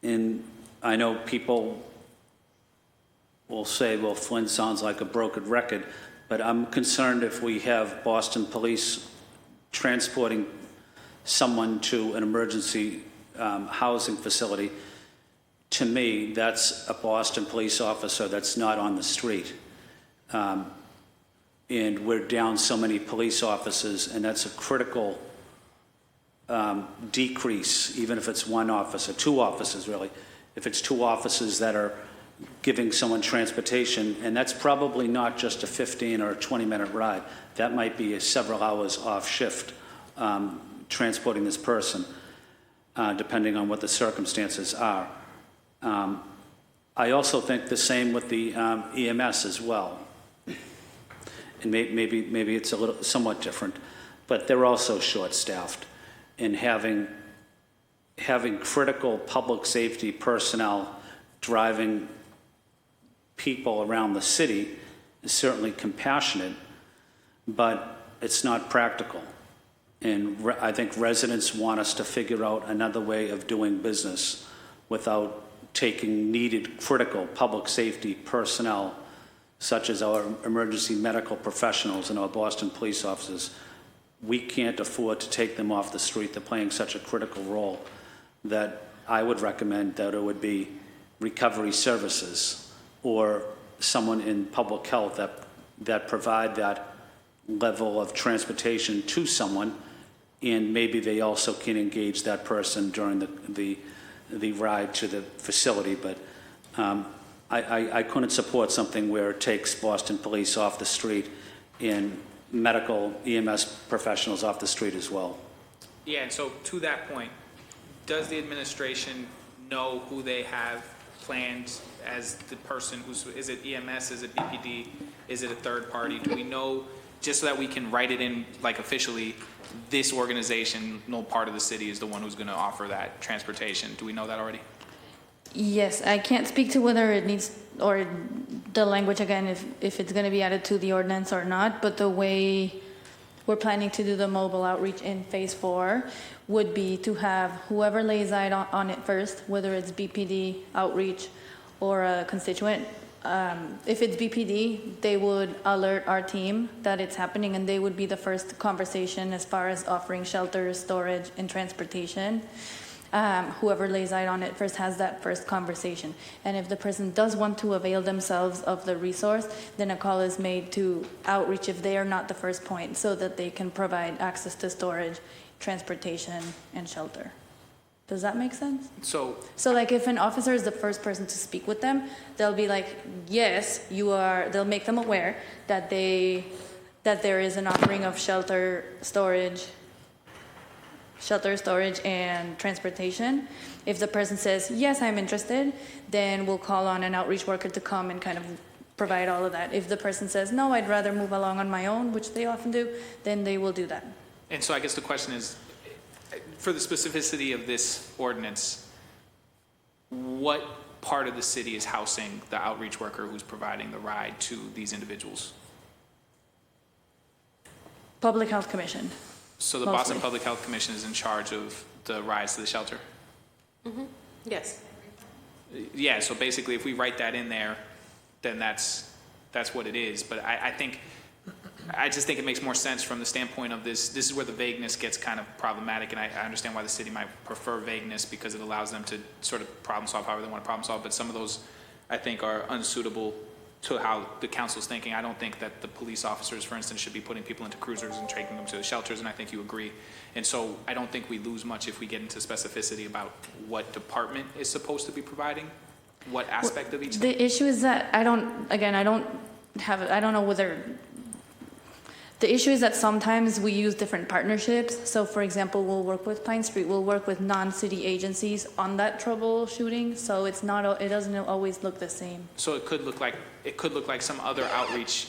And I know people will say, well, Flynn sounds like a broken record, but I'm concerned if we have Boston Police transporting someone to an emergency housing facility. To me, that's a Boston police officer that's not on the street. And we're down so many police officers, and that's a critical decrease, even if it's one officer, 2 officers really. If it's 2 officers that are giving someone transportation, and that's probably not just a 15 or a 20-minute ride. That might be several hours off shift transporting this person, depending on what the circumstances are. I also think the same with the EMS as well. and maybe it's a little somewhat different, but they're also short-staffed. And having critical public safety personnel driving people around the city is certainly compassionate, but it's not practical. And I think residents want us to figure out another way of doing business without taking needed critical public safety personnel, such as our emergency medical professionals and our Boston police officers. We can't afford to take them off the street. They're playing such a critical role that I would recommend that it would be recovery services or someone in public health that provide that level of transportation to someone, and maybe they also can engage that person during the ride to the facility. But I couldn't support something where it takes Boston police off the street and medical EMS professionals off the street as well. Yeah, and so to that point, does the administration know who they have planned as the person is it EMS, is it BPD, is it a third party? Do we know, just so that we can write it in like officially, this organization, no part of the city is the one who's going to offer that transportation? Do we know that already? Yes, I can't speak to whether it needs, or the language again, if it's going to be added to the ordinance or not, but the way we're planning to do the mobile outreach in phase 4 would be to have whoever lays eyes on it first, whether it's BPD, outreach, or a constituent. If it's BPD, they would alert our team that it's happening, and they would be the first conversation as far as offering shelter, storage, and transportation. Whoever lays eyes on it first has that first conversation. And if the person does want to avail themselves of the resource, then a call is made to outreach if they are not the first point, so that they can provide access to storage, transportation, and shelter. Does that make sense? So like if an officer is the first person to speak with them, they'll be like, yes, you are, they'll make them aware that there is an offering of shelter, storage, and transportation. If the person says, yes, I'm interested, then we'll call on an outreach worker to come and kind of provide all of that. If the person says, no, I'd rather move along on my own, which they often do, then they will do that. And so I guess the question is, for the specificity of this ordinance, what part of the city is housing the outreach worker who's providing the ride to these individuals? Public Health Commission. So the Mostly. Boston Public Health Commission is in charge of the rides to the shelter? Mm-hmm. Yes. Yeah, so basically if we write that in there, then that's what it is. But I just think it makes more sense from the standpoint of this is where the vagueness gets kind of problematic, and I understand why the city might prefer vagueness because it allows them to sort of problem solve however they want to problem solve, but some of those I think are unsuitable to how the council's thinking. I don't think that the police officers, for instance, should be putting people into cruisers and taking them to the shelters, and I think you agree. And so I don't think we lose much if we get into specificity about what department is supposed to be providing, what aspect of each thing. The issue is that I don't know whether, the issue is that sometimes we use different partnerships. So for example, we'll work with Pine Street, we'll work with non-city agencies on that troubleshooting. So it doesn't always look the same. So it could look like some other outreach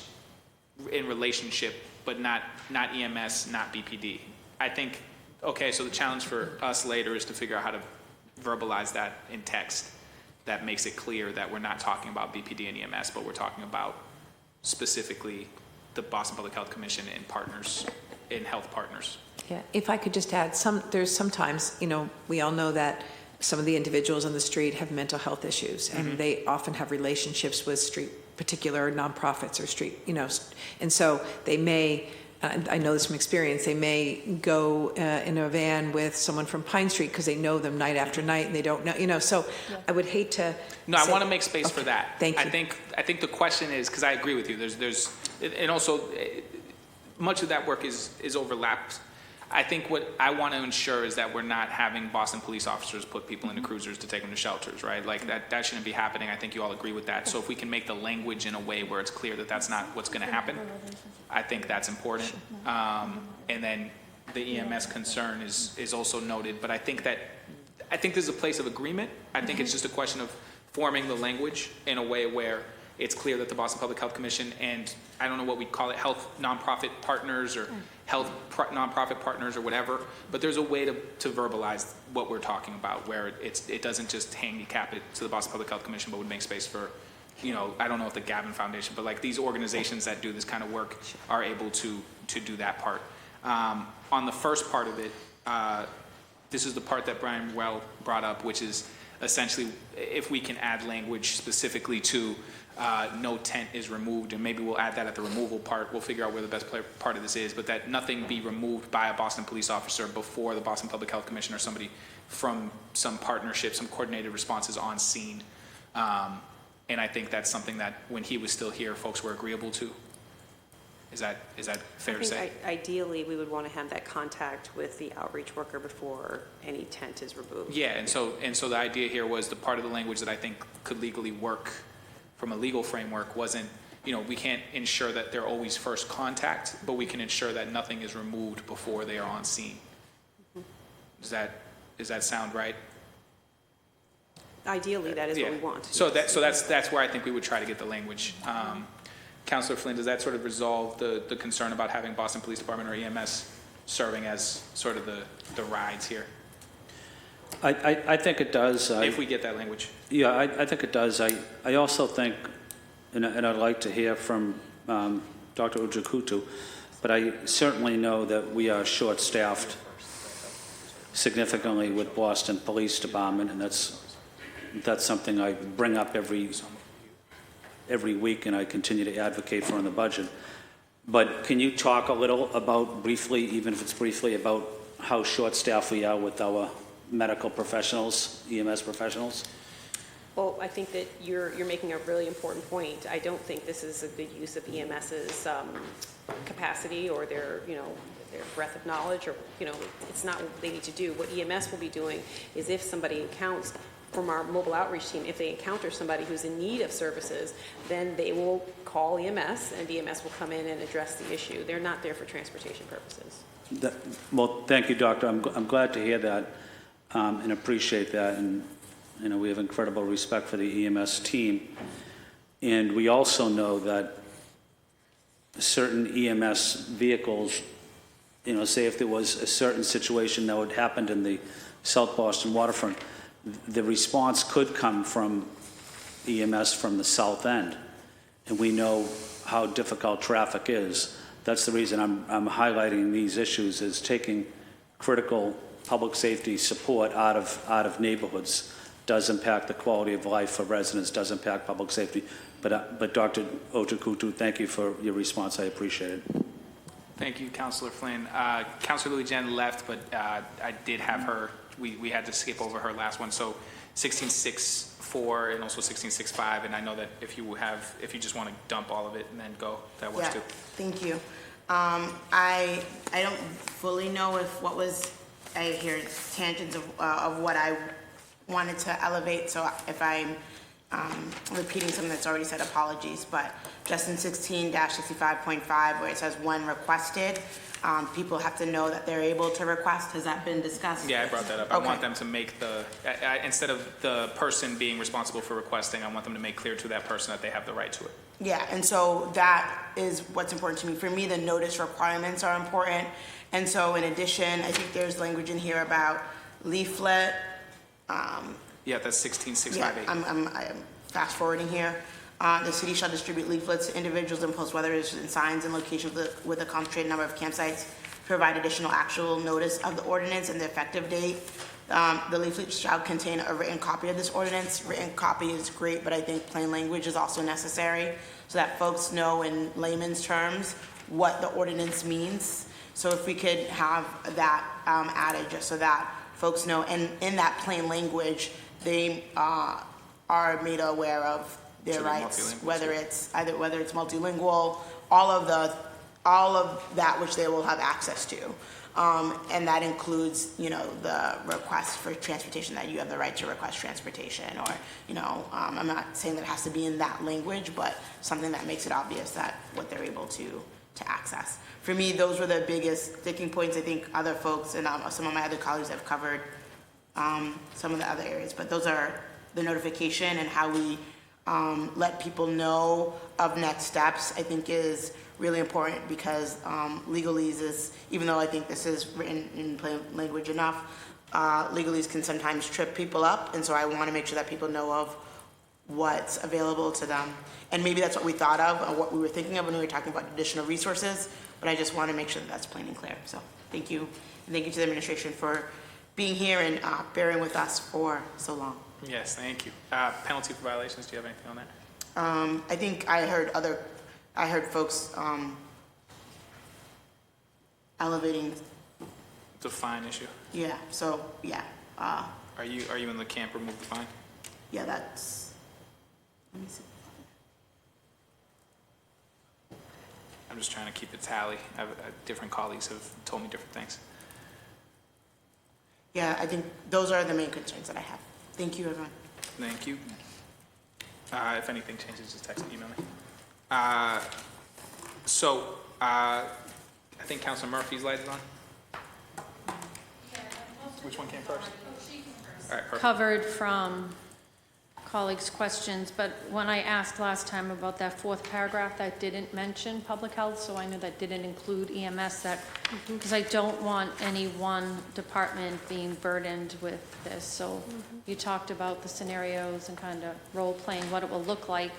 in relationship, but not EMS, not BPD. I think, okay, so the challenge for us later is to figure out how to verbalize that in text that makes it clear that we're not talking about BPD and EMS, but we're talking about specifically the Boston Public Health Commission and partners, and health partners. Yeah, if I could just add, there's sometimes, we all know that some of the individuals on the street have mental health issues, and they often have relationships with particular nonprofits or street, and so they may, I know this from experience, they may go in a van with someone from Pine Street because they know them night after night, and they don't know, so I would hate to. No, I want to make space for that. Thank you. I think the question is, because I agree with you, there's, and also much of that work is overlapped. I think what I want to ensure is that we're not having Boston police officers put people into cruisers to take them to shelters, right? Like that shouldn't be happening. I think you all agree with that. So if we can make the language in a way where it's clear that that's not what's going to happen, I think that's important. And then the EMS concern is also noted. But I think there's a place of agreement. I think it's just a question of forming the language in a way where it's clear that the Boston Public Health Commission and, I don't know what we'd call it, health nonprofit partners or health nonprofit partners or whatever, but there's a way to verbalize what we're talking about where it doesn't just handicap it to the Boston Public Health Commission, but would make space for, you know, I don't know if the Gavin Foundation, but like these organizations that do this kind of work are able to do that part. On the first part of it, this is the part that Brian well brought up, which is essentially if we can add language specifically to no tent is removed, and maybe we'll add that at the removal part. We'll figure out where the best part of this is, but that nothing be removed by a Boston police officer before the Boston Public Health Commission or somebody from some partnership, some coordinated responses on scene. And I think that's something that when he was still here, folks were agreeable to. Is that fair to say? Ideally, we would want to have that contact with the outreach worker before any tent is removed. Yeah, and so the idea here was the part of the language that I think could legally work from a legal framework wasn't, you know, we can't ensure that they're always first contact, but we can ensure that nothing is removed before they are on scene. Does that sound right? Ideally, that is what we want. So that's where I think we would try to get the language. Councilor Flynn, does that sort of resolve the concern about having Boston Police Department or EMS serving as sort of the rides here? I think it does. If we get that language. Yeah, I think it does. I also think, and I'd like to hear from Dr. Ujukutu, but I certainly know that we are short-staffed significantly with Boston Police Department, and that's something I bring up every week, and I continue to advocate for in the budget. But can you talk a little about briefly, even if it's briefly, about how short-staffed we are with our medical professionals, EMS professionals? Well, I think that you're making a really important point. I don't think this is a good use of EMS's capacity or their breadth of knowledge, or, you know, it's not what they need to do. What EMS will be doing is if somebody encounters, from our mobile outreach team, if they encounter somebody who's in need of services, then they will call EMS and EMS will come in and address the issue. They're not there for transportation purposes. Well, thank you, Doctor. I'm glad to hear that and appreciate that. And, you know, we have incredible respect for the EMS team. And we also know that certain EMS vehicles, you know, say if there was a certain situation that would happen in the South Boston waterfront, the response could come from EMS from the south end. And we know how difficult traffic is. That's the reason I'm highlighting these issues, is taking critical public safety support out of neighborhoods does impact the quality of life for residents, does impact public safety. But Dr. Ojukutu, thank you for your response. I appreciate it. Thank you, Councilor Flynn. Councilor Lily Jen left, but I did have her. We had to skip over her last one. So 16.6.4 and also 16.6.5. And I know that if you just want to dump all of it and then go, that works too. Thank you. I don't fully know if what was, I hear tangents of what I wanted to elevate. So if I'm repeating something that's already said, apologies. But just in 16-65.5, where it says when requested, people have to know that they're able to request. Has that been discussed? Yeah, I brought that up. Okay. I want them to make instead of the person being responsible for requesting, I want them to make clear to that person that they have the right to it. Yeah, and so that is what's important to me. For me, the notice requirements are important. And so in addition, I think there's language in here about leaflet. Yeah, that's 16.658. Yeah, I'm fast forwarding here. The city shall distribute leaflets to individuals and post weather and signs in locations with a concentrated number of campsites, provide additional actual notice of the ordinance and the effective date. The leaflet shall contain a written copy of this ordinance. Written copy is great, but I think plain language is also necessary so that folks know in layman's terms what the ordinance means. So if we could have that added just so that folks know, and in that plain language, they are made aware of their rights, whether it's multilingual, all of that which they will have access to. And that includes, you know, the request for transportation, that you have the right to request transportation, or, you know, I'm not saying that it has to be in that language, but something that makes it obvious that what they're able to access. For me, those were the biggest sticking points. I think other folks and some of my other colleagues have covered some of the other areas, but those are the notification and how we let people know of next steps, I think is really important, because legalese is, even though I think this is written in plain language enough, legalese can sometimes trip people up, and so I want to make sure that people know of what's available to them. And maybe that's what we thought of, or what we were thinking of when we were talking about additional resources, but I just want to make sure that that's plain and clear. So thank you, and thank you to the administration for being here and bearing with us for so long. Yes, thank you. Penalty for violations, do you have anything on that? I think I heard folks elevating, The fine issue. yeah, so, yeah. Are you in the camp remove the fine? Yeah, that's, let me see. I'm just trying to keep a tally. Different colleagues have told me different things. Yeah, I think those are the main concerns that I have. Thank you, everyone. Thank you. If anything changes, just text or email me. I think Councilor Murphy's light is on. Which one came first? All right, perfect. Covered from colleagues' questions, but when I asked last time about that fourth paragraph, that didn't mention public health, so I knew that didn't include EMS, that, because I don't want any one department being burdened with this. So you talked about the scenarios and kind of role-playing what it will look like.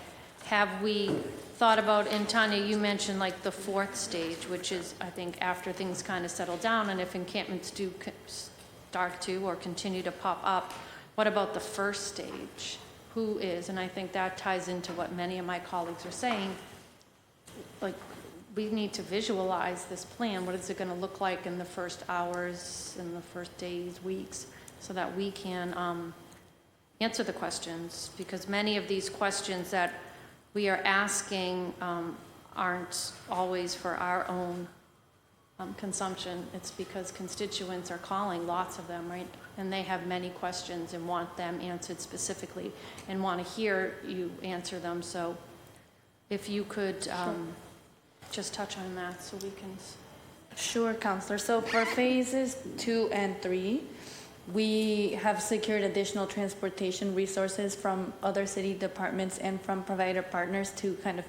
Have we thought about, and Tanya, you mentioned like the fourth stage, which is, I think, after things kind of settle down, and if encampments do start to or continue to pop up, what about the first stage? Who is, and I think that ties into what many of my colleagues are saying, like, we need to visualize this plan. What is it going to look like in the first hours, in the first days, weeks, so that we can answer the questions? Because many of these questions that we are asking aren't always for our own consumption. It's because constituents are calling, lots of them, right? And they have many questions and want them answered specifically and want to hear you answer them. So if you could just touch on that so we can. Sure, Counselor. So for phases 2 and 3, we have secured additional transportation resources from other city departments and from provider partners to kind of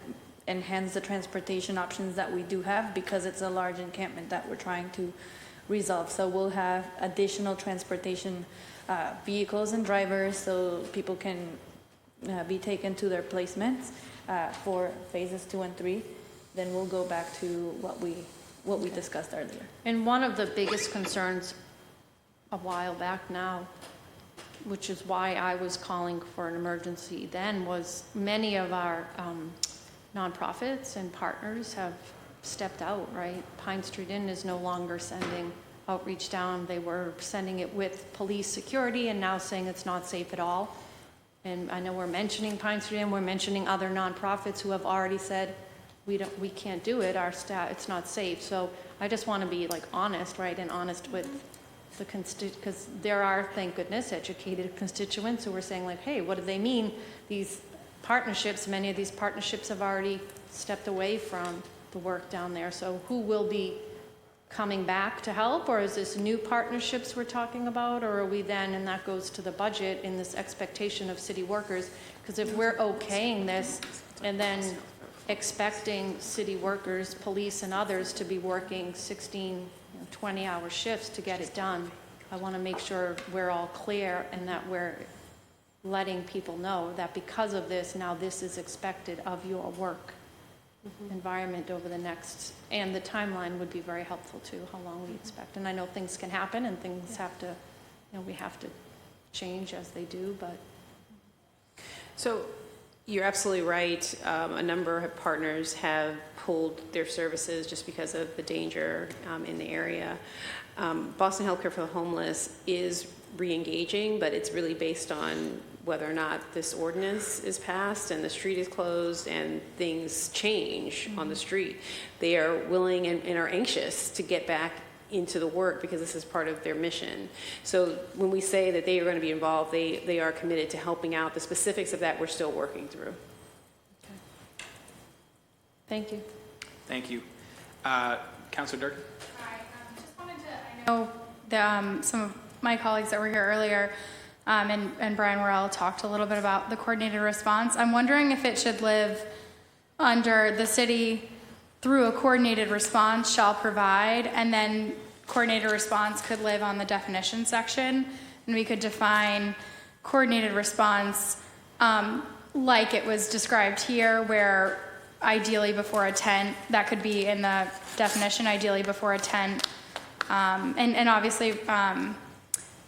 enhance the transportation options that we do have, because it's a large encampment that we're trying to resolve. So we'll have additional transportation vehicles and drivers so people can be taken to their placements for phases 2 and 3. Then we'll go back to what we discussed earlier. And one of the biggest concerns a while back now, which is why I was calling for an emergency then, was many of our nonprofits and partners have stepped out, right? Pine Street Inn is no longer sending outreach down. They were sending it with police security and now saying it's not safe at all. And I know we're mentioning Pine Street Inn, we're mentioning other nonprofits who have already said, we can't do it, our staff, it's not safe. So I just want to be like honest, right? And honest with the because there are, thank goodness, educated constituents who are saying like, hey, what do they mean? These partnerships, many of these partnerships have already stepped away from the work down there. So who will be coming back to help, or is this new partnerships we're talking about, or are we then, and that goes to the budget, in this expectation of city workers? Because if we're okaying this and then expecting city workers, police and others to be working 16, 20-hour shifts to get it done, I want to make sure we're all clear and that we're letting people know that because of this, now this is expected of your work environment over the next, and the timeline would be very helpful too, how long we expect. And I know things can happen and things have to, we have to change as they do, but. So you're absolutely right. A number of partners have pulled their services just because of the danger in the area. Boston Healthcare for the Homeless is re-engaging, but it's really based on whether or not this ordinance is passed and the street is closed and things change on the street. They are willing and are anxious to get back into the work because this is part of their mission. So when we say that they are going to be involved, they are committed to helping out. The specifics of that we're still working through. Okay. Thank you. Thank you. Councilor Durkin? Hi, just wanted to, I know that some of my colleagues that were here earlier And Brian Worrell talked a little bit about the coordinated response. I'm wondering if it should live under the city through a coordinated response shall provide, and then coordinated response could live on the definition section, and we could define coordinated response like it was described here, where ideally before a tent, that could be in the definition, ideally before a tent. And obviously,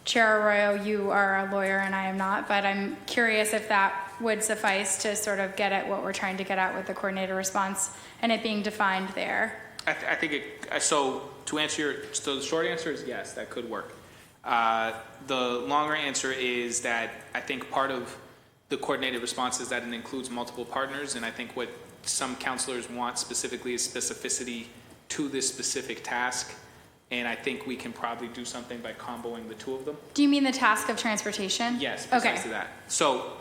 Chair Arroyo, you are a lawyer and I am not, but I'm curious if that would suffice to sort of get at what we're trying to get at with the coordinated response and it being defined there. I think so to answer so the short answer is yes, that could work. The longer answer is that I think part of the coordinated response is that it includes multiple partners, and I think what some counselors want specifically is specificity to this specific task, and I think we can probably do something by comboing the two of them. Do you mean the task of transportation? Yes, precisely that. So,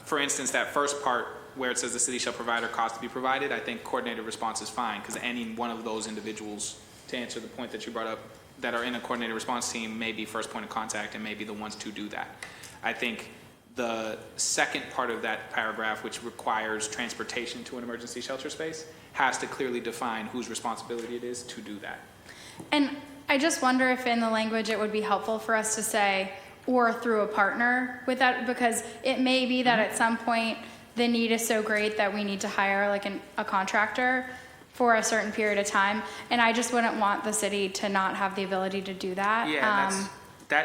for instance, that first part where it says the city shall provide or cause to be provided, I think coordinated response is fine, because any one of those individuals, to answer the point that you brought up, that are in a coordinated response team may be first point of contact and may be the ones to do that. I think the second part of that paragraph, which requires transportation to an emergency shelter space, has to clearly define whose responsibility it is to do that. And I just wonder if in the language it would be helpful for us to say, or through a partner with that, because it may be that at some point the need is so great that we need to hire like a contractor for a certain period of time. And I just wouldn't want the city to not have the ability to do that. Yeah,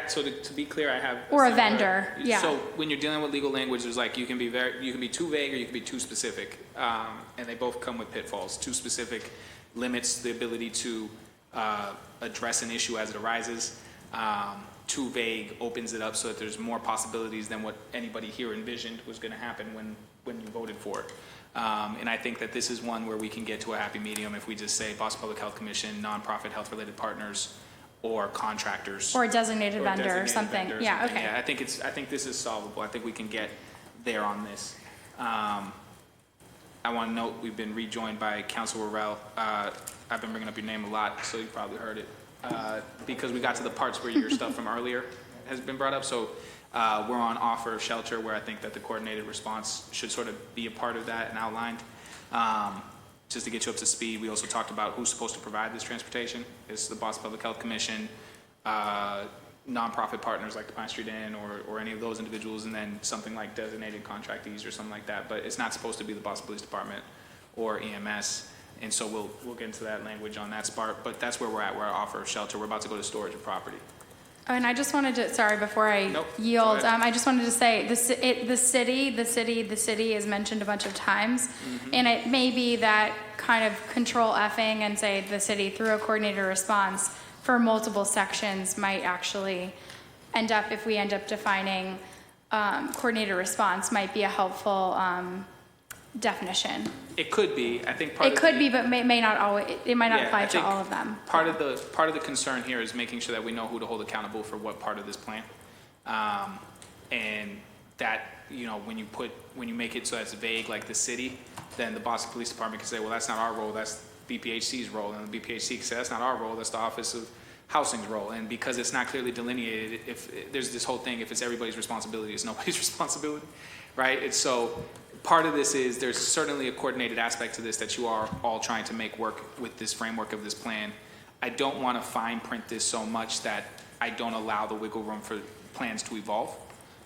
so to be clear, I have or a similar- vendor. Yeah. So when you're dealing with legal language, there's like you can be too vague or you can be too specific, and they both come with pitfalls. Too specific limits the ability to address an issue as it arises. Too vague opens it up so that there's more possibilities than what anybody here envisioned was going to happen when you voted for it. And I think that this is one where we can get to a happy medium if we just say Boston Public Health Commission, nonprofit health-related partners, or contractors. Or a designated vendor or something. Yeah, okay. Yeah, I think this is solvable. I think we can get there on this. I want to note we've been rejoined by Councilor Worrell. I've been bringing up your name a lot, so you probably heard it. Because we got to the parts where your stuff from earlier has been brought up. So we're on offer of shelter, where I think that the coordinated response should sort of be a part of that and outlined. Just to get you up to speed, we also talked about who's supposed to provide this transportation. It's the Boston Public Health Commission, nonprofit partners like the Pine Street Inn or any of those individuals, and then something like designated contractees or something like that. But it's not supposed to be the Boston Police Department or EMS. And so we'll get into that language on that part, but that's where we're at. We're at offer of shelter. We're about to go to storage of property. Oh, and I just wanted to, sorry, before I yield, I just wanted to say the city is mentioned a bunch of times. Mm-hmm. And it may be that kind of control F-ing and say the city through a coordinated response for multiple sections might actually end up, if we end up defining coordinated response, might be a helpful definition. It could be. I think It could be, but may not always, it might not apply to all of them. Part of the concern here is making sure that we know who to hold accountable for what part of this plan, and that when you make it so that's vague, like the city, then the Boston Police Department can say, well, that's not our role, that's BPHC's role, and the BPHC can say that's not our role, that's the Office of Housing's role. And because it's not clearly delineated, if there's this whole thing, if it's everybody's responsibility, it's nobody's responsibility, right? It's so. Part of this is there's certainly a coordinated aspect to this that you are all trying to make work with this framework of this plan. I don't want to fine print this so much that I don't allow the wiggle room for plans to evolve,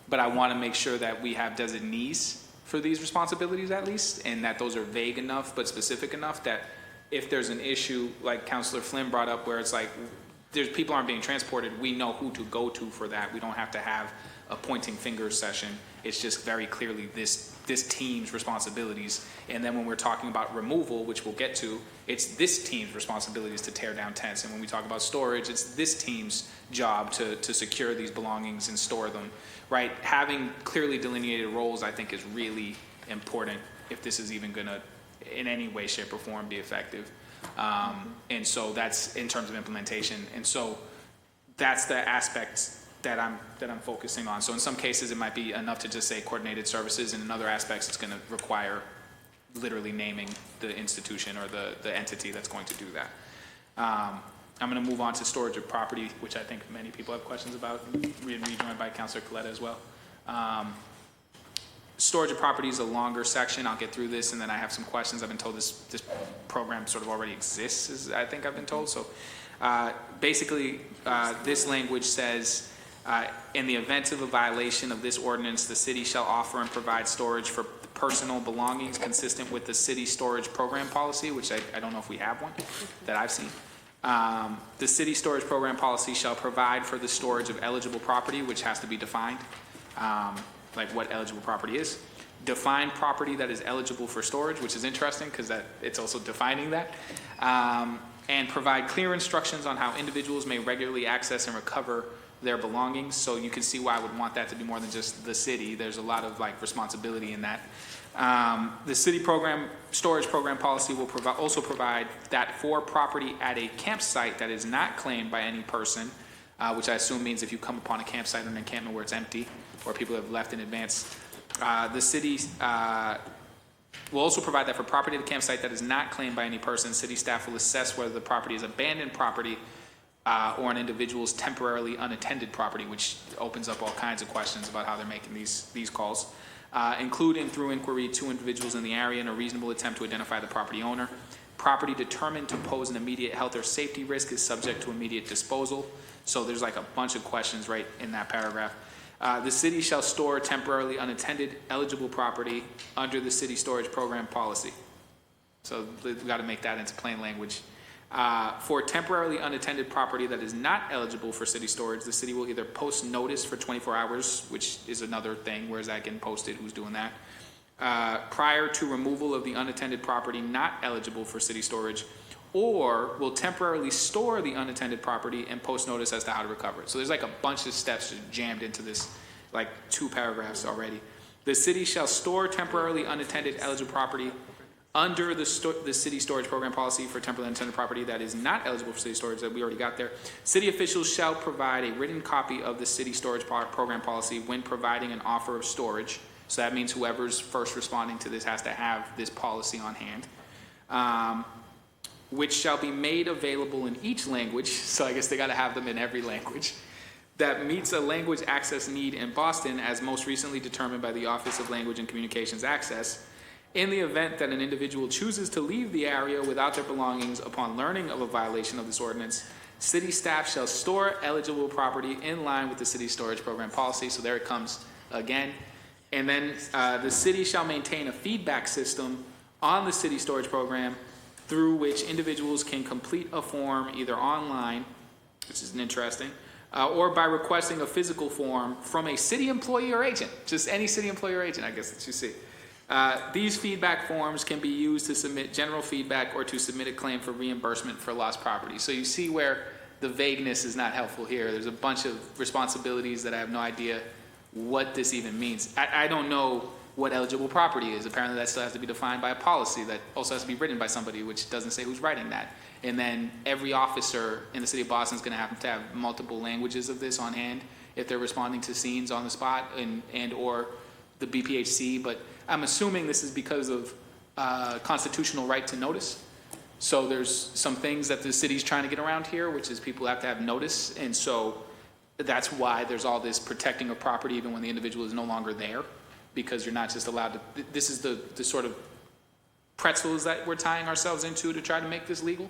but I want to make sure that we have designees for these responsibilities at least, and that those are vague enough but specific enough that if there's an issue like Councilor Flynn brought up where it's like there's people aren't being transported, we know who to go to for that. We don't have to have a pointing fingers session. It's just very clearly this team's responsibilities. And then when we're talking about removal, which we'll get to, it's this team's responsibilities to tear down tents. And when we talk about storage, it's this team's job to secure these belongings and store them, right? Having clearly delineated roles, I think, is really important if this is even going to, in any way, shape, or form, be effective. And so that's in terms of implementation. And so that's the aspects that I'm focusing on. So in some cases, it might be enough to just say coordinated services, and in other aspects, it's going to require literally naming the institution or the entity that's going to do that. I'm going to move on to storage of property, which I think many people have questions about, rejoined by Councilor Coletta as well. Storage of property is a longer section. I'll get through this, and then I have some questions. I've been told this program sort of already exists, as I think I've been told. So basically, this language says, in the event of a violation of this ordinance, the city shall offer and provide storage for personal belongings consistent with the city storage program policy, which I don't know if we have one that I've seen. The city storage program policy shall provide for the storage of eligible property, which has to be defined, like what eligible property is. Define property that is eligible for storage, which is interesting because it's also defining that. And provide clear instructions on how individuals may regularly access and recover their belongings. So you can see why I would want that to be more than just the city. There's a lot of responsibility in that. The city storage program policy will also provide that for property at a campsite that is not claimed by any person, which I assume means if you come upon a campsite or an encampment where it's empty or people have left in advance, the city will also provide that for property at a campsite that is not claimed by any person. City staff will assess whether the property is abandoned property or an individual's temporarily unattended property, which opens up all kinds of questions about how they're making these calls, including through inquiry to individuals in the area in a reasonable attempt to identify the property owner. Property determined to pose an immediate health or safety risk is subject to immediate disposal. So there's a bunch of questions right in that paragraph. The city shall store temporarily unattended eligible property under the city storage program policy. So we've got to make that into plain language. For temporarily unattended property that is not eligible for city storage, the city will either post notice for 24 hours, which is another thing. Where's that getting posted? Who's doing that? Prior to removal of the unattended property not eligible for city storage, or will temporarily store the unattended property and post notice as to how to recover it. So there's a bunch of steps just jammed into this, 2 paragraphs already. The city shall store temporarily unattended eligible property under the city storage program policy for temporarily unattended property that is not eligible for city storage, that we already got there. City officials shall provide a written copy of the city storage program policy when providing an offer of storage. So that means whoever's first responding to this has to have this policy on hand, which shall be made available in each language. So I guess they got to have them in every language that meets a language access need in Boston, as most recently determined by the Office of Language and Communications Access. In the event that an individual chooses to leave the area without their belongings upon learning of a violation of this ordinance, city staff shall store eligible property in line with the city storage program policy. So there it comes again. And then the city shall maintain a feedback system on the city storage program through which individuals can complete a form either online, which is interesting, or by requesting a physical form from a city employee or agent, just any city employee or agent, I guess that you see. These feedback forms can be used to submit general feedback or to submit a claim for reimbursement for lost property. So you see where the vagueness is not helpful here. There's a bunch of responsibilities that I have no idea what this even means. I don't know what eligible property is. Apparently that still has to be defined by a policy that also has to be written by somebody, which doesn't say who's writing that. And then every officer in the city of Boston is going to have multiple languages of this on hand if they're responding to scenes on the spot and or the BPHC. But I'm assuming this is because of constitutional right to notice. So there's some things that the city's trying to get around here, which is people have to have notice. And so that's why there's all this protecting of property even when the individual is no longer there, because you're not just allowed to, this is the sort of pretzels that we're tying ourselves into to try to make this legal,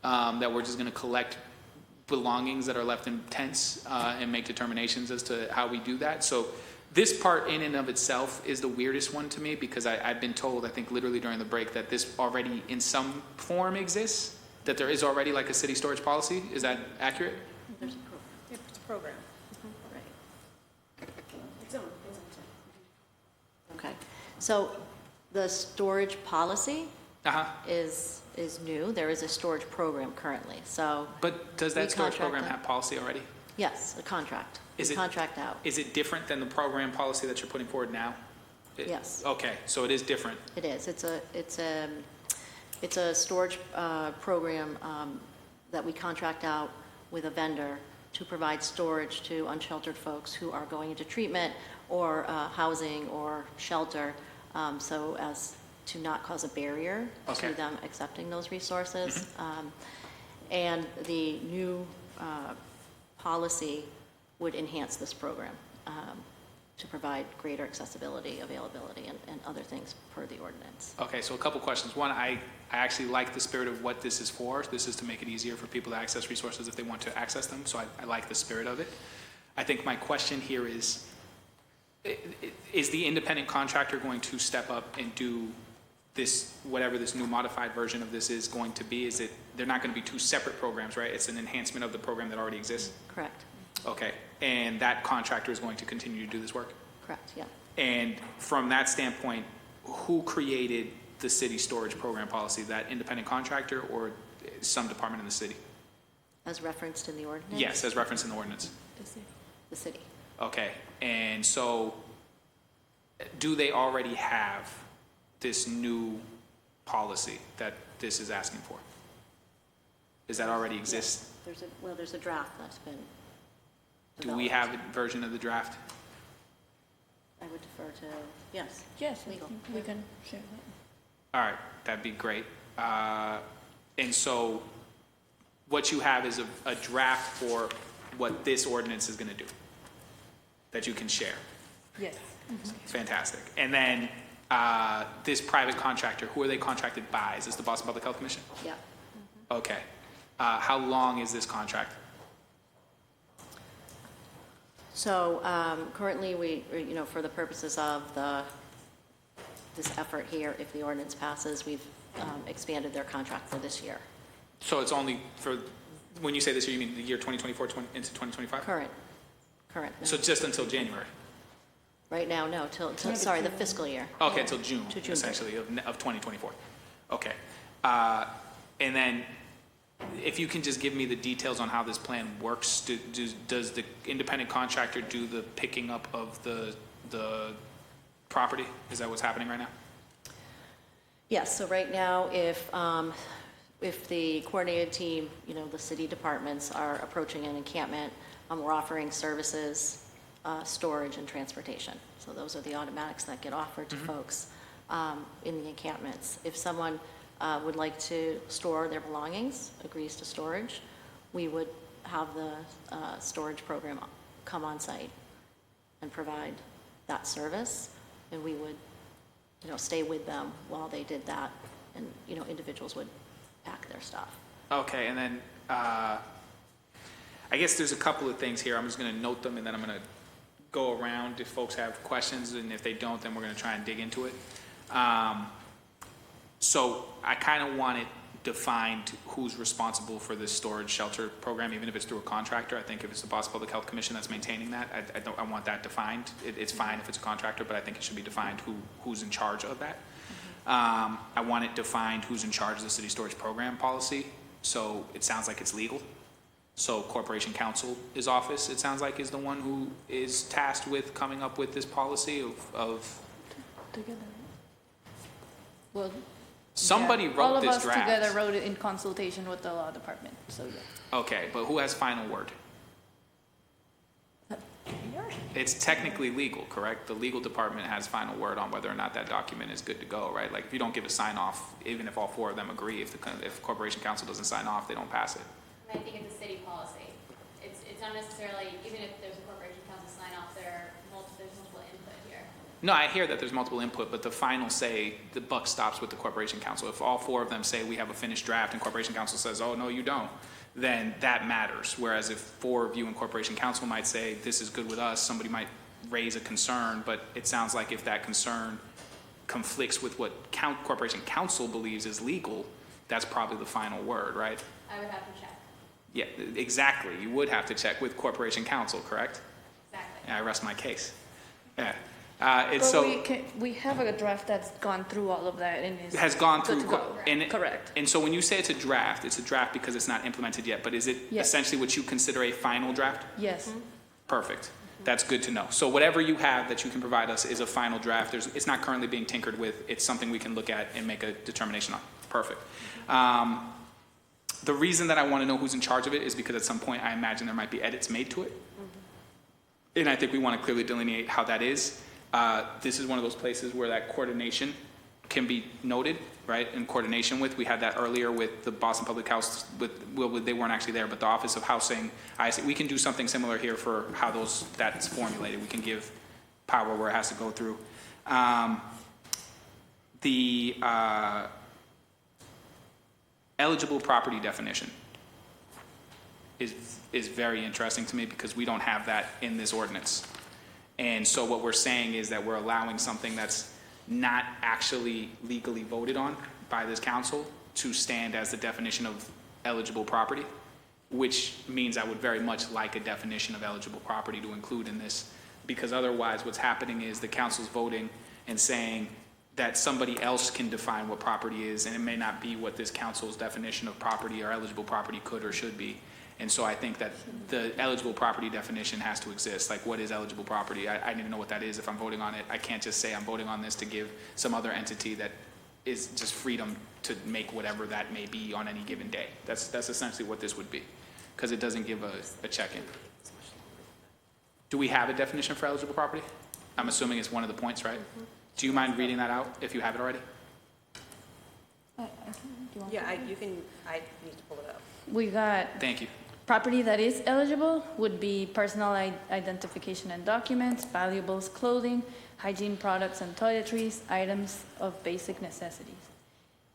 that we're just going to collect belongings that are left in tents and make determinations as to how we do that. So this part in and of itself is the weirdest one to me, because I've been told, I think literally during the break, that this already in some form exists, that there is already a city storage policy. Is that accurate? There's a program. It's a program. Right. It's on. Okay. So the storage policy is new. There is a storage program currently. So. But does that storage program have policy already? Yes, a contract. Is it contract out? Is it different than the program policy that you're putting forward now? Yes. Okay, so it is different. It is. It's a storage program that we contract out with a vendor to provide storage to unsheltered folks who are going into treatment or housing or shelter, so as to not cause a barrier to them accepting those resources. And the new policy would enhance this program to provide greater accessibility, availability, and other things per the ordinance. Okay, so a couple questions. One, I actually like the spirit of what this is for. This is to make it easier for people to access resources if they want to access them, so I like the spirit of it. I think my question here is the independent contractor going to step up and do this, whatever this new modified version of this is going to be? Is it, they're not going to be two separate programs, right? It's an enhancement of the program that already exists? Correct. Okay, and that contractor is going to continue to do this work? Correct, yeah. And from that standpoint, who created the city storage program policy? That independent contractor or some department in the city? As referenced in the ordinance? Yes, as referenced in the ordinance. The city. Okay, and so do they already have this new policy that this is asking for? Does that already exist? There's a draft that's been Do we have a version of the draft? I would defer to, yes. Yes, legal. we can share that. All right, that'd be great. And so what you have is a draft for what this ordinance is going to do that you can share. Yes. Fantastic. And then this private contractor, who are they contracted by? Is this the Boston Public Health Commission? Yeah. Okay. How long is this contract? So currently, we, for the purposes of this effort here, if the ordinance passes, we've expanded their contract for this year. So it's only for, when you say this year, you mean the year 2024 into 2025? Current. No. So just until January? Right now, no, till sorry, the fiscal year. Okay, until June, To June essentially, of 2024. Okay. And then if you can just give me the details on how this plan works, does the independent contractor do the picking up of the property? Is that what's happening right now? Yes, so right now, if the coordinated team, the city departments are approaching an encampment, we're offering services, storage, and transportation. So those are the automatics that get offered to folks in the encampments. If someone would like to store their belongings, agrees to storage, we would have the storage program come on site and provide that service, and we would, stay with them while they did that, and, individuals would pack their stuff. Okay, and then I guess there's a couple of things here. I'm just going to note them, and then I'm going to go around if folks have questions, and if they don't, then we're going to try and dig into it. So I kind of want it defined who's responsible for this storage shelter program, even if it's through a contractor. I think if it's the Boston Public Health Commission that's maintaining that, I want that defined. It's fine if it's a contractor, but I think it should be defined who's in charge of that. I want it defined who's in charge of the city storage program policy. So it sounds like it's legal. So Corporation Counsel's office, it sounds like, is the one who is tasked with coming up with this policy of Together. Well, somebody yeah, wrote all of this us draft. together wrote it in consultation with the law department, so yeah. Okay, but who has final word? It's technically legal, correct? The legal department has final word on whether or not that document is good to go, right? Like if you don't give a sign off, even if all four of them agree, if Corporation Counsel doesn't sign off, they don't pass it. I think it's a city policy. It's not necessarily, even if there's a corporation council sign off, there's multiple input here. No, I hear that there's multiple input, but the final say, the buck stops with the Corporation Counsel. If all four of them say we have a finished draft and Corporation Counsel says, oh, no, you don't, then that matters. Whereas if four of you in Corporation Counsel might say, this is good with us, somebody might raise a concern, but it sounds like if that concern conflicts with what Corporation Counsel believes is legal, that's probably the final word, right? I would have to check. Yeah, exactly. You would have to check with Corporation Counsel, correct? Exactly. Yeah, I rest my case. Yeah. But we have a draft that's gone through all of that and has gone through. good to go. Correct. And so when you say it's a draft because it's not implemented yet, but is it essentially what you consider a final draft? Yes. Perfect. That's good to know. So whatever you have that you can provide us is a final draft. It's not currently being tinkered with. It's something we can look at and make a determination on. Perfect. The reason that I want to know who's in charge of it is because at some point I imagine there might be edits made to it. And I think we want to clearly delineate how that is. This is one of those places where that coordination can be noted, right, in coordination with. We had that earlier with the Boston Public House, well, they weren't actually there, but the Office of Housing, we can do something similar here for how that's formulated. We can give power where it has to go through. The eligible property definition is very interesting to me because we don't have that in this ordinance. And so what we're saying is that we're allowing something that's not actually legally voted on by this council to stand as the definition of eligible property, which means I would very much like a definition of eligible property to include in this, because otherwise what's happening is the council's voting and saying that somebody else can define what property is, and it may not be what this council's definition of property or eligible property could or should be. And so I think that the eligible property definition has to exist. Like, what is eligible property? I need to know what that is if I'm voting on it. I can't just say I'm voting on this to give some other entity that is just freedom to make whatever that may be on any given day. That's essentially what this would be, because it doesn't give a check-in. Do we have a definition for eligible property? I'm assuming it's one of the points, right? Do you mind reading that out if you have it already? Yeah, you can, I need to pull it up. We got Thank you. property that is eligible would be personal identification and documents, valuables, clothing, hygiene products and toiletries, items of basic necessities.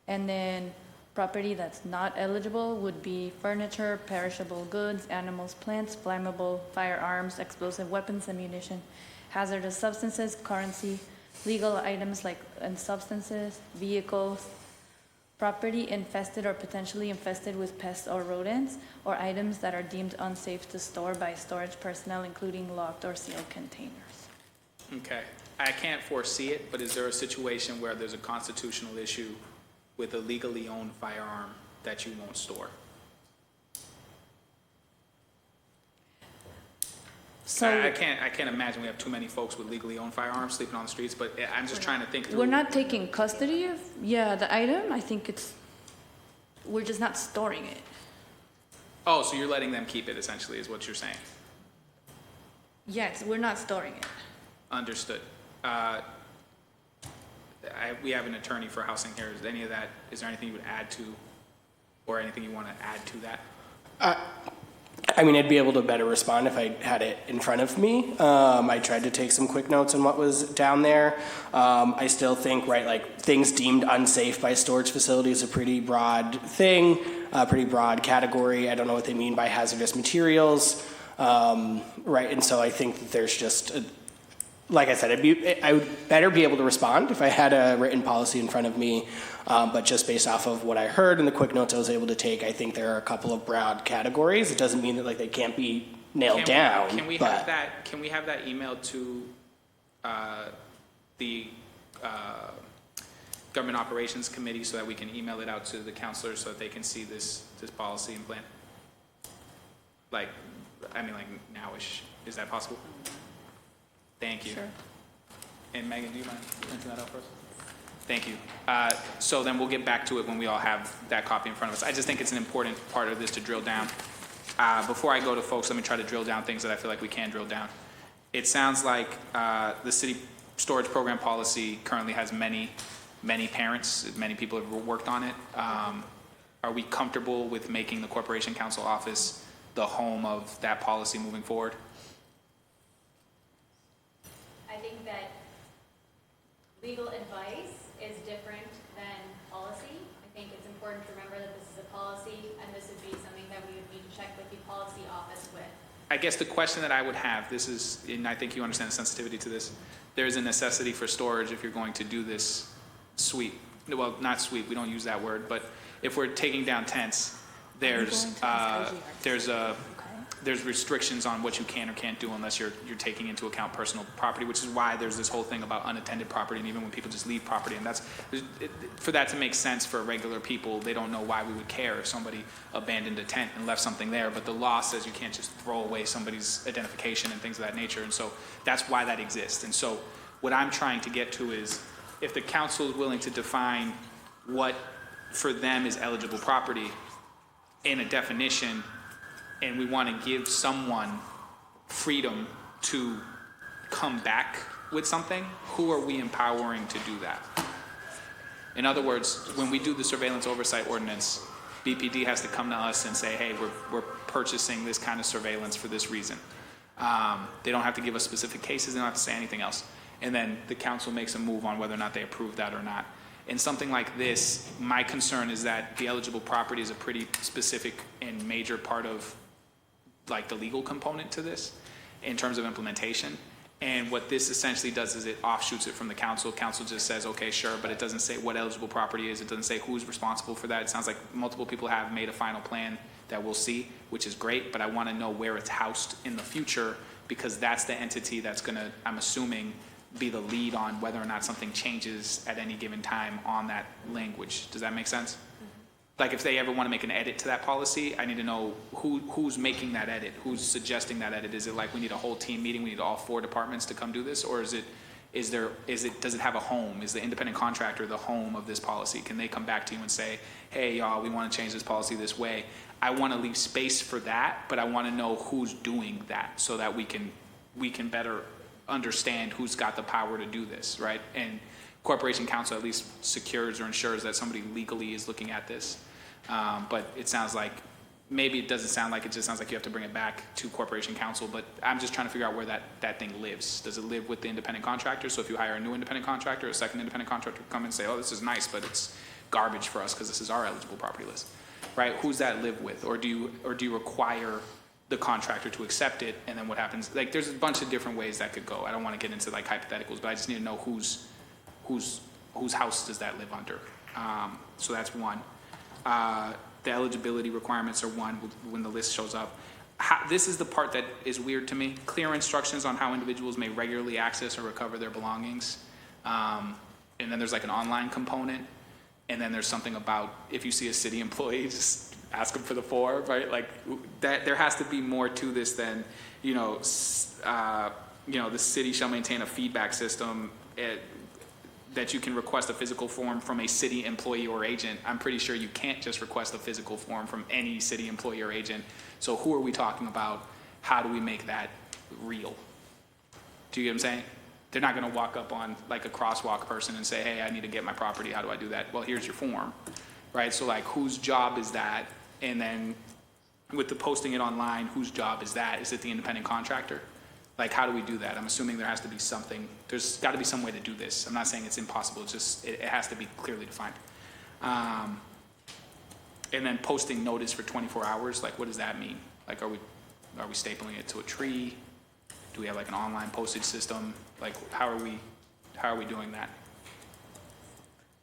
And then property that's not eligible would be furniture, perishable goods, animals, plants, flammable, firearms, explosive weapons, ammunition, hazardous substances, currency, legal items and substances, vehicles, property infested or potentially infested with pests or rodents, or items that are deemed unsafe to store by storage personnel, including locked or sealed containers. Okay. I can't foresee it, but is there a situation where there's a constitutional issue with a legally owned firearm that you won't store? So I can't imagine we have too many folks with legally owned firearms sleeping on the streets, but I'm just trying to think through. we're not taking custody of, the item. I think we're just not storing it. Oh, so you're letting them keep it, essentially, is what you're saying. Yes, we're not storing it. Understood. We have an attorney for housing here. Is there anything you would add to, or anything you want to add to that? I mean, I'd be able to better respond if I had it in front of me. I tried to take some quick notes on what was down there. I still think, right, like things deemed unsafe by storage facilities is a pretty broad thing, a pretty broad category. I don't know what they mean by hazardous materials, right? And so I think that there's just, like I said, I would better be able to respond if I had a written policy in front of me. But just based off of what I heard and the quick notes I was able to take, I think there are a couple of broad categories. It doesn't mean that like they can't be nailed down. Can we have that? Can we have that emailed to the Government Operations Committee so that we can email it out to the counselors so that they can see this policy and plan? Like nowish. Is that possible? Thank you. Sure. And Megan, do you mind printing that out first? Thank you. So then we'll get back to it when we all have that copy in front of us. I just think it's an important part of this to drill down. Before I go to folks, let me try to drill down things that I feel like we can drill down. It sounds like the city storage program policy currently has many parents, many people have worked on it. Are we comfortable with making the Corporation Council office the home of that policy moving forward? I think that legal advice is different than policy. I think it's important to remember that this is a policy, and this would be something that we would need to check with the policy office with. I guess the question that I would have, and I think you understand the sensitivity to this, there is a necessity for storage if you're going to do this sweep. Well, not sweep, we don't use that word, but if we're taking down tents, there's restrictions on what you can or can't do unless you're taking into account personal property, which is why there's this whole thing about unattended property, and even when people just leave property, and for that to make sense for regular people, they don't know why we would care if somebody abandoned a tent and left something there, but the law says you can't just throw away somebody's identification and things of that nature, and so that's why that exists. And so what I'm trying to get to is, if the council is willing to define what for them is eligible property in a definition, and we want to give someone freedom to come back with something, who are we empowering to do that? In other words, when we do the surveillance oversight ordinance, BPD has to come to us and say, hey, we're purchasing this kind of surveillance for this reason. They don't have to give us specific cases, they don't have to say anything else. And then the council makes a move on whether or not they approve that or not. In something like this, my concern is that the eligible property is a pretty specific and major part of like the legal component to this in terms of implementation. And what this essentially does is it offshoots it from the council. Council just says, okay, sure, but it doesn't say what eligible property is. It doesn't say who's responsible for that. It sounds like multiple people have made a final plan that we'll see, which is great, but I want to know where it's housed in the future, because that's the entity that's going to, I'm assuming, be the lead on whether or not something changes at any given time on that language. Does that make sense? Like if they ever want to make an edit to that policy, I need to know who's making that edit, who's suggesting that edit. Is it like we need a whole team meeting, we need all 4 departments to come do this, or does it have a home? Is the independent contractor the home of this policy? Can they come back to you and say, hey y'all, we want to change this policy this way? I want to leave space for that, but I want to know who's doing that so that we can better understand who's got the power to do this, right? And Corporation Counsel at least secures or ensures that somebody legally is looking at this. But it sounds like, maybe it doesn't sound like, it just sounds like you have to bring it back to Corporation Counsel, but I'm just trying to figure out where that thing lives. Does it live with the independent contractor? So if you hire a new independent contractor, a second independent contractor come and say, oh, this is nice, but it's garbage for us because this is our eligible property list, right? Who's that live with? Or do you require the contractor to accept it, and then what happens? Like there's a bunch of different ways that could go. I don't want to get into like hypotheticals, but I just need to know whose house does that live under. So that's one. The eligibility requirements are one when the list shows up. This is the part that is weird to me. Clear instructions on how individuals may regularly access or recover their belongings. And then there's like an online component. And then there's something about if you see a city employee, just ask them for the form, right? Like that, there has to be more to this than, the city shall maintain a feedback system that you can request a physical form from a city employee or agent. I'm pretty sure you can't just request a physical form from any city employee or agent. So who are we talking about? How do we make that real? Do you get what I'm saying? They're not going to walk up on like a crosswalk person and say, hey, I need to get my property. How do I do that? Well, here's your form, right? So like whose job is that? And then with the posting it online, whose job is that? Is it the independent contractor? Like, how do we do that? I'm assuming there has to be something, there's got to be some way to do this. I'm not saying it's impossible, it's just, it has to be clearly defined. And then posting notice for 24 hours, like what does that mean? Like, are we stapling it to a tree? Do we have like an online postage system? Like, how are we doing that?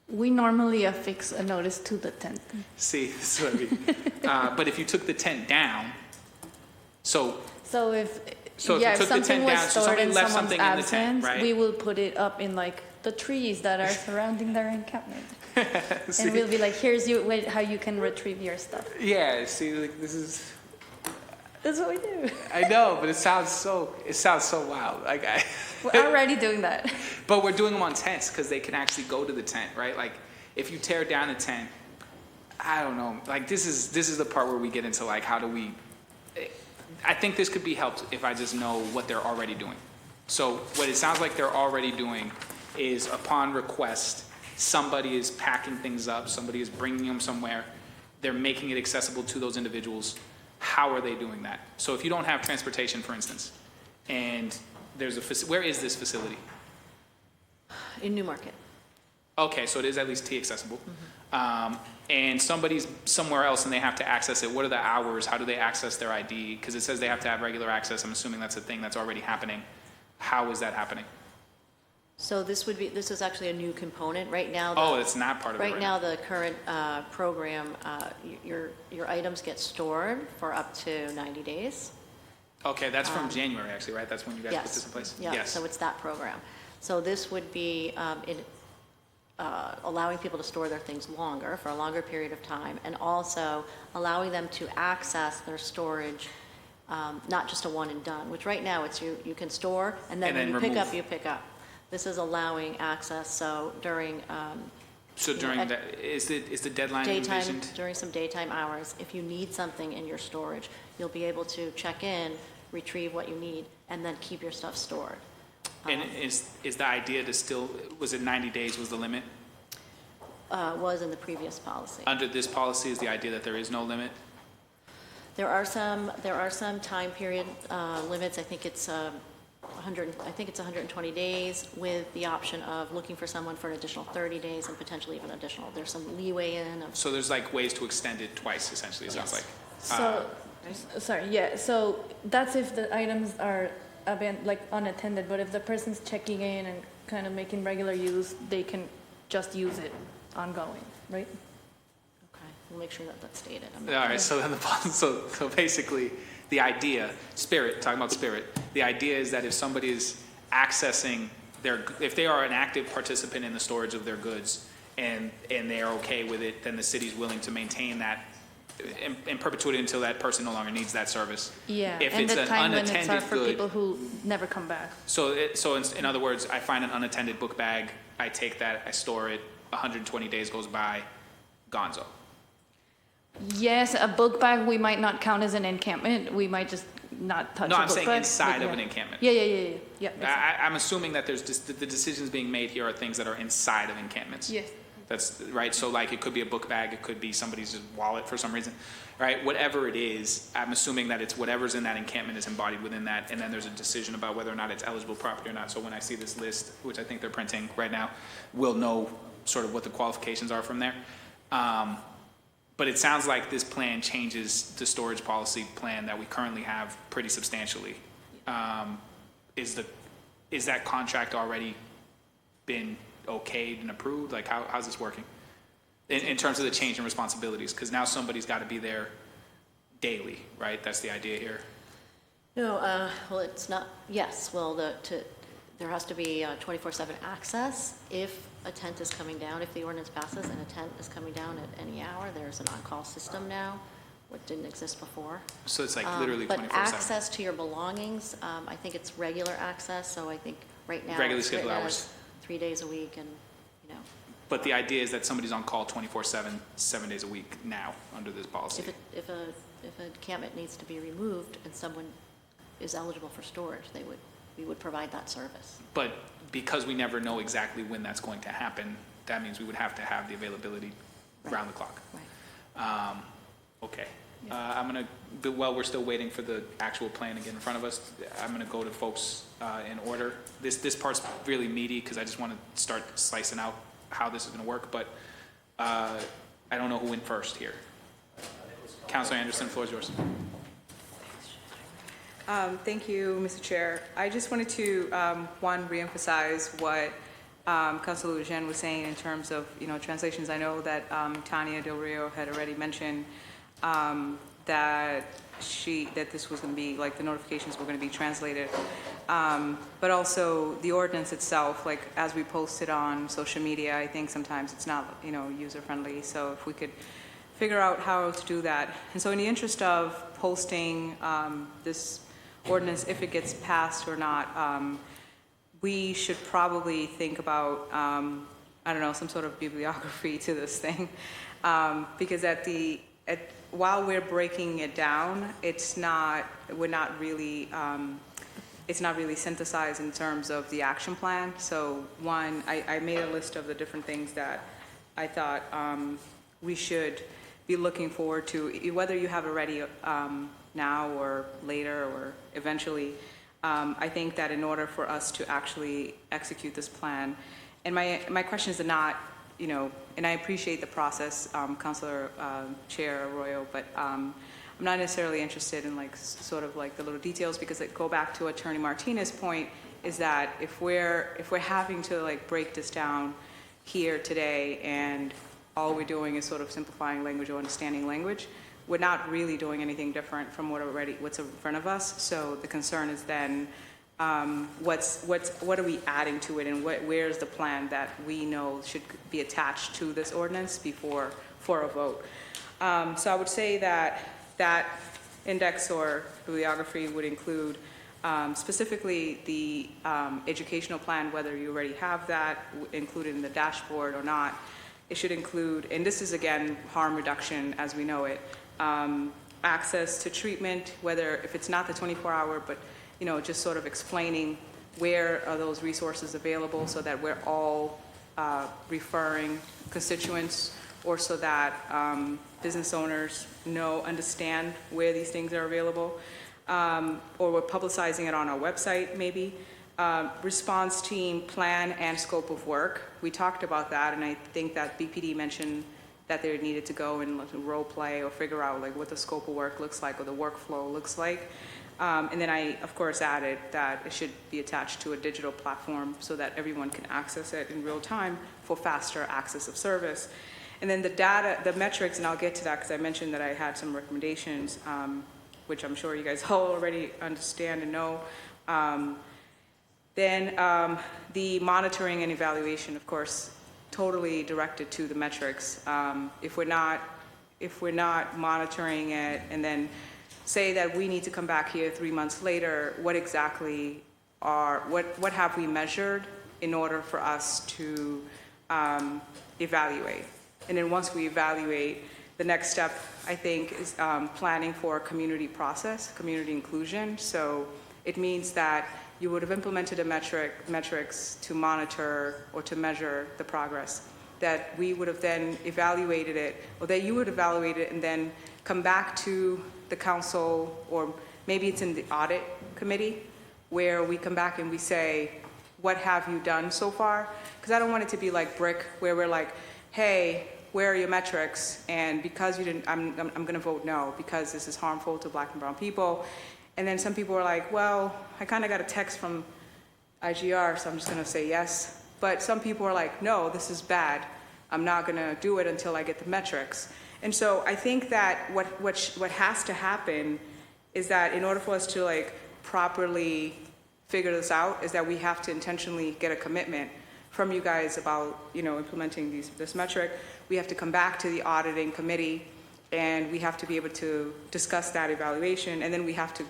We normally affix a notice to the tent. See, this is what I mean. But if you took the tent down, so if if you took the tent down, so somebody in left someone's something in the tent, absence, right? we will put it up in like the trees that are surrounding their encampment. And we'll be like, here's how you can retrieve your stuff. Yeah, see, like That's what we do. I know, but it sounds so wild. Like We're already doing that. But we're doing them on tents because they can actually go to the tent, right? Like if you tear down a tent, I don't know. Like this is the part where we get into like how do we. I think this could be helped if I just know what they're already doing. So what it sounds like they're already doing is upon request, somebody is packing things up, somebody is bringing them somewhere, they're making it accessible to those individuals. How are they doing that? So if you don't have transportation, for instance, and there's where is this facility? In Newmarket. Okay, so it is at least T accessible. And somebody's somewhere else and they have to access it. What are the hours? How do they access their ID? Because it says they have to have regular access. I'm assuming that's a thing that's already happening. How is that happening? So this is actually a new component right now. It's not part of it. Right now, the current program, your items get stored for up to 90 days. Okay, that's from January actually, right? That's when you guys put this in place? Yeah, yes. So it's that program. So this would be allowing people to store their things longer, for a longer period of time, and also allowing them to access their storage, not just a one and done, which right now it's you can store, and then when you pick up, you pick up. This is allowing access, so during is the deadline envisioned? During some daytime hours, if you need something in your storage, you'll be able to check in, retrieve what you need, and then keep your stuff stored. And is the idea to still, was it 90 days was the limit? was in the previous policy. Under this policy is the idea that there is no limit? There are some time period limits. I think it's 120 days with the option of looking for someone for an additional 30 days and potentially even additional. There's some leeway in. So there's like ways to extend it twice, essentially, it sounds like. So, sorry, yeah, so that's if the items are like unattended, but if the person's checking in and kind of making regular use, they can just use it ongoing, right? Okay, we'll make sure that that's stated. All right, so then so basically, the idea, talking about spirit, the idea is that if somebody is accessing if they are an active participant in the storage of their goods and they are okay with it, then the city's willing to maintain that in perpetuity until that person no longer needs that service. Yeah, If and it's the an time limits are unattended for good, people who never come back. so in other words, I find an unattended book bag, I take that, I store it, 120 days goes by, gonzo. Yes, a book bag, we might not count as an encampment. We might just not touch a book bag. No, I'm saying inside but of yeah. an encampment. Yeah. I'm assuming that there's just the decisions being made here are things that are inside of encampments. Yes. That's right. So like it could be a book bag, it could be somebody's just wallet for some reason, right? Whatever it is, I'm assuming that it's whatever's in that encampment is embodied within that, and then there's a decision about whether or not it's eligible property or not. So when I see this list, which I think they're printing right now, we'll know sort of what the qualifications are from there. But it sounds like this plan changes the storage policy plan that we currently have pretty substantially. Is that contract already been okayed and approved? Like how's this working? In terms of the change in responsibilities, because now somebody's got to be there daily, right? That's the idea here. No, well, it's not, yes, well, there has to be 24/7 access. If a tent is coming down, if the ordinance passes and a tent is coming down at any hour, there's an on-call system now, what didn't exist before. So it's like literally 24/7. But access to your belongings, I think it's regular access, so I think right now Regularly it's scheduled written hours. as 3 days a week and, you know. But the idea is that somebody's on call 24/7, 7 days a week now under this policy. If a encampment needs to be removed and someone is eligible for storage, we would provide that service. But because we never know exactly when that's going to happen, that means we would have to have the availability round the clock. Right. Okay. While we're still waiting for the actual plan to get in front of us, I'm gonna go to folks in order. This part's really meaty because I just want to start slicing out how this is gonna work, but I don't know who went first here. Councilor Anderson, the floor is yours. Thank you, Mr. Chair. I just wanted to, reemphasize what Councilor Lujan was saying in terms of, translations. I know that Tania Del Rio had already mentioned that this was going to be, like, the notifications were going to be translated. But also the ordinance itself, like, as we posted on social media, I think sometimes it's not, user-friendly. So if we could figure out how to do that. And so in the interest of posting this ordinance, if it gets passed or not, we should probably think about, some sort of bibliography to this thing. Because while we're breaking it down, it's not really synthesized in terms of the action plan. So one, I made a list of the different things that I thought we should be looking forward to, whether you have it ready now or later or eventually. I think that in order for us to actually execute this plan, and my questions are not, and I appreciate the process, Councilor Chair Arroyo, but I'm not necessarily interested in sort of the little details, because go back to Attorney Martinez's point, is that if we're having to break this down here today and all we're doing is sort of simplifying language or understanding language, we're not really doing anything different from what's in front of us. So the concern is then, what are we adding to it, and where's the plan that we know should be attached to this ordinance for a vote? So I would say that index or bibliography would include specifically the educational plan, whether you already have that included in the dashboard or not. It should include, and this is again harm reduction as we know it, access to treatment, if it's not the 24-hour, but just sort of explaining where are those resources available, so that we're all referring constituents, or so that business owners understand where these things are available, or we're publicizing it on our website maybe. Response team plan and scope of work. We talked about that, and I think that BPD mentioned that they needed to go and role play or figure out like what the scope of work looks like or the workflow looks like. And then I, of course, added that it should be attached to a digital platform so that everyone can access it in real time for faster access of service. And then the data, the metrics, and I'll get to that because I mentioned that I had some recommendations, which I'm sure you guys all already understand and know. Then the monitoring and evaluation, of course, totally directed to the metrics. If we're not monitoring it and then say that we need to come back here 3 months later, what exactly what have we measured in order for us to evaluate? And then once we evaluate, the next step, I think, is planning for a community process, community inclusion. So it means that you would have implemented a metrics to monitor or to measure the progress, that we would have then evaluated it, or that you would evaluate it and then come back to the council, or maybe it's in the audit committee, where we come back and we say, what have you done so far? Because I don't want it to be like BRIC, where we're like, hey, where are your metrics? And because you didn't, I'm gonna vote no, because this is harmful to Black and brown people. And then some people are like, well, I kind of got a text from IGR, so I'm just gonna say yes. But some people are like, no, this is bad. I'm not gonna do it until I get the metrics. And so I think that what has to happen is that in order for us to like properly figure this out, is that we have to intentionally get a commitment from you guys about, implementing this metric. We have to come back to the auditing committee, and we have to be able to discuss that evaluation, and then we have to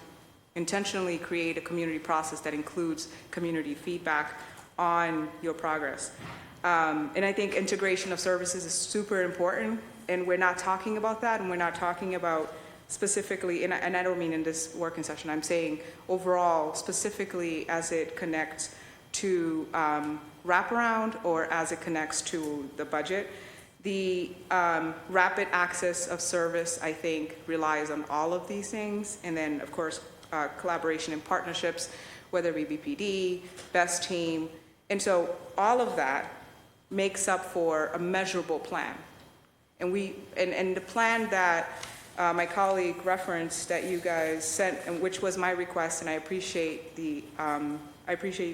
intentionally create a community process that includes community feedback on your progress. And I think integration of services is super important, and we're not talking about that, and we're not talking about specifically, and I don't mean in this working session, I'm saying overall, specifically as it connects to wraparound or as it connects to the budget. The rapid access of service, I think, relies on all of these things, and then, of course, collaboration and partnerships, whether it be BPD, Best Team, and so all of that makes up for a measurable plan. And the plan that my colleague referenced that you guys sent, and which was my request, and I appreciate you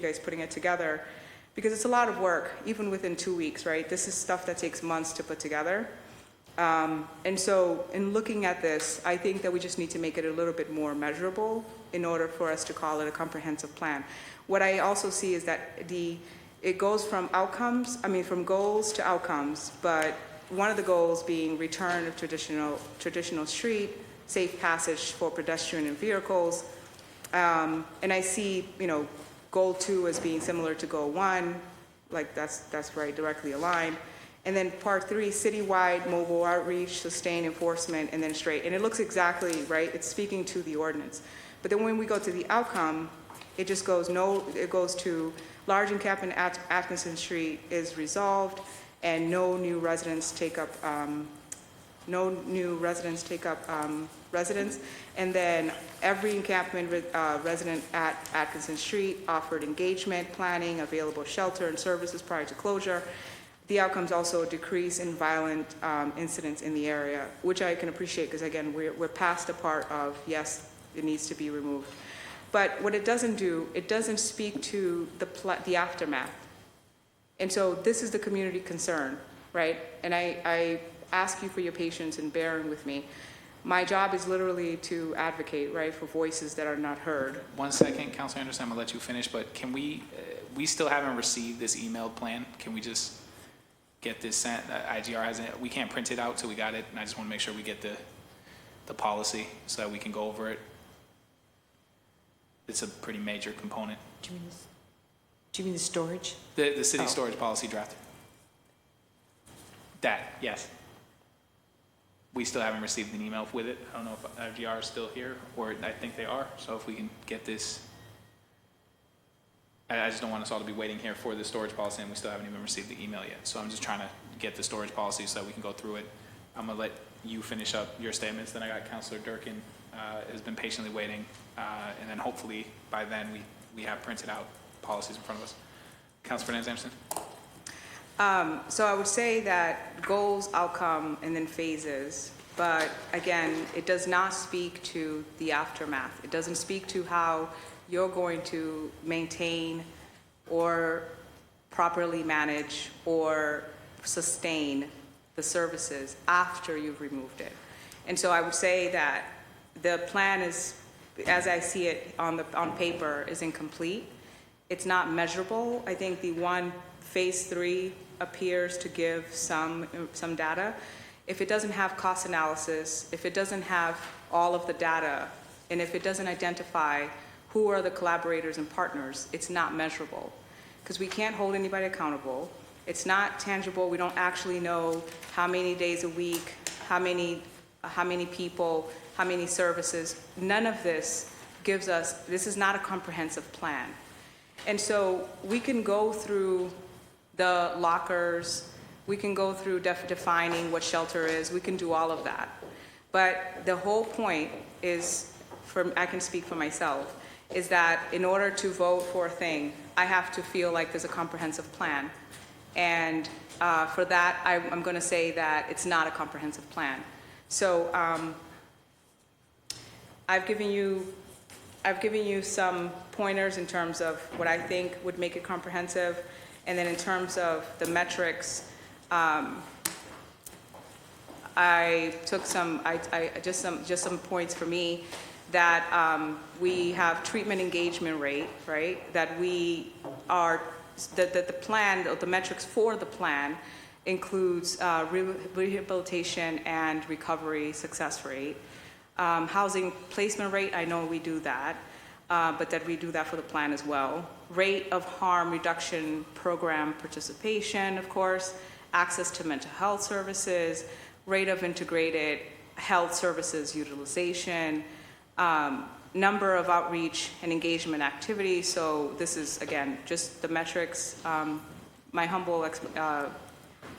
guys putting it together, because it's a lot of work, even within 2 weeks, right? This is stuff that takes months to put together. And so in looking at this, I think that we just need to make it a little bit more measurable in order for us to call it a comprehensive plan. What I also see is that it goes from goals to outcomes, but one of the goals being return of traditional street, safe passage for pedestrian and vehicles. And I see, goal 2 as being similar to goal 1, like that's right, directly aligned. And then part 3, citywide mobile outreach, sustained enforcement, and then straight. And it looks exactly right. It's speaking to the ordinance. But then when we go to the outcome, it just goes it goes to large encampment at Atkinson Street is resolved, and no new residents take up residents. And then every encampment resident at Atkinson Street offered engagement, planning, available shelter and services prior to closure. The outcomes also decrease in violent incidents in the area, which I can appreciate because, again, we're past the part of, yes, it needs to be removed. But what it doesn't do, it doesn't speak to the aftermath. And so this is the community concern, right? And I ask you for your patience and bearing with me. My job is literally to advocate, right, for voices that are not heard. 1 second, Councilor Anderson, I'm gonna let you finish, but can we still haven't received this emailed plan. Can we just get this sent? IGR hasn't, we can't print it out till we got it, and I just wanna make sure we get the policy so that we can go over it. It's a pretty major component. Do you mean the storage? The city storage policy draft. That, yes. We still haven't received an email with it. I don't know if IGR is still here, or I think they are. So if we can get this. I just don't want us all to be waiting here for the storage policy and we still haven't even received the email yet. So I'm just trying to get the storage policy so that we can go through it. I'm gonna let you finish up your statements. Then I got Councilor Durkin, has been patiently waiting. And then hopefully by then we have printed out policies in front of us. Councilor Fernandez-Anderson? So I would say that goals, outcome, and then phases. But again, it does not speak to the aftermath. It doesn't speak to how you're going to maintain or properly manage or sustain the services after you've removed it. And so I would say that the plan is, as I see it on paper, is incomplete. It's not measurable. I think the one phase 3 appears to give some data. If it doesn't have cost analysis, if it doesn't have all of the data, and if it doesn't identify who are the collaborators and partners, it's not measurable. Because we can't hold anybody accountable. It's not tangible. We don't actually know how many days a week, how many people, how many services. None of this gives us, this is not a comprehensive plan. And so we can go through the lockers, we can go through defining what shelter is, we can do all of that. But the whole point is, I can speak for myself, is that in order to vote for a thing, I have to feel like there's a comprehensive plan. And for that, I'm going to say that it's not a comprehensive plan. So I've given you some pointers in terms of what I think would make it comprehensive, and then in terms of the metrics, I took just some points for me that we have treatment engagement rate, right? That we are that the plan, or the metrics for the plan, includes rehabilitation and recovery success rate. Housing placement rate, I know we do that, but that we do that for the plan as well. Rate of harm reduction program participation, of course, access to mental health services, rate of integrated health services utilization, number of outreach and engagement activities. So this is, again, just the metrics. My humble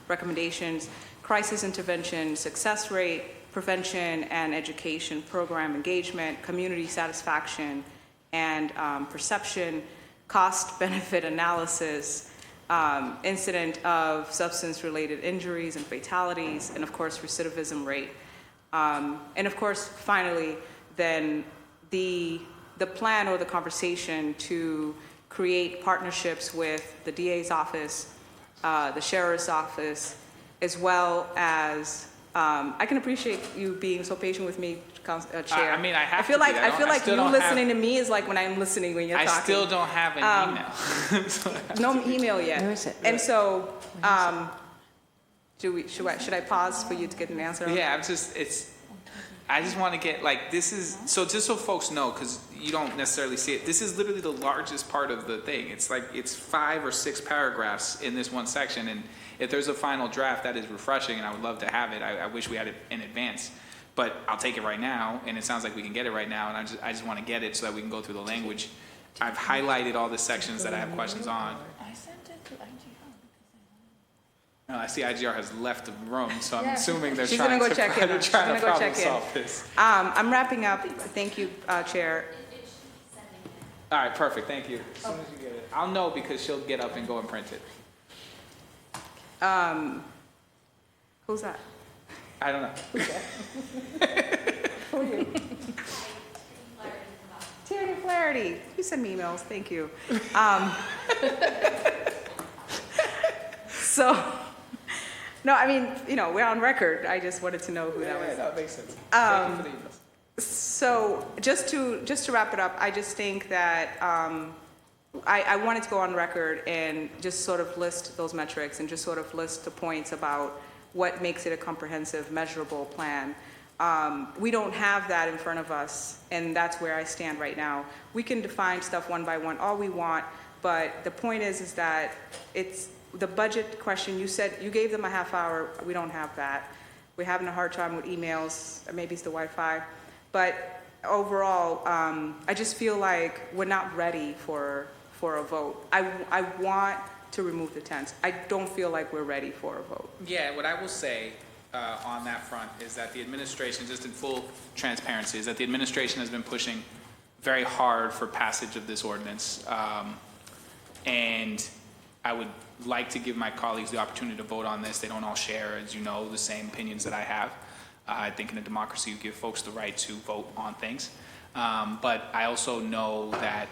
recommendations: crisis intervention success rate, prevention and education program engagement, community satisfaction and perception, cost-benefit analysis, incident of substance-related injuries and fatalities, and of course recidivism rate. And of course, finally, then the plan or the conversation to create partnerships with the DA's office, the sheriff's office, as well as I can appreciate you being so patient with me, Chair. I mean, I have I feel like to be. I feel like you listening to me is like when I'm listening when you're talking. I still don't have an email. No email yet. Where is it? And so, should I pause for you to get an answer on Yeah, that? I just want to get, like, this is, so just so folks know, because you don't necessarily see it, this is literally the largest part of the thing. It's like, it's 5 or 6 paragraphs in this one section, and if there's a final draft, that is refreshing, and I would love to have it. I wish we had it in advance, but I'll take it right now, and it sounds like we can get it right now, and I just want to get it so that we can go through the language. I've highlighted all the sections that I have questions on. I sent it to IGR. I see IGR has left the room, so I'm assuming they're She's trying gonna to go check in. they're She's trying gonna to go problem check in. solve this. I'm wrapping up. Thank you, Chair. All right, perfect. Thank you. As soon as you get it, I'll know because she'll get up and go and print it. Who's that? I don't know. Who are you? Tyranny Flaherty. You send me emails. Thank you. So, no, I mean, we're on record. I just wanted to know who that was. Yeah, that makes sense. Thank you for the emails. So just to wrap it up, I just think that I wanted to go on record and just sort of list those metrics and just sort of list the points about what makes it a comprehensive, measurable plan. We don't have that in front of us, and that's where I stand right now. We can define stuff one by one all we want, but the point is that it's the budget question. You said you gave them a half hour. We don't have that. We're having a hard time with emails. Maybe it's the Wi-Fi. But overall, I just feel like we're not ready for for a vote. I want to remove the tents. I don't feel like we're ready for a vote. Yeah, what I will say on that front is that the administration, just in full transparency, is that the administration has been pushing very hard for passage of this ordinance. And I would like to give my colleagues the opportunity to vote on this. They don't all share, as you know, the same opinions that I have. I think in a democracy, you give folks the right to vote on things. But I also know that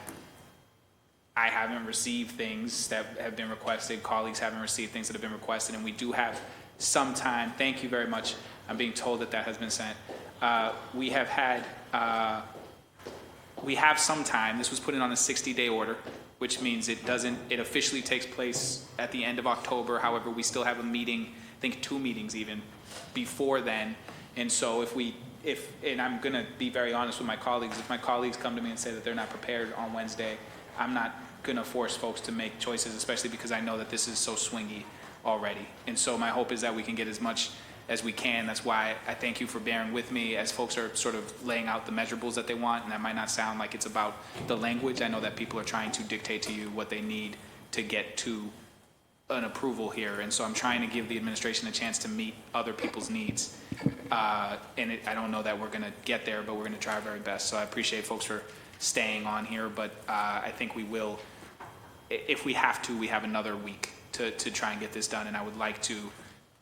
I haven't received things that have been requested. Colleagues haven't received things that have been requested. And we do have some time. Thank you very much. I'm being told that that has been sent. We have had, we have some time. This was put in on a 60-day order, which means it officially takes place at the end of October. However, we still have a meeting, I think 2 meetings even, before then. And so and I'm gonna be very honest with my colleagues, if my colleagues come to me and say that they're not prepared on Wednesday, I'm not gonna force folks to make choices, especially because I know that this is so swingy already. And so my hope is that we can get as much as we can. That's why I thank you for bearing with me as folks are sort of laying out the measurables that they want, and that might not sound like it's about the language. I know that people are trying to dictate to you what they need to get to an approval here, and so I'm trying to give the administration a chance to meet other people's needs. I don't know that we're gonna get there, but we're gonna try our very best. So I appreciate folks for staying on here, but I think we will, if we have to, we have another week to try and get this done, and I would like to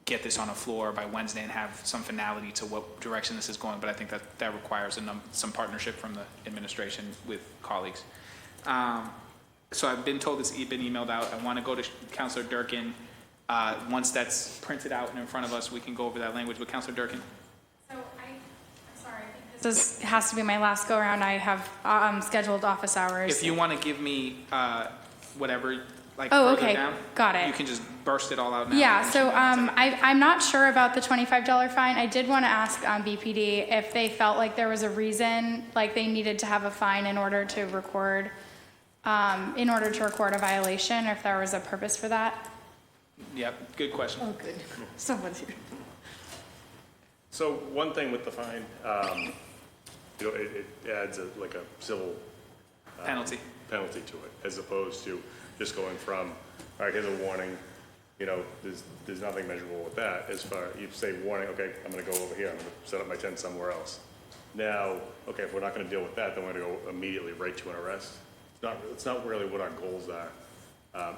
get this on a floor by Wednesday and have some finality to what direction this is going, but I think that requires some partnership from the administration with colleagues. So I've been told it's been emailed out. I want to go to Councilor Durkin. Once that's printed out and in front of us, we can go over that language. But Councilor Durkin? So I'm sorry, I think this has to be my last go around. I have scheduled office hours. If you want to give me whatever, like Oh, further okay. down, Got it. you can just burst it all out now. Yeah, so I'm not sure about the $25 fine. I did want to ask BPD if they felt like there was a reason, like they needed to have a fine in order to record a violation, or if there was a purpose for that. Yep, good question. Oh, good. Someone's here. So one thing with the fine, it adds like a civil Penalty. to it, as opposed to just going from, all right, here's a warning, there's nothing measurable with that. As far, you say warning, okay, I'm gonna go over here, I'm gonna set up my tent somewhere else. Now, okay, if we're not gonna deal with that, then we're gonna go immediately right to an arrest. It's not really what our goals are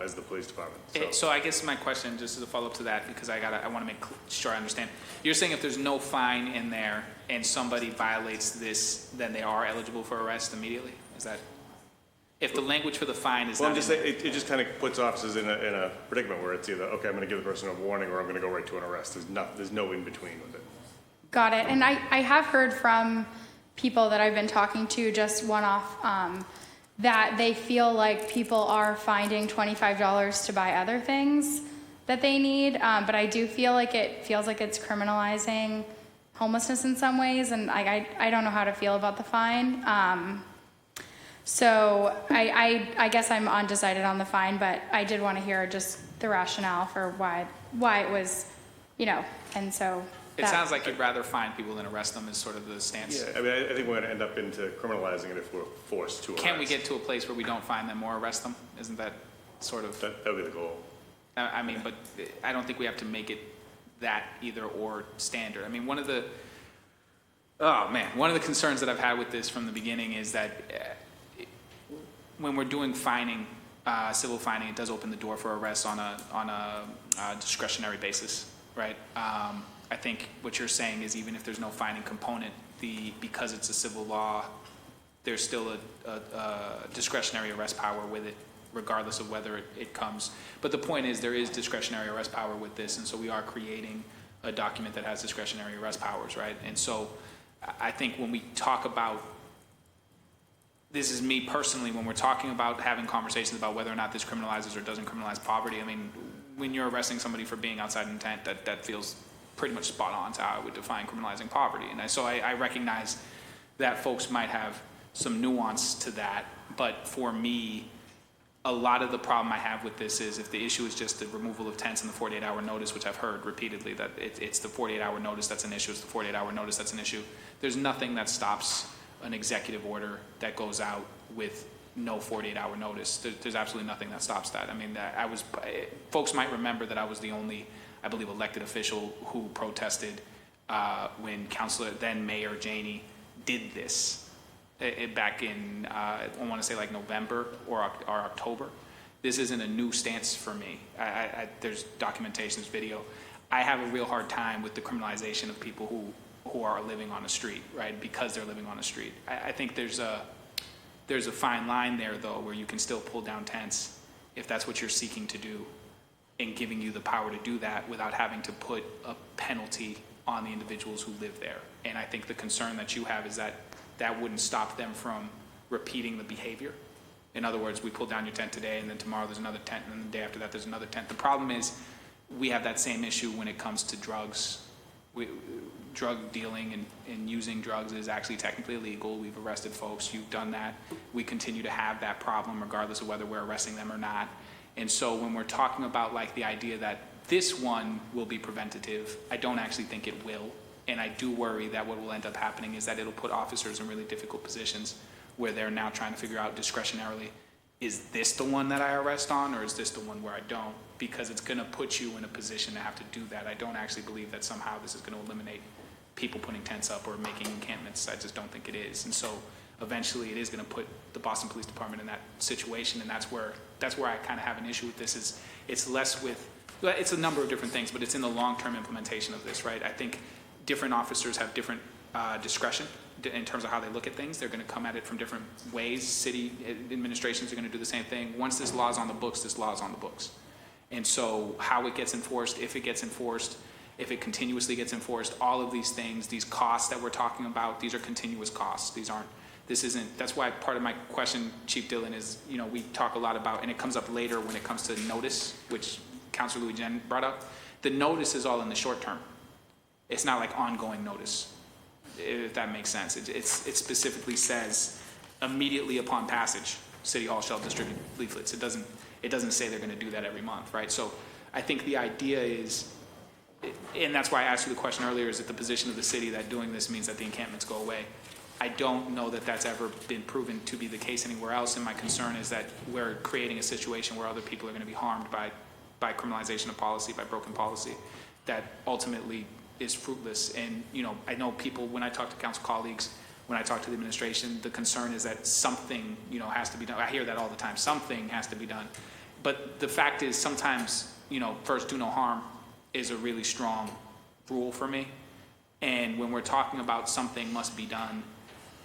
as the police department. So I guess my question, just as a follow-up to that, because I want to make sure I understand. You're saying if there's no fine in there and somebody violates this, then they are eligible for arrest immediately? Is that, if the language for the fine is Well, not I'm just in saying, it just kind of puts officers in a predicament where it's either, okay, I'm gonna give the person a warning, or I'm gonna go right to an arrest. There's no in between with it. Got it. And I have heard from people that I've been talking to, just one-off, that they feel like people are finding $25 to buy other things that they need. But I do feel like it feels like it's criminalizing homelessness in some ways, and I don't know how to feel about the fine. So I guess I'm undecided on the fine, but I did want to hear just the rationale for why it was, and so. It sounds like you'd rather fine people than arrest them is sort of the stance. Yeah, I mean, I think we're gonna end up into criminalizing it if we're forced to arrest. Can't we get to a place where we don't find them or arrest them? Isn't that sort of? That would be the goal. I mean, but I don't think we have to make it that either or standard. I mean, one of the concerns that I've had with this from the beginning is that when we're doing fining, civil fining, it does open the door for arrests on a discretionary basis, right? I think what you're saying is even if there's no fining component, because it's a civil law, there's still a discretionary arrest power with it, regardless of whether it comes. But the point is there is discretionary arrest power with this, and so we are creating a document that has discretionary arrest powers, right? And so I think when we talk about, this is me personally, when we're talking about having conversations about whether or not this criminalizes or doesn't criminalize poverty, I mean, when you're arresting somebody for being outside intent, that feels pretty much spot on to how I would define criminalizing poverty. And so I recognize that folks might have some nuance to that, but for me, a lot of the problem I have with this is if the issue is just the removal of tents and the 48-hour notice, which I've heard repeatedly that it's the 48-hour notice that's an issue, it's the 48-hour notice that's an issue. There's nothing that stops an executive order that goes out with no 48-hour notice. There's absolutely nothing that stops that. I mean, folks might remember that I was the only, I believe, elected official who protested when then Mayor Janey did this back in, I want to say like November or October. This isn't a new stance for me. There's documentation, there's video. I have a real hard time with the criminalization of people who are living on the street, right? Because they're living on the street. I think there's a fine line there, though, where you can still pull down tents if that's what you're seeking to do, and giving you the power to do that without having to put a penalty on the individuals who live there. And I think the concern that you have is that that wouldn't stop them from repeating the behavior. In other words, we pull down your tent today, and then tomorrow there's another tent, and then the day after that there's another tent. The problem is we have that same issue when it comes to drugs. Drug dealing and using drugs is actually technically illegal. We've arrested folks. You've done that. We continue to have that problem regardless of whether we're arresting them or not. And so when we're talking about like the idea that this one will be preventative, I don't actually think it will. And I do worry that what will end up happening is that it'll put officers in really difficult positions where they're now trying to figure out discretionarily, is this the one that I arrest on, or is this the one where I don't? Because it's going to put you in a position to have to do that. I don't actually believe that somehow this is going to eliminate people putting tents up or making encampments. I just don't think it is. And so eventually it is going to put the Boston Police Department in that situation, and that's where I kind of have an issue with this. Is it's less with, it's a number of different things, but it's in the long-term implementation of this, right? I think different officers have different discretion in terms of how they look at things. They're going to come at it from different ways. City administrations are going to do the same thing. Once this law is on the books, this law is on the books. And so how it gets enforced, if it gets enforced, if it continuously gets enforced, all of these things, these costs that we're talking about, these are continuous costs. That's why part of my question, Chief Dillon, is, we talk a lot about, and it comes up later when it comes to notice, which Councilor Louis Jen brought up. The notice is all in the short term. It's not like ongoing notice, if that makes sense. It specifically says immediately upon passage, City Hall shall distribute leaflets. It doesn't say they're going to do that every month, right? So I think the idea is, and that's why I asked you the question earlier, is it the position of the city that doing this means that the encampments go away? I don't know that that's ever been proven to be the case anywhere else, and my concern is that we're creating a situation where other people are going to be harmed by criminalization of policy, by broken policy, that ultimately is fruitless. And I know people, when I talk to council colleagues, when I talk to the administration, the concern is that something has to be done. I hear that all the time. Something has to be done. But the fact is, sometimes first do no harm is a really strong rule for me. And when we're talking about something must be done,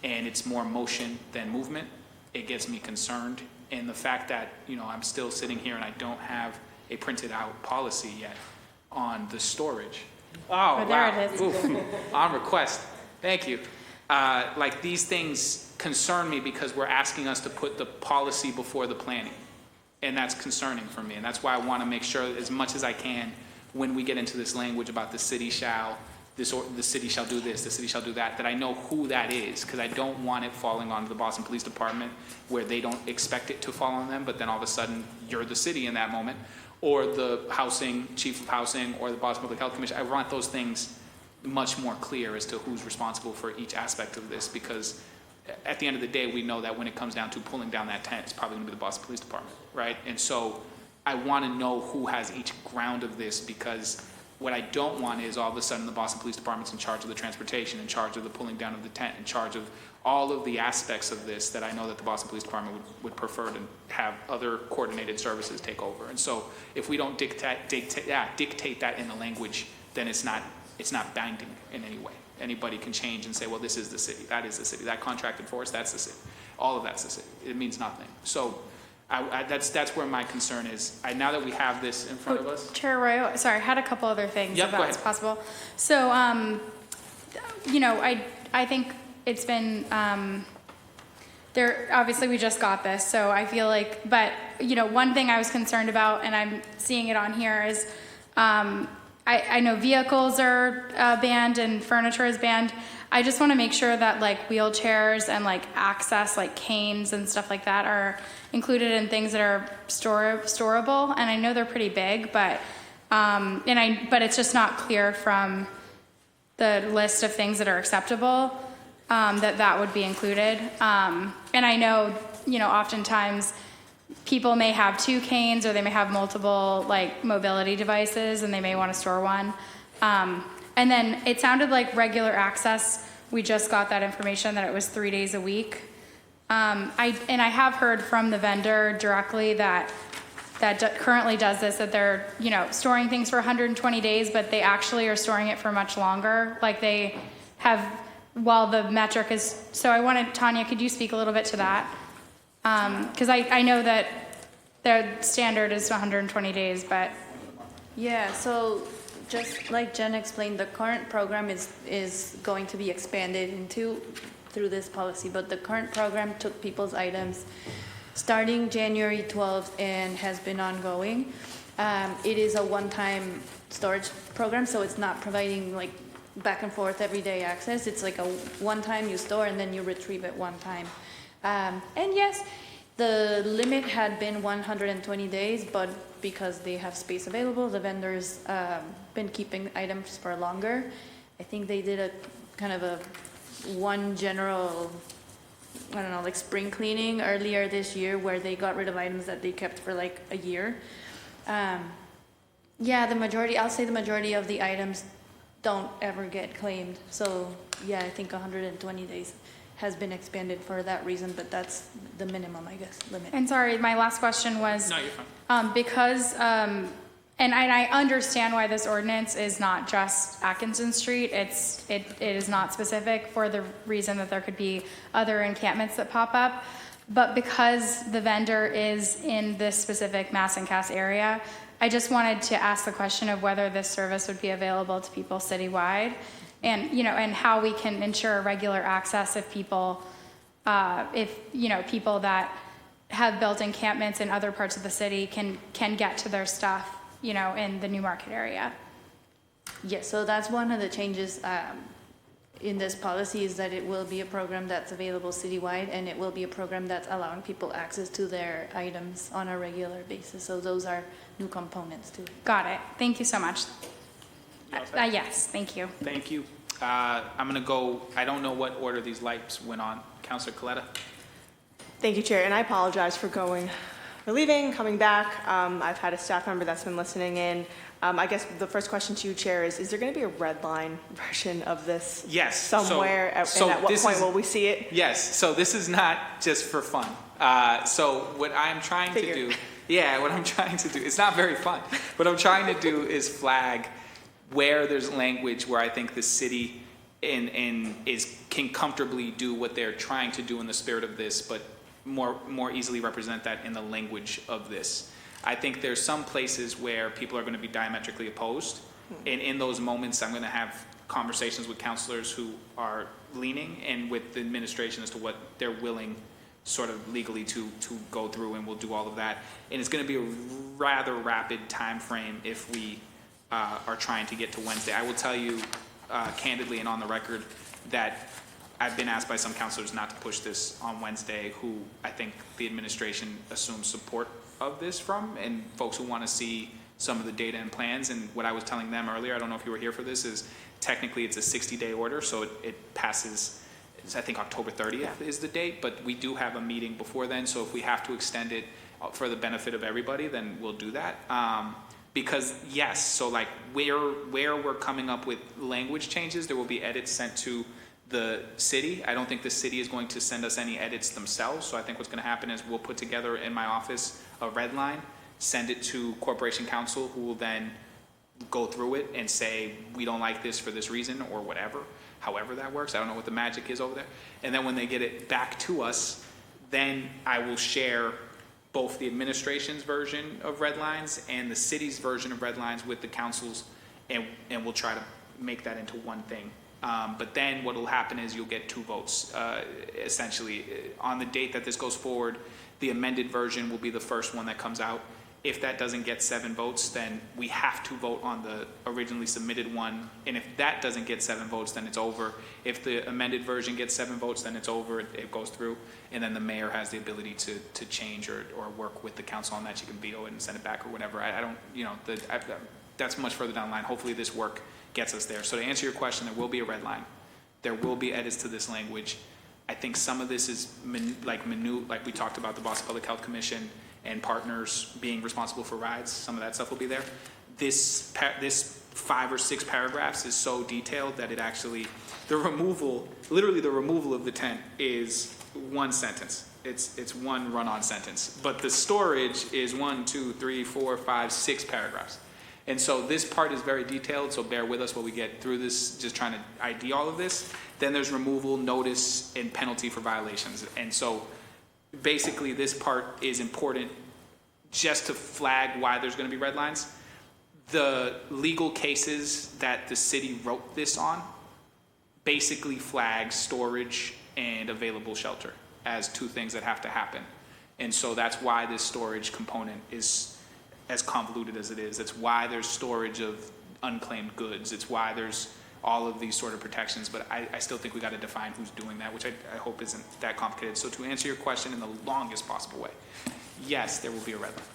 and it's more motion than movement, it gets me concerned. And the fact that I'm still sitting here and I don't have a printed out policy yet on the storage. Oh, wow. There it is. Oof. On request. Thank you. Like, these things concern me because we're asking us to put the policy before the planning. And that's concerning for me. And that's why I want to make sure, as much as I can, when we get into this language about the city shall do this, the city shall do that I know who that is, because I don't want it falling on the Boston Police Department where they don't expect it to fall on them, but then all of a sudden you're the city in that moment, or the housing, chief of housing, or the Boston Public Health Commission. I want those things much more clear as to who's responsible for each aspect of this, because at the end of the day, we know that when it comes down to pulling down that tent, it's probably going to be the Boston Police Department, right? And so I want to know who has each ground of this, because what I don't want is all of a sudden the Boston Police Department's in charge of the transportation, in charge of the pulling down of the tent, in charge of all of the aspects of this that I know that the Boston Police Department would prefer to have other coordinated services take over. And so if we don't dictate that in the language, then it's not binding in any way. Anybody can change and say, well, this is the city, that is the city, that contracted for us, that's the city. All of that's the city. It means nothing. So that's where my concern is. Now that we have this in front of us. Chair Roy, sorry, I had a couple other things Yep, if go that's ahead. possible. So, I think it's been, obviously we just got this, so I feel like, but, one thing I was concerned about, and I'm seeing it on here, is I know vehicles are banned and furniture is banned. I just want to make sure that like wheelchairs and like access, like canes and stuff like that, are included in things that are storable. And I know they're pretty big, but but it's just not clear from the list of things that are acceptable that would be included. And I know oftentimes people may have 2 canes or they may have multiple like mobility devices and they may want to store one. And then it sounded like regular access, we just got that information that it was 3 days a week. I have heard from the vendor directly that currently does this, that they're, storing things for 120 days, but they actually are storing it for much longer. Like they have, while the metric is, so I wanted, Tanya, could you speak a little bit to that? Because I know that their standard is 120 days, but. Yeah, so just like Jen explained, the current program is going to be expanded through this policy, but the current program took people's items starting January 12th and has been ongoing. It is a one-time storage program, so it's not providing like back and forth everyday access. It's like a one-time you store and then you retrieve it one time. And yes, the limit had been 120 days, but because they have space available, the vendors been keeping items for longer. I think they did a kind of a one general, I don't know, like spring cleaning earlier this year where they got rid of items that they kept for like a year. Yeah, I'll say the majority of the items don't ever get claimed. So yeah, I think 120 days has been expanded for that reason, but that's the minimum, I guess, limit. And sorry, my last question was. No, you're fine. Because, and I understand why this ordinance is not just Atkinson Street. It is not specific for the reason that there could be other encampments that pop up. But because the vendor is in this specific Mass and Cass area, I just wanted to ask the question of whether this service would be available to people citywide, and and how we can ensure regular access if people, people that have built encampments in other parts of the city can get to their stuff, in the New Market area. Yes, so that's one of the changes in this policy, is that it will be a program that's available citywide, and it will be a program that's allowing people access to their items on a regular basis. So those are new components too. Got it. Thank you so much. Yes, thank you. Thank you. I'm going to go, I don't know what order these lights went on. Councilor Coletta? Thank you, Chair, and I apologize for leaving, coming back. I've had a staff member that's been listening in. I guess the first question to you, Chair, is there going to be a red line version of this? Yes. Somewhere, and at what point will we see it? Yes, so this is not just for fun. So what I'm trying to do, it's not very fun. What I'm trying to do is flag where there's language where I think the city can comfortably do what they're trying to do in the spirit of this, but more easily represent that in the language of this. I think there's some places where people are going to be diametrically opposed, and in those moments I'm going to have conversations with counselors who are leaning and with the administration as to what they're willing sort of legally to go through, and we'll do all of that. And it's going to be a rather rapid time frame if we are trying to get to Wednesday. I will tell you candidly and on the record that I've been asked by some counselors not to push this on Wednesday, who I think the administration assumes support of this from, and folks who want to see some of the data and plans. And what I was telling them earlier, I don't know if you were here for this, is technically it's a 60-day order, so it passes, I think October 30th is the date, but we do have a meeting before then, so if we have to extend it for the benefit of everybody, then we'll do that. Because yes, so like where we're coming up with language changes, there will be edits sent to the city. I don't think the city is going to send us any edits themselves, so I think what's going to happen is we'll put together in my office a red line, send it to Corporation Counsel, who will then go through it and say, we don't like this for this reason, or whatever, however that works. I don't know what the magic is over there. And then when they get it back to us, then I will share both the administration's version of red lines and the city's version of red lines with the councils, and we'll try to make that into one thing. But then what will happen is you'll get 2 votes, essentially. On the date that this goes forward, the amended version will be the first one that comes out. If that doesn't get 7 votes, then we have to vote on the originally submitted one. And if that doesn't get 7 votes, then it's over. If the amended version gets 7 votes, then it's over, it goes through. And then the mayor has the ability to change or work with the council on that. She can veto it and send it back or whatever. I don't, that's much further down the line. Hopefully this work gets us there. So to answer your question, there will be a red line. There will be edits to this language. I think some of this is like we talked about the Boston Public Health Commission and partners being responsible for rides. Some of that stuff will be there. This 5 or 6 paragraphs is so detailed that it actually, literally the removal of the tent is one sentence. It's one run-on sentence. But the storage is 1, 2, 3, 4, 5, 6 paragraphs. And so this part is very detailed, so bear with us while we get through this, just trying to ID all of this. Then there's removal, notice, and penalty for violations. And so basically this part is important just to flag why there's going to be red lines. The legal cases that the city wrote this on basically flag storage and available shelter as 2 things that have to happen. And so that's why this storage component is as convoluted as it is. It's why there's storage of unclaimed goods. It's why there's all of these sort of protections. But I still think we got to define who's doing that, which I hope isn't that complicated. So to answer your question in the longest possible way, yes, there will be a red line.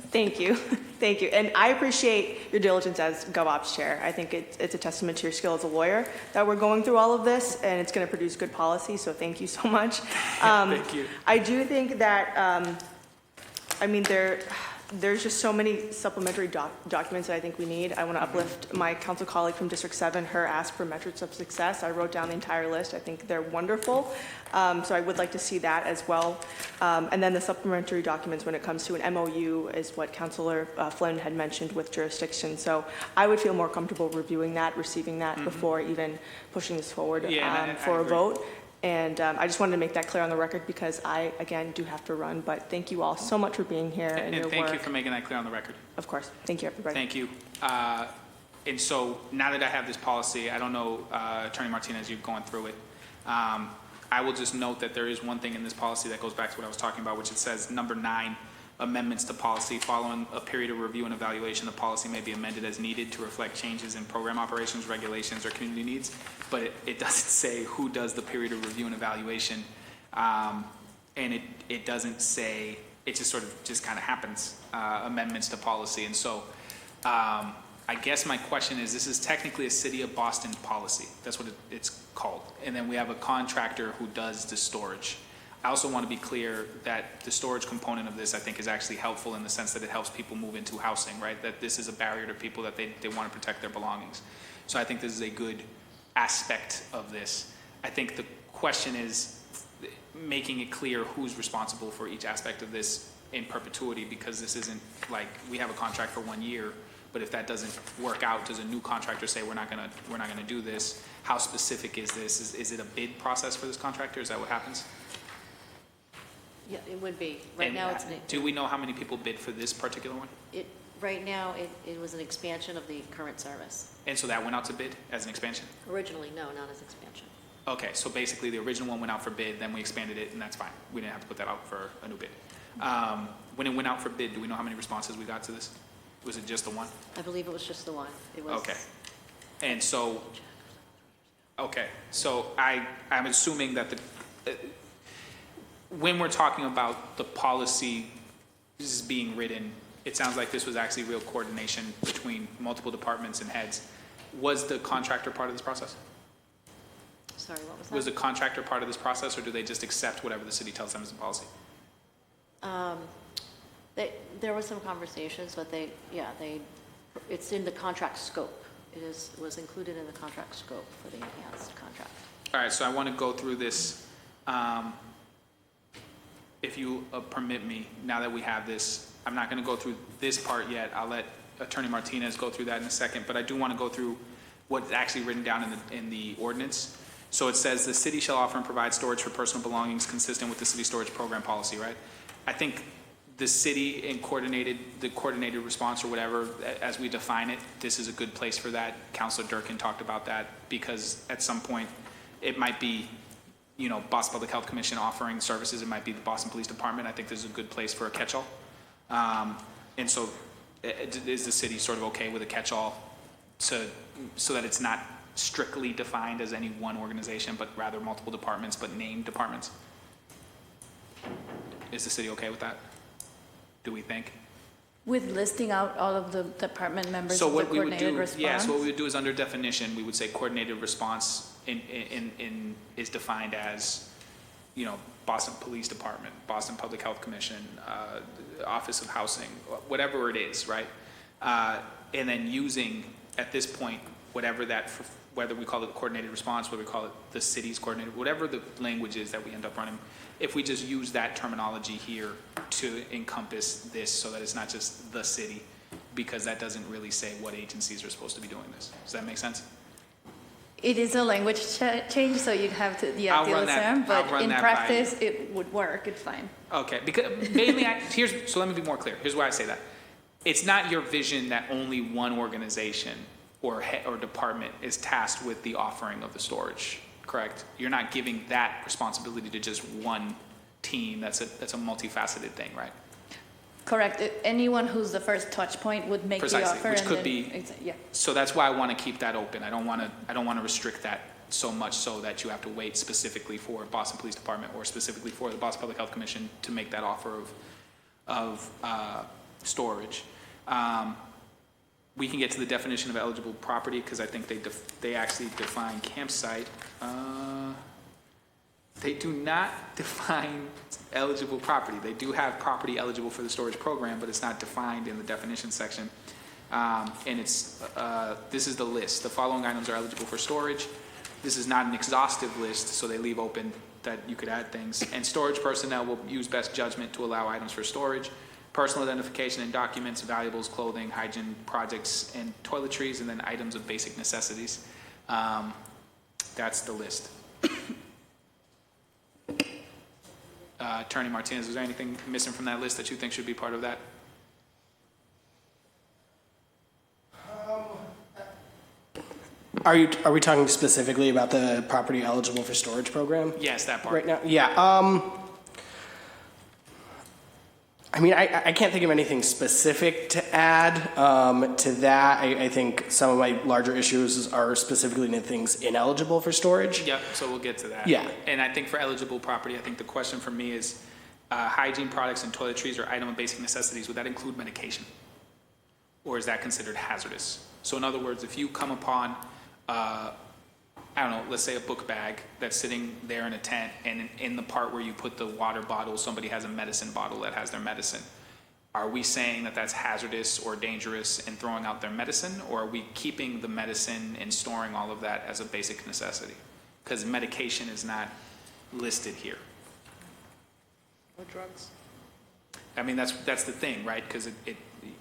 Thank you. Thank you. And I appreciate your diligence as GovOps chair. I think it's a testament to your skill as a lawyer that we're going through all of this, and it's going to produce good policy. So thank you so much. Thank you. I do think that, there's just so many supplementary documents that I think we need. I want to uplift my council colleague from District 7, her ask for metrics of success. I wrote down the entire list. I think they're wonderful. So I would like to see that as well. And then the supplementary documents when it comes to an MOU is what Councilor Flynn had mentioned with jurisdiction. So I would feel more comfortable reviewing that, receiving that before even pushing this forward for a vote. And I just wanted to make that clear on the record because I, again, do have to run. But thank you all so much for being here and your work. And thank you for making that clear on the record. Of course. Thank you, everybody. Thank you. And so now that I have this policy, I don't know, Attorney Martinez, you've gone through it. I will just note that there is one thing in this policy that goes back to what I was talking about, which it says number 9, amendments to policy. Following a period of review and evaluation, the policy may be amended as needed to reflect changes in program operations, regulations, or community needs. But it doesn't say who does the period of review and evaluation. And it doesn't say, it just sort of just kind of happens, amendments to policy. And so I guess my question is, this is technically a City of Boston policy. That's what it's called. And then we have a contractor who does the storage. I also want to be clear that the storage component of this, I think, is actually helpful in the sense that it helps people move into housing, right? That this is a barrier to people that they want to protect their belongings. So I think this is a good aspect of this. I think the question is making it clear who's responsible for each aspect of this in perpetuity, because this isn't like we have a contract for 1 year, but if that doesn't work out, does a new contractor say we're not gonna do this? How specific is this? Is it a bid process for this contractor? Is that what happens? Yeah, it would be. Right now, it's do we know how many people bid for this particular one? Right now, it was an expansion of the current service. And so that went out to bid as an expansion? Originally, no, not as expansion. Okay, so basically the original one went out for bid, then we expanded it, and that's fine. We didn't have to put that out for a new bid. When it went out for bid, do we know how many responses we got to this? Was it just the one? I believe it was just the one. It was. Okay. And so, okay, so I'm assuming that when we're talking about the policy is being written, it sounds like this was actually real coordination between multiple departments and heads. Was the contractor part of this process? Sorry, what was that? Was the contractor part of this process, or do they just accept whatever the city tells them is the policy? There were some conversations, but it's in the contract scope. It was included in the contract scope for the enhanced contract. All right, so I want to go through this. If you permit me, now that we have this, I'm not going to go through this part yet. I'll let Attorney Martinez go through that in a second, but I do want to go through what's actually written down in the ordinance. So it says the city shall offer and provide storage for personal belongings consistent with the city storage program policy, right? I think the city and the coordinated response or whatever, as we define it, this is a good place for that. Councilor Durkin talked about that because at some point it might be, Boston Public Health Commission offering services. It might be the Boston Police Department. I think this is a good place for a catch-all. And so is the city sort of okay with a catch-all so that it's not strictly defined as any one organization, but rather multiple departments, but named departments? Is the city okay with that? Do we think? With listing out all of the department members So of the what we would coordinated do, response? yeah, so what we would do is under definition, we would say coordinated response is defined as Boston Police Department, Boston Public Health Commission, Office of Housing, whatever it is, right? And then using, at this point, whether we call it coordinated response, whether we call it the city's coordinated, whatever the language is that we end up running, if we just use that terminology here to encompass this so that it's not just the city, because that doesn't really say what agencies are supposed to be doing this. Does that make sense? It is a language change, so you'd have to deal I'll with run them, that but in by practice, it would work, it's fine. Okay, because mainly, so let me be more clear. Here's why I say that. It's not your vision that only one organization or department is tasked with the offering of the storage, correct? You're not giving that responsibility to just one team. That's a multifaceted thing, right? Correct. Anyone who's the first touch point would make the Precisely, offer. which and could then- be. Yeah. So that's why I want to keep that open. I don't want to restrict that so much so that you have to wait specifically for Boston Police Department or specifically for the Boston Public Health Commission to make that offer of storage. We can get to the definition of eligible property because I think they actually define campsite. They do not define eligible property. They do have property eligible for the storage program, but it's not defined in the definition section. And this is the list. The following items are eligible for storage. This is not an exhaustive list, so they leave open that you could add things. And storage personnel will use best judgment to allow items for storage. Personal identification and documents, valuables, clothing, hygiene projects, and toiletries, and then items of basic necessities. That's the list. Attorney Martinez, is there anything missing from that list that you think should be part of that? Are we talking specifically about the property eligible for storage program? Yes, that part. Right now? Yeah. I mean, I can't think of anything specific to add to that. I think some of my larger issues are specifically in things ineligible for storage. Yep, so we'll get to that. Yeah. And I think for eligible property, I think the question for me is hygiene products and toiletries or item of basic necessities, would that include medication? Or is that considered hazardous? So in other words, if you come upon, I don't know, let's say a book bag that's sitting there in a tent, and in the part where you put the water bottle, somebody has a medicine bottle that has their medicine. Are we saying that that's hazardous or dangerous and throwing out their medicine, or are we keeping the medicine and storing all of that as a basic necessity? Because medication is not listed here. No drugs. I mean, that's the thing, right? Because I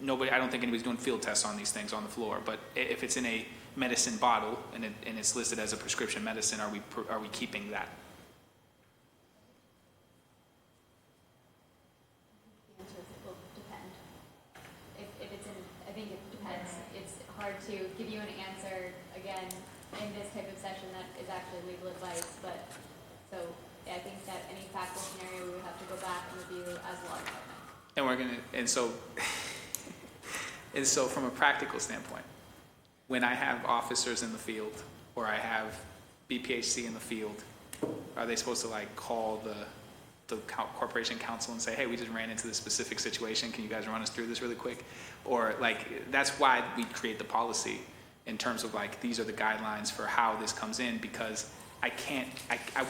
don't think anybody's doing field tests on these things on the floor, but if it's in a medicine bottle and it's listed as a prescription medicine, are we keeping that? The answer will depend. If it's in, I think it depends. It's hard to give you an answer, again, in this type of session that is actually legal advice, but, so, I think that any factual scenario, we would have to go back and review as law department. And so from a practical standpoint, when I have officers in the field or I have BPHC in the field, are they supposed to like call the corporation counsel and say, hey, we just ran into this specific situation, can you guys run us through this really quick? Or like, that's why we create the policy in terms of like, these are the guidelines for how this comes in, because I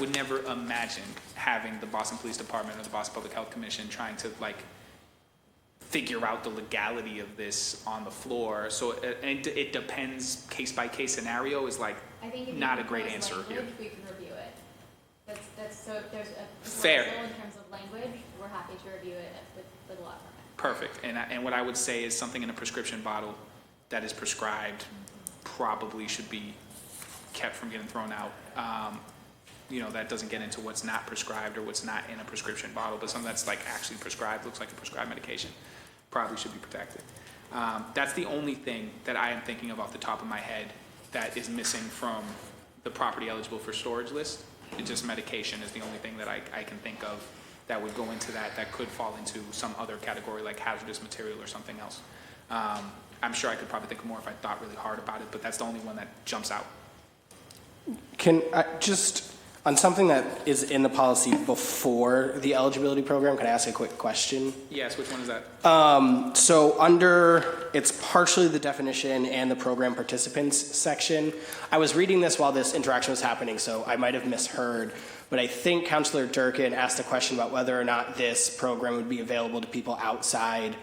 would never imagine having the Boston Police Department or the Boston Public Health Commission trying to like figure out the legality of this on the floor. So it depends, case by case scenario is like not a great answer here. We can review it. So if there's a Fair. proposal in terms of language, we're happy to review it with the law department. Perfect. And what I would say is something in a prescription bottle that is prescribed probably should be kept from getting thrown out. That doesn't get into what's not prescribed or what's not in a prescription bottle, but something that's like actually prescribed, looks like a prescribed medication, probably should be protected. That's the only thing that I am thinking of off the top of my head that is missing from the property eligible for storage list. It's just medication is the only thing that I can think of that would go into that could fall into some other category like hazardous material or something else. I'm sure I could probably think of more if I thought really hard about it, but that's the only one that jumps out. Can I just, On something that is in the policy before the eligibility program, can I ask a quick question? Yes, which one is that? So under, it's partially the definition and the program participants section. I was reading this while this interaction was happening, so I might have misheard, but I think Councilor Durkin asked a question about whether or not this program would be available to people outside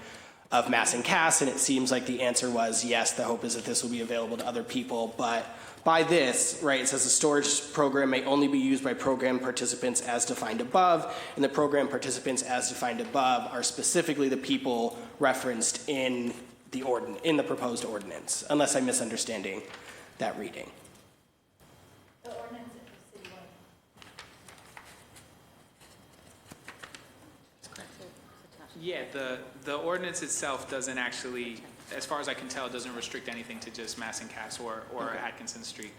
of Mass and Cass, and it seems like the answer was yes, the hope is that this will be available to other people, but by this, right, it says the storage program may only be used by program participants as defined above, and the program participants as defined above are specifically the people referenced in the proposed ordinance, unless I'm misunderstanding that reading. The ordinance is citywide. Yeah, the ordinance itself doesn't actually, as far as I can tell, it doesn't restrict anything to just Mass and Cass or Atkinson Street.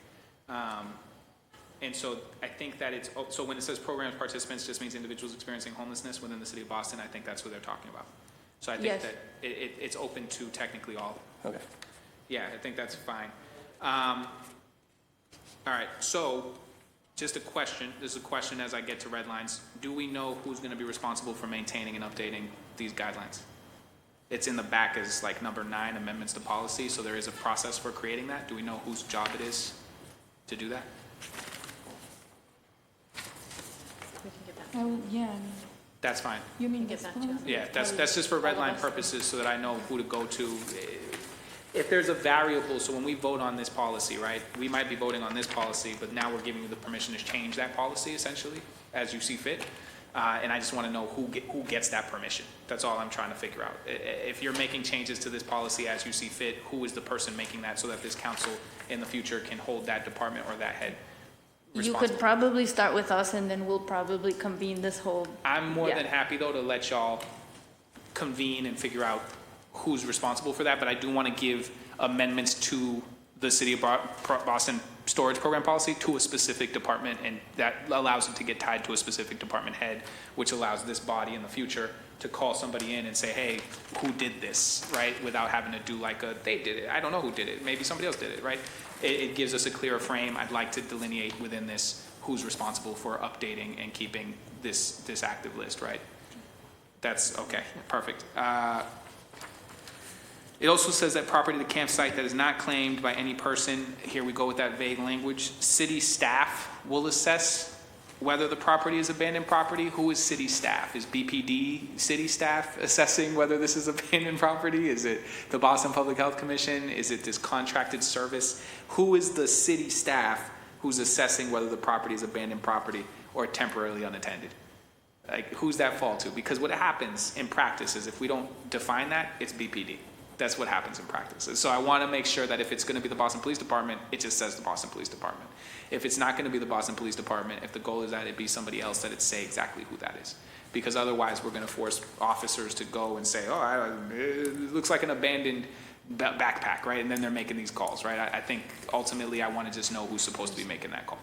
And so I think that it's, so when it says programs participants, just means individuals experiencing homelessness within the city of Boston. I think that's what they're talking about. So I think Yes. that it's open to technically all. Okay. Yeah, I think that's fine. All right, so just a question. This is a question as I get to red lines. Do we know who's going to be responsible for maintaining and updating these guidelines? It's in the back as like number 9, amendments to policy, so there is a process for creating that. Do we know whose job it is to do that? Oh, yeah, I mean, That's fine. you mean get back to us? Yeah, that's just for red line purposes so that I know who to go to. If there's a variable, so when we vote on this policy, right, we might be voting on this policy, but now we're giving you the permission to change that policy essentially as you see fit. And I just want to know who gets that permission. That's all I'm trying to figure out. If you're making changes to this policy as you see fit, who is the person making that so that this council in the future can hold that department or that head You responsible? could probably start with us, and then we'll probably convene this whole. I'm more Yeah. than happy though to let y'all convene and figure out who's responsible for that, but I do want to give amendments to the City of Boston storage program policy to a specific department, and that allows it to get tied to a specific department head, which allows this body in the future to call somebody in and say, hey, who did this, right? Without having to do like they did it. I don't know who did it. Maybe somebody else did it, right? It gives us a clearer frame. I'd like to delineate within this who's responsible for updating and keeping this active list, right? That's okay, perfect. It also says that property of the campsite that is not claimed by any person, here we go with that vague language, city staff will assess whether the property is abandoned property. Who is city staff? Is BPD city staff assessing whether this is abandoned property? Is it the Boston Public Health Commission? Is it this contracted service? Who is the city staff who's assessing whether the property is abandoned property or temporarily unattended? Like, who's that fall to? Because what happens in practice is if we don't define that, it's BPD. That's what happens in practice. So I want to make sure that if it's going to be the Boston Police Department, it just says the Boston Police Department. If it's not going to be the Boston Police Department, if the goal is that it be somebody else, that it say exactly who that is. Because otherwise we're going to force officers to go and say, oh, it looks like an abandoned backpack, right? And then they're making these calls, right? I think ultimately I want to just know who's supposed to be making that call.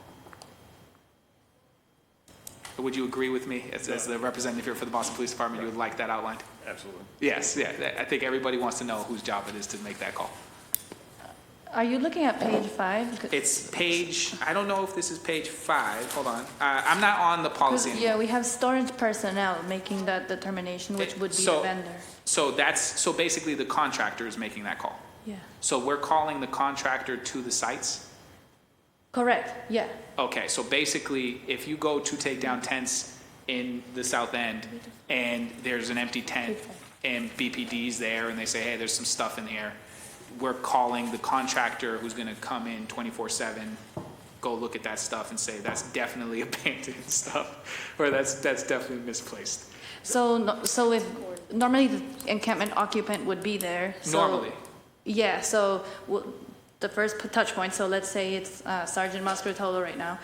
Would you agree with me as the representative here for the Boston Police Department? You would like that outlined? Absolutely. Yes, yeah. I think everybody wants to know whose job it is to make that call. Are you looking at page 5? It's page, I don't know if this is page 5. Hold on. I'm not on the policy anymore. Yeah, we have storage personnel making that determination, which would be the vendor. So basically the contractor is making that call. Yeah. So we're calling the contractor to the sites? Correct, yeah. Okay, so basically, if you go to take down tents in the South End and there's an empty tent and BPD's there and they say, hey, there's some stuff in here, we're calling the contractor who's going to come in 24/7, go look at that stuff and say, that's definitely abandoned stuff, or that's definitely misplaced. So if normally the encampment occupant would be there. So, Normally. Yeah, so the first touch point, so let's say it's Sergeant Mascritolo right now,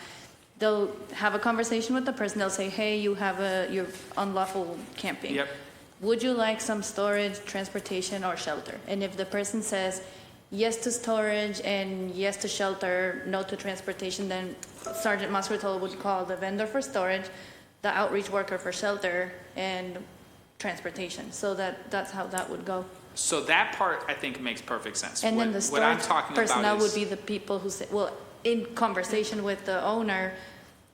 they'll have a conversation with the person, they'll say, hey, you have you're unlawful camping. Yep. Would you like some storage, transportation, or shelter? And if the person says yes to storage and yes to shelter, no to transportation, then Sergeant Mascritolo would call the vendor for storage, the outreach worker for shelter, and transportation. So that's how that would go. So that part, I think, makes perfect sense. And then the what I'm storage talking personnel about is, would be the people who say, well, in conversation with the owner,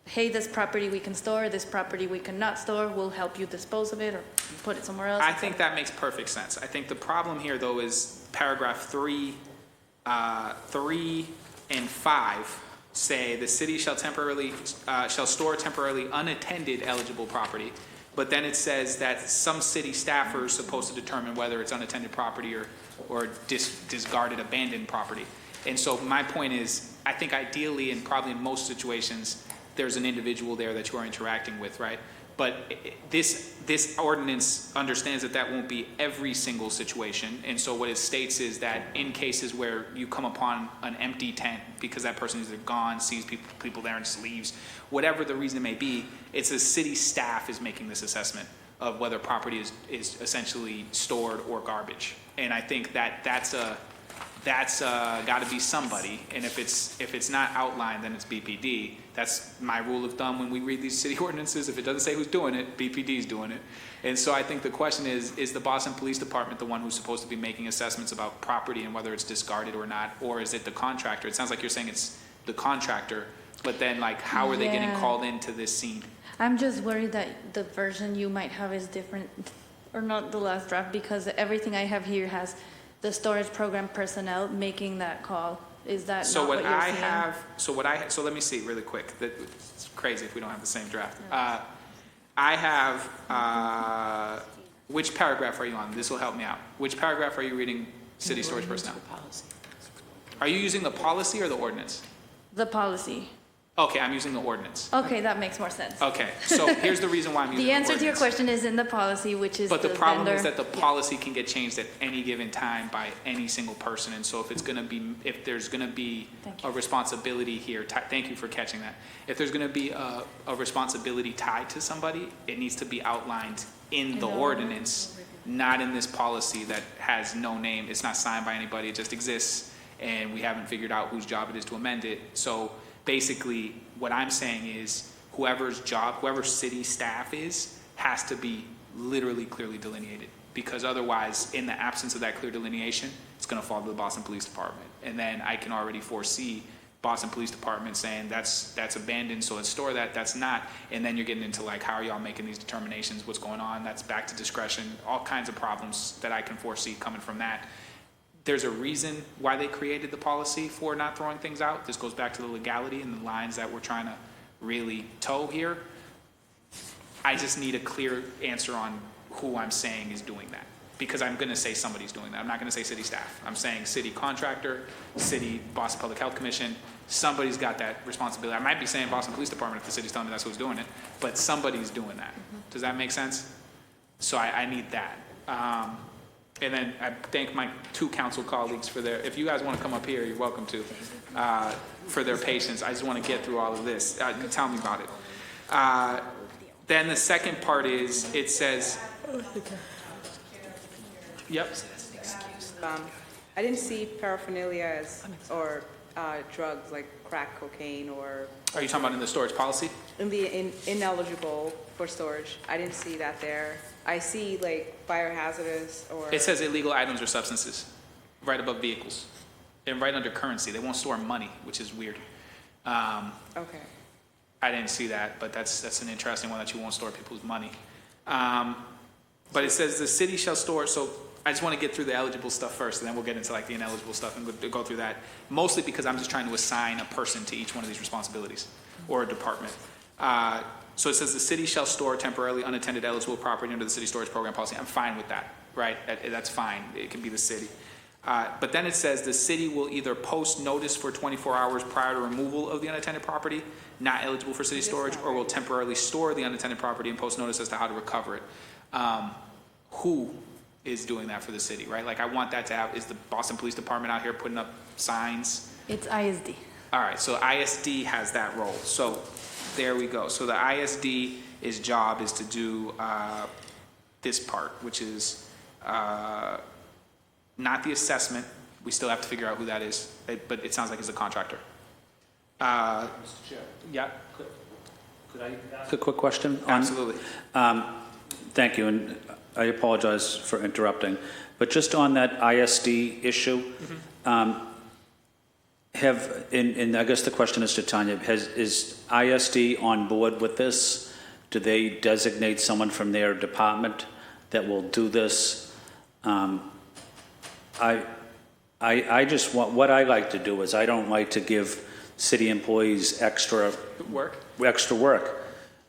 hey, this property we can store, this property we cannot store, we'll help you dispose of it or put it somewhere else. I think that makes perfect sense. I think the problem here, though, is paragraph 3 and 5 say the city shall store temporarily unattended eligible property. But then it says that some city staffer is supposed to determine whether it's unattended property or discarded, abandoned property. And so my point is, I think ideally, and probably in most situations, there's an individual there that you are interacting with, right? But this ordinance understands that that won't be every single situation. And so what it states is that in cases where you come upon an empty tent because that person is either gone, sees people there and just leaves, whatever the reason may be, it's the city staff is making this assessment of whether property is essentially stored or garbage. And I think that's got to be somebody. And if it's not outlined, then it's BPD. That's my rule of thumb when we read these city ordinances. If it doesn't say who's doing it, BPD is doing it. And so I think the question is the Boston Police Department the one who's supposed to be making assessments about property and whether it's discarded or not, or is it the contractor? It sounds like you're saying it's the contractor, but then like how are they getting called into this scene? I'm just worried that the version you might have is different, or not the last draft, because everything I have here has the storage program personnel making that call. Is that not what you're seeing? So let me see really quick. It's crazy if we don't have the same draft. I have, which paragraph are you on? This will help me out. Which paragraph are you reading city storage personnel? Are you using the policy or the ordinance? The policy. Okay, I'm using the ordinance. Okay, that makes more sense. Okay, so here's the reason why I'm using The the answer to your ordinance. question is in the policy, which is But the problem vendor. is that the policy can get changed at any given time by any single person. And so if there's gonna be a responsibility here, thank you for catching that. If there's gonna be a responsibility tied to somebody, it needs to be outlined in the ordinance, not in this policy that has no name. It's not signed by anybody, it just exists. And we haven't figured out whose job it is to amend it. So basically, what I'm saying is whoever city staff is, has to be literally clearly delineated. Because otherwise, in the absence of that clear delineation, it's gonna fall to the Boston Police Department. And then I can already foresee Boston Police Department saying that's abandoned, so let's store that, that's not. And then you're getting into like, how are y'all making these determinations, what's going on, that's back to discretion, all kinds of problems that I can foresee coming from that. There's a reason why they created the policy for not throwing things out. This goes back to the legality and the lines that we're trying to really toe here. I just need a clear answer on who I'm saying is doing that. Because I'm gonna say somebody's doing that. I'm not gonna say city staff. I'm saying city contractor, city Boston Public Health Commission. Somebody's got that responsibility. I might be saying Boston Police Department if the city's telling me that's who's doing it, but somebody's doing that. Does that make sense? So I need that. And then I thank my 2 council colleagues for if you guys want to come up here, you're welcome to, for their patience. I just want to get through all of this. Tell me about it. Then the second part is, it says, yep. I didn't see paraphernalia or drugs like crack cocaine or. Are you talking about in the storage policy? Ineligible for storage. I didn't see that there. I see like biohazardous or. It says illegal items or substances right above vehicles and right under currency. They won't store money, which is weird. Okay. I didn't see that, but that's an interesting one, that you won't store people's money. But it says the city shall store, so I just want to get through the eligible stuff first, and then we'll get into like the ineligible stuff and go through that. Mostly because I'm just trying to assign a person to each one of these responsibilities, or a department. So it says the city shall store temporarily unattended eligible property under the city storage program policy. I'm fine with that, right? That's fine. It can be the city. But then it says the city will either post notice for 24 hours prior to removal of the unattended property, not eligible for city storage, or will temporarily store the unattended property and post notice as to how to recover it. Who is doing that for the city, right? Like I want that to have, is the Boston Police Department out here putting up signs? It's ISD. All right, so ISD has that role. So there we go. So the ISD's job is to do this part, which is not the assessment. We still have to figure out who that is, but it sounds like it's a contractor. Mr. Chair. Yeah. Could I ask a quick question? Absolutely. Thank you, and I apologize for interrupting. But just on that ISD issue, and I guess the question is to Tanya, is ISD on board with this? Do they designate someone from their department that will do this? I just want, what I like to do is I don't like to give city employees extra work.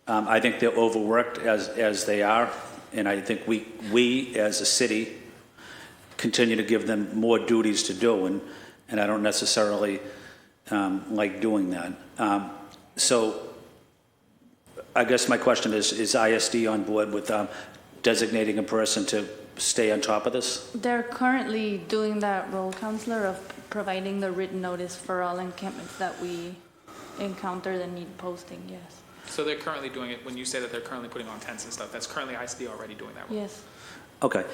I think they're overworked as they are, and I think we as a city continue to give them more duties to do, and I don't necessarily like doing that. So I guess my question is ISD on board with designating a person to stay on top of this? They're currently doing that role, Counselor, of providing the written notice for all encampments that we encounter that need posting, yes. So they're currently doing it, when you say that they're currently putting on tents and stuff, that's currently ISD already doing that? Yes. Okay.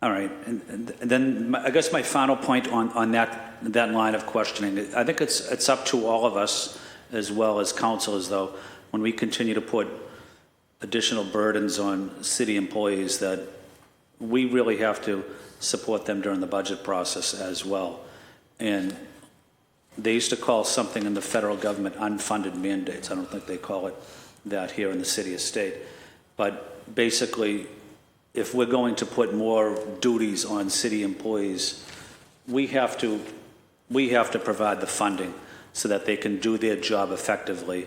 All right, and then I guess my final point on that line of questioning, I think it's up to all of us, as well as councilors, though, when we continue to put additional burdens on city employees, that we really have to support them during the budget process as well. And they used to call something in the federal government unfunded mandates. I don't think they call it that here in the city or state. But basically, if we're going to put more duties on city employees, we have to provide the funding so that they can do their job effectively.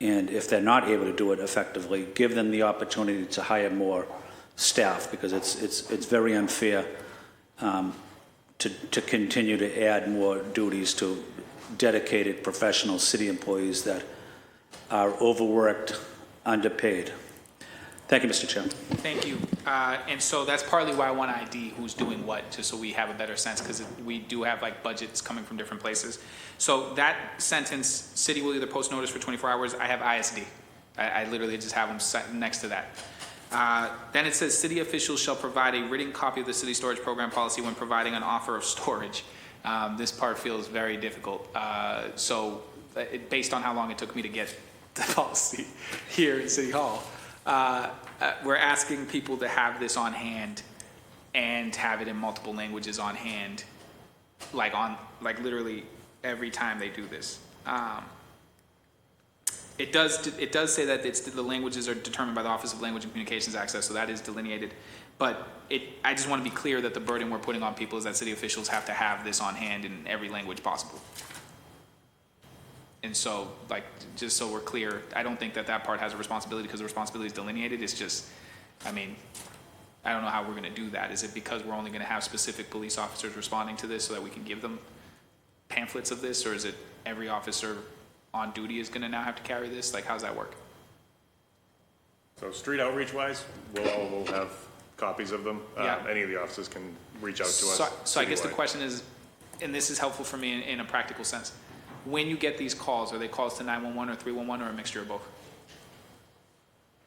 And if they're not able to do it effectively, give them the opportunity to hire more staff, because it's very unfair to continue to add more duties to dedicated professional city employees that are overworked, underpaid. Thank you, Mr. Chairman. Thank you. And so that's partly why I want to ID who's doing what, just so we have a better sense, because we do have like budgets coming from different places. So that sentence, city will either post notice for 24 hours, I have ISD. I literally just have them next to that. Then it says city officials shall provide a written copy of the city storage program policy when providing an offer of storage. This part feels very difficult. Based on how long it took me to get the policy here in City Hall, we're asking people to have this on hand and have it in multiple languages on hand, like literally every time they do this. It does say that the languages are determined by the Office of Language and Communications Access, so that is delineated. But I just want to be clear that the burden we're putting on people is that city officials have to have this on hand in every language possible. And so, just so we're clear, I don't think that part has a responsibility, because the responsibility is delineated. It's just, I don't know how we're going to do that. Is it because we're only going to have specific police officers responding to this so that we can give them pamphlets of this, or is it every officer on duty is going to now have to carry this? How's that work? So street outreach wise, we'll have copies of them. Yeah. Any of the officers can reach out to us. So I guess the citywide. question is, and this is helpful for me in a practical sense, when you get these calls, are they calls to 911 or 311 or a mixture of both?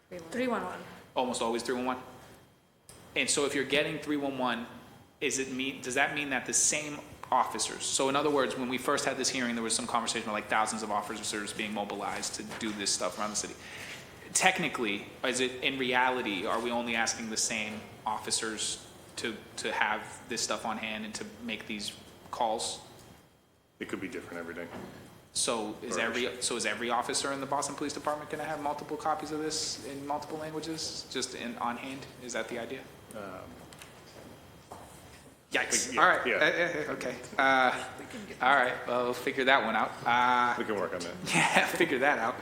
311. Almost always 311? And so if you're getting 311, does that mean that the same officers, so in other words, when we first had this hearing, there was some conversation about thousands of officers being mobilized to do this stuff around the city. Technically, is it in reality, are we only asking the same officers to have this stuff on hand and to make these calls? It could be different every day. So is every officer in the Boston Police Department going to have multiple copies of this in multiple languages, just on hand? Is that the idea? Yikes! Yeah, all right. yeah. Okay. All right. Well, we'll figure that one out. We can work on that. Yeah, figure that out.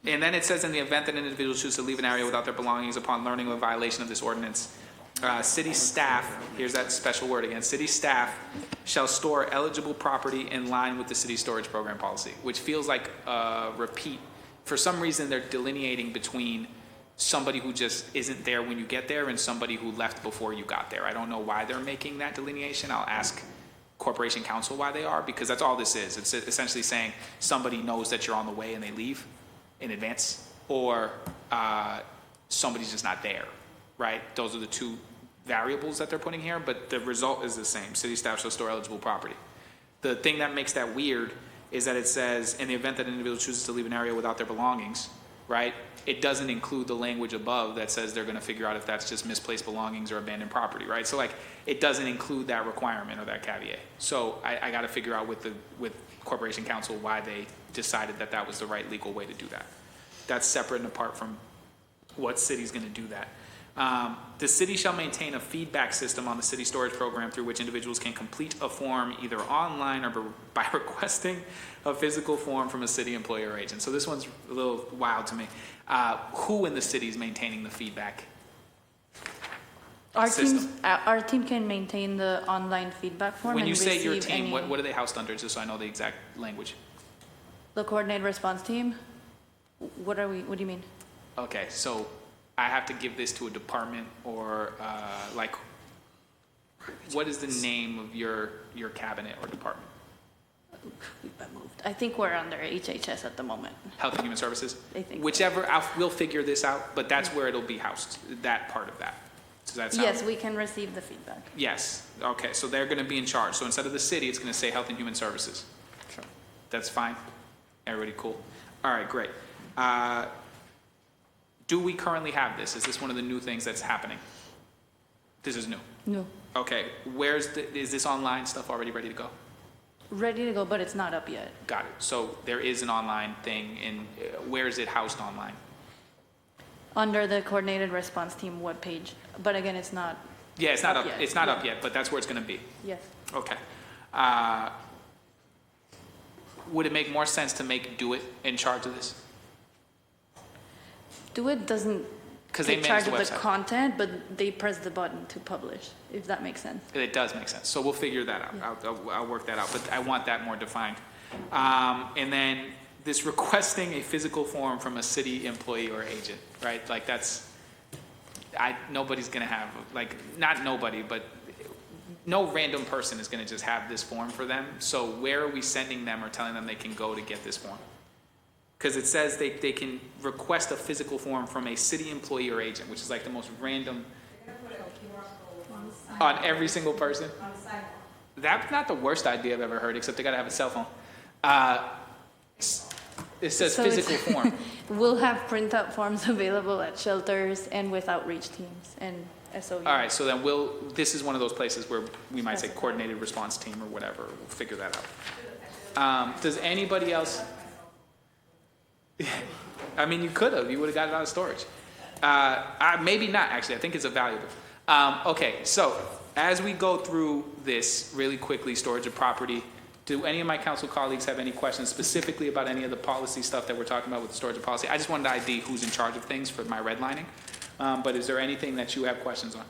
And then it says, in the event that an individual chooses to leave an area without their belongings upon learning of a violation of this ordinance, city staff, here's that special word again, city staff shall store eligible property in line with the city storage program policy, which feels like a repeat. For some reason, they're delineating between somebody who just isn't there when you get there and somebody who left before you got there. I don't know why they're making that delineation. I'll ask Corporation Counsel why they are, because that's all this is. It's essentially saying somebody knows that you're on the way and they leave in advance, or somebody's just not there, right? Those are the two variables that they're putting here, but the result is the same. City staff shall store eligible property. The thing that makes that weird is that it says, in the event that an individual chooses to leave an area without their belongings, right? It doesn't include the language above that says they're going to figure out if that's just misplaced belongings or abandoned property, right? So like, it doesn't include that requirement or that caveat. So I got to figure out with Corporation Counsel why they decided that that was the right legal way to do that. That's separate and apart from what city's going to do that. The city shall maintain a feedback system on the city storage program through which individuals can complete a form either online or by requesting a physical form from a city employee or agent. So this one's a little wild to me. Who in the city is maintaining the feedback system? Our team can maintain the online feedback form. When and you say your receive team, any- what are they housed under, just so I know the exact language? The coordinated response team? What do you mean? Okay, so I have to give this to a department or like, what is the name of your cabinet or department? I think we're under HHS at the moment. Health and Human Services? I think so. Whichever, we'll figure this out, but that's where it'll be housed, that part of that. Does that sound? Yes, we can receive the feedback. Yes, okay, so they're gonna be in charge. So instead of the city, it's gonna say Health and Human Services. Sure. That's fine? Everybody cool? All right, great. Do we currently have this? Is this one of the new things that's happening? This is new? No. Okay, is this online stuff already ready to go? Ready to go, but it's not up yet. Got it. So there is an online thing, and where is it housed online? Under the coordinated response team webpage, but again, it's not. Yeah, it's not up. yet. It's not up yet, but that's where it's going to be. Yes. Okay. Would it make more sense to make Do It in charge of this? Do It doesn't 'Cause they take manage charge the of the website. content, but they press the button to publish, if that makes sense. It does make sense. So we'll figure that out. I'll work that out, but I want that more defined. And then this requesting a physical form from a city employee or agent, right? Like nobody's gonna have, like, not nobody, but no random person is gonna just have this form for them. So where are we sending them or telling them they can go to get this form? Because it says they can request a physical form from a city employee or agent, which is like the most random. On every single person? That's not the worst idea I've ever heard, except they gotta have a cell phone. It says So physical it's- form. We'll have printout forms available at shelters and with outreach teams and SOU. All right, so then this is one of those places where we might say coordinated response team or whatever. We'll figure that out. Does anybody else? I mean, you could have. You would have got it out of storage. Maybe not, actually. I think it's a valuable. Okay, so as we go through this really quickly, storage of property, do any of my council colleagues have any questions specifically about any of the policy stuff that we're talking about with the storage of policy? I just wanted to ID who's in charge of things for my redlining. But is there anything that you have questions on?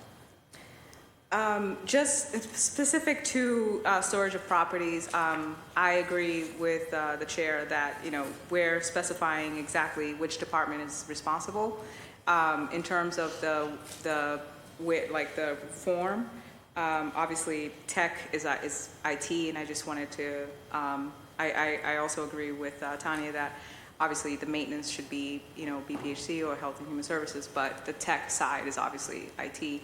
Just specific to storage of properties, I agree with the chair that, we're specifying exactly which department is responsible. In terms of the form, obviously tech is IT, and I just wanted to, I also agree with Tanya that obviously the maintenance should be, BPHC or Health and Human Services, but the tech side is obviously IT.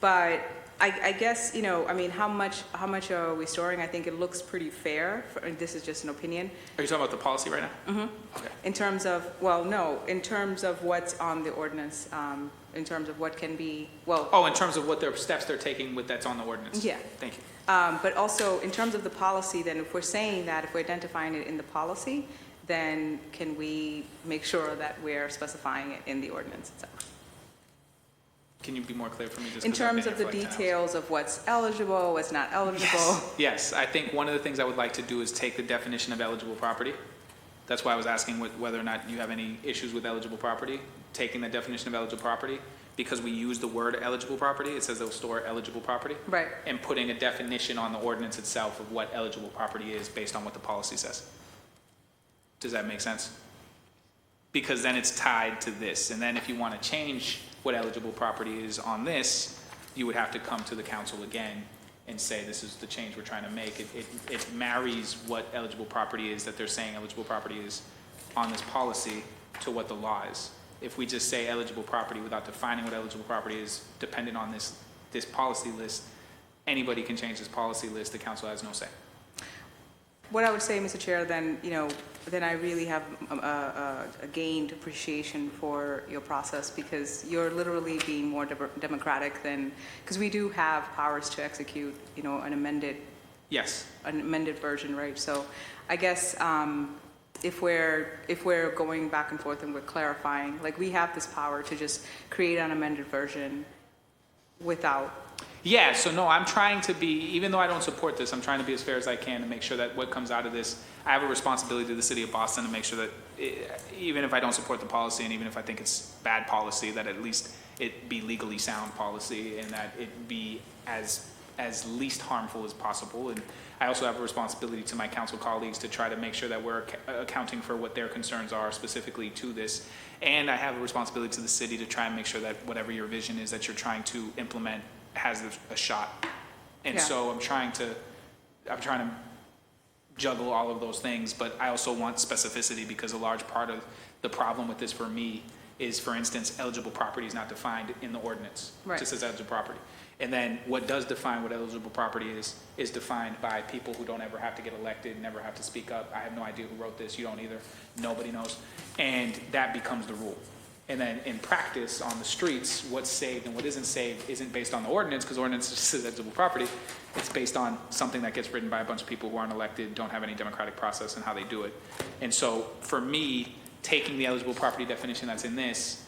But I guess, how much are we storing? I think it looks pretty fair. This is just an opinion. Are you talking about the policy right now? Mm-hmm. Okay. In terms of what's on the ordinance, in terms of what can be, in terms of what steps they're taking with that's on the ordinance? Yeah. Thank you. But also, in terms of the policy, then if we're saying that, if we're identifying it in the policy, then can we make sure that we're specifying it in the ordinance itself? Can you be more clear for me? Just In 'cause I've terms been of the here for like 10 hours. details of what's eligible, what's not eligible? Yes, I think one of the things I would like to do is take the definition of eligible property. That's why I was asking whether or not you have any issues with eligible property, taking the definition of eligible property, because we use the word eligible property, it says they'll store eligible property. Right. And putting a definition on the ordinance itself of what eligible property is based on what the policy says. Does that make sense? Because then it's tied to this, and then if you want to change what eligible property is on this, you would have to come to the council again and say, this is the change we're trying to make. It marries what eligible property is that they're saying eligible property is on this policy to what the law is. If we just say eligible property without defining what eligible property is dependent on this policy list, anybody can change this policy list, the council has no say. What I would say, Mr. Chair, then, then I really have a gained appreciation for your process, because you're literally being more democratic than, because we do have powers to execute, an amended version, right? So I guess if we're going back and forth and we're clarifying, like, we have this power to just create an amended version without. Yeah, so no, I'm trying to be, even though I don't support this, I'm trying to be as fair as I can to make sure that what comes out of this, I have a responsibility to the city of Boston to make sure that even if I don't support the policy, and even if I think it's bad policy, that at least it be legally sound policy, and that it be as least harmful as possible. And I also have a responsibility to my council colleagues to try to make sure that we're accounting for what their concerns are specifically to this. And I have a responsibility to the city to try and make sure that whatever your vision is that you're trying to implement has a shot. And so I'm trying to juggle all of those things, but I also want specificity, because a large part of the problem with this for me is, for instance, eligible property is not defined in the ordinance. Right. It just says eligible property. And then what does define what eligible property is defined by people who don't ever have to get elected, never have to speak up. I have no idea who wrote this. You don't either. Nobody knows. And that becomes the rule. And then in practice, on the streets, what's saved and what isn't saved isn't based on the ordinance, because ordinance just says eligible property. It's based on something that gets written by a bunch of people who aren't elected, don't have any democratic process in how they do it. And so for me, taking the eligible property definition that's in this,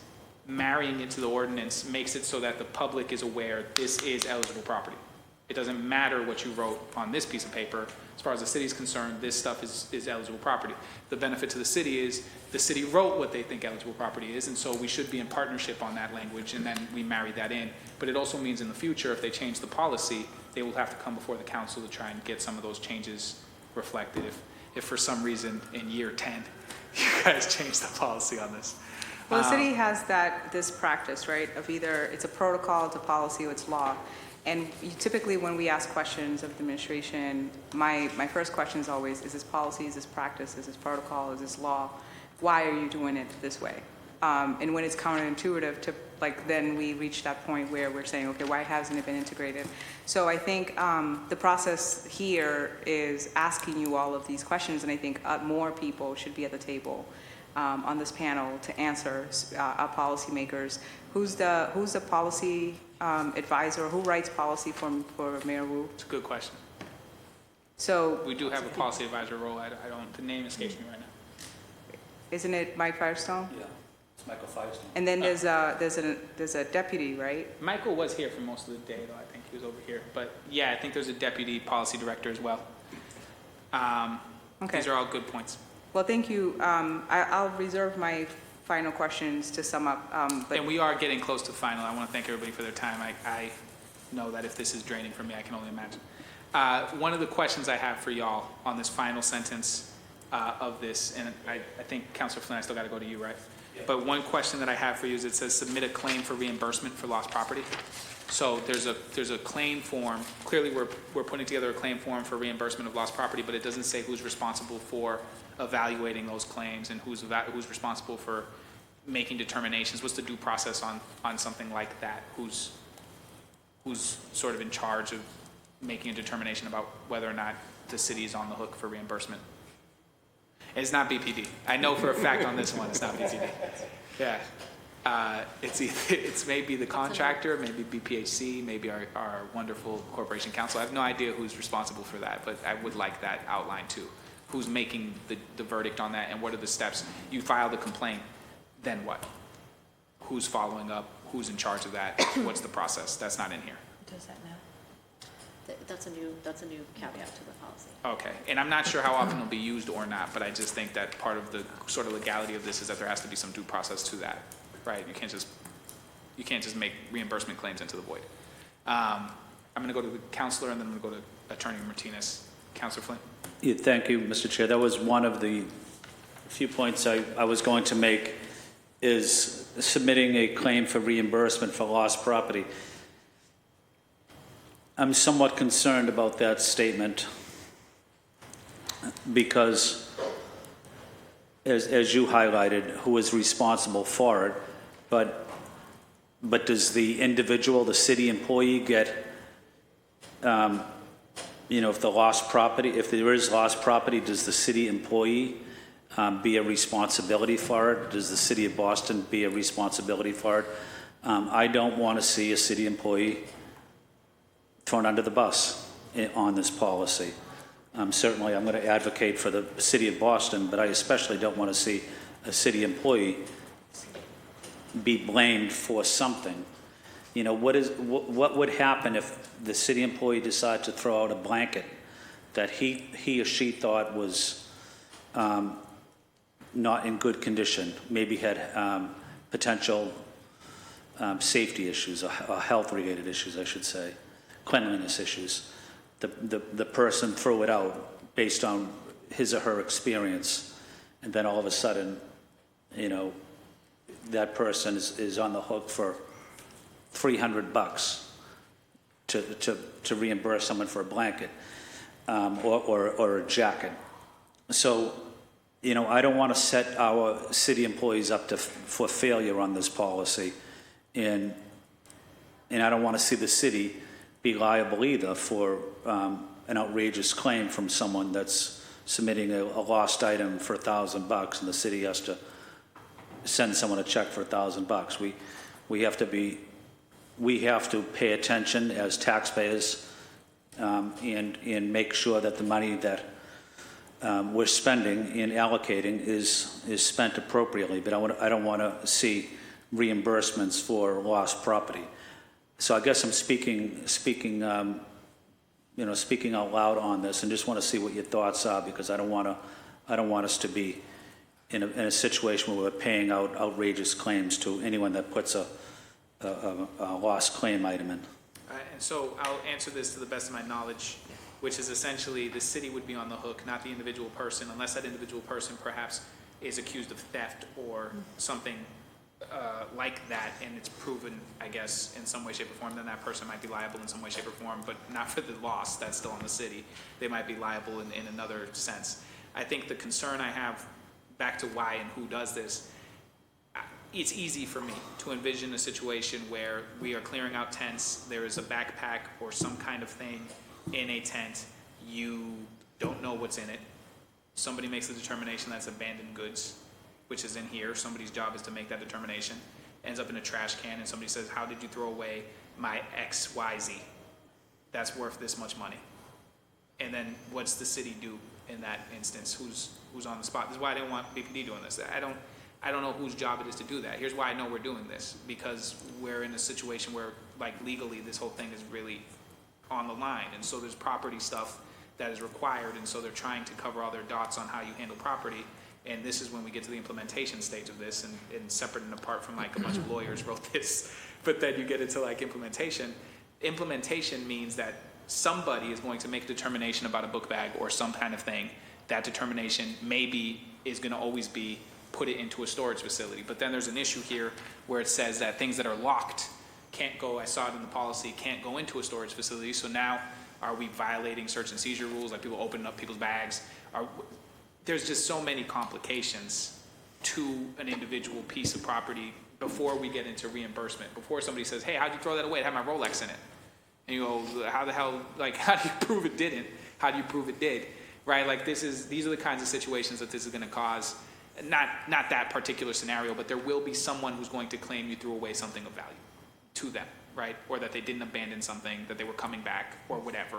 marrying it to the ordinance, makes it so that the public is aware this is eligible property. It doesn't matter what you wrote on this piece of paper. As far as the city is concerned, this stuff is eligible property. The benefit to the city is the city wrote what they think eligible property is, and so we should be in partnership on that language, and then we marry that in. But it also means in the future, if they change the policy, they will have to come before the council to try and get some of those changes reflected. If for some reason in year 10, you guys change the policy on this. Well, the city has this practice, right, of either it's a protocol, it's a policy, or it's law. And typically when we ask questions of the administration, my first question is always, is this policy, is this practice, is this protocol, is this law? Why are you doing it this way? And when it's counterintuitive, then we reach that point where we're saying, okay, why hasn't it been integrated? So I think the process here is asking you all of these questions, and I think more people should be at the table on this panel to answer our policymakers. Who's the policy advisor? Who writes policy for Mayor Wu? It's a good question. So we do have a policy advisor role. The name escapes me right now. Isn't it Mike Firestone? Yeah, it's Michael Firestone. And then there's a deputy, right? Michael was here for most of the day, though. I think he was over here. But yeah, I think there's a deputy policy director as well. Okay. These are all good points. Well, thank you. I'll reserve my final questions to sum up. And we are getting close to final. I want to thank everybody for their time. I know that if this is draining for me, I can only imagine. One of the questions I have for y'all on this final sentence of this, and I think Councilor Flynn, I still got to go to you, right? Yeah. But one question that I have for you is it says submit a claim for reimbursement for lost property. So there's a claim form. Clearly, we're putting together a claim form for reimbursement of lost property, but it doesn't say who's responsible for evaluating those claims and who's responsible for making determinations. What's the due process on something like that? Who's sort of in charge of making a determination about whether or not the city is on the hook for reimbursement? It's not BPD. I know for a fact on this one, it's not BPD. Yeah. It's maybe the contractor, maybe BPHC, maybe our wonderful corporation counsel. I have no idea who's responsible for that, but I would like that outlined too. Who's making the verdict on that, and what are the steps? You file the complaint, then what? Who's following up? Who's in charge of that? What's the process? That's not in here. Does that now? That's a new caveat to the policy. Okay, and I'm not sure how often it'll be used or not, but I just think that part of the sort of legality of this is that there has to be some due process to that, right? You can't just make reimbursement claims into the void. I'm going to go to the counselor, and then I'm going to go to Attorney Martinez. Counselor Flynn. Yeah, thank you, Mr. Chair. That was one of the few points I was going to make, is submitting a claim for reimbursement for lost property. I'm somewhat concerned about that statement because, as you highlighted, who is responsible for it, but does the individual, the city employee, get if the lost property, if there is lost property, does the city employee be a responsibility for it? Does the city of Boston be a responsibility for it? I don't want to see a city employee thrown under the bus on this policy. Certainly, I'm going to advocate for the city of Boston, but I especially don't want to see a city employee be blamed for something. What would happen if the city employee decided to throw out a blanket that he or she thought was not in good condition, maybe had potential safety issues or health-related issues, I should say, cleanliness issues. The person threw it out based on his or her experience, and then all of a sudden, that person is on the hook for $300 to reimburse someone for a blanket or a jacket. So, I don't want to set our city employees up for failure on this policy, and I don't want to see the city be liable either for an outrageous claim from someone that's submitting a lost item for $1,000, and the city has to send someone a check for $1,000. We have to pay attention as taxpayers and make sure that the money that we're spending and allocating is spent appropriately. But I don't want to see reimbursements for lost property. So I guess I'm speaking out loud on this, and just want to see what your thoughts are, because I don't want us to be in a situation where we're paying out outrageous claims to anyone that puts a lost claim item in. And so I'll answer this to the best of my knowledge, which is essentially the city would be on the hook, not the individual person, unless that individual person perhaps is accused of theft or something like that, and it's proven, I guess, in some way, shape, or form, then that person might be liable in some way, shape, or form, but not for the loss. That's still on the city. They might be liable in another sense. I think the concern I have, back to why and who does this, it's easy for me to envision a situation where we are clearing out tents, there is a backpack or some kind of thing in a tent, you don't know what's in it, somebody makes the determination that's abandoned goods, which is in here, somebody's job is to make that determination, ends up in a trash can, and somebody says, how did you throw away my XYZ? That's worth this much money. And then what's the city do in that instance? Who's on the spot? This is why I didn't want BPD doing this. I don't know whose job it is to do that. Here's why I know we're doing this, because we're in a situation where, like, legally this whole thing is really on the line, and so there's property stuff that is required, and so they're trying to cover all their dots on how you handle property. And this is when we get to the implementation stage of this, and separate and apart from like a bunch of lawyers wrote this, but then you get into like implementation. Implementation means that somebody is going to make a determination about a book bag or some kind of thing. That determination maybe is going to always be put it into a storage facility. But then there's an issue here where it says that things that are locked can't go, I saw it in the policy, can't go into a storage facility. So now are we violating search and seizure rules, like people opening up people's bags? There's just so many complications to an individual piece of property before we get into reimbursement. Before somebody says, hey, how'd you throw that away? It had my Rolex in it. And you go, how the hell, like, how do you prove it didn't? How do you prove it did? Right? Like, these are the kinds of situations that this is going to cause. Not that particular scenario, but there will be someone who's going to claim you threw away something of value to them, right? Or that they didn't abandon something, that they were coming back, or whatever.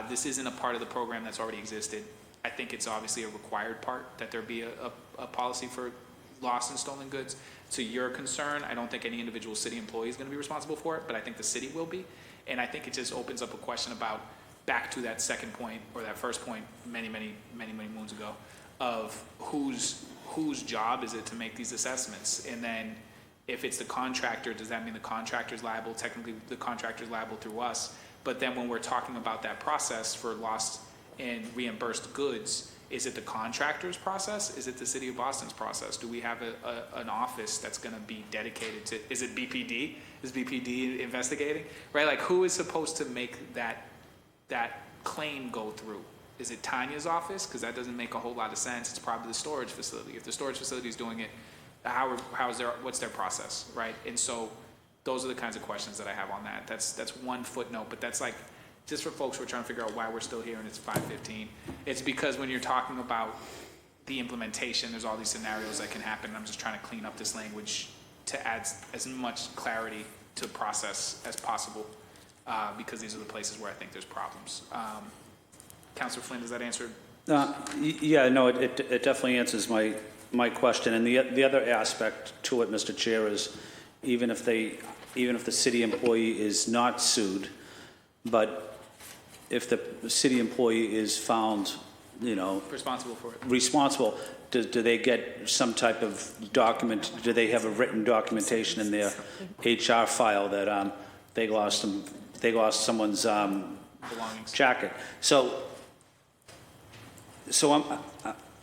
This isn't a part of the program that's already existed. I think it's obviously a required part that there be a policy for lost and stolen goods. To your concern, I don't think any individual city employee is going to be responsible for it, but I think the city will be. And I think it just opens up a question about, back to that second point, or that first point many moons ago, of whose job is it to make these assessments? And then if it's the contractor, does that mean the contractor's liable? Technically, the contractor's liable through us. But then when we're talking about that process for lost and reimbursed goods, is it the contractor's process? Is it the City of Boston's process? Do we have an office that's going to be dedicated to, is it BPD? Is BPD investigating? Right? Like, who is supposed to make that claim go through? Is it Tanya's office? Because that doesn't make a whole lot of sense. It's probably the storage facility. If the storage facility is doing it, what's their process, right? And so those are the kinds of questions that I have on that. That's one footnote, but that's like just for folks who are trying to figure out why we're still here and it's 5:15, it's because when you're talking about the implementation, there's all these scenarios that can happen, and I'm just trying to clean up this language to add as much clarity to process as possible, because these are the places where I think there's problems. Councilor Flynn, does that answer? Yeah, no, it definitely answers my question. And the other aspect to it, Mr. Chair, is even if the city employee is not sued, but if the city employee is found, Responsible for it. responsible, do they get some type of document? Do they have a written documentation in their HR file that they lost someone's Belongings. jacket? So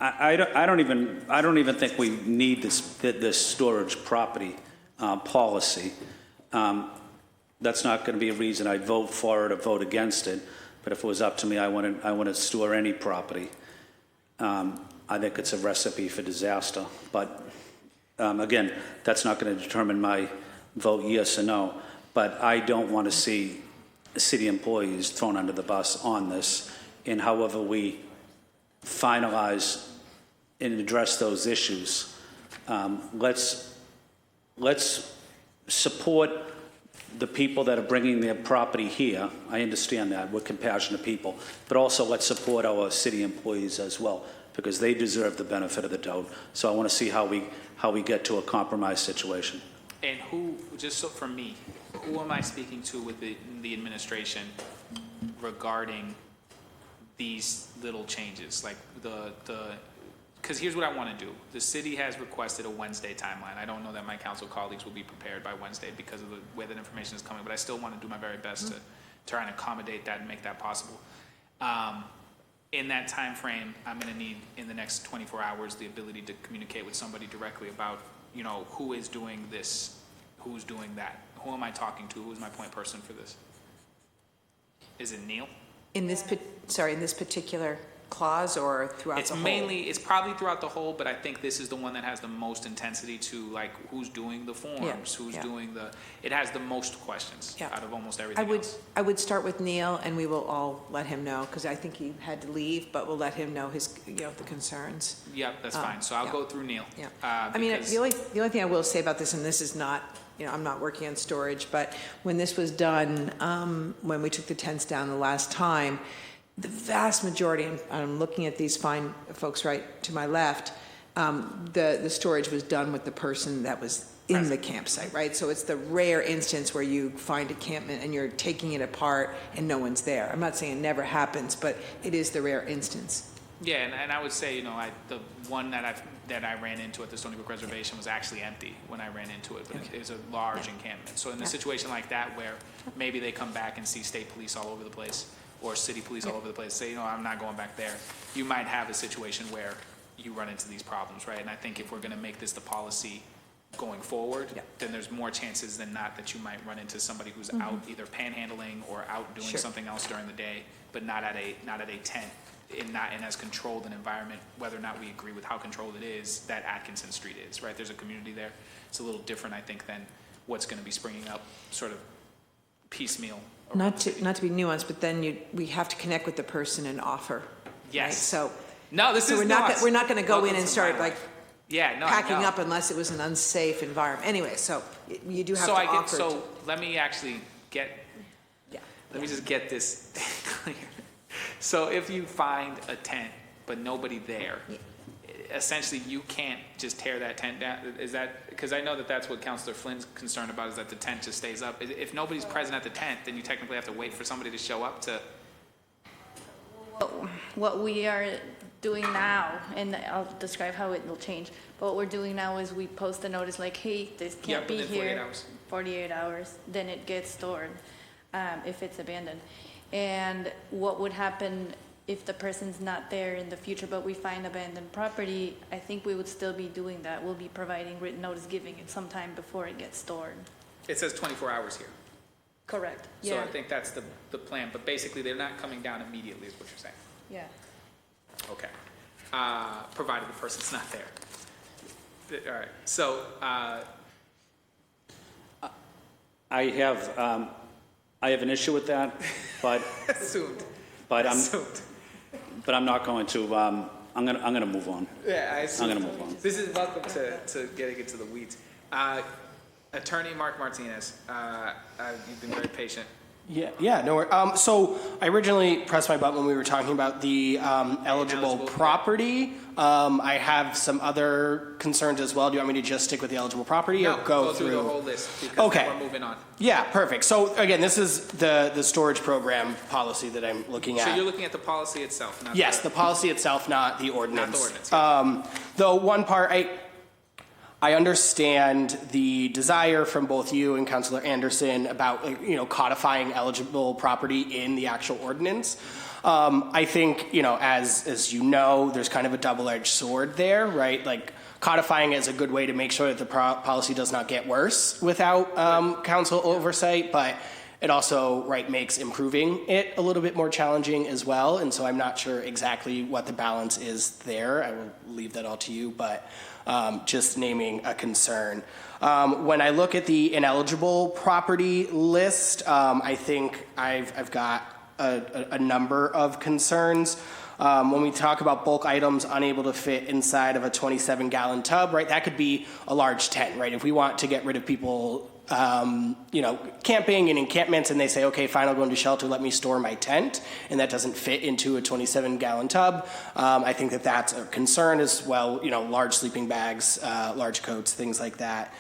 I don't even think we need this storage property policy. That's not going to be a reason I'd vote for it or vote against it. But if it was up to me, I want to store any property. I think it's a recipe for disaster. But again, that's not going to determine my vote yes or no. But I don't want to see city employees thrown under the bus on this. And however we finalize and address those issues, let's support the people that are bringing their property here. I understand that. We're compassionate people. But also let's support our city employees as well, because they deserve the benefit of the doubt. So I want to see how we get to a compromise situation. And who, just so for me, who am I speaking to with the administration regarding these little changes? Like because here's what I want to do. The city has requested a Wednesday timeline. I don't know that my council colleagues will be prepared by Wednesday because of the way that information is coming, but I still want to do my very best to try and accommodate that and make that possible. In that time frame, I'm going to need, in the next 24 hours, the ability to communicate with somebody directly about, who is doing this, who's doing that. Who am I talking to? Who is my point person for this? Is it Neil? In this particular clause or throughout the whole? It's probably throughout the whole, but I think this is the one that has the most intensity to, like, who's doing the forms, doing it has the most questions out of almost everything else. I would start with Neil, and we will all let him know, because I think he had to leave, but we'll let him know his, the concerns. Yep, that's fine. So I'll go through Neil. Yeah. I mean, the only thing I will say about this, and this is not, I'm not working on storage, but when this was done, when we took the tents down the last time, the vast majority, and I'm looking at these fine folks right to my left, the storage was done with the person that was in the campsite, right? So it's the rare instance where you find a campment and you're taking it apart and no one's there. I'm not saying it never happens, but it is the rare instance. Yeah, and I would say, the one that I ran into at the Stony Brook Reservation was actually empty when I ran into it, but it was a large encampment. So in a situation like that, where maybe they come back and see state police all over the place, or city police all over the place, say, I'm not going back there, you might have a situation where you run into these problems, right? And I think if we're going to make this the policy going forward, then there's more chances than not that you might run into somebody who's out either panhandling or out doing something else during the day, but not at a tent, in as controlled an environment, whether or not we agree with how controlled it is, that Atkinson Street is, right? There's a community there. It's a little different, I think, than what's going to be springing up sort of piecemeal. Not to be nuanced, but then we have to connect with the person and offer. Yes. Right? So no, this is we're not going to go in and start packing up unless it was an unsafe environment. Anyway, so you do have to offer. So let me actually get. Yeah. Let me just get this clear. So if you find a tent but nobody there, essentially you can't just tear that tent down. Is that because I know that's what Councilor Flynn's concerned about, is that the tent just stays up. If nobody's present at the tent, then you technically have to wait for somebody to show up to. What we are doing now, and I'll describe how it will change, but what we're doing now is we post a notice like, hey, this can't be here. 48 hours. Then it gets stored if it's abandoned. And what would happen if the person's not there in the future, but we find abandoned property, I think we would still be doing that. We'll be providing written notice, giving it some time before it gets stored. It says 24 hours here. Correct. So I think that's the plan, but basically they're not coming down immediately is what you're saying. Yeah. Okay. Provided the person's not there. All right. So I have an issue with that. But, Assumed. but I'm, Assumed. but I'm not going to, I'm gonna move on. Yeah, I I'm assumed. gonna move on. This is welcome to getting into the weeds. Attorney Mark Martinez, you've been very patient. Yeah, no worries. So I originally pressed my button when we were talking about the eligible property. I have some other concerns as well. Do you want me to just stick with the eligible property or go through the whole list because Okay. then we're moving on. Yeah, perfect. So again, this is the storage program policy that I'm looking at. So you're looking at the policy itself, not Yes, the policy itself, not the ordinance. Not the ordinance, yes. Though one part, I understand the desire from both you and Councilor Anderson about, codifying eligible property in the actual ordinance. I think, as you know, there's kind of a double-edged sword there, right? Like, codifying is a good way to make sure that the policy does not get worse without council oversight, but it also, makes improving it a little bit more challenging as well. And so I'm not sure exactly what the balance is there. I will leave that all to you, but just naming a concern. When I look at the ineligible property list, I think I've got a number of concerns. When we talk about bulk items unable to fit inside of a 27-gallon tub, right, that could be a large tent, right? If we want to get rid of people, camping and encampments, and they say, okay, fine, I'll go into shelter, let me store my tent, and that doesn't fit into a 27-gallon tub, I think that that's a concern as well, large sleeping bags, large coats, things like that.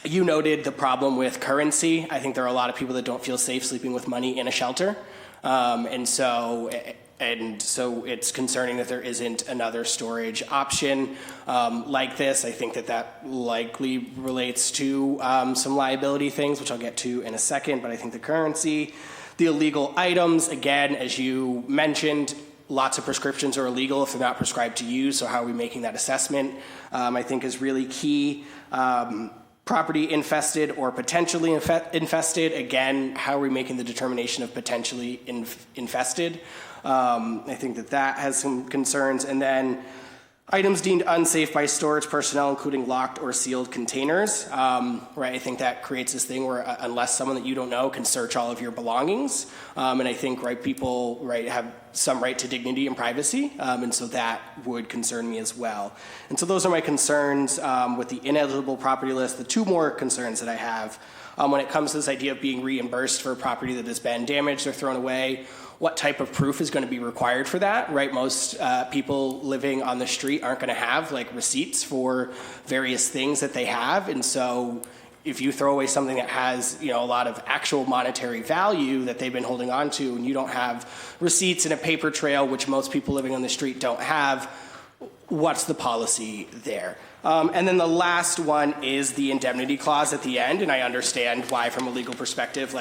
You noted the problem with currency. I think there are a lot of people that don't feel safe sleeping with money in a shelter. And so it's concerning that there isn't another storage option like this. I think that likely relates to some liability things, which I'll get to in a second, but I think the currency, the illegal items, again, as you mentioned, lots of prescriptions are illegal if they're not prescribed to you, so how are we making that assessment, I think is really key. Property infested or potentially infested, again, how are we making the determination of potentially infested? I think that has some concerns. And then items deemed unsafe by storage personnel, including locked or sealed containers. I think that creates this thing where unless someone that you don't know can search all of your belongings. And I think people have some right to dignity and privacy. And so that would concern me as well. And so those are my concerns with the ineligible property list. The two more concerns that I have when it comes to this idea of being reimbursed for property that has been damaged or thrown away, what type of proof is going to be required for that, right? Most people living on the street aren't going to have receipts for various things that they have. And so if you throw away something that has, a lot of actual monetary value that they've been holding on to, and you don't have receipts and a paper trail, which most people living on the street don't have, what's the policy there? And then the last one is the indemnity clause at the end. And I understand why, from a legal perspective,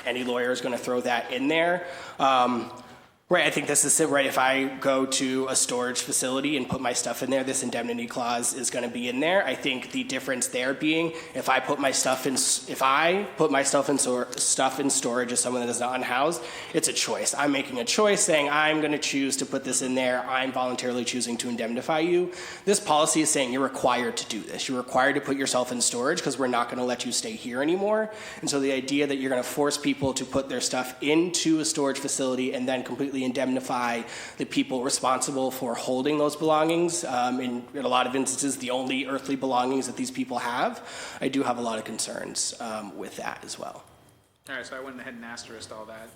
any lawyer is going to throw that in there. I think this is right. If I go to a storage facility and put my stuff in there, this indemnity clause is going to be in there. I think the difference there being if I put my stuff in storage as someone that is not unhoused, it's a choice. I'm making a choice saying I'm going to choose to put this in there. I'm voluntarily choosing to indemnify you. This policy is saying you're required to do this. You're required to put yourself in storage because we're not going to let you stay here anymore. And so the idea that you're going to force people to put their stuff into a storage facility and then completely indemnify the people responsible for holding those belongings, in a lot of instances, the only earthly belongings that these people have, I do have a lot of concerns with that as well. All right, so I went ahead and asterisked all that,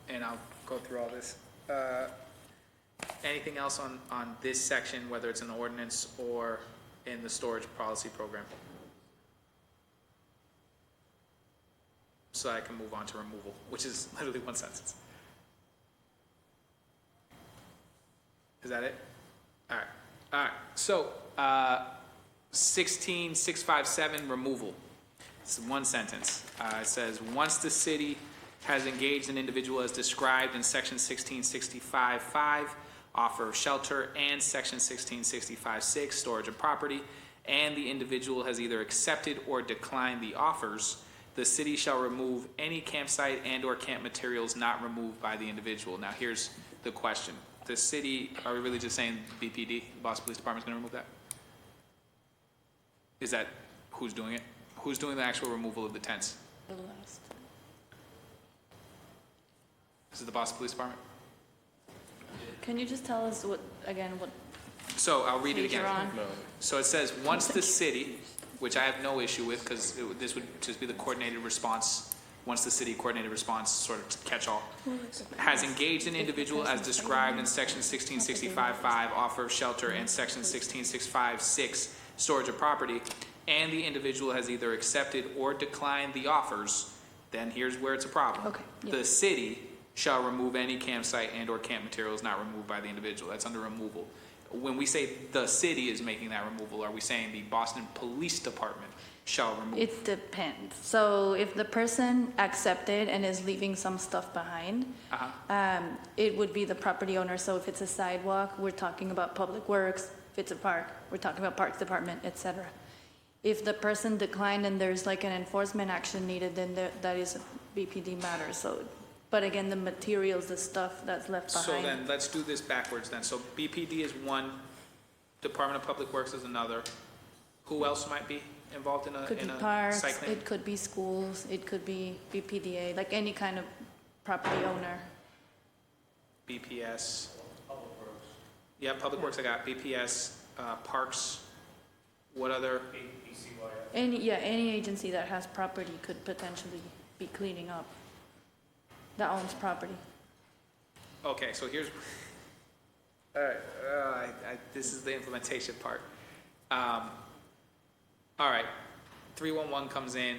and I'll go through all this. Anything else on this section, whether it's an ordinance or in the storage policy program? So I can move on to removal, which is literally one sentence. Is that it? All right. So 16657 removal. It's one sentence. It says, once the city has engaged an individual as described in section 1665.5, offer of shelter, and section 1665.6, storage of property, and the individual has either accepted or declined the offers, the city shall remove any campsite and or camp materials not removed by the individual. Now here's the question. The city, are we really just saying BPD, the Boston Police Department, is going to remove that? Is that who's doing it? Who's doing the actual removal of the tents? This is the Boston Police Department. Can you just tell us what, again, what So I'll read it page you're again. on? So it says, once the city, which I have no issue with, because this would just be the coordinated response, once the city coordinated response, sort of catch-all, has engaged an individual as described in section 1665.5, offer of shelter, and section 1665.6, storage of property, and the individual has either accepted or declined the offers, then here's where it's a problem. Okay, yeah. The city shall remove any campsite and/or camp materials not removed by the individual. That's under removal. When we say the city is making that removal, are we saying the Boston Police Department shall remove? It depends. So if the person accepted and is leaving some stuff behind, it would be the property owner. So if it's a sidewalk, we're talking about Public Works. If it's a park, we're talking about Parks Department, etc. If the person declined and there's like an enforcement action needed, then that is a BPD matter. So, but again, the materials, the stuff that's left behind. So then, let's do this backwards then. So BPD is one, Department of Public Works is another. Who else might be involved in a Could be site parks, plan? it could be schools, it could be BPDA, like any kind of property owner. BPS. Yeah, Public Works I got, BPS, Parks, what other? Any agency that has property could potentially be cleaning up, that owns property. Okay, so here's, all right, this is the implementation part. All right, 311 comes in,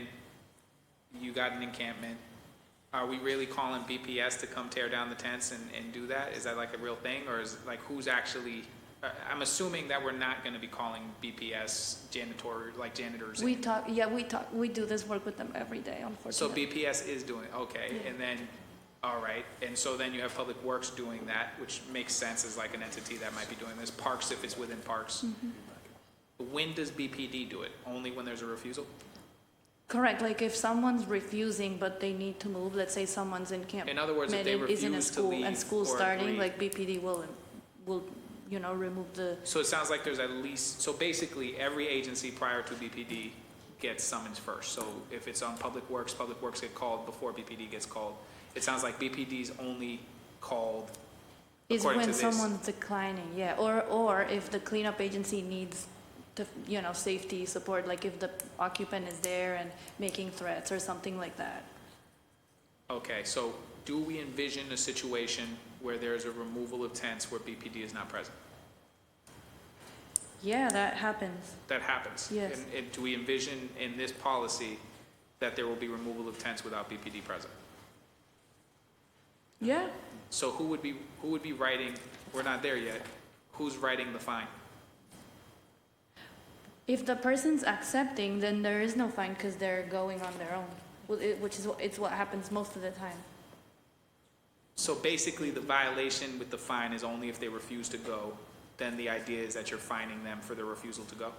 you got an encampment. Are we really calling BPS to come tear down the tents and do that? Is that like a real thing, or is like who's actually, I'm assuming that we're not gonna be calling BPS janitors. We do this work with them every day, So unfortunately. BPS is doing, okay, Yeah. and then, all right, and so then you have Public Works doing that, which makes sense as like an entity that might be doing this, Parks if it's within Parks. When does BPD do it? Only when there's a refusal? Correct, like if someone's refusing but they need to move, let's say someone's in camp. In other words, if they is in a refuse to school leave and school's or starting, agree. like BPD will, remove the, So it sounds like there's at least, so basically every agency prior to BPD gets summons first. So if it's on Public Works get called before BPD gets called. It sounds like BPD's only called is according when to this. someone's declining, yeah, or if the cleanup agency needs to, safety support, like if the occupant is there and making threats or something like that. Okay, so do we envision a situation where there's a removal of tents where BPD is not present? Yeah, that happens. That happens? Yes. And do we envision in this policy that there will be removal of tents without BPD present? Yeah, So who would be writing, we're not there yet, who's writing the fine? if the person's accepting, then there is no fine because they're going on their own, which is what happens most of the time. So basically, the violation with the fine is only if they refuse to go, then the idea is that you're fining them for their refusal to go?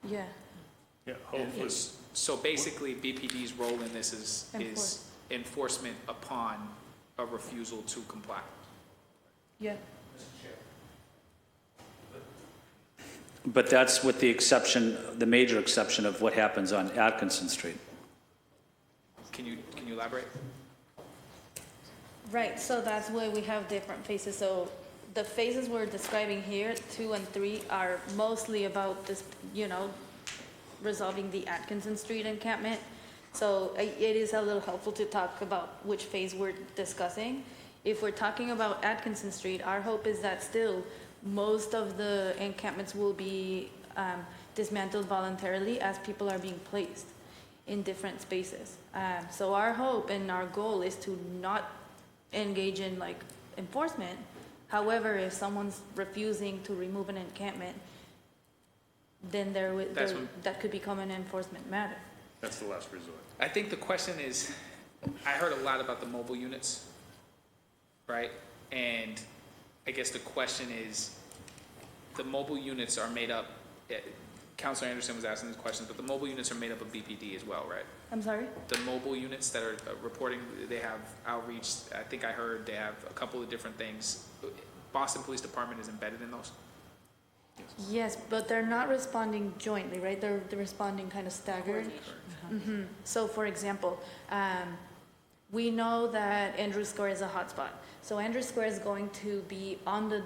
Yeah. Yeah, hopefully. So basically, BPD's role in this is enforcement upon a refusal to comply. Yeah. But that's with the exception, the major exception of what happens on Atkinson Street. Can you elaborate? Right, so that's where we have different phases. So the phases we're describing here, 2 and 3, are mostly about this, resolving the Atkinson Street encampment. So it is a little helpful to talk about which phase we're discussing. If we're talking about Atkinson Street, our hope is that still most of the encampments will be dismantled voluntarily as people are being placed in different spaces. So our hope and our goal is to not engage in enforcement. However, if someone's refusing to remove an encampment, then that could become an enforcement matter. That's the last resort. I think the question is, I heard a lot about the mobile units, right? And I guess the question is, the mobile units are made up, Councilor Anderson was asking these questions, but the mobile units are made up of BPD as well, right? I'm sorry? The mobile units that are reporting, they have outreach, I think I heard they have a couple of different things. Boston Police Department is embedded in those? Yes, but they're not responding jointly, right? They're responding kind of staggered. So for example, We know that Andrew Square is a hotspot. So Andrew Square is going to be on the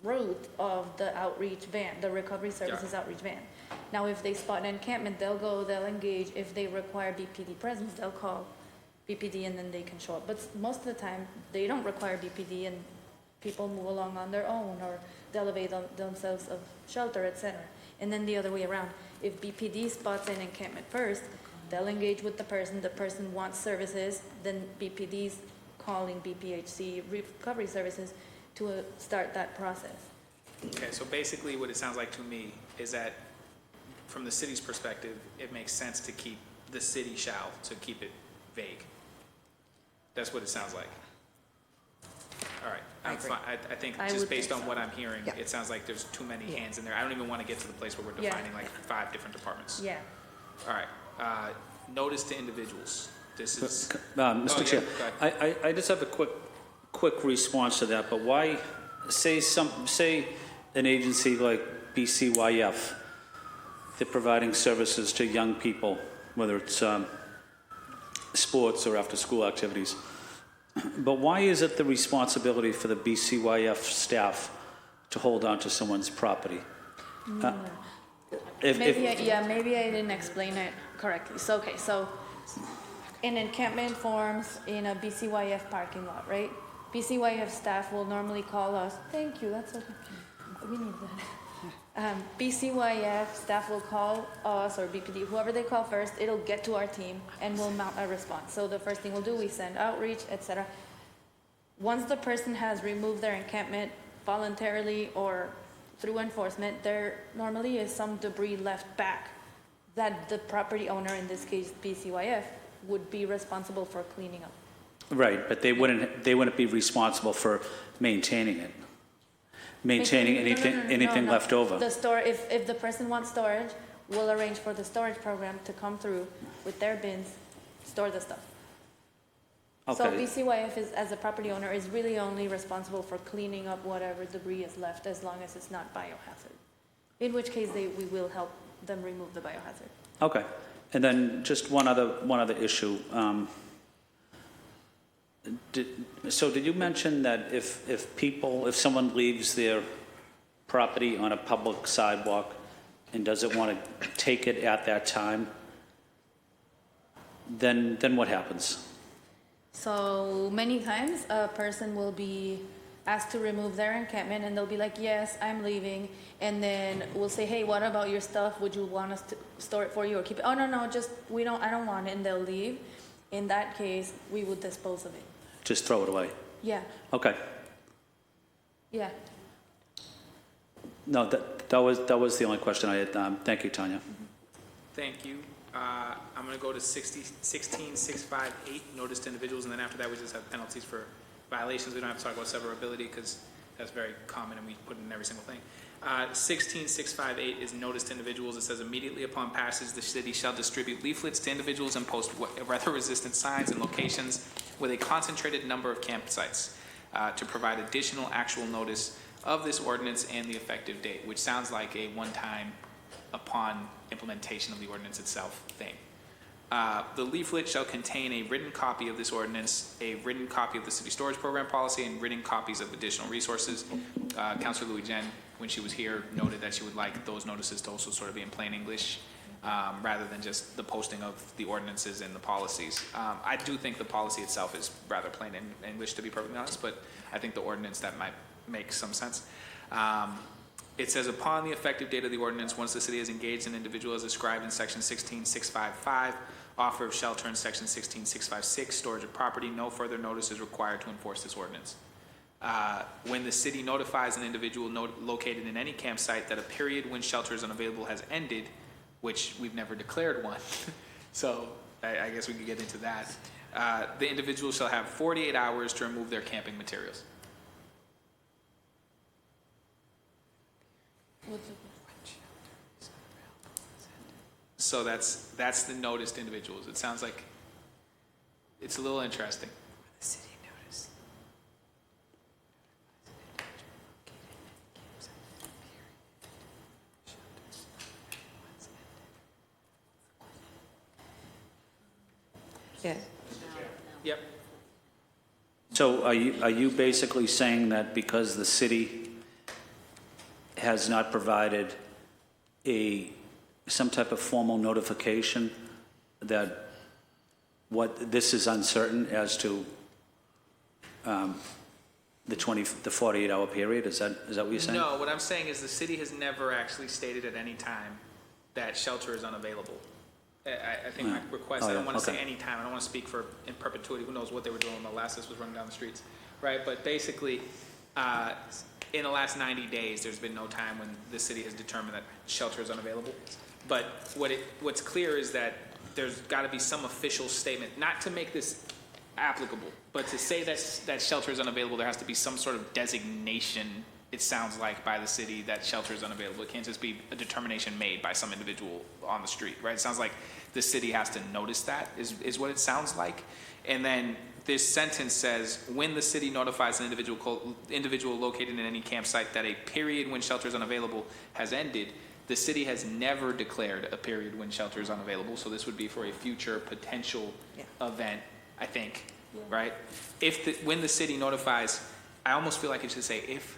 route of the outreach van, the recovery services outreach van. Now, if they spot an encampment, they'll engage. If they require BPD presence, they'll call BPD and then they can show up. But most of the time, they don't require BPD and people move along on their own, or they'll avail themselves of shelter, etc. And then the other way around. If BPD spots an encampment first, they'll engage with the person wants services, then BPD's calling BPHC recovery services to start that process. Okay, so basically what it sounds like to me is that from the city's perspective, it makes sense to keep the city shall, to keep it vague. That's what it sounds like. All right, I'm fine. I think I just would based think on so. what I'm hearing, Yeah. it sounds like there's too many hands in there. I don't even want to get to the place where we're Yeah. defining like 5 different departments. Yeah. All right, notice to individuals. This is. Mr. Oh, Chair, yeah, go ahead. I just have a quick response to that, but why, say an agency like BCYF, they're providing services to young people, whether it's sports or after-school activities, but why is it the responsibility for the BCYF staff to hold on to someone's property? Maybe I didn't explain it correctly. So, okay, so in encampment forms in a BCYF parking lot, right? BCYF staff will normally call us. Thank you, that's okay. We need that. BCYF staff will call us or BPD, whoever they call first, it'll get to our team and we'll mount a response. So the first thing we'll do, we send outreach, etc. Once the person has removed their encampment voluntarily or through enforcement, there normally is some debris left back that the property owner, in this case BCYF, would be responsible for cleaning up. Right, but they wouldn't be responsible for maintaining it. Maintaining anything No. left over. If the person wants storage, we'll arrange for the storage program to come through with their bins, store the stuff. So Okay. BCYF is, as a property owner, is really only responsible for cleaning up whatever debris is left, as long as it's not biohazard. In which case, we will help them remove the biohazard. Okay, and then just one other issue. Did you mention that if someone leaves their property on a public sidewalk and doesn't want to take it at that time, then what happens? So many times, a person will be asked to remove their encampment, and they'll be like, yes, I'm leaving. And then we'll say, hey, what about your stuff? Would you want us to store it for you or keep it? Oh, no, I don't want it, and they'll leave. In that case, we would dispose of it. Just throw it away? Yeah, Okay. yeah. No, that was the only question I had. Thank you, Tanya. Thank you. I'm going to go to 16658, notice to individuals, and then after that, we just have penalties for violations. We don't have to talk about severability because that's very common and we put it in every single thing. 16658 is notice to individuals. It says immediately upon passage, the city shall distribute leaflets to individuals and post weather-resistant signs in locations with a concentrated number of campsites to provide additional actual notice of this ordinance and the effective date, which sounds like a one-time upon implementation of the ordinance itself thing. The leaflet shall contain a written copy of this ordinance, a written copy of the city storage program policy, and written copies of additional resources. Councilor Louis Jen, when she was here, noted that she would like those notices to also sort of be in plain English rather than just the posting of the ordinances and the policies. I do think the policy itself is rather plain in English, to be perfectly honest, but I think the ordinance, that might make some sense. It says, upon the effective date of the ordinance, once the city has engaged an individual as described in section 16655, offer of shelter in section 16656, storage of property, no further notice is required to enforce this ordinance. When the city notifies an individual located in any campsite that a period when shelter is unavailable has ended, which we've never declared one, so I guess we could get into that, the individual shall have 48 hours to remove their camping materials. So that's the notice to individuals. It sounds like it's a little interesting. The city notice. Yeah. Yep. So are you basically saying that because the city has not provided some type of formal notification that this is uncertain as to the 48-hour period? Is that what you're saying? No, what I'm saying is the city has never actually stated at any time that shelter is unavailable. I think my request, I don't want to say any time, I don't want to speak for in perpetuity, who knows what they were doing when the last this was running down the streets, right? But basically, in the last 90 days, there's been no time when the city has determined that shelter is unavailable. But what's clear is that there's got to be some official statement, not to make this applicable, but to say that shelter is unavailable, there has to be some sort of designation, it sounds like, by the city that shelter is unavailable. It can't just be a determination made by some individual on the street, right? It sounds like the city has to notice that, is what it sounds like. And then this sentence says, when the city notifies an individual located in any campsite that a period when shelter is unavailable has ended, the city has never declared a period when shelter is unavailable, so this would be for a future potential event, I think, right? When the city notifies, I almost feel like it should say if,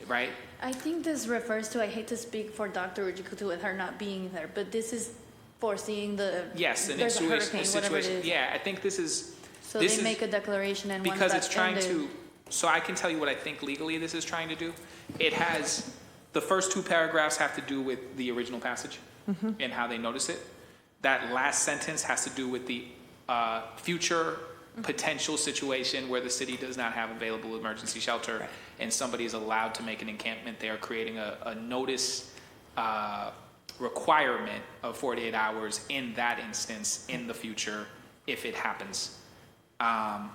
right? I think this refers to, I hate to speak for Dr. Ujikutu with her not being there, but this is foreseeing yes, and there's a hurricane, whatever it is. Yeah, I think this is. So they make a declaration, and once because that's it's trying ended, to. So I can tell you what I think legally this is trying to do. It has the first two paragraphs have to do with the original passage and how they notice it. That last sentence has to do with the future potential situation where the city does not have available emergency shelter and somebody is allowed to make an encampment there, creating a notice requirement of 48 hours in that instance in the future if it happens. And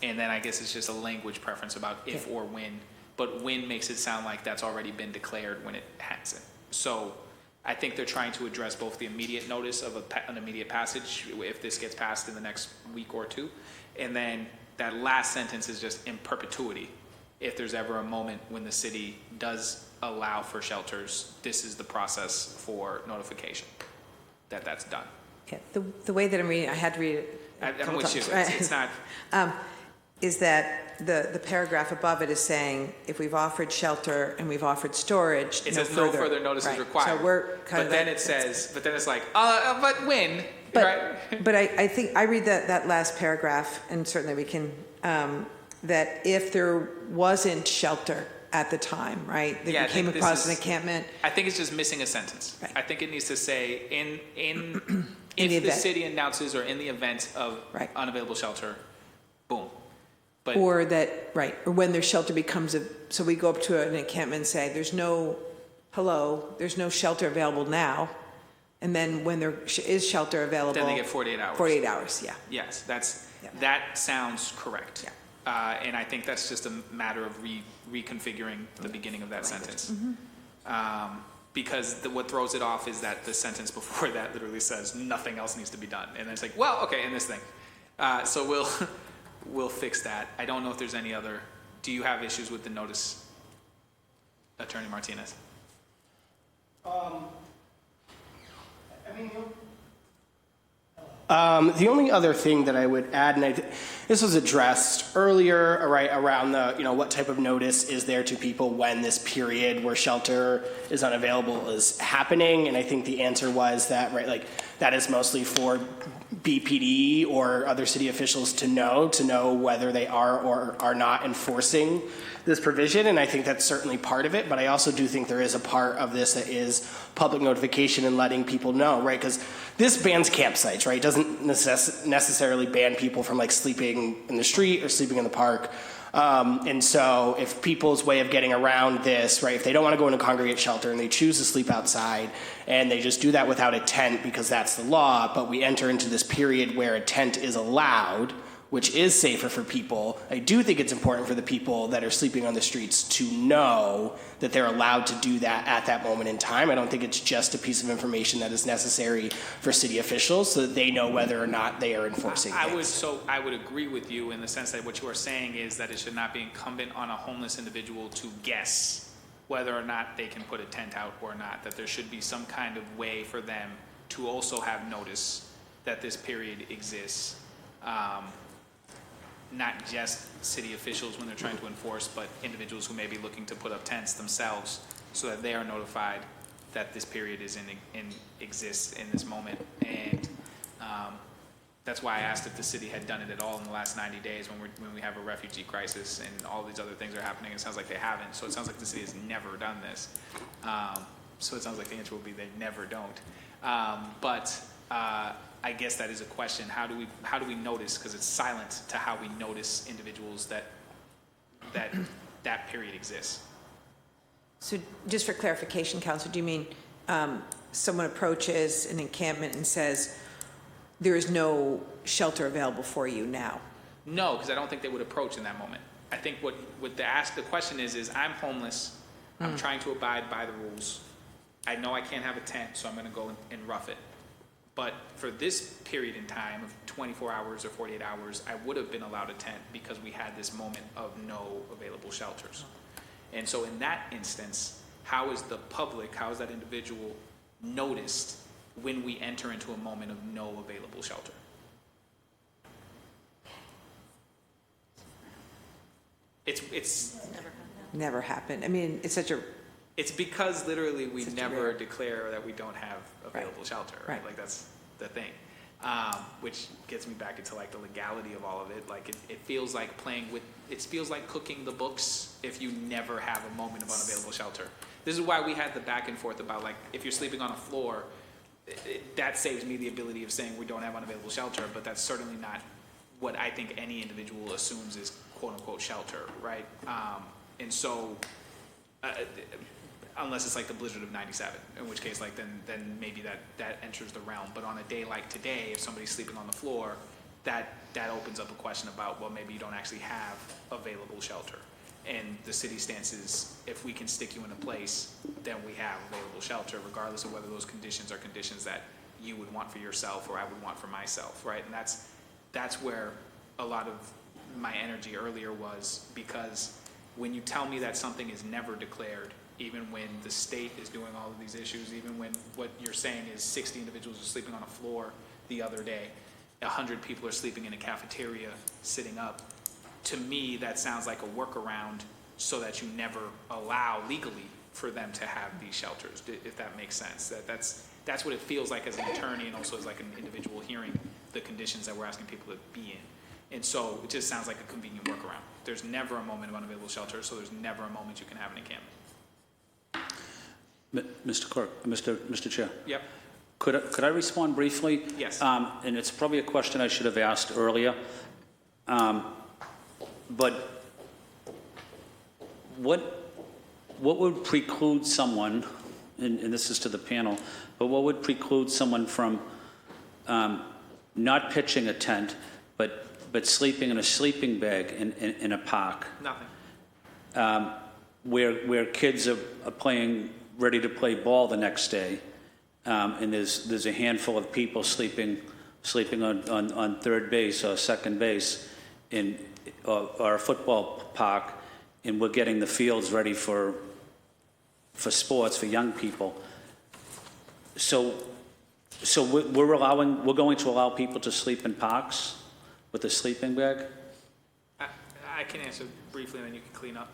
then I guess it's just a language preference about if or when, but when makes it sound like that's already been declared when it hasn't. So I think they're trying to address both the immediate notice of an immediate passage if this gets passed in the next week or two, and then that last sentence is just in perpetuity. If there's ever a moment when the city does allow for shelters, this is the process for notification that that's done. Yeah, the way that I'm reading, I had to read it. I'm with you. It's not. Is that the paragraph above it is saying if we've offered shelter and we've offered storage, it says no further notice is required. So we're kind of. Then it says, but then it's like, but when? But, right? But I think I read that last paragraph, and certainly we can. That if there wasn't shelter at the time, right, that you came across an encampment. I think it's just missing a sentence. Right. I think it needs to say if the city announces or in the event of unavailable shelter, boom. But or that, or when their shelter becomes so we go up to an encampment and say, there's no shelter available now. And then when there is shelter available. Then they get 48 hours. 48 hours, yeah. Yes, that sounds correct. Yeah. And I think that's just a matter of reconfiguring the beginning of that sentence. Because what throws it off is that the sentence before that literally says nothing else needs to be done. And then it's like, well, okay, in this thing. So we'll fix that. I don't know if there's any other. Do you have issues with the notice, Attorney Martinez? The only other thing that I would add, and this was addressed earlier, around the, what type of notice is there to people when this period where shelter is unavailable is happening, and I think the answer was that, that is mostly for BPD or other city officials to know whether they are or are not enforcing this provision, and I think that's certainly part of it, but I also do think there is a part of this that is public notification and letting people know, right? Because this bans campsites, right? It doesn't necessarily ban people from sleeping in the street or sleeping in the park. And so if people's way of getting around this, right, if they don't want to go into congregate shelter and they choose to sleep outside and they just do that without a tent because that's the law, but we enter into this period where a tent is allowed, which is safer for people, I do think it's important for the people that are sleeping on the streets to know that they're allowed to do that at that moment in time. I don't think it's just a piece of information that is necessary for city officials so that they know whether or not they are enforcing things. I would agree with you in the sense that what you are saying is that it should not be incumbent on a homeless individual to guess whether or not they can put a tent out or not, that there should be some kind of way for them to also have notice that this period exists. not just city officials when they're trying to enforce, but individuals who may be looking to put up tents themselves so that they are notified that this period is exists in this moment. And that's why I asked if the city had done it at all in the last 90 days when we have a refugee crisis and all these other things are happening. It sounds like they haven't. So it sounds like the city has never done this. So it sounds like the answer will be they never don't. But I guess that is a question. How do we notice? Because it's silent to how we notice individuals that period exists. So just for clarification, Councilor, do you mean someone approaches an encampment and says, there is no shelter available for you now? No, because I don't think they would approach in that moment. I think what the question is I'm homeless. I'm trying to abide by the rules. I know I can't have a tent, so I'm going to go and rough it. But for this period in time of 24 hours or 48 hours, I would have been allowed a tent because we had this moment of no available shelters. And so in that instance, how is the public, how is that individual noticed when we enter into a moment of no available shelter? It's Never happened. I mean, it's because literally we never declare that we don't have available shelter, right? Like that's the thing, which gets me back into like the legality of all of it. Like it feels like it feels like cooking the books if you never have a moment of unavailable shelter. This is why we had the back and forth about like, if you're sleeping on a floor, that saves me the ability of saying we don't have unavailable shelter, but that's certainly not what I think any individual assumes is quote unquote shelter, right? And so, unless it's like the blizzard of '97, in which case, like then maybe that enters the realm. But on a day like today, if somebody's sleeping on the floor, that opens up a question about, well, maybe you don't actually have available shelter. And the city stance is, if we can stick you in a place, then we have available shelter, regardless of whether those conditions are conditions that you would want for yourself or I would want for myself, right? And that's where a lot of my energy earlier was, because when you tell me that something is never declared, even when the state is doing all of these issues, even when what you're saying is 60 individuals are sleeping on a floor the other day, 100 people are sleeping in a cafeteria sitting up, to me that sounds like a workaround so that you never allow legally for them to have these shelters, if that makes sense. That's what it feels like as an attorney and also as like an individual hearing the conditions that we're asking people to be in. And so it just sounds like a convenient workaround. There's never a moment of unavailable shelter, so there's never a moment you can have an encampment. Mr. Clerk, Mr. Chair. Yep. Could I respond briefly? Yes. And it's probably a question I should have asked earlier. But what would preclude someone, and this is to the panel, but what would preclude someone from not pitching a tent, but sleeping in a sleeping bag in a park? Nothing. Where kids are playing, ready to play ball the next day, and there's a handful of people sleeping on third base or second base or a football park, and we're getting the fields ready for sports for young people. So we're going to allow people to sleep in parks with a sleeping bag? I can answer briefly and then you can clean up.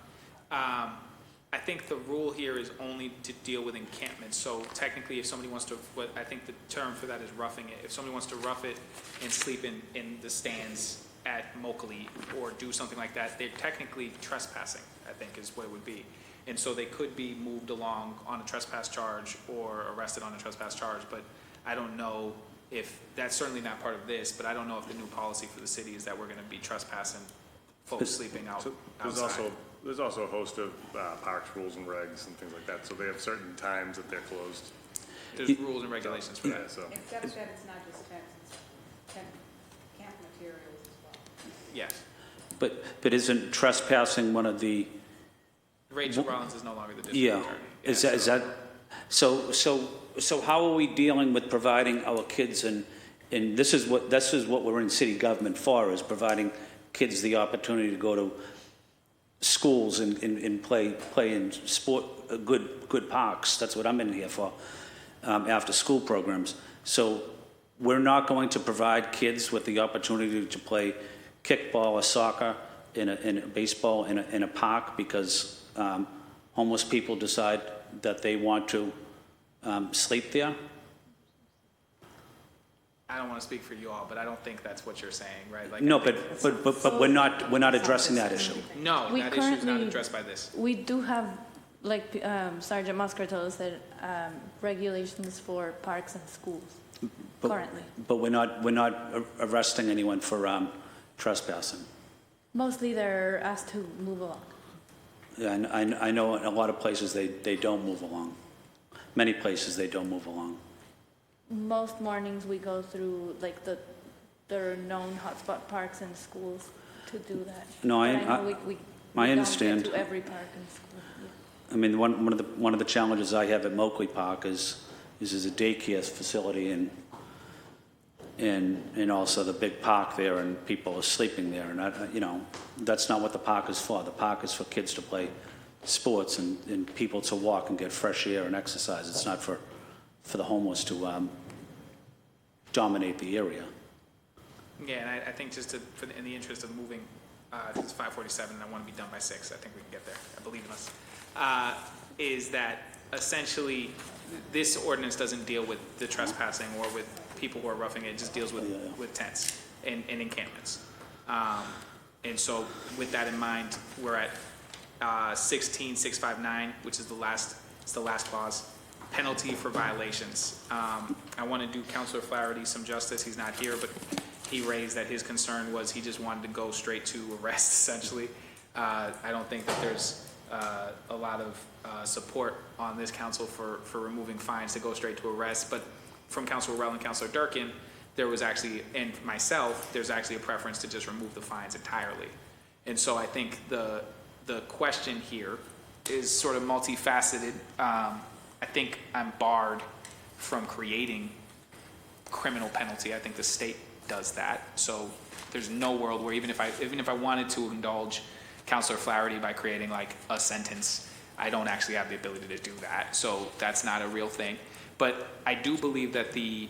I think the rule here is only to deal with encampments. So technically, if somebody wants to, what I think the term for that is roughing it. If somebody wants to rough it and sleep in the stands at Mokley or do something like that, they're technically trespassing, I think is what it would be. And so they could be moved along on a trespass charge or arrested on a trespass charge. But I don't know if, that's certainly not part of this, but I don't know if the new policy for the city is that we're going to be trespassing folks sleeping outside. There's also a host of parks rules and regs and things like that. So they have certain times that they're closed. There's rules and regulations for that. Yeah, so. Except that it's not just tents, it's camp materials as well. Yes. But isn't trespassing one of the... Rachel Rollins is no longer the district attorney. Is that so how are we dealing with providing our kids, and this is what we're in city government for, is providing kids the opportunity to go to schools and play in sport, good parks. That's what I'm in here for, after school programs. So we're not going to provide kids with the opportunity to play kickball or soccer in a baseball in a park because homeless people decide that they want to sleep there? I don't want to speak for you all, but I don't think that's what you're saying, right? Like, No, I think- but we're not addressing that issue. No, We that issue is not currently- addressed by this. We do have, like Sergeant Musker told us, that regulations for parks and schools currently. But we're not arresting anyone for trespassing. Mostly they're asked to move along. Yeah, and I know in a lot of places they don't move along. Many places they don't move along. Most mornings we go through like the known hotspot parks and schools to do that. No, But I know we understand. don't get to every park and school. Yeah. I mean, one of the challenges I have at Moakley Park is there's a daycare facility and also the big park there, and people are sleeping there, and that's not what the park is for. The park is for kids to play sports and people to walk and get fresh air and exercise. It's not for the homeless to dominate the area. Yeah, and I think just in the interest of moving, it's 5:47 and I want to be done by 6, I think we can get there, I believe in us, is that essentially this ordinance doesn't deal with the trespassing or with people who are roughing it, it just deals with tents and encampments. And so with that in mind, we're at 16659, which is the last clause. Penalty for violations. I want to do Councilor Flaherty some justice. He's not here, but he raised that his concern was he just wanted to go straight to arrest, essentially. I don't think that there's a lot of support on this council for removing fines to go straight to arrest, but from Councilor Rell and Councilor Durkin, there was actually, and myself, there's actually a preference to just remove the fines entirely. And so I think the question here is sort of multifaceted. I think I'm barred from creating criminal penalty. I think the state does that. So there's no world where even if I wanted to indulge Councilor Flaherty by creating like a sentence, I don't actually have the ability to do that. So that's not a real thing. But I do believe that the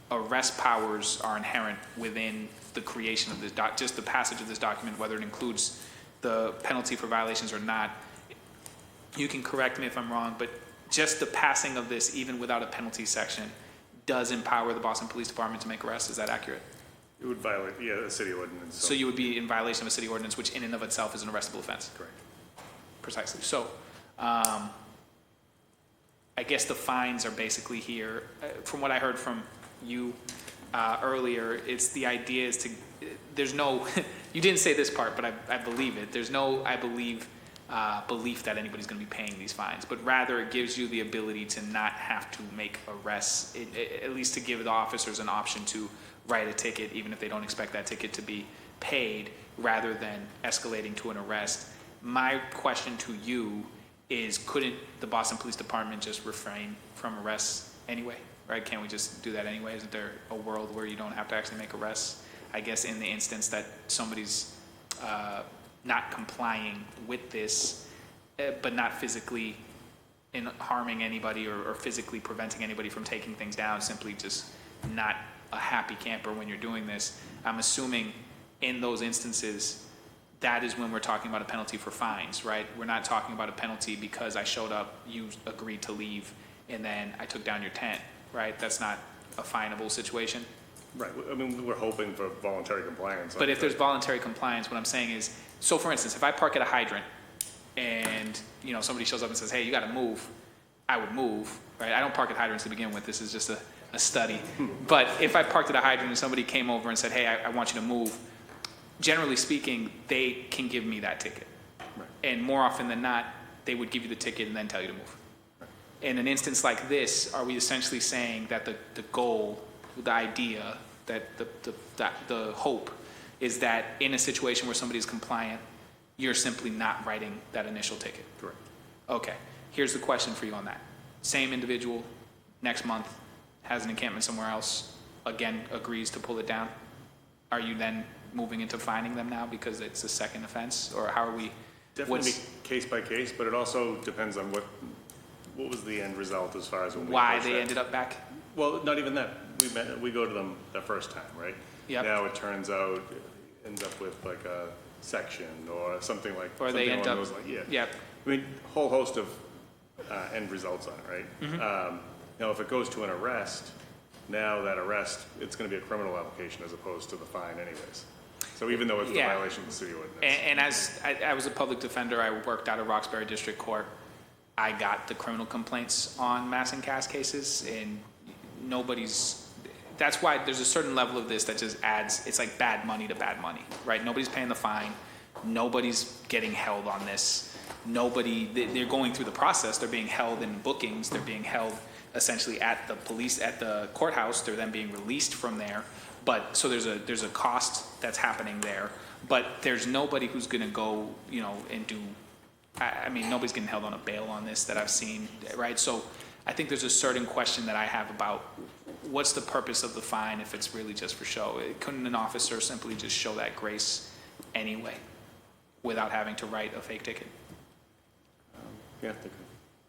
arrest powers are inherent within the creation of this just the passage of this document, whether it includes the penalty for violations or not. You can correct me if I'm wrong, but just the passing of this, even without a penalty section, does empower the Boston Police Department to make arrests. Is that accurate? It would violate, the city ordinance. So you would be in violation of a city ordinance, which in and of itself is an arrestable offense? Correct. Precisely. So I guess the fines are basically here. From what I heard from you earlier, it's the idea is to, there's no, you didn't say this part, but I believe it. There's no, I believe, belief that anybody's going to be paying these fines, but rather it gives you the ability to not have to make arrests, at least to give the officers an option to write a ticket, even if they don't expect that ticket to be paid, rather than escalating to an arrest. My question to you is, couldn't the Boston Police Department just refrain from arrests anyway, right? Can't we just do that anyway? Isn't there a world where you don't have to actually make arrests? I guess in the instance that somebody's not complying with this, but not physically harming anybody or physically preventing anybody from taking things down, simply just not a happy camper when you're doing this. I'm assuming in those instances, that is when we're talking about a penalty for fines, right? We're not talking about a penalty because I showed up, you agreed to leave, and then I took down your tent, right? That's not a finable situation. Right. I mean, we're hoping for voluntary compliance. But if there's voluntary compliance, what I'm saying is, so for instance, if I park at a hydrant and somebody shows up and says, hey, you got to move, I would move, right? I don't park at hydrants to begin with. This is just a study. But if I parked at a hydrant and somebody came over and said, hey, I want you to move, generally speaking, they can give me that ticket. Right. And more often than not, they would give you the ticket and then tell you to move. Right. In an instance like this, are we essentially saying that the goal, the idea, that the hope is that in a situation where somebody is compliant, you're simply not writing that initial ticket? Correct. Okay. Here's the question for you on that. Same individual, next month, has an encampment somewhere else, again, agrees to pull it down. Are you then moving into fining them now because it's a second offense? Or how are we? Definitely case by case, but it also depends on what was the end result as far as when why they ended up back? Well, not even that. We go to them the first time, right? Yep. Now it turns out, ends up with like a section or something like, Or something they end along up, those lines. yep. I mean, whole host of end results on it, right? Mm-hmm. Now, if it goes to an arrest, now that arrest, it's going to be a criminal application as opposed to the fine anyways. So even though it's the Yeah. violation of the city ordinance. And as I was a public defender, I worked out of Roxbury District Court. I got the criminal complaints on Mass and Cass cases, and that's why there's a certain level of this that just adds, it's like bad money to bad money, right? Nobody's paying the fine. Nobody's getting held on this. They're going through the process. They're being held in bookings. They're being held essentially at the courthouse. They're then being released from there. But, so there's a cost that's happening there. But there's nobody who's gonna go, and do, I mean, nobody's getting held on a bail on this that I've seen, right? So I think there's a certain question that I have about what's the purpose of the fine if it's really just for show? Couldn't an officer simply just show that grace anyway without having to write a fake ticket? Yeah,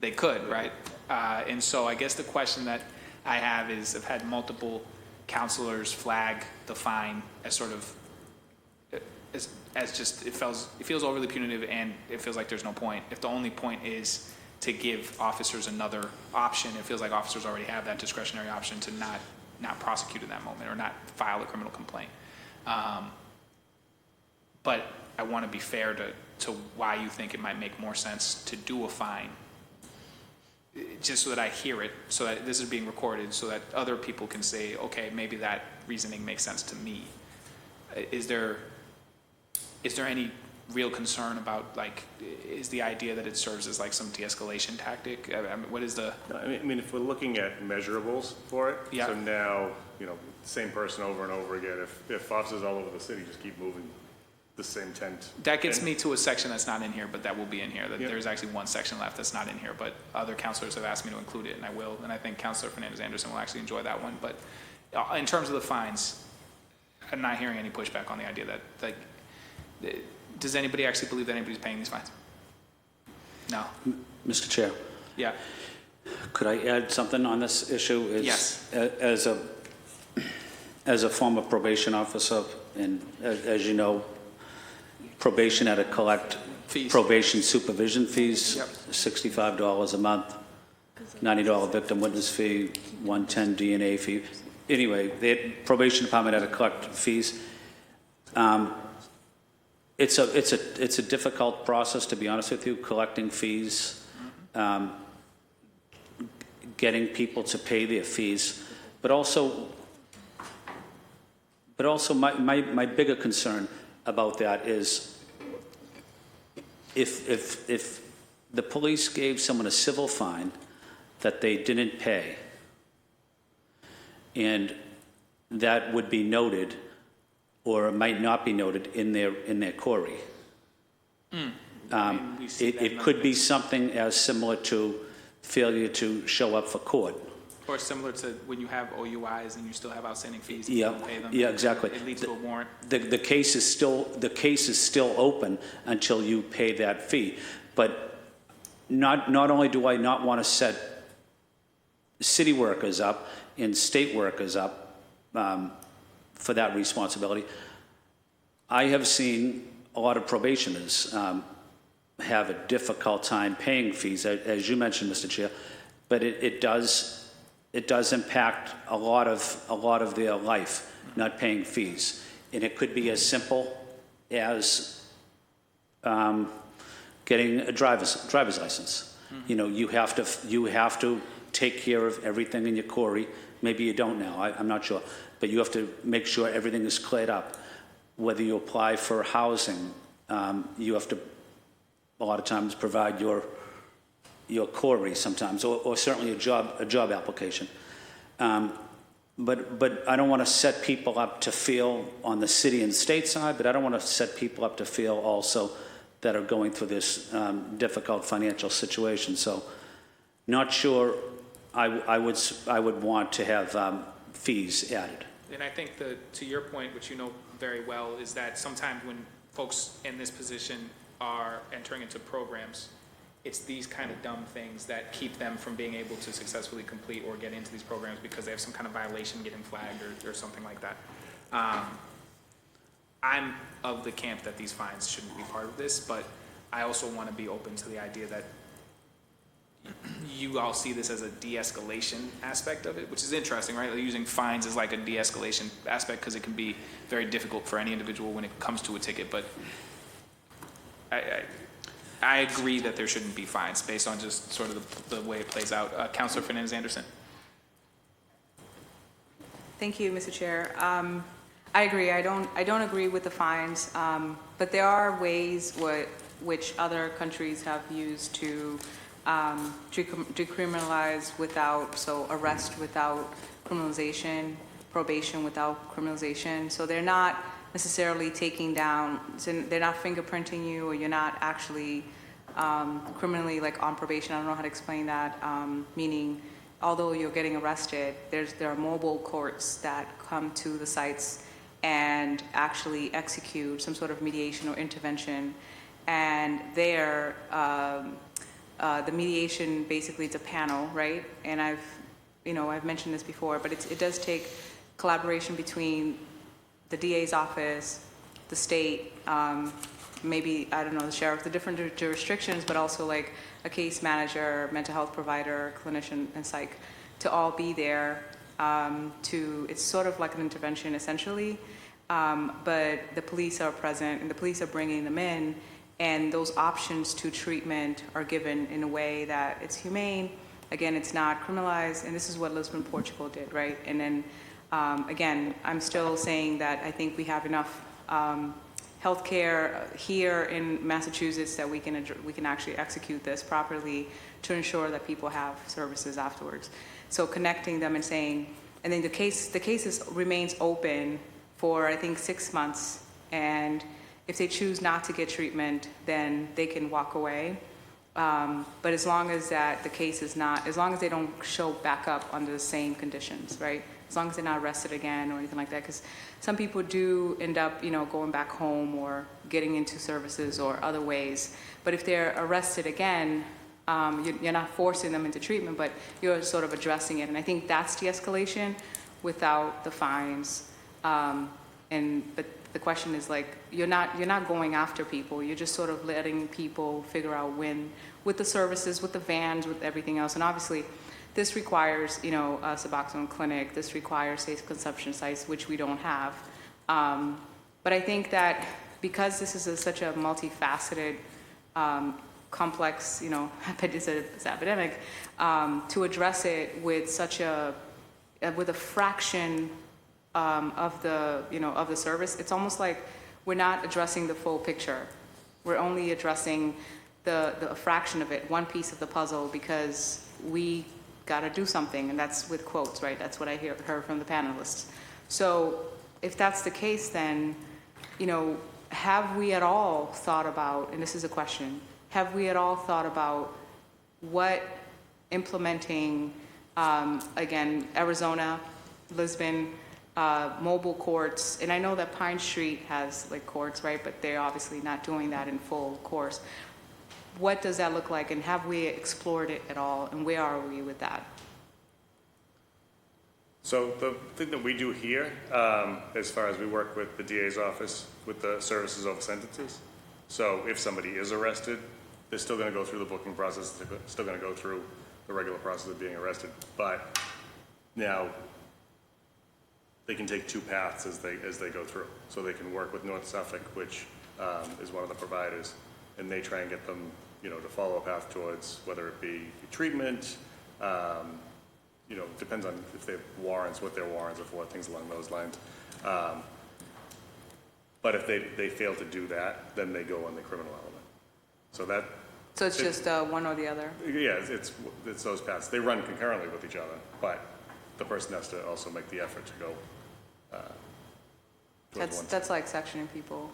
They could, right? And so I guess the question that I have is, I've had multiple counselors flag the fine as sort of, as just, it feels overly punitive, and it feels like there's no point. If the only point is to give officers another option, it feels like officers already have that discretionary option to not prosecute in that moment or not file a criminal complaint. But I want to be fair to why you think it might make more sense to do a fine, just so that I hear it, so that this is being recorded, so that other people can say, okay, maybe that reasoning makes sense to me. Is there any real concern about, like, is the idea that it serves as like some de-escalation tactic? I mean, what is the... I mean, if we're looking at measurables for it, Yeah. so now, same person over and over again, if officers all over the city just keep moving the same tent. That gets me to a section that's not in here, but that will be in here. Yeah. There's actually one section left that's not in here, but other counselors have asked me to include it, and I will. And I think Counselor Fernandez-Anderson will actually enjoy that one. But in terms of the fines, I'm not hearing any pushback on the idea that, like, does anybody actually believe that anybody's paying these fines? No. Mr. Chair, Yeah. could I add something on this issue? Yes. As a former probation officer, and as you know, probation had to collect Fees. probation supervision fees, Yep. $65 a month, $90 victim witness fee, $110 DNA fee. Anyway, the probation department had to collect fees. It's a difficult process, to be honest with you, collecting fees, getting people to pay their fees, but also my bigger concern about that is if the police gave someone a civil fine that they didn't pay, and that would be noted, or it might not be noted in their query. It could be something as similar to failure to show up for court. Or similar to when you have OUIs and you still have outstanding fees and Yeah, you don't pay them. yeah, exactly. It leads to a warrant. The case is still open until you pay that fee. But not only do I not want to set city workers up and state workers up for that responsibility, I have seen a lot of probationers have a difficult time paying fees, as you mentioned, Mr. Chair, but it does impact a lot of their life, not paying fees. And it could be as simple as getting a driver's license. Mm-hmm. You have to take care of everything in your query. Maybe you don't now, I'm not sure. But you have to make sure everything is cleared up. Whether you apply for housing, you have to, a lot of times, provide your query sometimes, or certainly a job application. But I don't want to set people up to feel on the city and state side, but I don't want to set people up to feel also that are going through this difficult financial situation. So not sure I would want to have fees added. And I think to your point, which you know very well, is that sometimes when folks in this position are entering into programs, it's these kind of dumb things that keep them from being able to successfully complete or get into these programs because they have some kind of violation getting flagged or something like that. I'm of the camp that these fines shouldn't be part of this, but I also want to be open to the idea that you all see this as a de-escalation aspect of it, which is interesting, right? Like using fines as like a de-escalation aspect because it can be very difficult for any individual when it comes to a ticket. But I agree that there shouldn't be fines based on just sort of the way it plays out. Councilor Fernandez-Anderson. Thank you, Mr. Chair. I agree. I don't agree with the fines, but there are ways which other countries have used to decriminalize without, so arrest without criminalization, probation without criminalization. So they're not necessarily taking down, so they're not fingerprinting you, or you're not actually criminally like on probation. I don't know how to explain that, meaning although you're getting arrested, there are mobile courts that come to the sites and actually execute some sort of mediation or intervention. And there, the mediation basically it's a panel, right? And I've mentioned this before, but it does take collaboration between the DA's office, the state, maybe, I don't know, the sheriff, the different jurisdictions, but also like a case manager, mental health provider, clinician, and psych, to all be there it's sort of like an intervention essentially, but the police are present and the police are bringing them in, and those options to treatment are given in a way that it's humane. Again, it's not criminalized, and this is what Lisbon, Portugal did, right? And then, again, I'm still saying that I think we have enough healthcare here in Massachusetts that we can actually execute this properly to ensure that people have services afterwards. So connecting them and saying, and then the case remains open for I think 6 months, and if they choose not to get treatment, then they can walk away. But as long as that the case is not, as long as they don't show back up under the same conditions, right? As long as they're not arrested again or anything like that, because some people do end up, going back home or getting into services or other ways. But if they're arrested again, you're not forcing them into treatment, but you're sort of addressing it. And I think that's de-escalation without the fines. But the question is like, you're not going after people. You're just sort of letting people figure out when, with the services, with the vans, with everything else. And obviously, this requires, a Suboxone clinic. This requires safe consumption sites, which we don't have. But I think that because this is such a multifaceted, complex, it's an epidemic, to address it with with a fraction of the service, it's almost like we're not addressing the full picture. We're only addressing the fraction of it, one piece of the puzzle, because we got to do something, and that's with quotes, right? That's what I heard from the panelists. So if that's the case, then, have we at all thought about, and this is a question, have we at all thought about what implementing, again, Arizona, Lisbon, mobile courts, and I know that Pine Street has like courts, right? But they're obviously not doing that in full course. What does that look like, and have we explored it at all, and where are we with that? So the thing that we do here, as far as we work with the DA's office with the services over sentences. So if somebody is arrested, they're still going to go through the booking process. They're still going to go through the regular process of being arrested. But now they can take two paths as they go through. So they can work with North Suffolk, which is one of the providers, and they try and get them, to follow a path towards whether it be treatment, depends on if they have warrants, what their warrants are for, things along those lines. But if they fail to do that, then they go on the criminal element. So it's just one or the other? Yeah, it's those paths. They run concurrently with each other, but the person has to also make the effort to go. That's like sectioning people.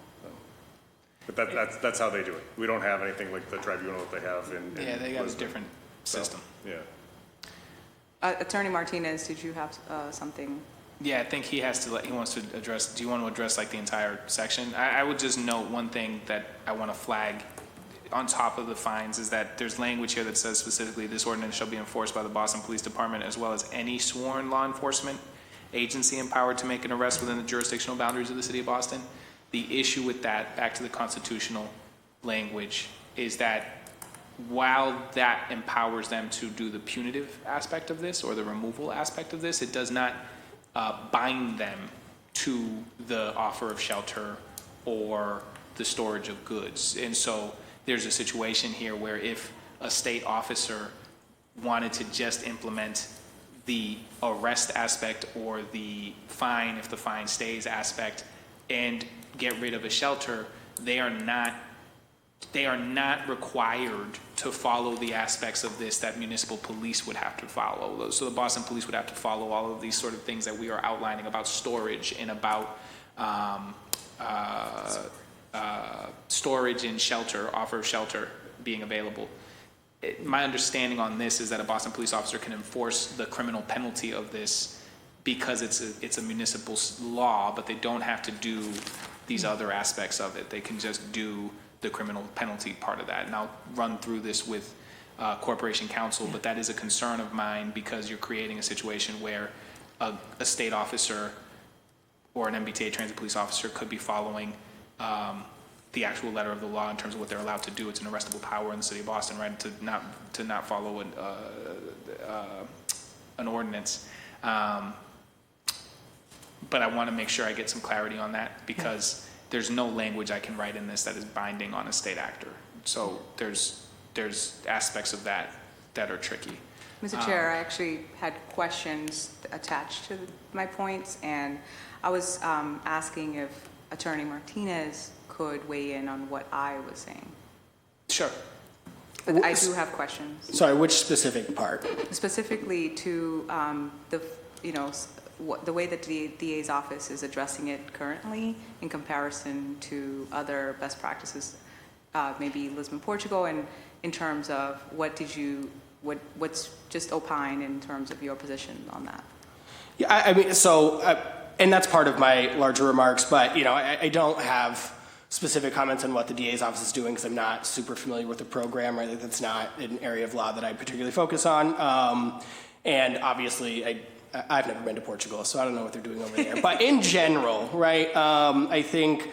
But that's how they do it. We don't have anything like the tribunal that they have in Yeah, they got Lisbon. a different system. Yeah. Attorney Martinez, did you have something? Yeah, I think he wants to address, do you want to address like the entire section? I would just note one thing that I want to flag on top of the fines is that there's language here that says specifically this ordinance shall be enforced by the Boston Police Department as well as any sworn law enforcement agency empowered to make an arrest within the jurisdictional boundaries of the city of Boston. The issue with that, back to the constitutional language, is that while that empowers them to do the punitive aspect of this or the removal aspect of this, it does not bind them to the offer of shelter or the storage of goods. And so there's a situation here where if a state officer wanted to just implement the arrest aspect or the fine, if the fine stays aspect, and get rid of a shelter, they are not required to follow the aspects of this that municipal police would have to follow. So the Boston Police would have to follow all of these sort of things that we are outlining about storage and about storage and shelter, offer of shelter being available. My understanding on this is that a Boston police officer can enforce the criminal penalty of this because it's a municipal law, but they don't have to do these other aspects of it. They can just do the criminal penalty part of that. And I'll run through this with Corporation Counsel, but that is a concern of mine because you're creating a situation where a state officer or an MBTA transit police officer could be following the actual letter of the law in terms of what they're allowed to do. It's an arrestable power in the city of Boston, right? To not follow an ordinance. But I want to make sure I get some clarity on that because there's no language I can write in this that is binding on a state actor. So there's aspects of that are tricky. Mr. Chair, I actually had questions attached to my points, and I was asking if Attorney Martinez could weigh in on what I was saying. Sure. But I do have questions. Sorry, which specific part? Specifically to the way that the DA's office is addressing it currently in comparison to other best practices, maybe Lisbon, Portugal, and in terms of what's just opine in terms of your position on that. Yeah, I mean, and that's part of my larger remarks, but I don't have specific comments on what the DA's office is doing because I'm not super familiar with the program, right? That's not an area of law that I particularly focus on. And obviously, I've never been to Portugal, so I don't know what they're doing over there. But in general, right, I think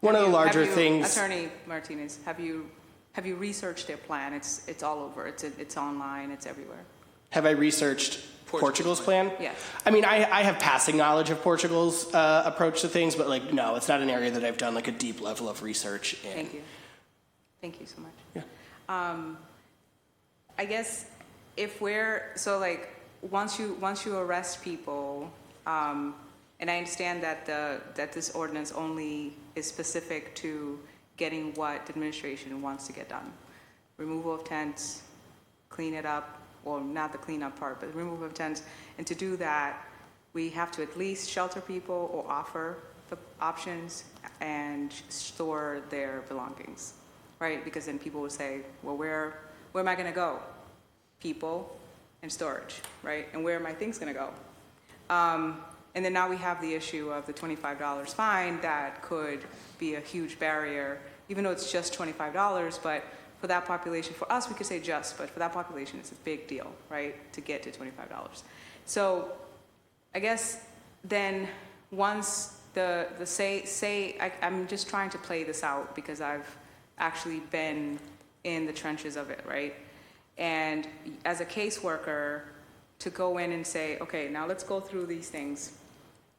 one of the larger things... Attorney Martinez, have you researched their plan? It's all over. It's online. It's everywhere. Have I researched Portugal's plan? Yes. I mean, I have passing knowledge of Portugal's approach to things, but no, it's not an area that I've done a deep level of research in. Thank you. Thank you so much. Yeah. I guess if once you arrest people, and I understand that this ordinance only is specific to getting what the administration wants to get done. Removal of tents, clean it up, or not the cleanup part, but the removal of tents. And to do that, we have to at least shelter people or offer the options and store their belongings, right? Because then people would say, well, where am I gonna go? People and storage, right? And where are my things gonna go? And then now we have the issue of the $25 fine that could be a huge barrier, even though it's just $25, but for that population, for us, we could say just, but for that population, it's a big deal, right, to get to $25. So I guess then once I'm just trying to play this out because I've actually been in the trenches of it, right? And as a caseworker, to go in and say, okay, now let's go through these things.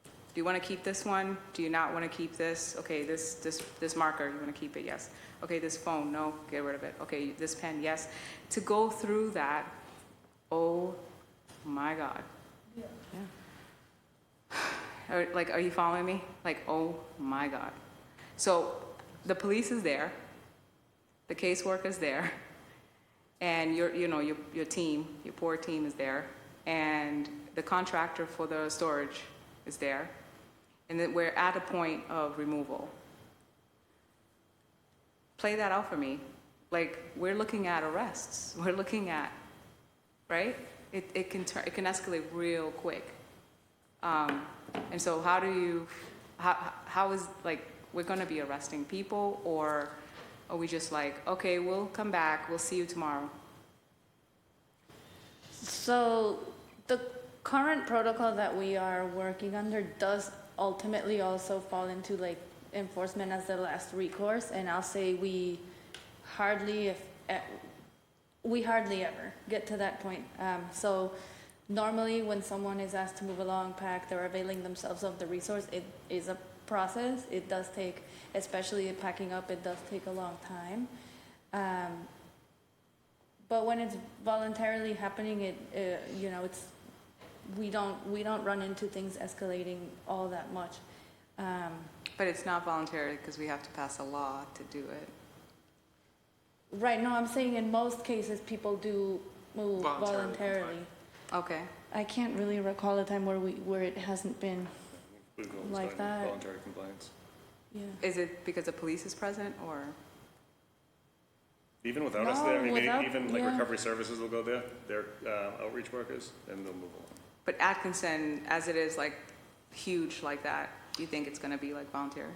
Do you want to keep this one? Do you not want to keep this? Okay, this marker, you want to keep it? Yes. Okay, this phone, no, get rid of it. Okay, this pen, yes. To go through that, oh my God. Yeah. Are you following me? Oh my God. So the police is there, the caseworker is there, and your team, your poor team is there, and the contractor for the storage is there, and then we're at a point of removal. Play that out for me. We're looking at arrests. We're looking at, right? It can escalate real quick. And so how is we're going to be arresting people, or are we just okay, we'll come back, we'll see you tomorrow? So the current protocol that we are working under does ultimately also fall into enforcement as the last recourse, and I'll say we hardly ever get to that point. So normally when someone is asked to move along, pack, they're availing themselves of the resource. It is a process. It does take, especially packing up, it does take a long time. But when it's voluntarily happening, we don't run into things escalating all that much. But it's not voluntary because we have to pass a law to do it. Right, no, I'm saying in most cases, people do move voluntarily. Okay. I can't really recall a time where it hasn't been We've always like done that. voluntary compliance. Yeah. Is it because the police is present or? Even without us No, there, I mean, without- even like yeah. recovery services will go there, their outreach workers, and they'll move along. But Atkinson, as it is like huge like that, do you think it's going to be like voluntary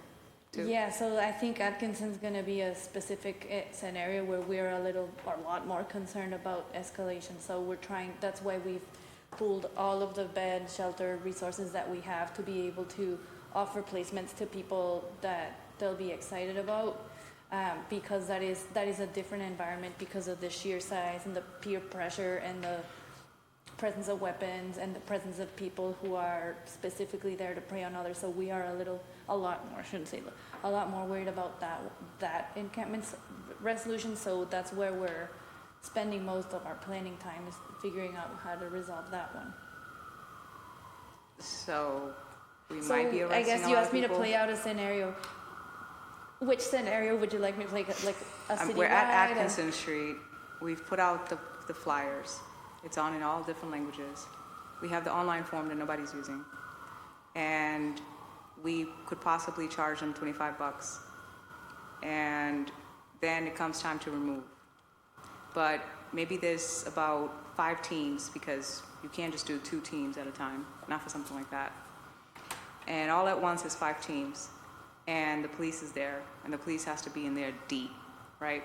too? Yeah, so I think Atkinson's going to be a specific scenario where we're a lot more concerned about escalation. So we're trying, that's why we've pooled all of the bed, shelter resources that we have to be able to offer placements to people that they'll be excited about. Because that is a different environment because of the sheer size and the peer pressure and the presence of weapons and the presence of people who are specifically there to prey on others. So we are a lot more worried about that encampment resolution. So that's where we're spending most of our planning time, is figuring out how to resolve that one. So we might be arresting I guess a you lot asked of me to people. play out a scenario. Which scenario would you like me to play? Like a citywide? We're at Atkinson Street. We've put out the flyers. It's on in all different languages. We have the online form that nobody's using. And we could possibly charge them $25. And then it comes time to remove. But maybe there's about 5 teams because you can't just do 2 teams at a time, not for something like that. And all at once is 5 teams. And the police is there, and the police has to be in there deep, right?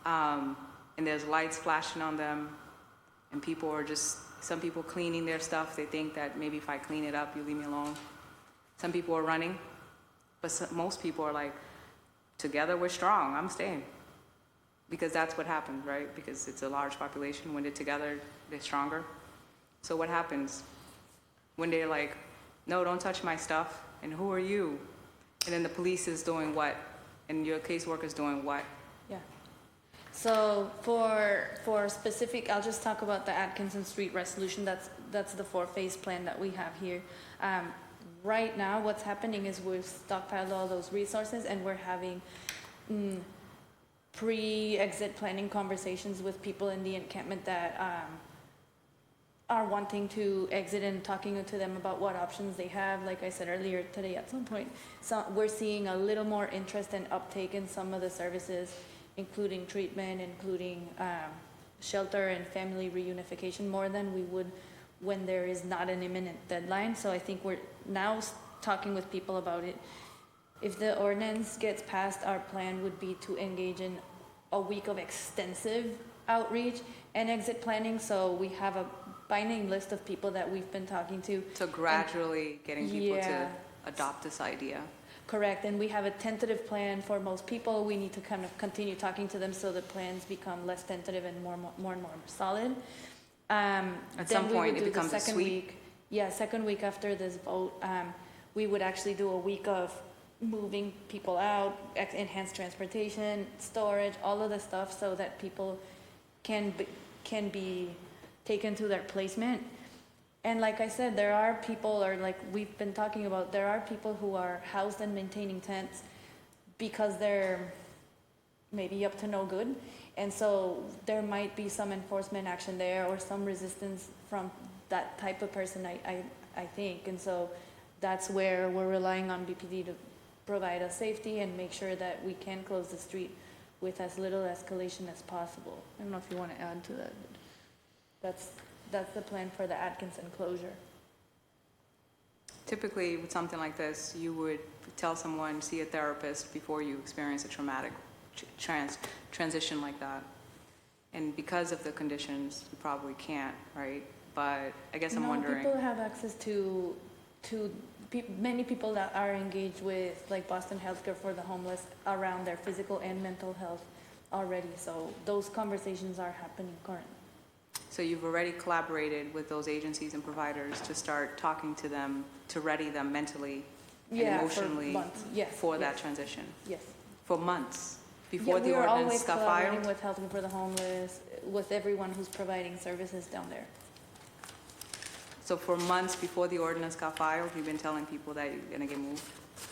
And there's lights flashing on them, and people are some people cleaning their stuff. They think that maybe if I clean it up, you leave me alone. Some people are running, but most people are like, together we're strong, I'm staying. Because that's what happens, right? Because it's a large population. When they're together, they're stronger. So what happens? When they're like, no, don't touch my stuff, and who are you? And then the police is doing what? And your caseworker is doing what? Yeah. So for specific, I'll just talk about the Atkinson Street resolution. That's the 4-phase plan that we have here. Right now, what's happening is we've stockpiled all those resources, and we're having pre-exit planning conversations with people in the encampment that are wanting to exit, and talking to them about what options they have. Like I said earlier today, at some point, we're seeing a little more interest and uptake in some of the services, including treatment, including shelter and family reunification, more than we would when there is not an imminent deadline. So I think we're now talking with people about it. If the ordinance gets passed, our plan would be to engage in a week of extensive outreach and exit planning. So we have a binding list of people that we've been talking to. So gradually getting people Yeah. to adopt this idea. Correct, and we have a tentative plan for most people. We need to kind of continue talking to them so the plans become less tentative and more and more solid. At some point, it becomes a sweep. Second week after this vote, we would actually do a week of moving people out, enhanced transportation, storage, all of the stuff, so that people can be taken to their placement. And like I said, there are people, or like we've been talking about, there are people who are housed and maintaining tents because they're maybe up to no good. And so there might be some enforcement action there, or some resistance from that type of person, I think. And so that's where we're relying on BPD to provide us safety and make sure that we can close the street with as little escalation as possible. I don't know if you want to add to that, but that's the plan for the Atkinson closure. Typically, with something like this, you would tell someone, see a therapist before you experience a traumatic transition like that. And because of the conditions, you probably can't, right? But I guess I'm wondering. People have access to many people that are engaged with like Boston Healthcare for the Homeless around their physical and mental health already. So those conversations are happening currently. So you've already collaborated with those agencies and providers to start talking to them, to ready them mentally and emotionally for months. Yes, for that yes. transition? Yes. For months before the we are ordinance always got collaborating filed? with Healthcare for the Homeless, with everyone who's providing services down there. So for months before the ordinance got filed, you've been telling people that you're going to get moved?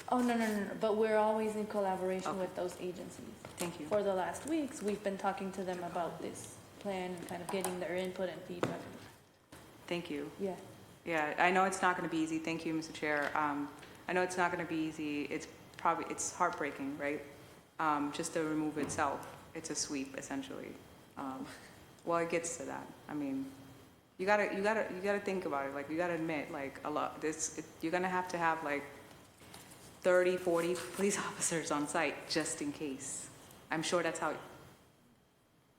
Oh, no. But we're always in collaboration with those agencies. Thank you. For the last weeks, we've been talking to them about this plan and kind of getting their input and feedback. Thank you. Yeah. Yeah, I know it's not going to be easy. Thank you, Mr. Chair. I know it's not going to be easy. It's heartbreaking, right? Just the remove itself, it's a sweep essentially. Well, it gets to that. I mean, you gotta think about it. Like, you gotta admit, like, you're gonna have like 30, 40 police officers on site just in case. I'm sure that's how.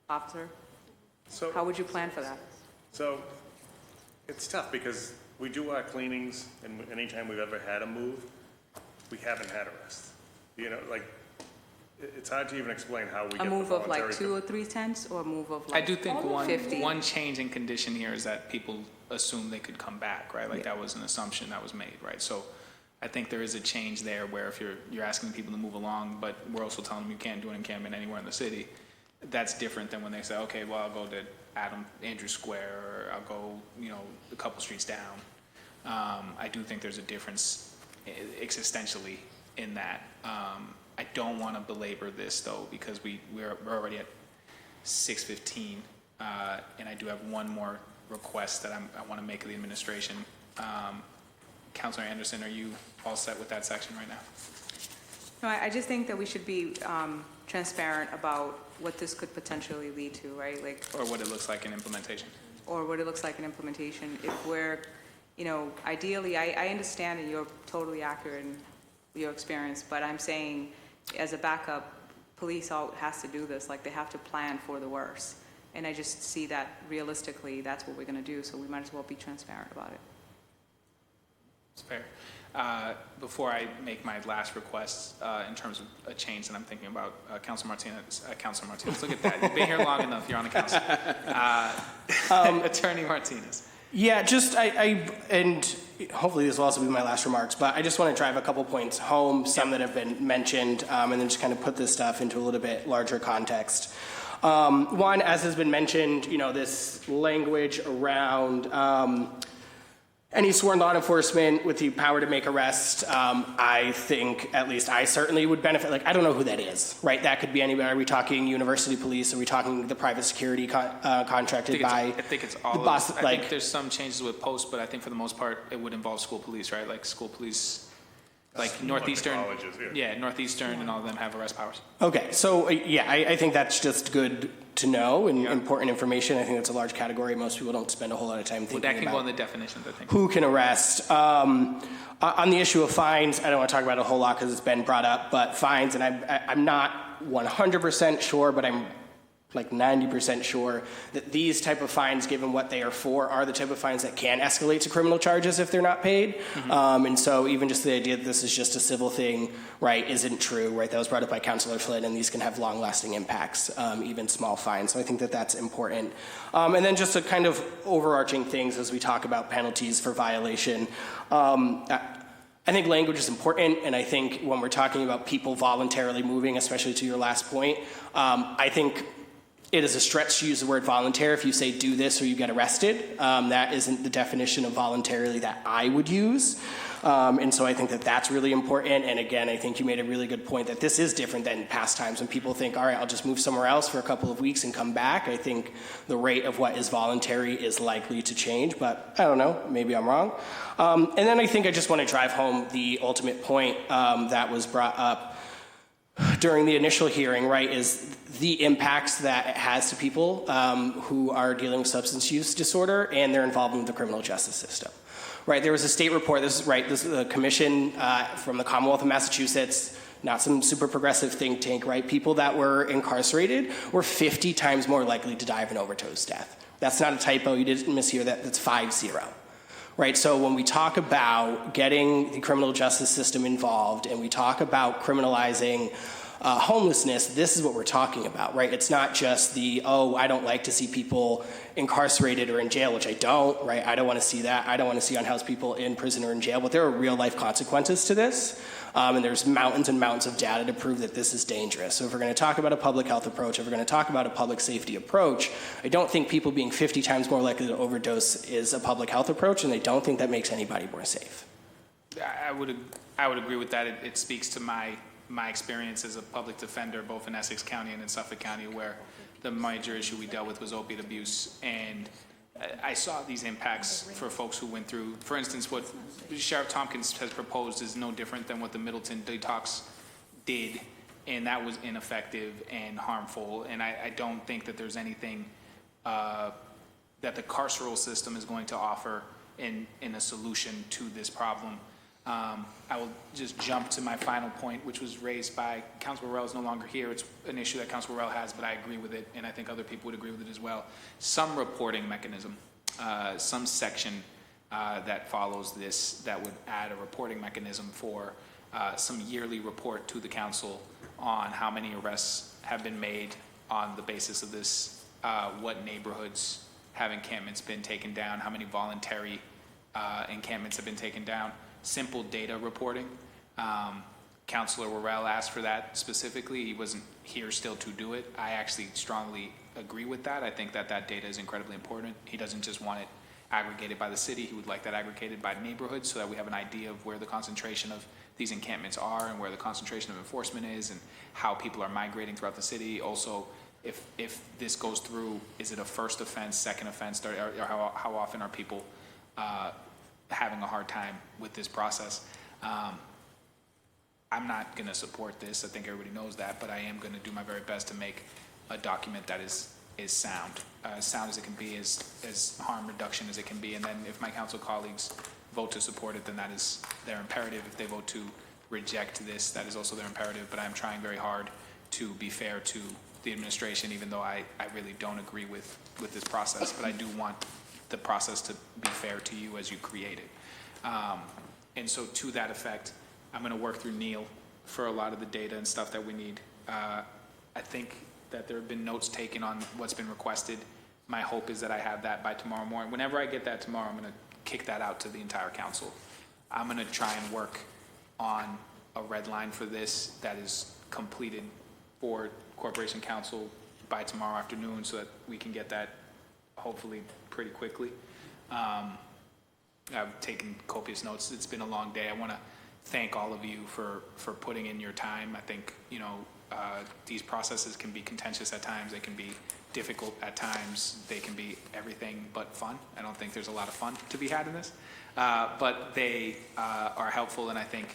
Officer, So, how would you plan for that? so it's tough because we do our cleanings, and anytime we've ever had a move, we haven't had arrests. You know, like, it's hard to even explain how we get A the move of voluntary. like 2 or 3 tents, or a move of I like do think 50? one change in condition here is that people assume they could come back, right? Like that was an assumption that was made, right? So I think there is a change there where if you're asking people to move along, but we're also telling them you can't do an encampment anywhere in the city, that's different than when they say, okay, well, I'll go to Andrews Square, or I'll go, a couple streets down. I do think there's a difference existentially in that. I don't want to belabor this though, because we're already at 6:15, and I do have one more request that I want to make of the administration. Councilor Anderson, are you all set with that section right now? No, I just think that we should be transparent about what this could potentially lead to, right? Like, Or what it looks like in implementation? or what it looks like in implementation. If we're, ideally, I understand and you're totally accurate in your experience, but I'm saying as a backup, police all has to do this, like they have to plan for the worst. And I just see that realistically, that's what we're gonna do, so we might as well be transparent about it. It's fair. Before I make my last request in terms of a change that I'm thinking about, Councilor Martinez, look at that. You've been here long enough. You're on the council. Attorney Martinez. Yeah, and hopefully this will also be my last remarks, but I just want to drive a couple points home, some that have been mentioned, and then just kind of put this stuff into a little bit larger context. One, as has been mentioned, this language around any sworn law enforcement with the power to make arrests, I think, at least I certainly would benefit. Like, I don't know who that is, right? That could be anybody. Are we talking university police? Are we talking the private security contracted by? I think it's all the boss, I think there's some changes with post, but I think for the most part, it would involve school police, right? Like school police, like Northeastern. Colleges, yeah. Northeastern and all of them have arrest powers. Okay, so yeah, I think that's just good to know and important information. I think that's a large category. Most people don't spend a whole lot of time thinking That can about go in the definitions, I think. who can arrest. On the issue of fines, I don't want to talk about it a whole lot because it's been brought up, but fines, and I'm not 100% sure, but I'm like 90% sure that these type of fines, given what they are for, are the type of fines that can escalate to criminal charges if they're not paid. Mm-hmm. And so even just the idea that this is just a civil thing, right, isn't true, right? That was brought up by Councilor Flynn, and these can have long-lasting impacts, even small fines. So I think that that's important. And then just a kind of overarching things as we talk about penalties for violation. I think language is important, and I think when we're talking about people voluntarily moving, especially to your last point, I think it is a stretch to use the word voluntary. If you say do this or you get arrested, that isn't the definition of voluntarily that I would use. And so I think that that's really important. And again, I think you made a really good point that this is different than past times when people think, all right, I'll just move somewhere else for a couple of weeks and come back. I think the rate of what is voluntary is likely to change, but I don't know, maybe I'm wrong. And then I think I just want to drive home the ultimate point that was brought up during the initial hearing, right, is the impacts that it has to people who are dealing with substance use disorder and their involvement with the criminal justice system. Right, there was a state report, this is a commission from the Commonwealth of Massachusetts, not some super progressive think tank, right? People that were incarcerated were 50 times more likely to die of an overdose death. That's not a typo, you didn't mishear that, that's 50. right? So when we talk about getting the criminal justice system involved and we talk about criminalizing homelessness, this is what we're talking about, right? It's not just the, oh, I don't like to see people incarcerated or in jail, which I don't, right? I don't want to see that. I don't want to see unhoused people in prison or in jail, but there are real life consequences to this. And there's mountains and mountains of data to prove that this is dangerous. So if we're going to talk about a public health approach, if we're going to talk about a public safety approach, I don't think people being 50 times more likely to overdose is a public health approach, and I don't think that makes anybody more safe. I would agree with that. It speaks to my experience as a public defender, both in Essex County and in Suffolk County, where the major issue we dealt with was opiate abuse. And I saw these impacts for folks who went through, for instance, what Sheriff Tompkins has proposed is no different than what the Middleton detox did, and that was ineffective and harmful. And I don't think that there's anything that the carceral system is going to offer in a solution to this problem. I will just jump to my final point, which was raised by Councilor Worrell is no longer here. It's an issue that Councilor Worrell has, but I agree with it, and I think other people would agree with it as well. Some reporting mechanism, some section that follows this that would add a reporting mechanism for some yearly report to the council on how many arrests have been made on the basis of this, what neighborhoods have encampments been taken down, how many voluntary encampments have been taken down. Simple data reporting. Councilor Worrell asked for that specifically. He wasn't here still to do it. I actually strongly agree with that. I think that data is incredibly important. He doesn't just want it aggregated by the city. He would like that aggregated by neighborhoods so that we have an idea of where the concentration of these encampments are and where the concentration of enforcement is and how people are migrating throughout the city. Also, if this goes through, is it a first offense, second offense, or how often are people having a hard time with this process? I'm not going to support this. I think everybody knows that, but I am going to do my very best to make a document that is sound, as sound as it can be, as harm reduction as it can be. And then if my council colleagues vote to support it, then that is their imperative. If they vote to reject this, that is also their imperative. But I'm trying very hard to be fair to the administration, even though I really don't agree with this process. But I do want the process to be fair to you as you create it. And so to that effect, I'm going to work through Neil for a lot of the data and stuff that we need. I think that there have been notes taken on what's been requested. My hope is that I have that by tomorrow morning. Whenever I get that tomorrow, I'm going to kick that out to the entire council. I'm going to try and work on a red line for this that is completed for Corporation Council by tomorrow afternoon so that we can get that hopefully pretty quickly. I've taken copious notes. It's been a long day. I want to thank all of you for putting in your time. I think, these processes can be contentious at times. They can be difficult at times. They can be everything but fun. I don't think there's a lot of fun to be had in this. But they are helpful, and I think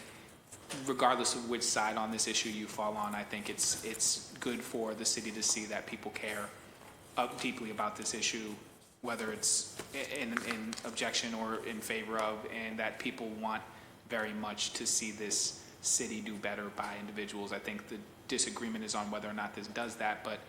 regardless of which side on this issue you fall on, I think it's good for the city to see that people care deeply about this issue, whether it's in objection or in favor of, and that people want very much to see this city do better by individuals. I think the disagreement is on whether or not this does that, but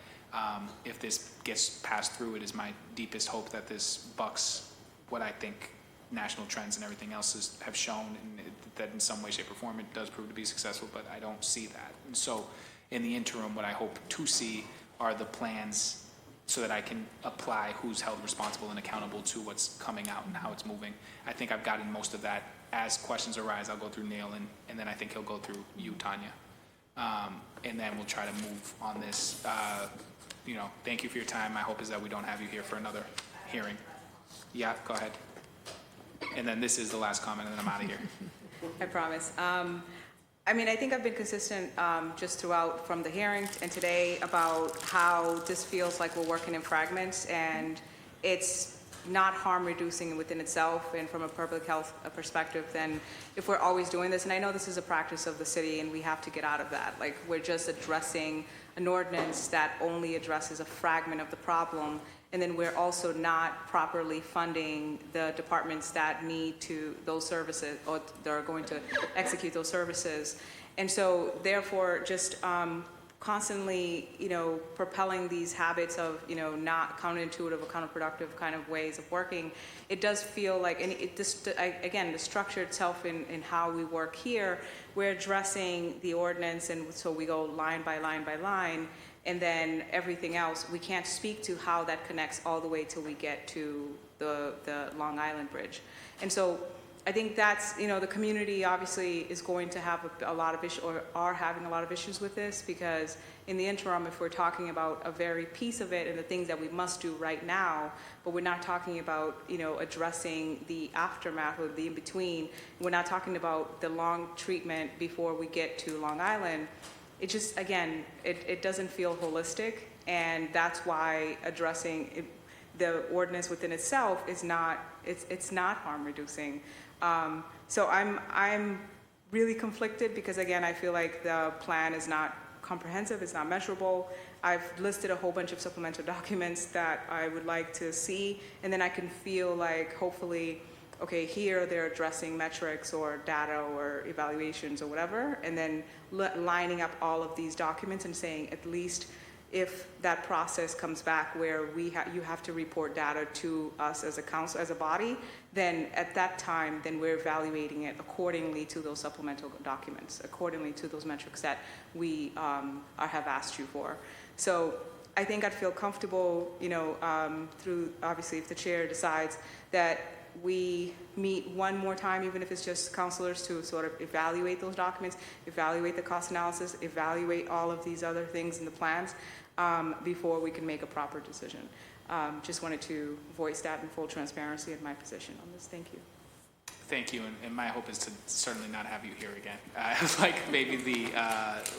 if this gets passed through, it is my deepest hope that this bucks what I think national trends and everything else have shown, and that in some way, shape, or form it does prove to be successful, but I don't see that. And so in the interim, what I hope to see are the plans so that I can apply who's held responsible and accountable to what's coming out and how it's moving. I think I've gotten most of that. As questions arise, I'll go through Neil, and then I think he'll go through you, Tanya. And then we'll try to move on this. Thank you for your time. My hope is that we don't have you here for another hearing. Yeah, go ahead. And then this is the last comment, and then I'm out of here. I promise. I think I've been consistent just throughout from the hearing and today about how this feels like we're working in fragments, and it's not harm reducing within itself. And from a public health perspective, then if we're always doing this, and I know this is a practice of the city and we have to get out of that, like we're just addressing an ordinance that only addresses a fragment of the problem, and then we're also not properly funding the departments that need to those services or that are going to execute those services. And so therefore just constantly, propelling these habits of, not counterintuitive or counterproductive kind of ways of working, it does feel like, and again, the structure itself in how we work here, we're addressing the ordinance, and so we go line by line by line, and then everything else, we can't speak to how that connects all the way till we get to the Long Island Bridge. And so I think that's, the community obviously is going to have a lot of issues, or are having a lot of issues with this, because in the interim, if we're talking about a very piece of it and the things that we must do right now, but we're not talking about, addressing the aftermath or the in-between, we're not talking about the long treatment before we get to Long Island, it just, again, it doesn't feel holistic, and that's why addressing it, the ordinance within itself is not, it's not harm reducing. So I'm really conflicted because, again, I feel like the plan is not comprehensive, it's not measurable. I've listed a whole bunch of supplemental documents that I would like to see, and then I can feel like, hopefully, okay, here they're addressing metrics or data or evaluations or whatever, and then lining up all of these documents and saying, at least if that process comes back where you have to report data to us as a council, as a body, then at that time, then we're evaluating it accordingly to those supplemental documents, accordingly to those metrics that we have asked you for. So I think I'd feel comfortable, through, obviously, if the chair decides that we meet one more time, even if it's just counselors, to sort of evaluate those documents, evaluate the cost analysis, evaluate all of these other things in the plans, before we can make a proper decision. Just wanted to voice that in full transparency in my position on this. Thank you. Thank you, and my hope is to certainly not have you here again. Like maybe the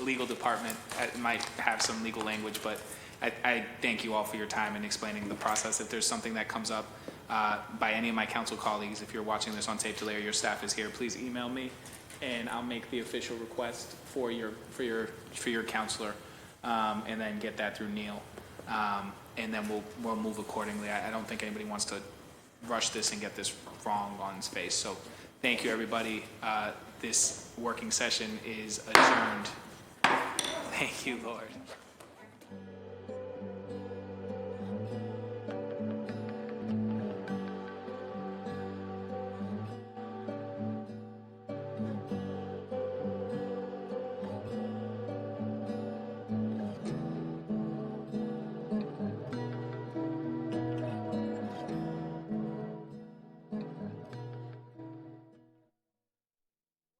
legal department might have some legal language, but I thank you all for your time in explaining the process. If there's something that comes up by any of my council colleagues, if you're watching this on tape delay or your staff is here, please email me, and I'll make the official request for your counselor, and then get that through Neil, and then we'll move accordingly. I don't think anybody wants to rush this and get this wrong on its face. So thank you, everybody. This working session is adjourned. Thank you, Lord.